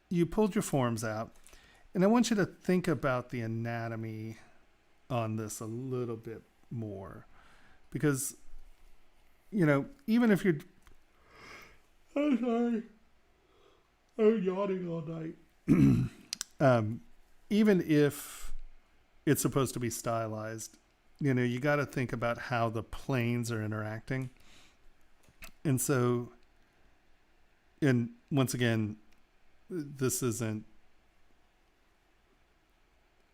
you pulled your forms out, and I want you to think about the anatomy on this a little bit more, because, you know, even if you're, I'm sorry, I'm yawning all night. Even if it's supposed to be stylized, you know, you got to think about how the planes are interacting. And so, and once again, this isn't,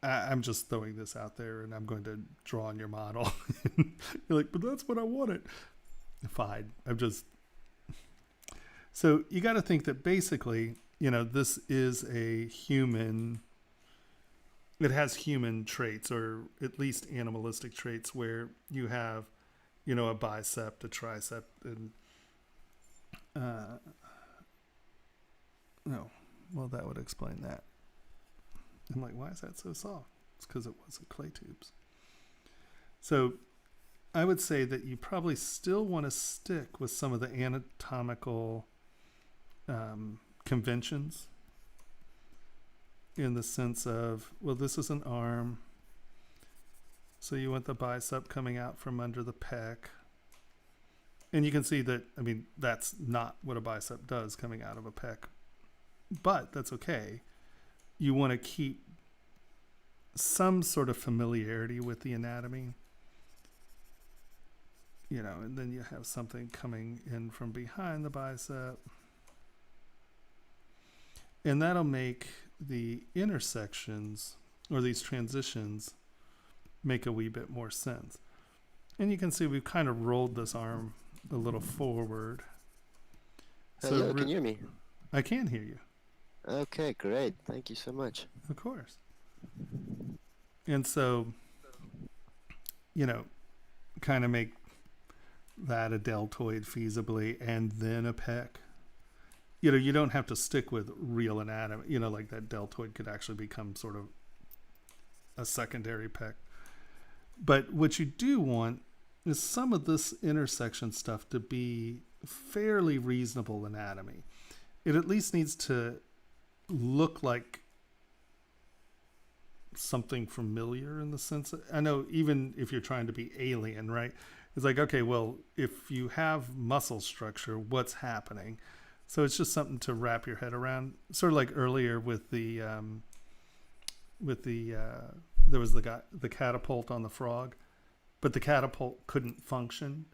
I'm just throwing this out there, and I'm going to draw on your model. You're like, but that's what I wanted. Fine. So you got to think that basically, you know, this is a human. It has human traits, or at least animalistic traits, where you have, you know, a bicep, a tricep, and no, well, that would explain that. I'm like, why is that so soft? It's because it wasn't clay tubes. So I would say that you probably still want to stick with some of the anatomical conventions, in the sense of, well, this is an arm, so you want the bicep coming out from under the pec. And you can see that, I mean, that's not what a bicep does, coming out of a pec, but that's okay. You want to keep some sort of familiarity with the anatomy, you know, and then you have something coming in from behind the bicep, and that'll make the intersections, or these transitions, make a wee bit more sense. And you can see we've kind of rolled this arm a little forward. Hello, can you hear me? I can hear you. Okay, great. Thank you so much. Of course. And so, you know, kind of make that a deltoid feasibly, and then a pec. You know, you don't have to stick with real anatomy. You know, like that deltoid could actually become sort of a secondary pec. But what you do want is some of this intersection stuff to be fairly reasonable anatomy. It at least needs to look like something familiar, in the sense that, I know even if you're trying to be alien, right? It's like, okay, well, if you have muscle structure, what's happening? So it's just something to wrap your head around. Sort of like earlier with the there was the catapult on the frog, but the catapult couldn't function.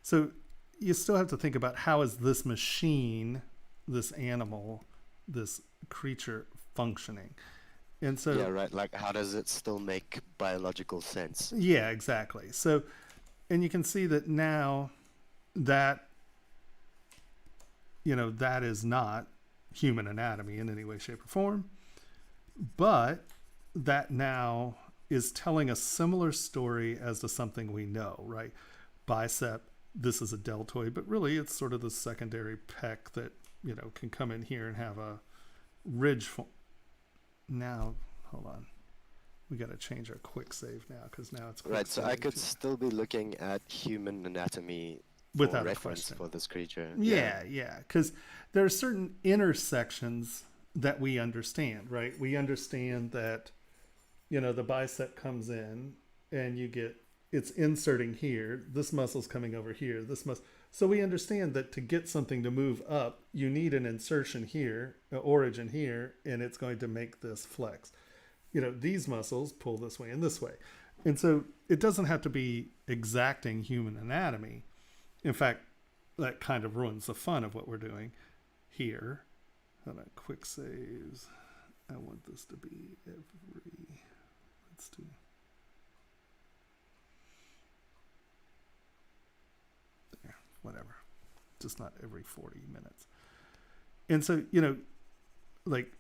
So you still have to think about, how is this machine, this animal, this creature functioning? And so, yeah, right. Like, how does it still make biological sense? Yeah, exactly. So, and you can see that now that, you know, that is not human anatomy in any way, shape, or form, but that now is telling a similar story as to something we know, right? Bicep, this is a deltoid, but really it's sort of the secondary pec that, you know, can come in here and have a ridge. Now, hold on. We got to change our quick save now, because now it's right. So I could still be looking at human anatomy without for a reference question for this creature. Yeah, because there are certain intersections that we understand, right? We understand that, you know, the bicep comes in and you get it's inserting here. This muscle's coming over here. So we understand that to get something to move up, you need an insertion here, an origin here, and it's going to make this flex. These muscles pull this way and this way. And so it doesn't have to be exacting human anatomy. In fact, that kind of ruins the fun of what we're doing here. Hold on, quick saves. I want this to be let's do. There, whatever. Just not every 40 minutes. And so, like,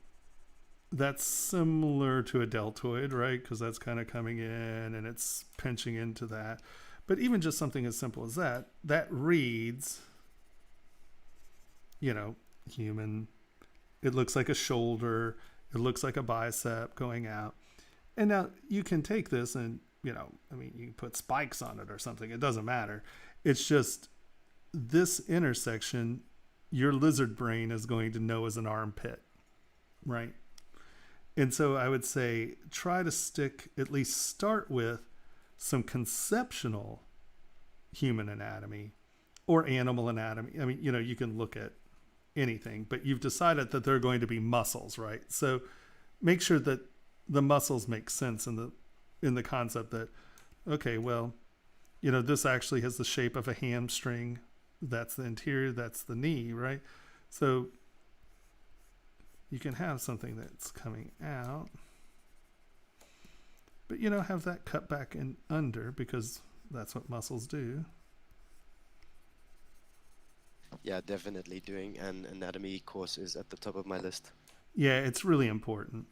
that's similar to a deltoid, right? Because that's kind of coming in and it's pinching into that. But even just something as simple as that reads, human. It looks like a shoulder. It looks like a bicep going out. And now you can take this and, you can put spikes on it or something. It doesn't matter. It's just this intersection, your lizard brain is going to know as an armpit, right? And so I would say try to at least start with some conceptual human anatomy or animal anatomy. I mean, you can look at anything, but you've decided that they're going to be muscles, right? So make sure that the muscles make sense in the concept that, okay, well, this actually has the shape of a hamstring. That's the interior, that's the knee, right? So you can have something that's coming out, but have that cut back and under, because that's what muscles do. Yeah, definitely doing an anatomy course is at the top of my list. Yeah, it's really important.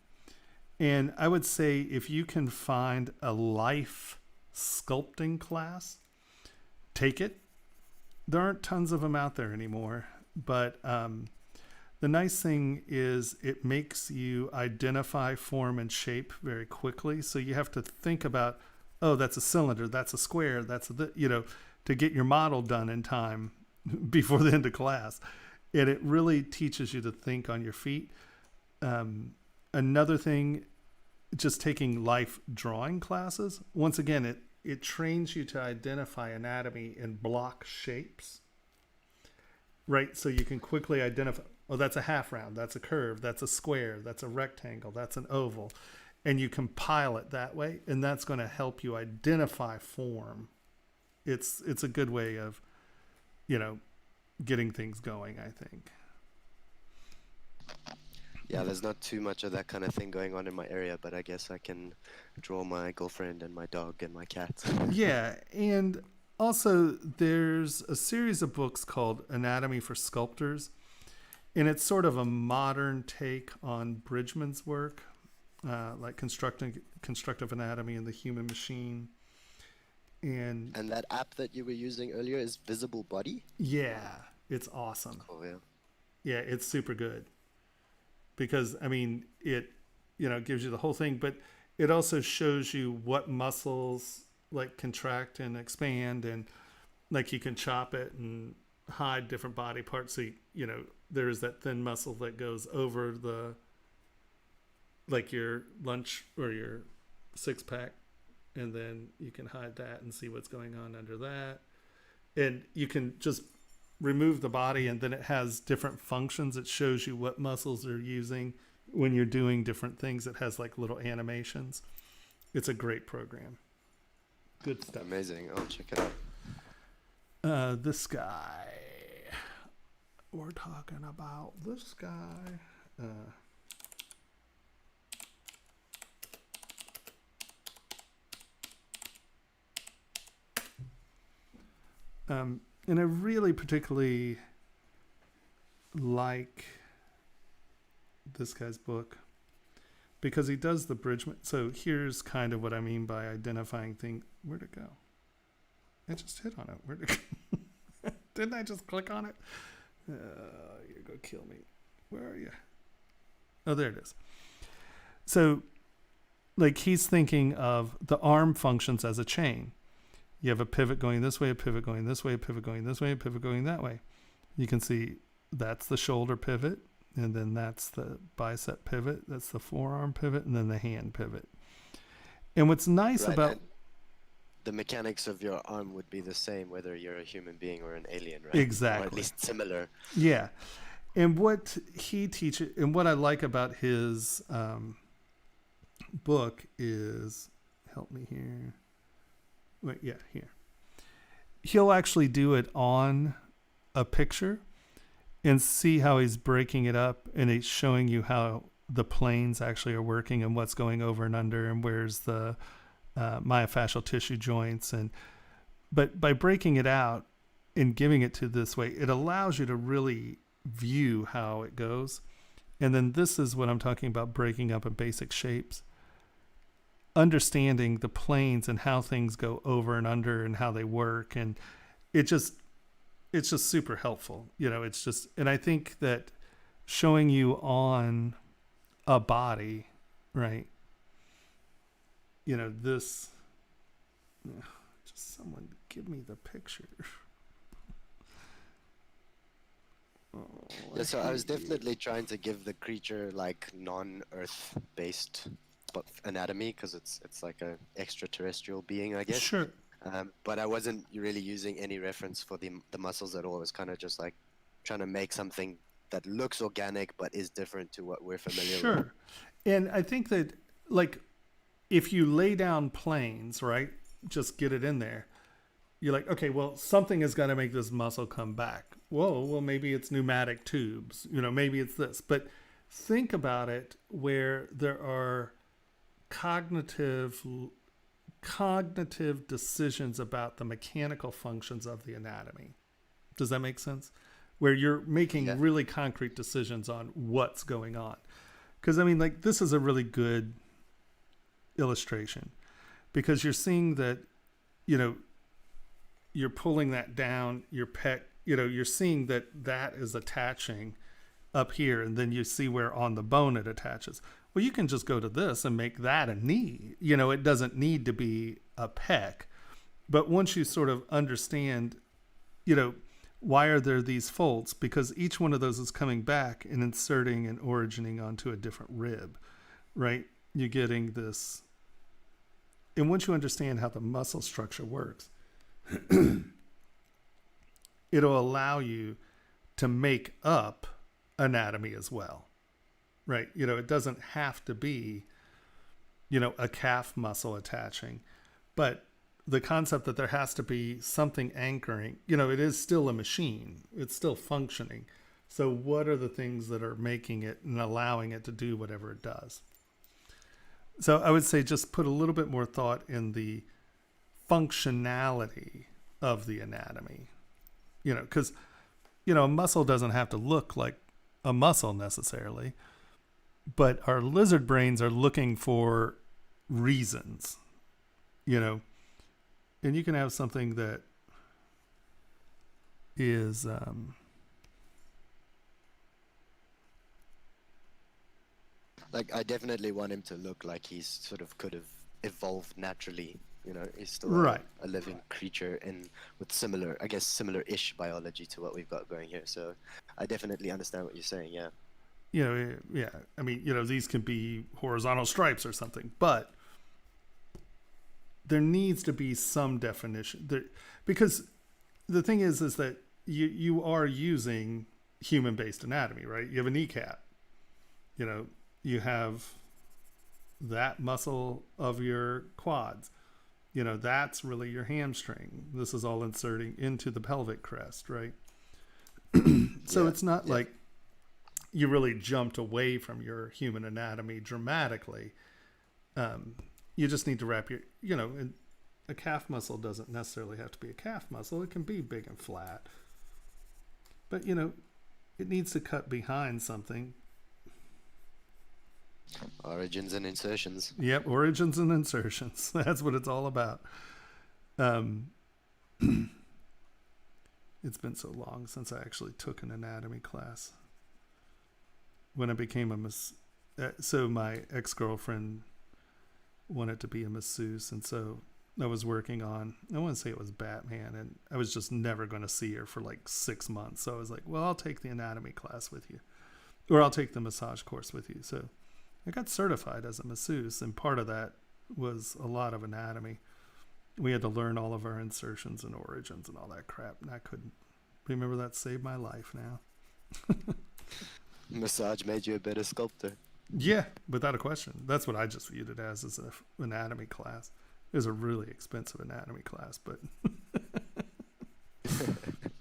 And I would say if you can find a life sculpting class, take it. There aren't tons of them out there anymore, but the nice thing is it makes you identify form and shape very quickly. So you have to think about, oh, that's a cylinder, that's a square, to get your model done in time before the end of class. And it really teaches you to think on your feet. Another thing, just taking life drawing classes. Once again, it trains you to identify anatomy in block shapes, right? So you can quickly identify, oh, that's a half round, that's a curve, that's a square, that's a rectangle, that's an oval. And you compile it that way, and that's going to help you identify form. It's a good way of, getting things going, I think. Yeah, there's not too much of that kind of thing going on in my area, but I guess I can draw my girlfriend and my dog and my cat. Yeah, and also there's a series of books called Anatomy for Sculptors, and it's sort of a modern take on Bridgman's work, like constructive anatomy and the human machine. And that app that you were using earlier is Visible Body? Yeah, it's awesome. Cool, yeah. Yeah, it's super good. Because, it, gives you the whole thing, but it also shows you what muscles like contract and expand, and like you can chop it and hide different body parts. So, there's that thin muscle that goes over like your lunch or your six pack, and then you can hide that and see what's going on under that. And you can just remove the body, and then it has different functions. It shows you what muscles are using when you're doing different things. It has like little animations. It's a great program. Good stuff. Amazing. I'll check it out. This guy. We're talking about this guy. And I really particularly like this guy's book because he does the Bridgman. So here's kind of what I mean by identifying things. Where'd it go? I just hit on it. Where'd it go? Didn't I just click on it? You're going to kill me. Where are you? Oh, there it is. So, like, he's thinking of the arm functions as a chain. You have a pivot going this way, a pivot going this way, a pivot going this way, a pivot going that way. You can see that's the shoulder pivot, and then that's the bicep pivot, that's the forearm pivot, and then the hand pivot. And what's nice about... the mechanics of your arm would be the same whether you're a human being or an alien, right? Exactly. Or at least similar. Yeah. And what he teaches, and what I like about his book is, help me here. Wait, yeah, here. He'll actually do it on a picture and see how he's breaking it up, and he's showing you how the planes actually are working and what's going over and under and where's the myofascial tissue joints. But by breaking it out and giving it to this way, it allows you to really view how it goes. And then this is what I'm talking about, breaking up in basic shapes, understanding the planes and how things go over and under and how they work. And it's just super helpful. It's just, and I think that showing you on a body, right? This, just someone give me the picture. Yeah, so I was definitely trying to give the creature like non-Earth based anatomy, because it's like a extraterrestrial being, I guess. Sure. But I wasn't really using any reference for the muscles at all. It was kind of just like trying to make something that looks organic but is different to what we're familiar with. Sure. And I think that, like, if you lay down planes, right, just get it in there, you're like, okay, well, something has got to make this muscle come back. Well, maybe it's pneumatic tubes, maybe it's this. But think about it where there are cognitive decisions about the mechanical functions of the anatomy. Does that make sense? Where you're making really concrete decisions on what's going on. Because, this is a really good illustration, because you're seeing that, you're pulling that down, your pec, you're seeing that is attaching up here, and then you see where on the bone it attaches. Well, you can just go to this and make that a knee. It doesn't need to be a pec. But once you sort of understand, why are there these folds? Because each one of those is coming back and inserting and origining onto a different rib, right? You're getting this. And once you understand how the muscle structure works, it'll allow you to make up anatomy as well, right? It doesn't have to be, a calf muscle attaching, but the concept that there has to be something anchoring, it is still a machine. It's still functioning. So what are the things that are making it and allowing it to do whatever it does? So I would say just put a little bit more thought in the functionality of the anatomy, because, a muscle doesn't have to look like a muscle necessarily, but our lizard brains are looking for reasons, and you can have something that is, like, I definitely want him to look like he's sort of could have evolved naturally. He's still right. a living creature and with similar-ish biology to what we've got going here. So I definitely understand what you're saying, yeah. Yeah. These can be horizontal stripes or something, but there needs to be some definition there, because the thing is that you are using human-based anatomy, right? You have a kneecap, you have that muscle of your quads, that's really your hamstring. This is all inserting into the pelvic crest, right? So it's not like you really jumped away from your human anatomy dramatically. You just need to wrap your, and a calf muscle doesn't necessarily have to be a calf muscle. It can be big and flat. But, it needs to cut behind something. Origins and insertions. Yep, origins and insertions. That's what it's all about. It's been so long since I actually took an anatomy class. When I became so my ex-girlfriend wanted to be a masseuse, and so I was working on, I want to say it was Batman, and I was just never going to see her for like 6 months. So I was like, well, I'll take the anatomy class with you, or I'll take the massage course with you. So I got certified as a masseuse, and part of that was a lot of anatomy. We had to learn all of our insertions and origins and all that crap, and I couldn't. Remember, that saved my life now. Massage made you a better sculptor. Yeah, without a question. That's what I just viewed it as an anatomy class. It was a really expensive anatomy class, but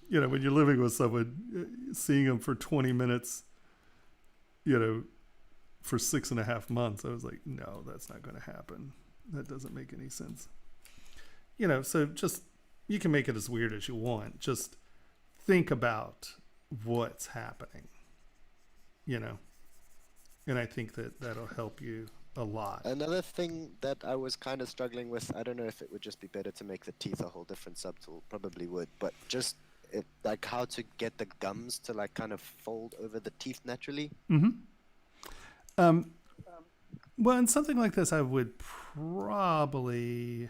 you know, when you're living with someone, seeing them for 20 minutes, you know, for 6.5 months, I was like, no, that's not going to happen. That doesn't make any sense. You know, so just, you can make it as weird as you want. Just think about what's happening, you know, and I think that that'll help you a lot. Another thing that I was kind of struggling with, I don't know if it would just be better to make the teeth a whole different subtool, probably would, but just like how to get the gums to like kind of fold over the teeth naturally. Well, in something like this, I would probably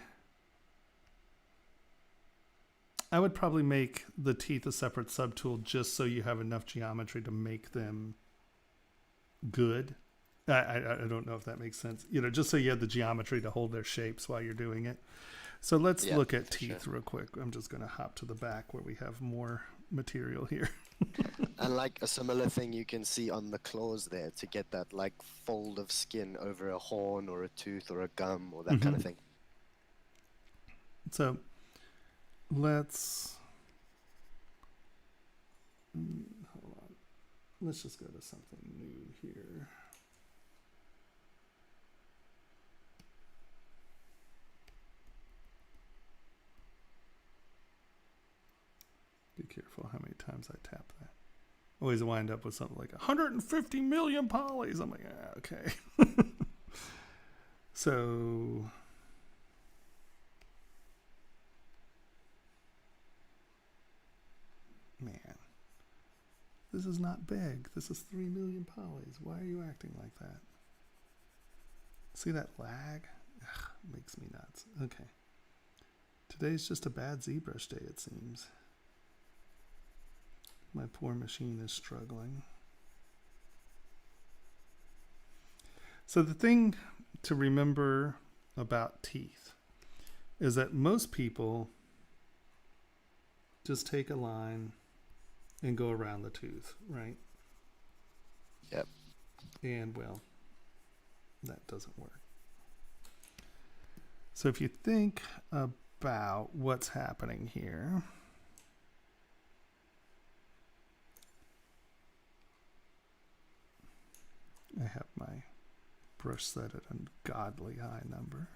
make the teeth a separate subtool just so you have enough geometry to make them good. I don't know if that makes sense. You know, just so you have the geometry to hold their shapes while you're doing it. So let's look at teeth real quick. I'm just going to hop to the back where we have more material here. And like a similar thing you can see on the claws there to get that like fold of skin over a horn or a tooth or a gum or that kind of thing. So let's hold on. Let's just go to something new here. Be careful how many times I tap that. Always wind up with something like 150 million polys. I'm like, okay. So man, this is not big. This is 3 million polys. Why are you acting like that? See that lag? Ugh, makes me nuts. Okay. Today's just a bad ZBrush day, it seems. My poor machine is struggling. So the thing to remember about teeth is that most people just take a line and go around the tooth, right? Yep. And well, that doesn't work. So if you think about what's happening here, I have my brush set at a godly high number.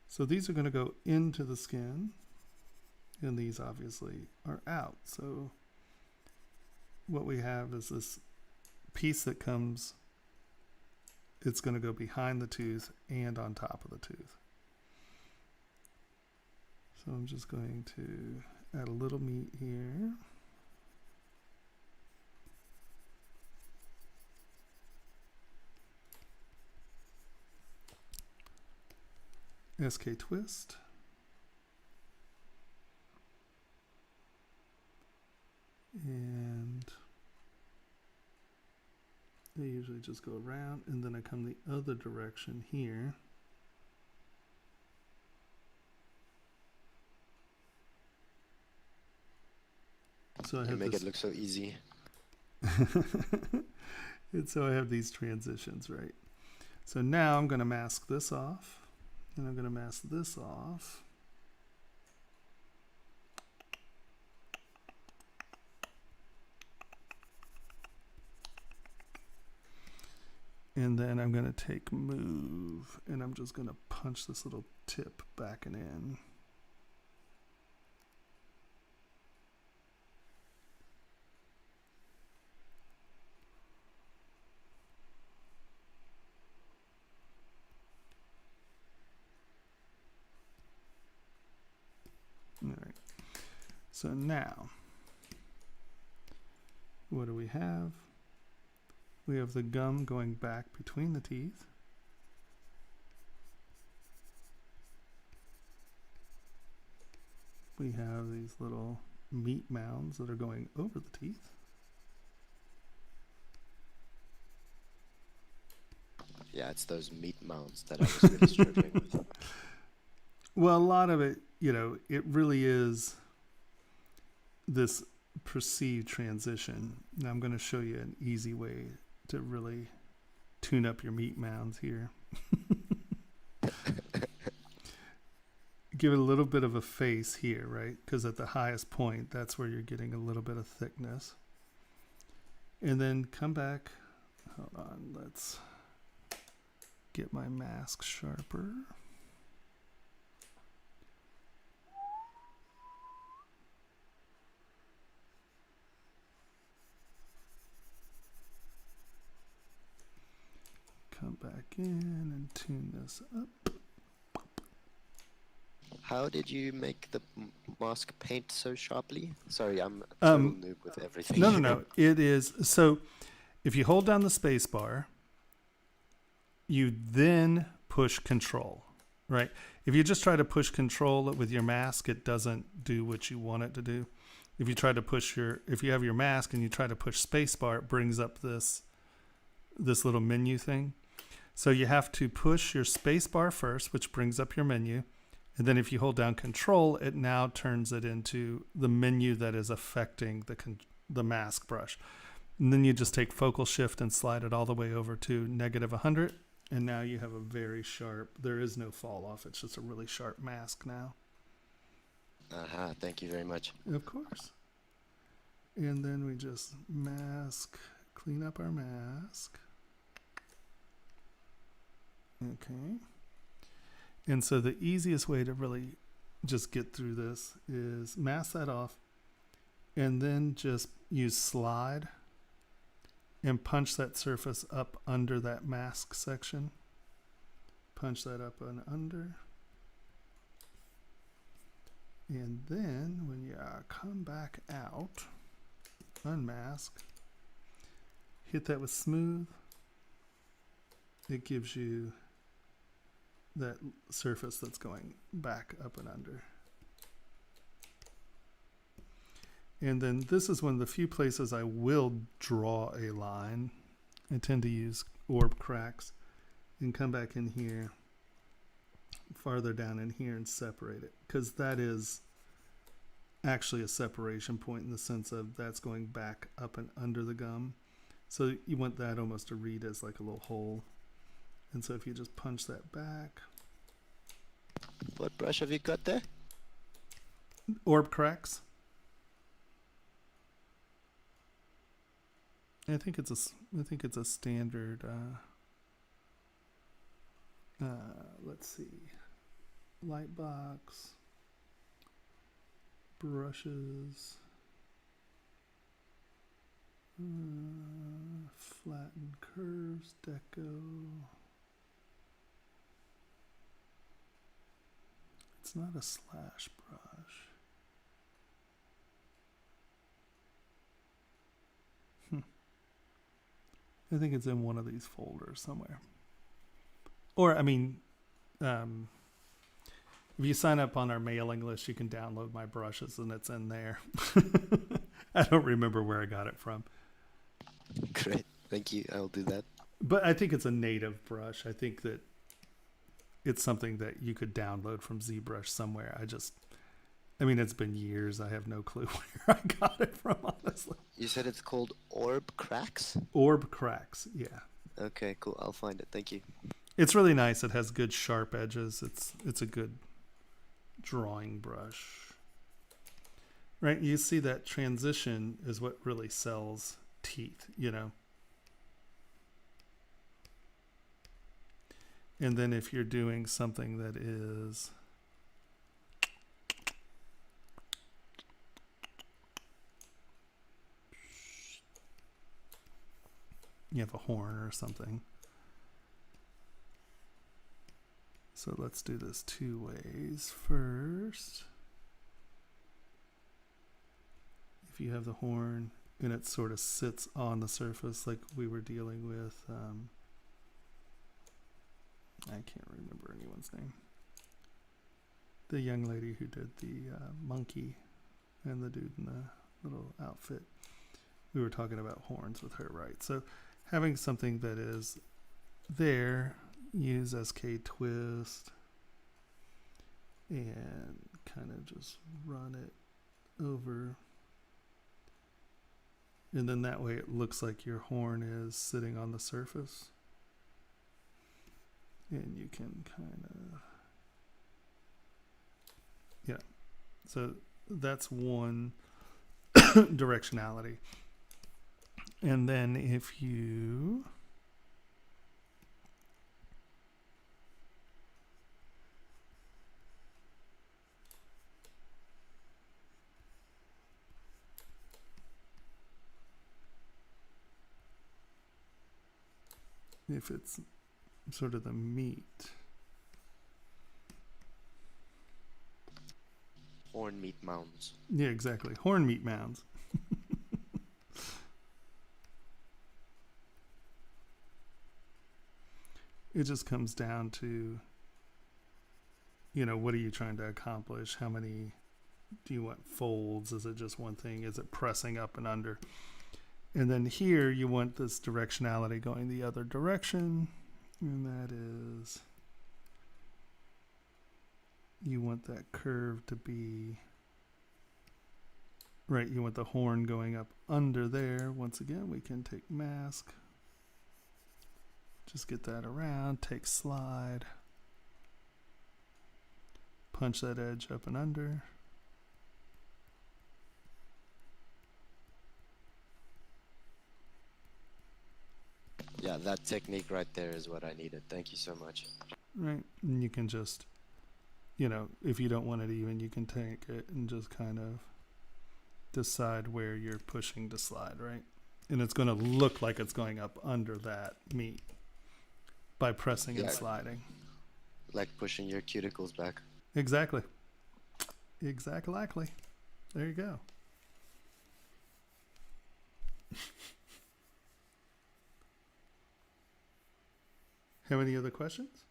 So these are going to go into the skin, and these obviously are out. So what we have is this piece that comes, it's going to go behind the tooth and on top of the tooth. So I'm just going to add a little meat here. SK twist. And I usually just go around, and then I come the other direction here. So I have make it look so easy. And so I have these transitions, right? So now I'm going to mask this off. And I'm going to mask this off. And then I'm going to take move, and I'm just going to punch this little tip back and in. All right. So now, what do we have? We have the gum going back between the teeth. We have these little meat mounds that are going over the teeth. Yeah, it's those meat mounds that I was really struggling with. Well, a lot of it, you know, it really is this perceived transition. Now I'm going to show you an easy way to really tune up your meat mounds here. Give it a little bit of a face here, right? Because at the highest point, that's where you're getting a little bit of thickness. And then come back. Hold on, let's get my mask sharper. Come back in and tune this up. How did you make the mask paint so sharply? Sorry, I'm a total noob with everything. No. It is, so if you hold down the space bar, you then push control, right? If you just try to push control with your mask, it doesn't do what you want it to do. If you try to push if you have your mask and you try to push space bar, it brings up this little menu thing. So you have to push your space bar first, which brings up your menu. And then if you hold down control, it now turns it into the menu that is affecting the mask brush. And then you just take focal shift and slide it all the way over to -100. And now you have a very sharp, there is no fall off. It's just a really sharp mask now. Aha, thank you very much. Of course. And then we just clean up our mask. Okay. And so the easiest way to really just get through this is mask that off and then just use slide and punch that surface up under that mask section. Punch that up and under. And then when you come back out, unmask, hit that with smooth. It gives you that surface that's going back up and under. And then this is one of the few places I will draw a line. I tend to use orb cracks and come back in here, farther down in here and separate it, because that is actually a separation point in the sense of that's going back up and under the gum. So you want that almost to read as like a little hole. And so if you just punch that back. What brush have you got there? Orb cracks. I think it's a standard. Let's see, light box, brushes, flatten curves, deco. It's not a slash brush. I think it's in one of these folders somewhere. Or, I mean, if you sign up on our mailing list, you can download my brushes and it's in there. I don't remember where I got it from. Great. Thank you. I'll do that. But I think it's a native brush. I think that it's something that you could download from ZBrush somewhere. I mean, it's been years. I have no clue where I got it from, honestly. You said it's called Orb Cracks? Orb Cracks, yeah. Okay, cool. I'll find it. Thank you. It's really nice. It has good sharp edges. It's a good drawing brush. Right? You see that transition is what really sells teeth, you know? And then if you're doing something that is you have a horn or something. So let's do this two ways. First, if you have the horn and it sort of sits on the surface like we were dealing with, I can't remember anyone's name. The young lady who did the monkey and the dude in the little outfit. We were talking about horns with her, right? So having something that is there, use SK twist and kind of just run it over. And then that way it looks like your horn is sitting on the surface. And you can kind of, yeah. So that's one directionality. And then if you if it's sort of the meat. Horn meat mounds. Yeah, exactly. Horn meat mounds. It just comes down to, you know, what are you trying to accomplish? How many do you want folds? Is it just one thing? Is it pressing up and under? And then here you want this directionality going the other direction. And that is, you want that curve to be, right, you want the horn going up under there. Once again, we can take mask. Just get that around, take slide. Punch that edge up and under. Yeah, that technique right there is what I needed. Thank you so much. Right, and you can just, you know, if you don't want it even, you can take it and just kind of decide where you're pushing to slide, right? And it's going to look like it's going up under that meat by pressing and sliding. Like pushing your cuticles back. Exactly. Exactly. There you go. Have any other questions?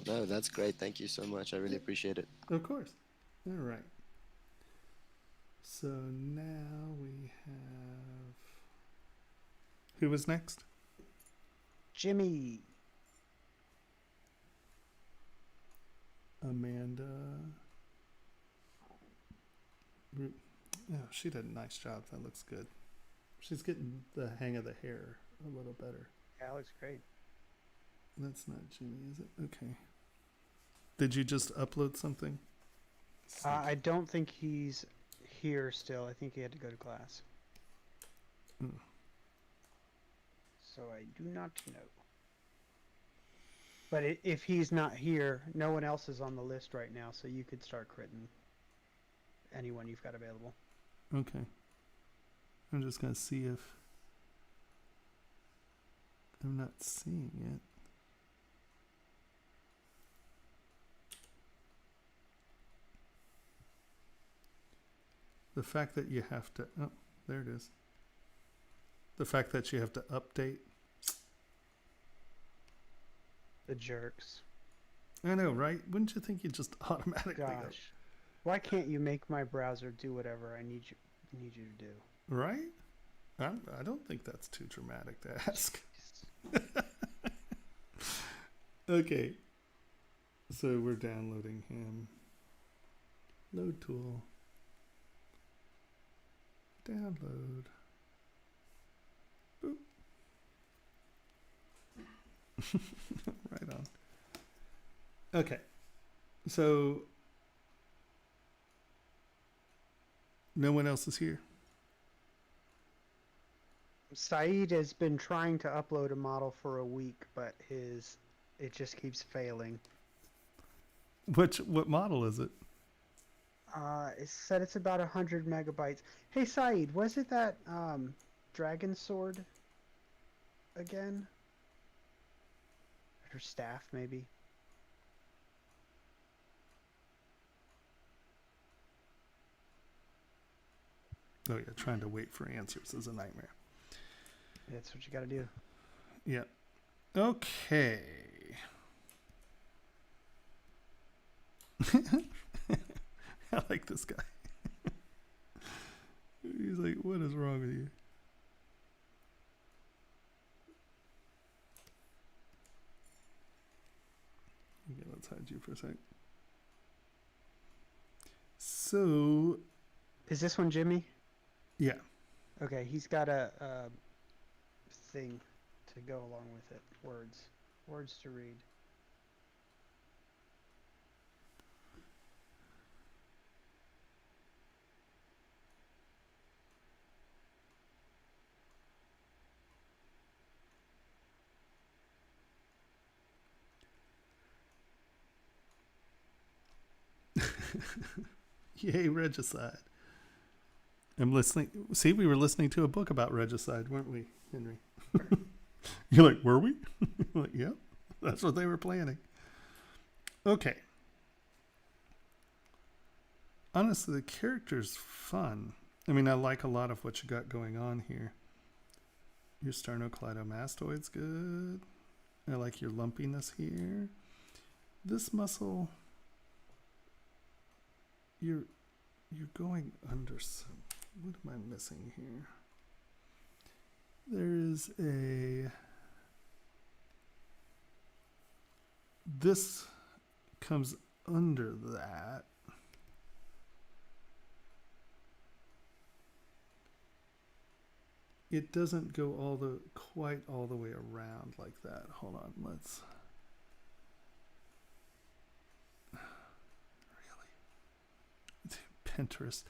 No, that's great. Thank you so much. I really appreciate it. Of course. All right. So now we have... Who was next? Jimmy. Amanda. Oh, she did a nice job. That looks good. She's getting the hang of the hair a little better. Yeah, that looks great. That's not Jimmy, is it? Okay. Did you just upload something? I don't think he's here still. I think he had to go to class. Mm. So I do not know. But if he's not here, no one else is on the list right now, so you could start critting anyone you've got available. Okay. I'm just going to see if... I'm not seeing it. The fact that you have to... Oh, there it is. The fact that you have to update. The jerks. I know, right? Wouldn't you think you just automatically go? Gosh. Why can't you make my browser do whatever I need you to do? Right? I don't think that's too dramatic to ask. Okay. So we're downloading him. Load tool. Download. Boop. Right on. Okay. So no one else is here. Saeed has been trying to upload a model for a week, but it just keeps failing. What model is it? It said it's about 100 megabytes. Hey Saeed, was it that dragon sword again? Her staff, maybe? Oh yeah, trying to wait for answers is a nightmare. That's what you gotta do. Yeah. Okay. I like this guy. He's like, what is wrong with you? let's hide you for a sec. So, is this one Jimmy? Yeah. Okay, he's got a thing to go along with it. Words to read. Yay, regicide. I'm listening. See, we were listening to a book about regicide, weren't we, Henry? You're like, were we? Like, yep, that's what they were planning. Okay. Honestly, the character's fun. I mean, I like a lot of what you got going on here. Your sternocleidomastoid's good. I like your lumpiness here. This muscle, you're going under some. What am I missing here? There is this comes under that. It doesn't go quite all the way around like that. Hold on, let's really Pinterest.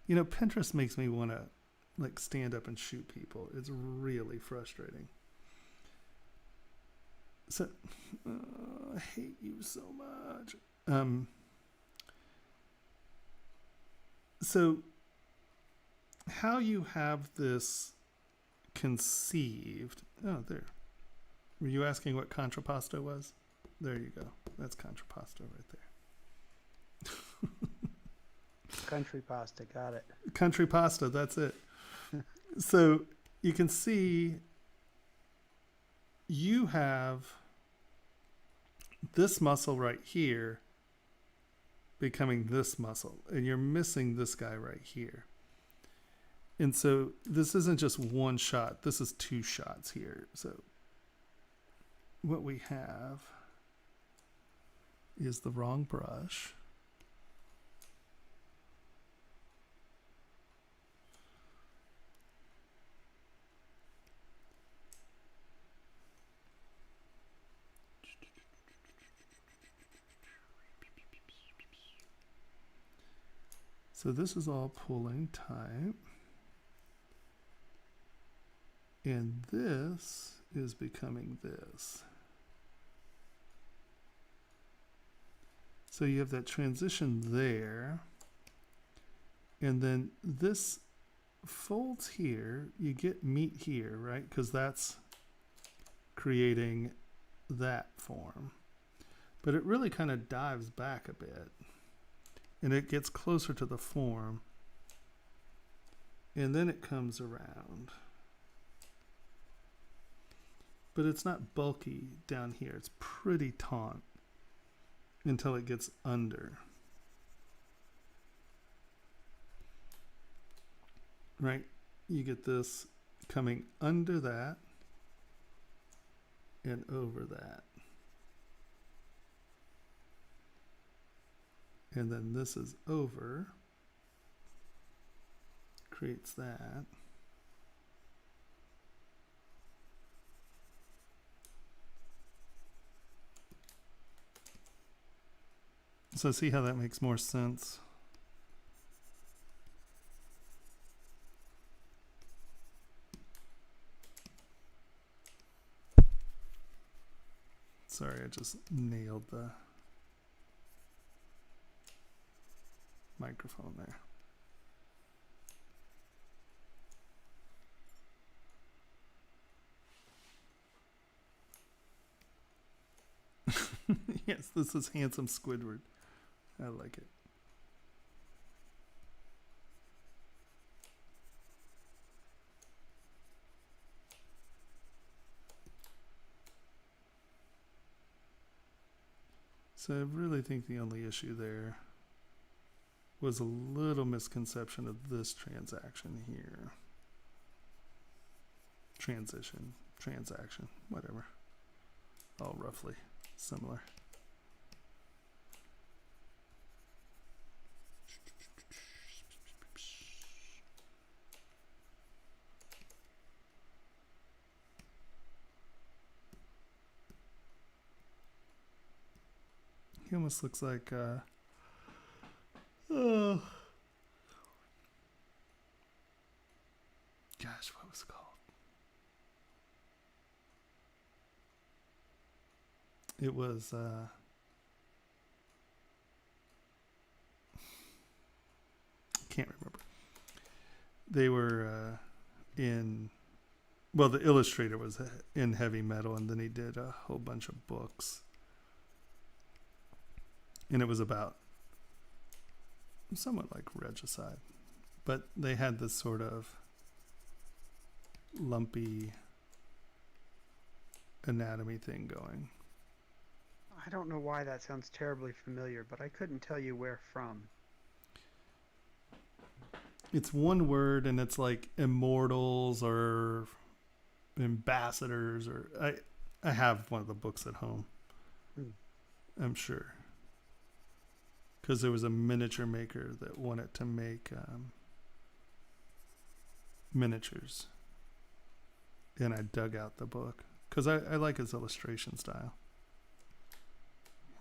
You know, Pinterest makes me want to like stand up and shoot people. It's really frustrating. So I hate you so much. So how you have this conceived. Oh, there. Were you asking what contrapposto was? There you go. That's contrapposto right there. Country pasta, got it. Country pasta, that's it. So you can see you have this muscle right here becoming this muscle, and you're missing this guy right here. And so this isn't just one shot, this is two shots here. So what we have is the wrong brush. So this is all pulling type. And this is becoming this. So you have that transition there. And then this folds here. You get meat here, right? Because that's creating that form. But it really kind of dives back a bit. And it gets closer to the form. And then it comes around. But it's not bulky down here. It's pretty taut until it gets under. Right? You get this coming under that and over that. And then this is over, creates that. So see how that makes more sense? Sorry, I just nailed the microphone there. Yes, this is handsome Squidward. I like it. So I really think the only issue there was a little misconception of this transaction here. Transition, transaction, whatever. All roughly similar. He almost looks like oh gosh, what was it called? It was can't remember. They were the illustrator was in heavy metal, and then he did a whole bunch of books. And it was about somewhat like regicide. But they had this sort of lumpy anatomy thing going. I don't know why that sounds terribly familiar, but I couldn't tell you where from. It's one word, and it's like immortals or ambassadors, or I have one of the books at home. I'm sure. Because there was a miniature maker that wanted to make miniatures. And I dug out the book. Because I like his illustration style.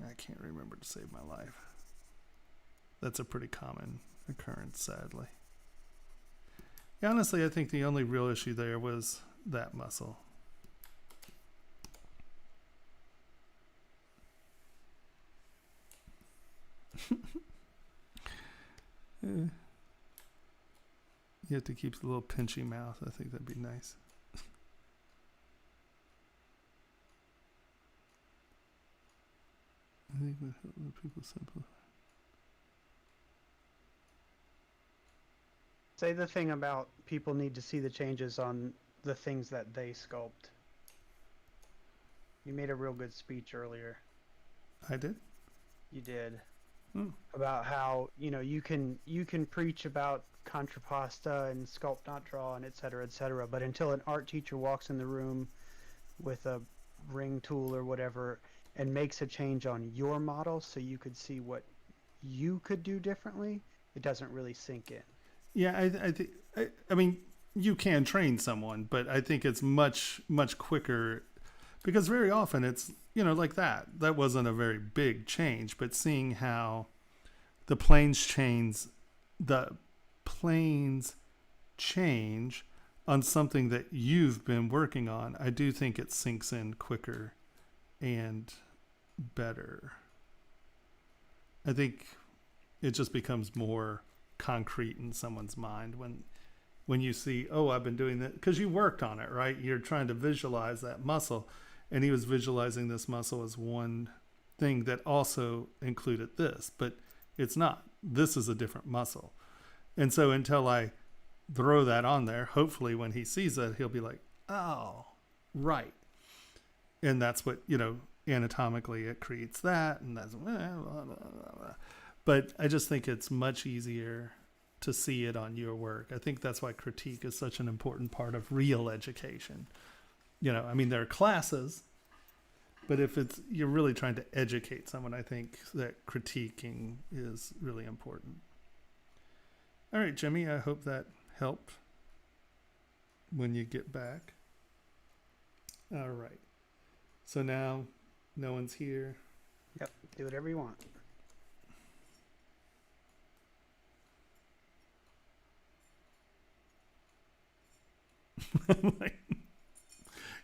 I can't remember to save my life. That's a pretty common occurrence, sadly. Yeah, honestly, I think the only real issue there was that muscle. You have to keep the little pinchy mouth. I think that'd be nice. I think would help people simplify. Say the thing about people need to see the changes on the things that they sculpt. You made a real good speech earlier. I did? You did. About how, you can preach about contrapposta and sculpt not draw and et cetera, but until an art teacher walks in the room with a ring tool or whatever and makes a change on your model so you could see what you could do differently, it doesn't really sink in. Yeah, I mean, you can train someone, but I think it's much, much quicker, because very often it's, like that. That wasn't a very big change, but seeing how the planes change on something that you've been working on, I do think it sinks in quicker and better. I think it just becomes more concrete in someone's mind when you see, oh, I've been doing that, because you worked on it, right? You're trying to visualize that muscle, and he was visualizing this muscle as one thing that also included this, but it's not. This is a different muscle. And so until I throw that on there, hopefully when he sees it, he'll be like, oh, right. And that's what, anatomically it creates that, and that's blah, blah, blah, blah. But I just think it's much easier to see it on your work. I think that's why critique is such an important part of real education. There are classes, but if you're really trying to educate someone, I think that critiquing is really important. All right, Jimmy, I hope that helped when you get back. All right. So now no one's here. Yep, do whatever you want.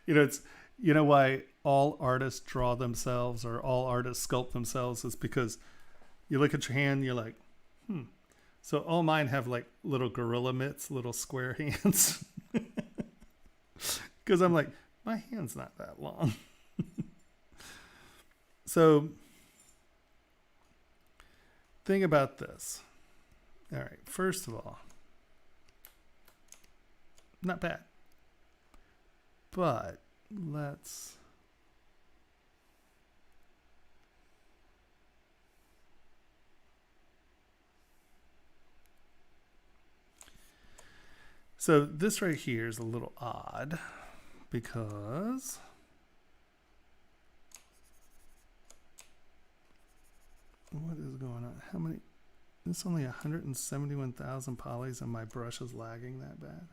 It's why all artists draw themselves or all artists sculpt themselves is because you look at your hand and you're like, So all mine have like little gorilla mitts, little square hands. Because I'm like, my hand's not that long. So think about this. All right, first of all, not bad. But let's so this right here is a little odd because what is going on? How many? It's only 171,000 polys and my brush is lagging that bad.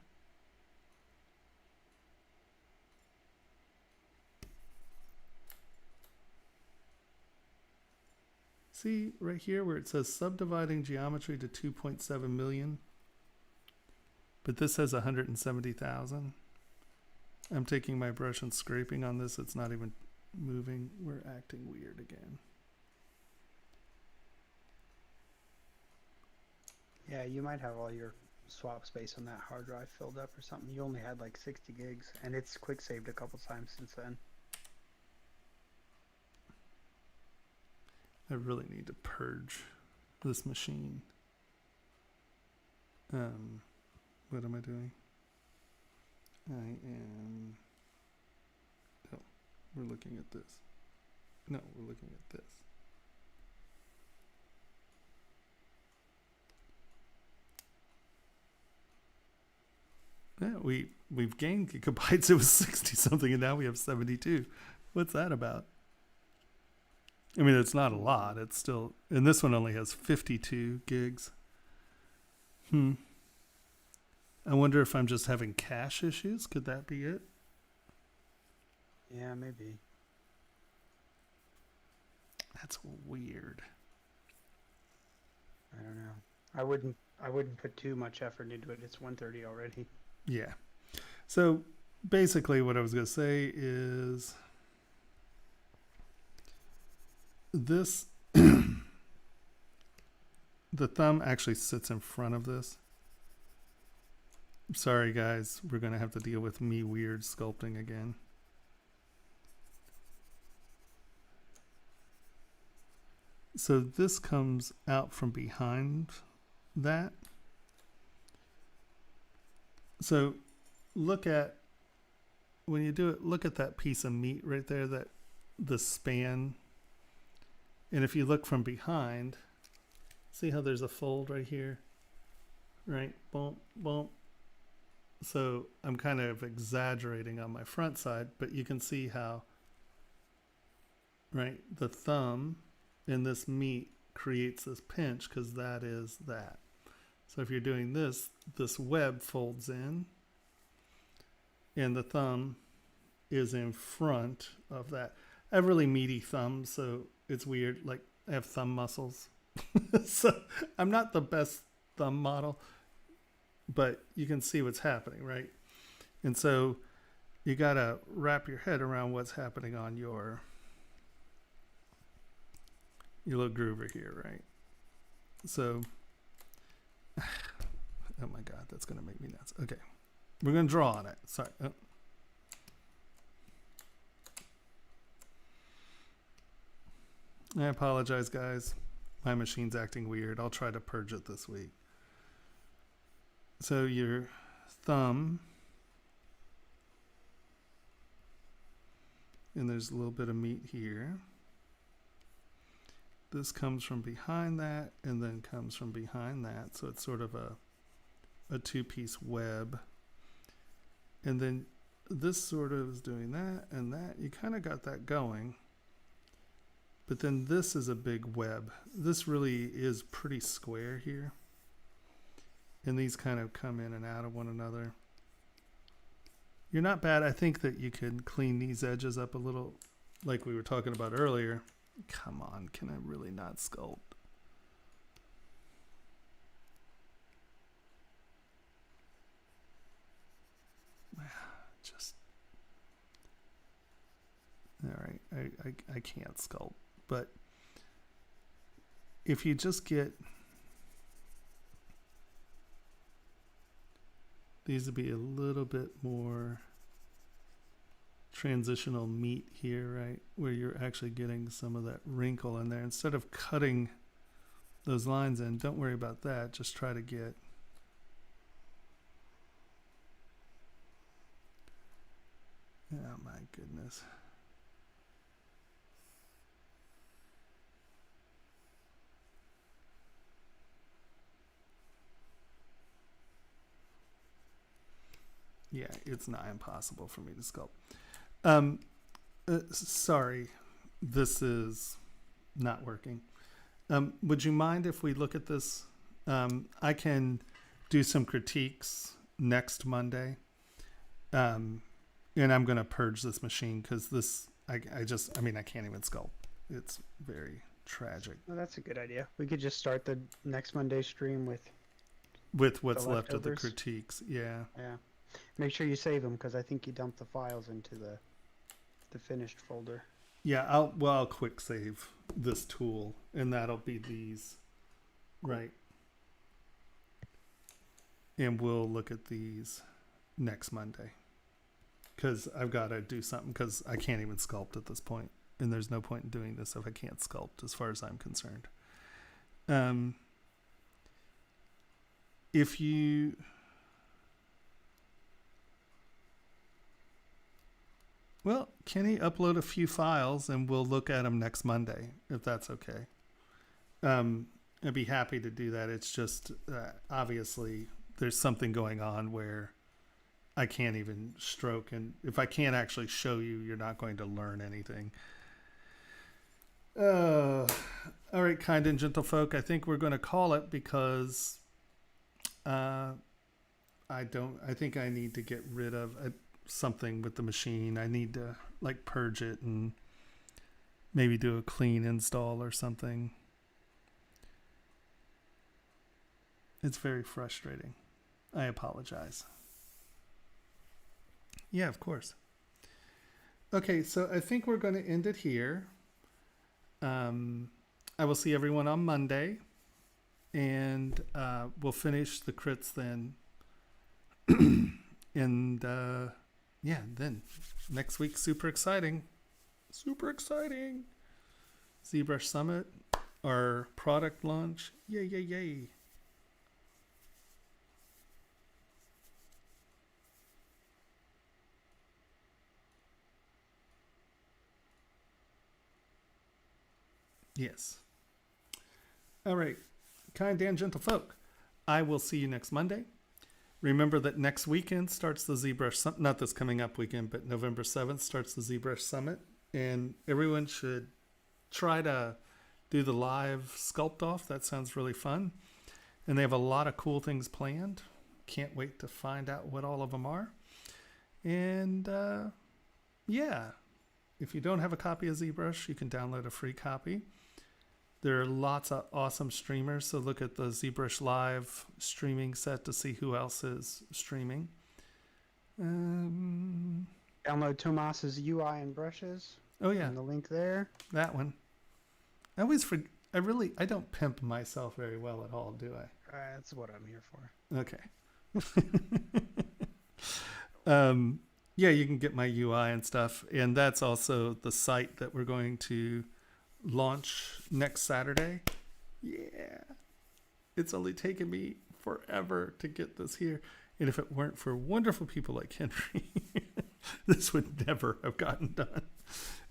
See right here where it says subdividing geometry to 2.7 million, but this has 170,000. I'm taking my brush and scraping on this. It's not even moving. We're acting weird again. Yeah, you might have all your swap space on that hard drive filled up or something. You only had like 60 gigs, and it's quick saved a couple times since then. I really need to purge this machine. What am I doing? I am... Oh, we're looking at this. No, we're looking at this. Yeah, we've gained gigabytes. It was 60 something and now we have 72. What's that about? I mean, it's not a lot. It's still, and this one only has 52 gigs. I wonder if I'm just having cache issues. Could that be it? Yeah, maybe. That's weird. I don't know. I wouldn't put too much effort into it. It's 1:30 already. Yeah. So basically what I was going to say is this, the thumb actually sits in front of this. Sorry guys, we're going to have to deal with me weird sculpting again. So this comes out from behind that. So look at, when you do it, look at that piece of meat right there, that the span. And if you look from behind, see how there's a fold right here? Right? Bump, bump. So I'm kind of exaggerating on my front side, but you can see how, right, the thumb in this meat creates this pinch because that is that. So if you're doing this, this web folds in and the thumb is in front of that. I have really meaty thumbs, so it's weird. Like I have thumb muscles. So I'm not the best thumb model, but you can see what's happening, right? And so you got to wrap your head around what's happening on your little groover here, right? So, oh my God, that's going to make me nuts. Okay. We're going to draw on it. Sorry. Oh. I apologize, guys. My machine's acting weird. I'll try to purge it this week. So your thumb, and there's a little bit of meat here. This comes from behind that and then comes from behind that. So it's sort of a two-piece web. And then this sort of is doing that and that. You kind of got that going. But then this is a big web. This really is pretty square here. And these kind of come in and out of one another. You're not bad. I think that you could clean these edges up a little like we were talking about earlier. Come on, can I really not sculpt? Just, all right, I can't sculpt, but if you just get, these would be a little bit more transitional meat here, right? Where you're actually getting some of that wrinkle in there. Instead of cutting those lines in, don't worry about that. Just try to get oh my goodness. Yeah, it's not impossible for me to sculpt. Sorry, this is not working. Would you mind if we look at this? I can do some critiques next Monday. And I'm going to purge this machine because this, I mean, I can't even sculpt. It's very Tragic. Well, that's a good idea. We could just start the next Monday stream with what's left of the critiques. Yeah. Yeah. Make sure you save them because I think you dumped the files into the finished folder. Yeah, I'll quick save this tool, and that'll be these, right? And we'll look at these next Monday, because I've got to do something, because I can't even sculpt at this point, and there's no point in doing this if I can't sculpt, as far as I'm concerned. If you Well, Kenny, upload a few files and we'll look at them next Monday, if that's okay. I'd be happy to do that. It's just, obviously, there's something going on where I can't even stroke. And if I can't actually show you, you're not going to learn anything. All right, kind and gentle folk, I think we're going to call it because I think I need to get rid of something with the machine. I need to like purge it and maybe do a clean install or something. It's very frustrating. I apologize. Yeah, of course. Okay, so I think we're going to end it here. I will see everyone on Monday, and we'll finish the crits then. And yeah, then next week, super exciting. Super exciting. ZBrush Summit, our product launch. Yay, yay, yay. Yes. All right. Kind and gentle folk, I will see you next Monday. Remember that next weekend starts the ZBrush Summit. Not this coming up weekend, but November 7th starts the ZBrush Summit. And everyone should try to do the live sculpt off. That sounds really fun. And they have a lot of cool things planned. Can't wait to find out what all of them are. And yeah, if you don't have a copy of ZBrush, you can download a free copy. There are lots of awesome streamers, so look at the ZBrush Live streaming set to see who else is streaming. Download Tomas's UI and brushes. Oh yeah, and the link there. That one. I always forget. I don't pimp myself very well at all, do I? That's what I'm here for. Okay. Yeah, you can get my UI and stuff, and that's also the site that we're going to launch next Saturday. Yeah, it's only taken me forever to get this here, and if it weren't for wonderful people like Henry, this would never have gotten done.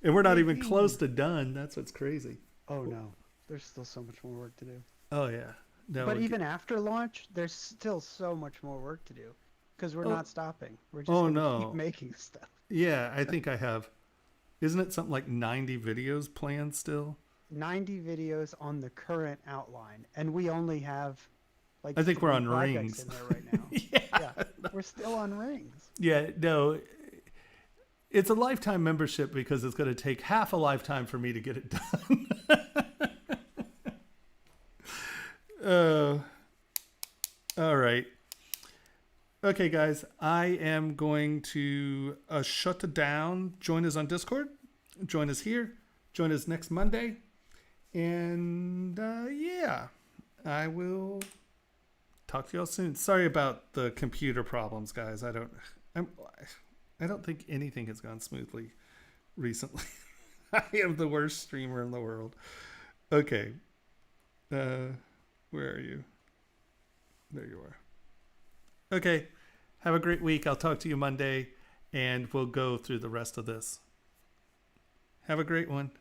And we're not even close to done. That's what's crazy. Oh no, there's still so much more work to do. Oh yeah, no. But even after launch, there's still so much more work to do because we're not stopping. We're just gonna keep making stuff. Yeah, I think I have. Isn't it something like 90 videos planned still? 90 videos on the current outline, and we only have like I think we're on rings in there right now. Yeah, we're still on rings. Yeah, no, it's a lifetime membership because it's going to take half a lifetime for me to get it done. All right. Okay, guys, I am going to shut it down. Join us on Discord. Join us here. Join us next Monday. And yeah, I will talk to y'all soon. Sorry about the computer problems, guys. I don't think anything has gone smoothly recently. I am the worst streamer in the world. Okay. Where are you? There you are. Okay, have a great week. I'll talk to you Monday, and we'll go through the rest of this. Have a great one.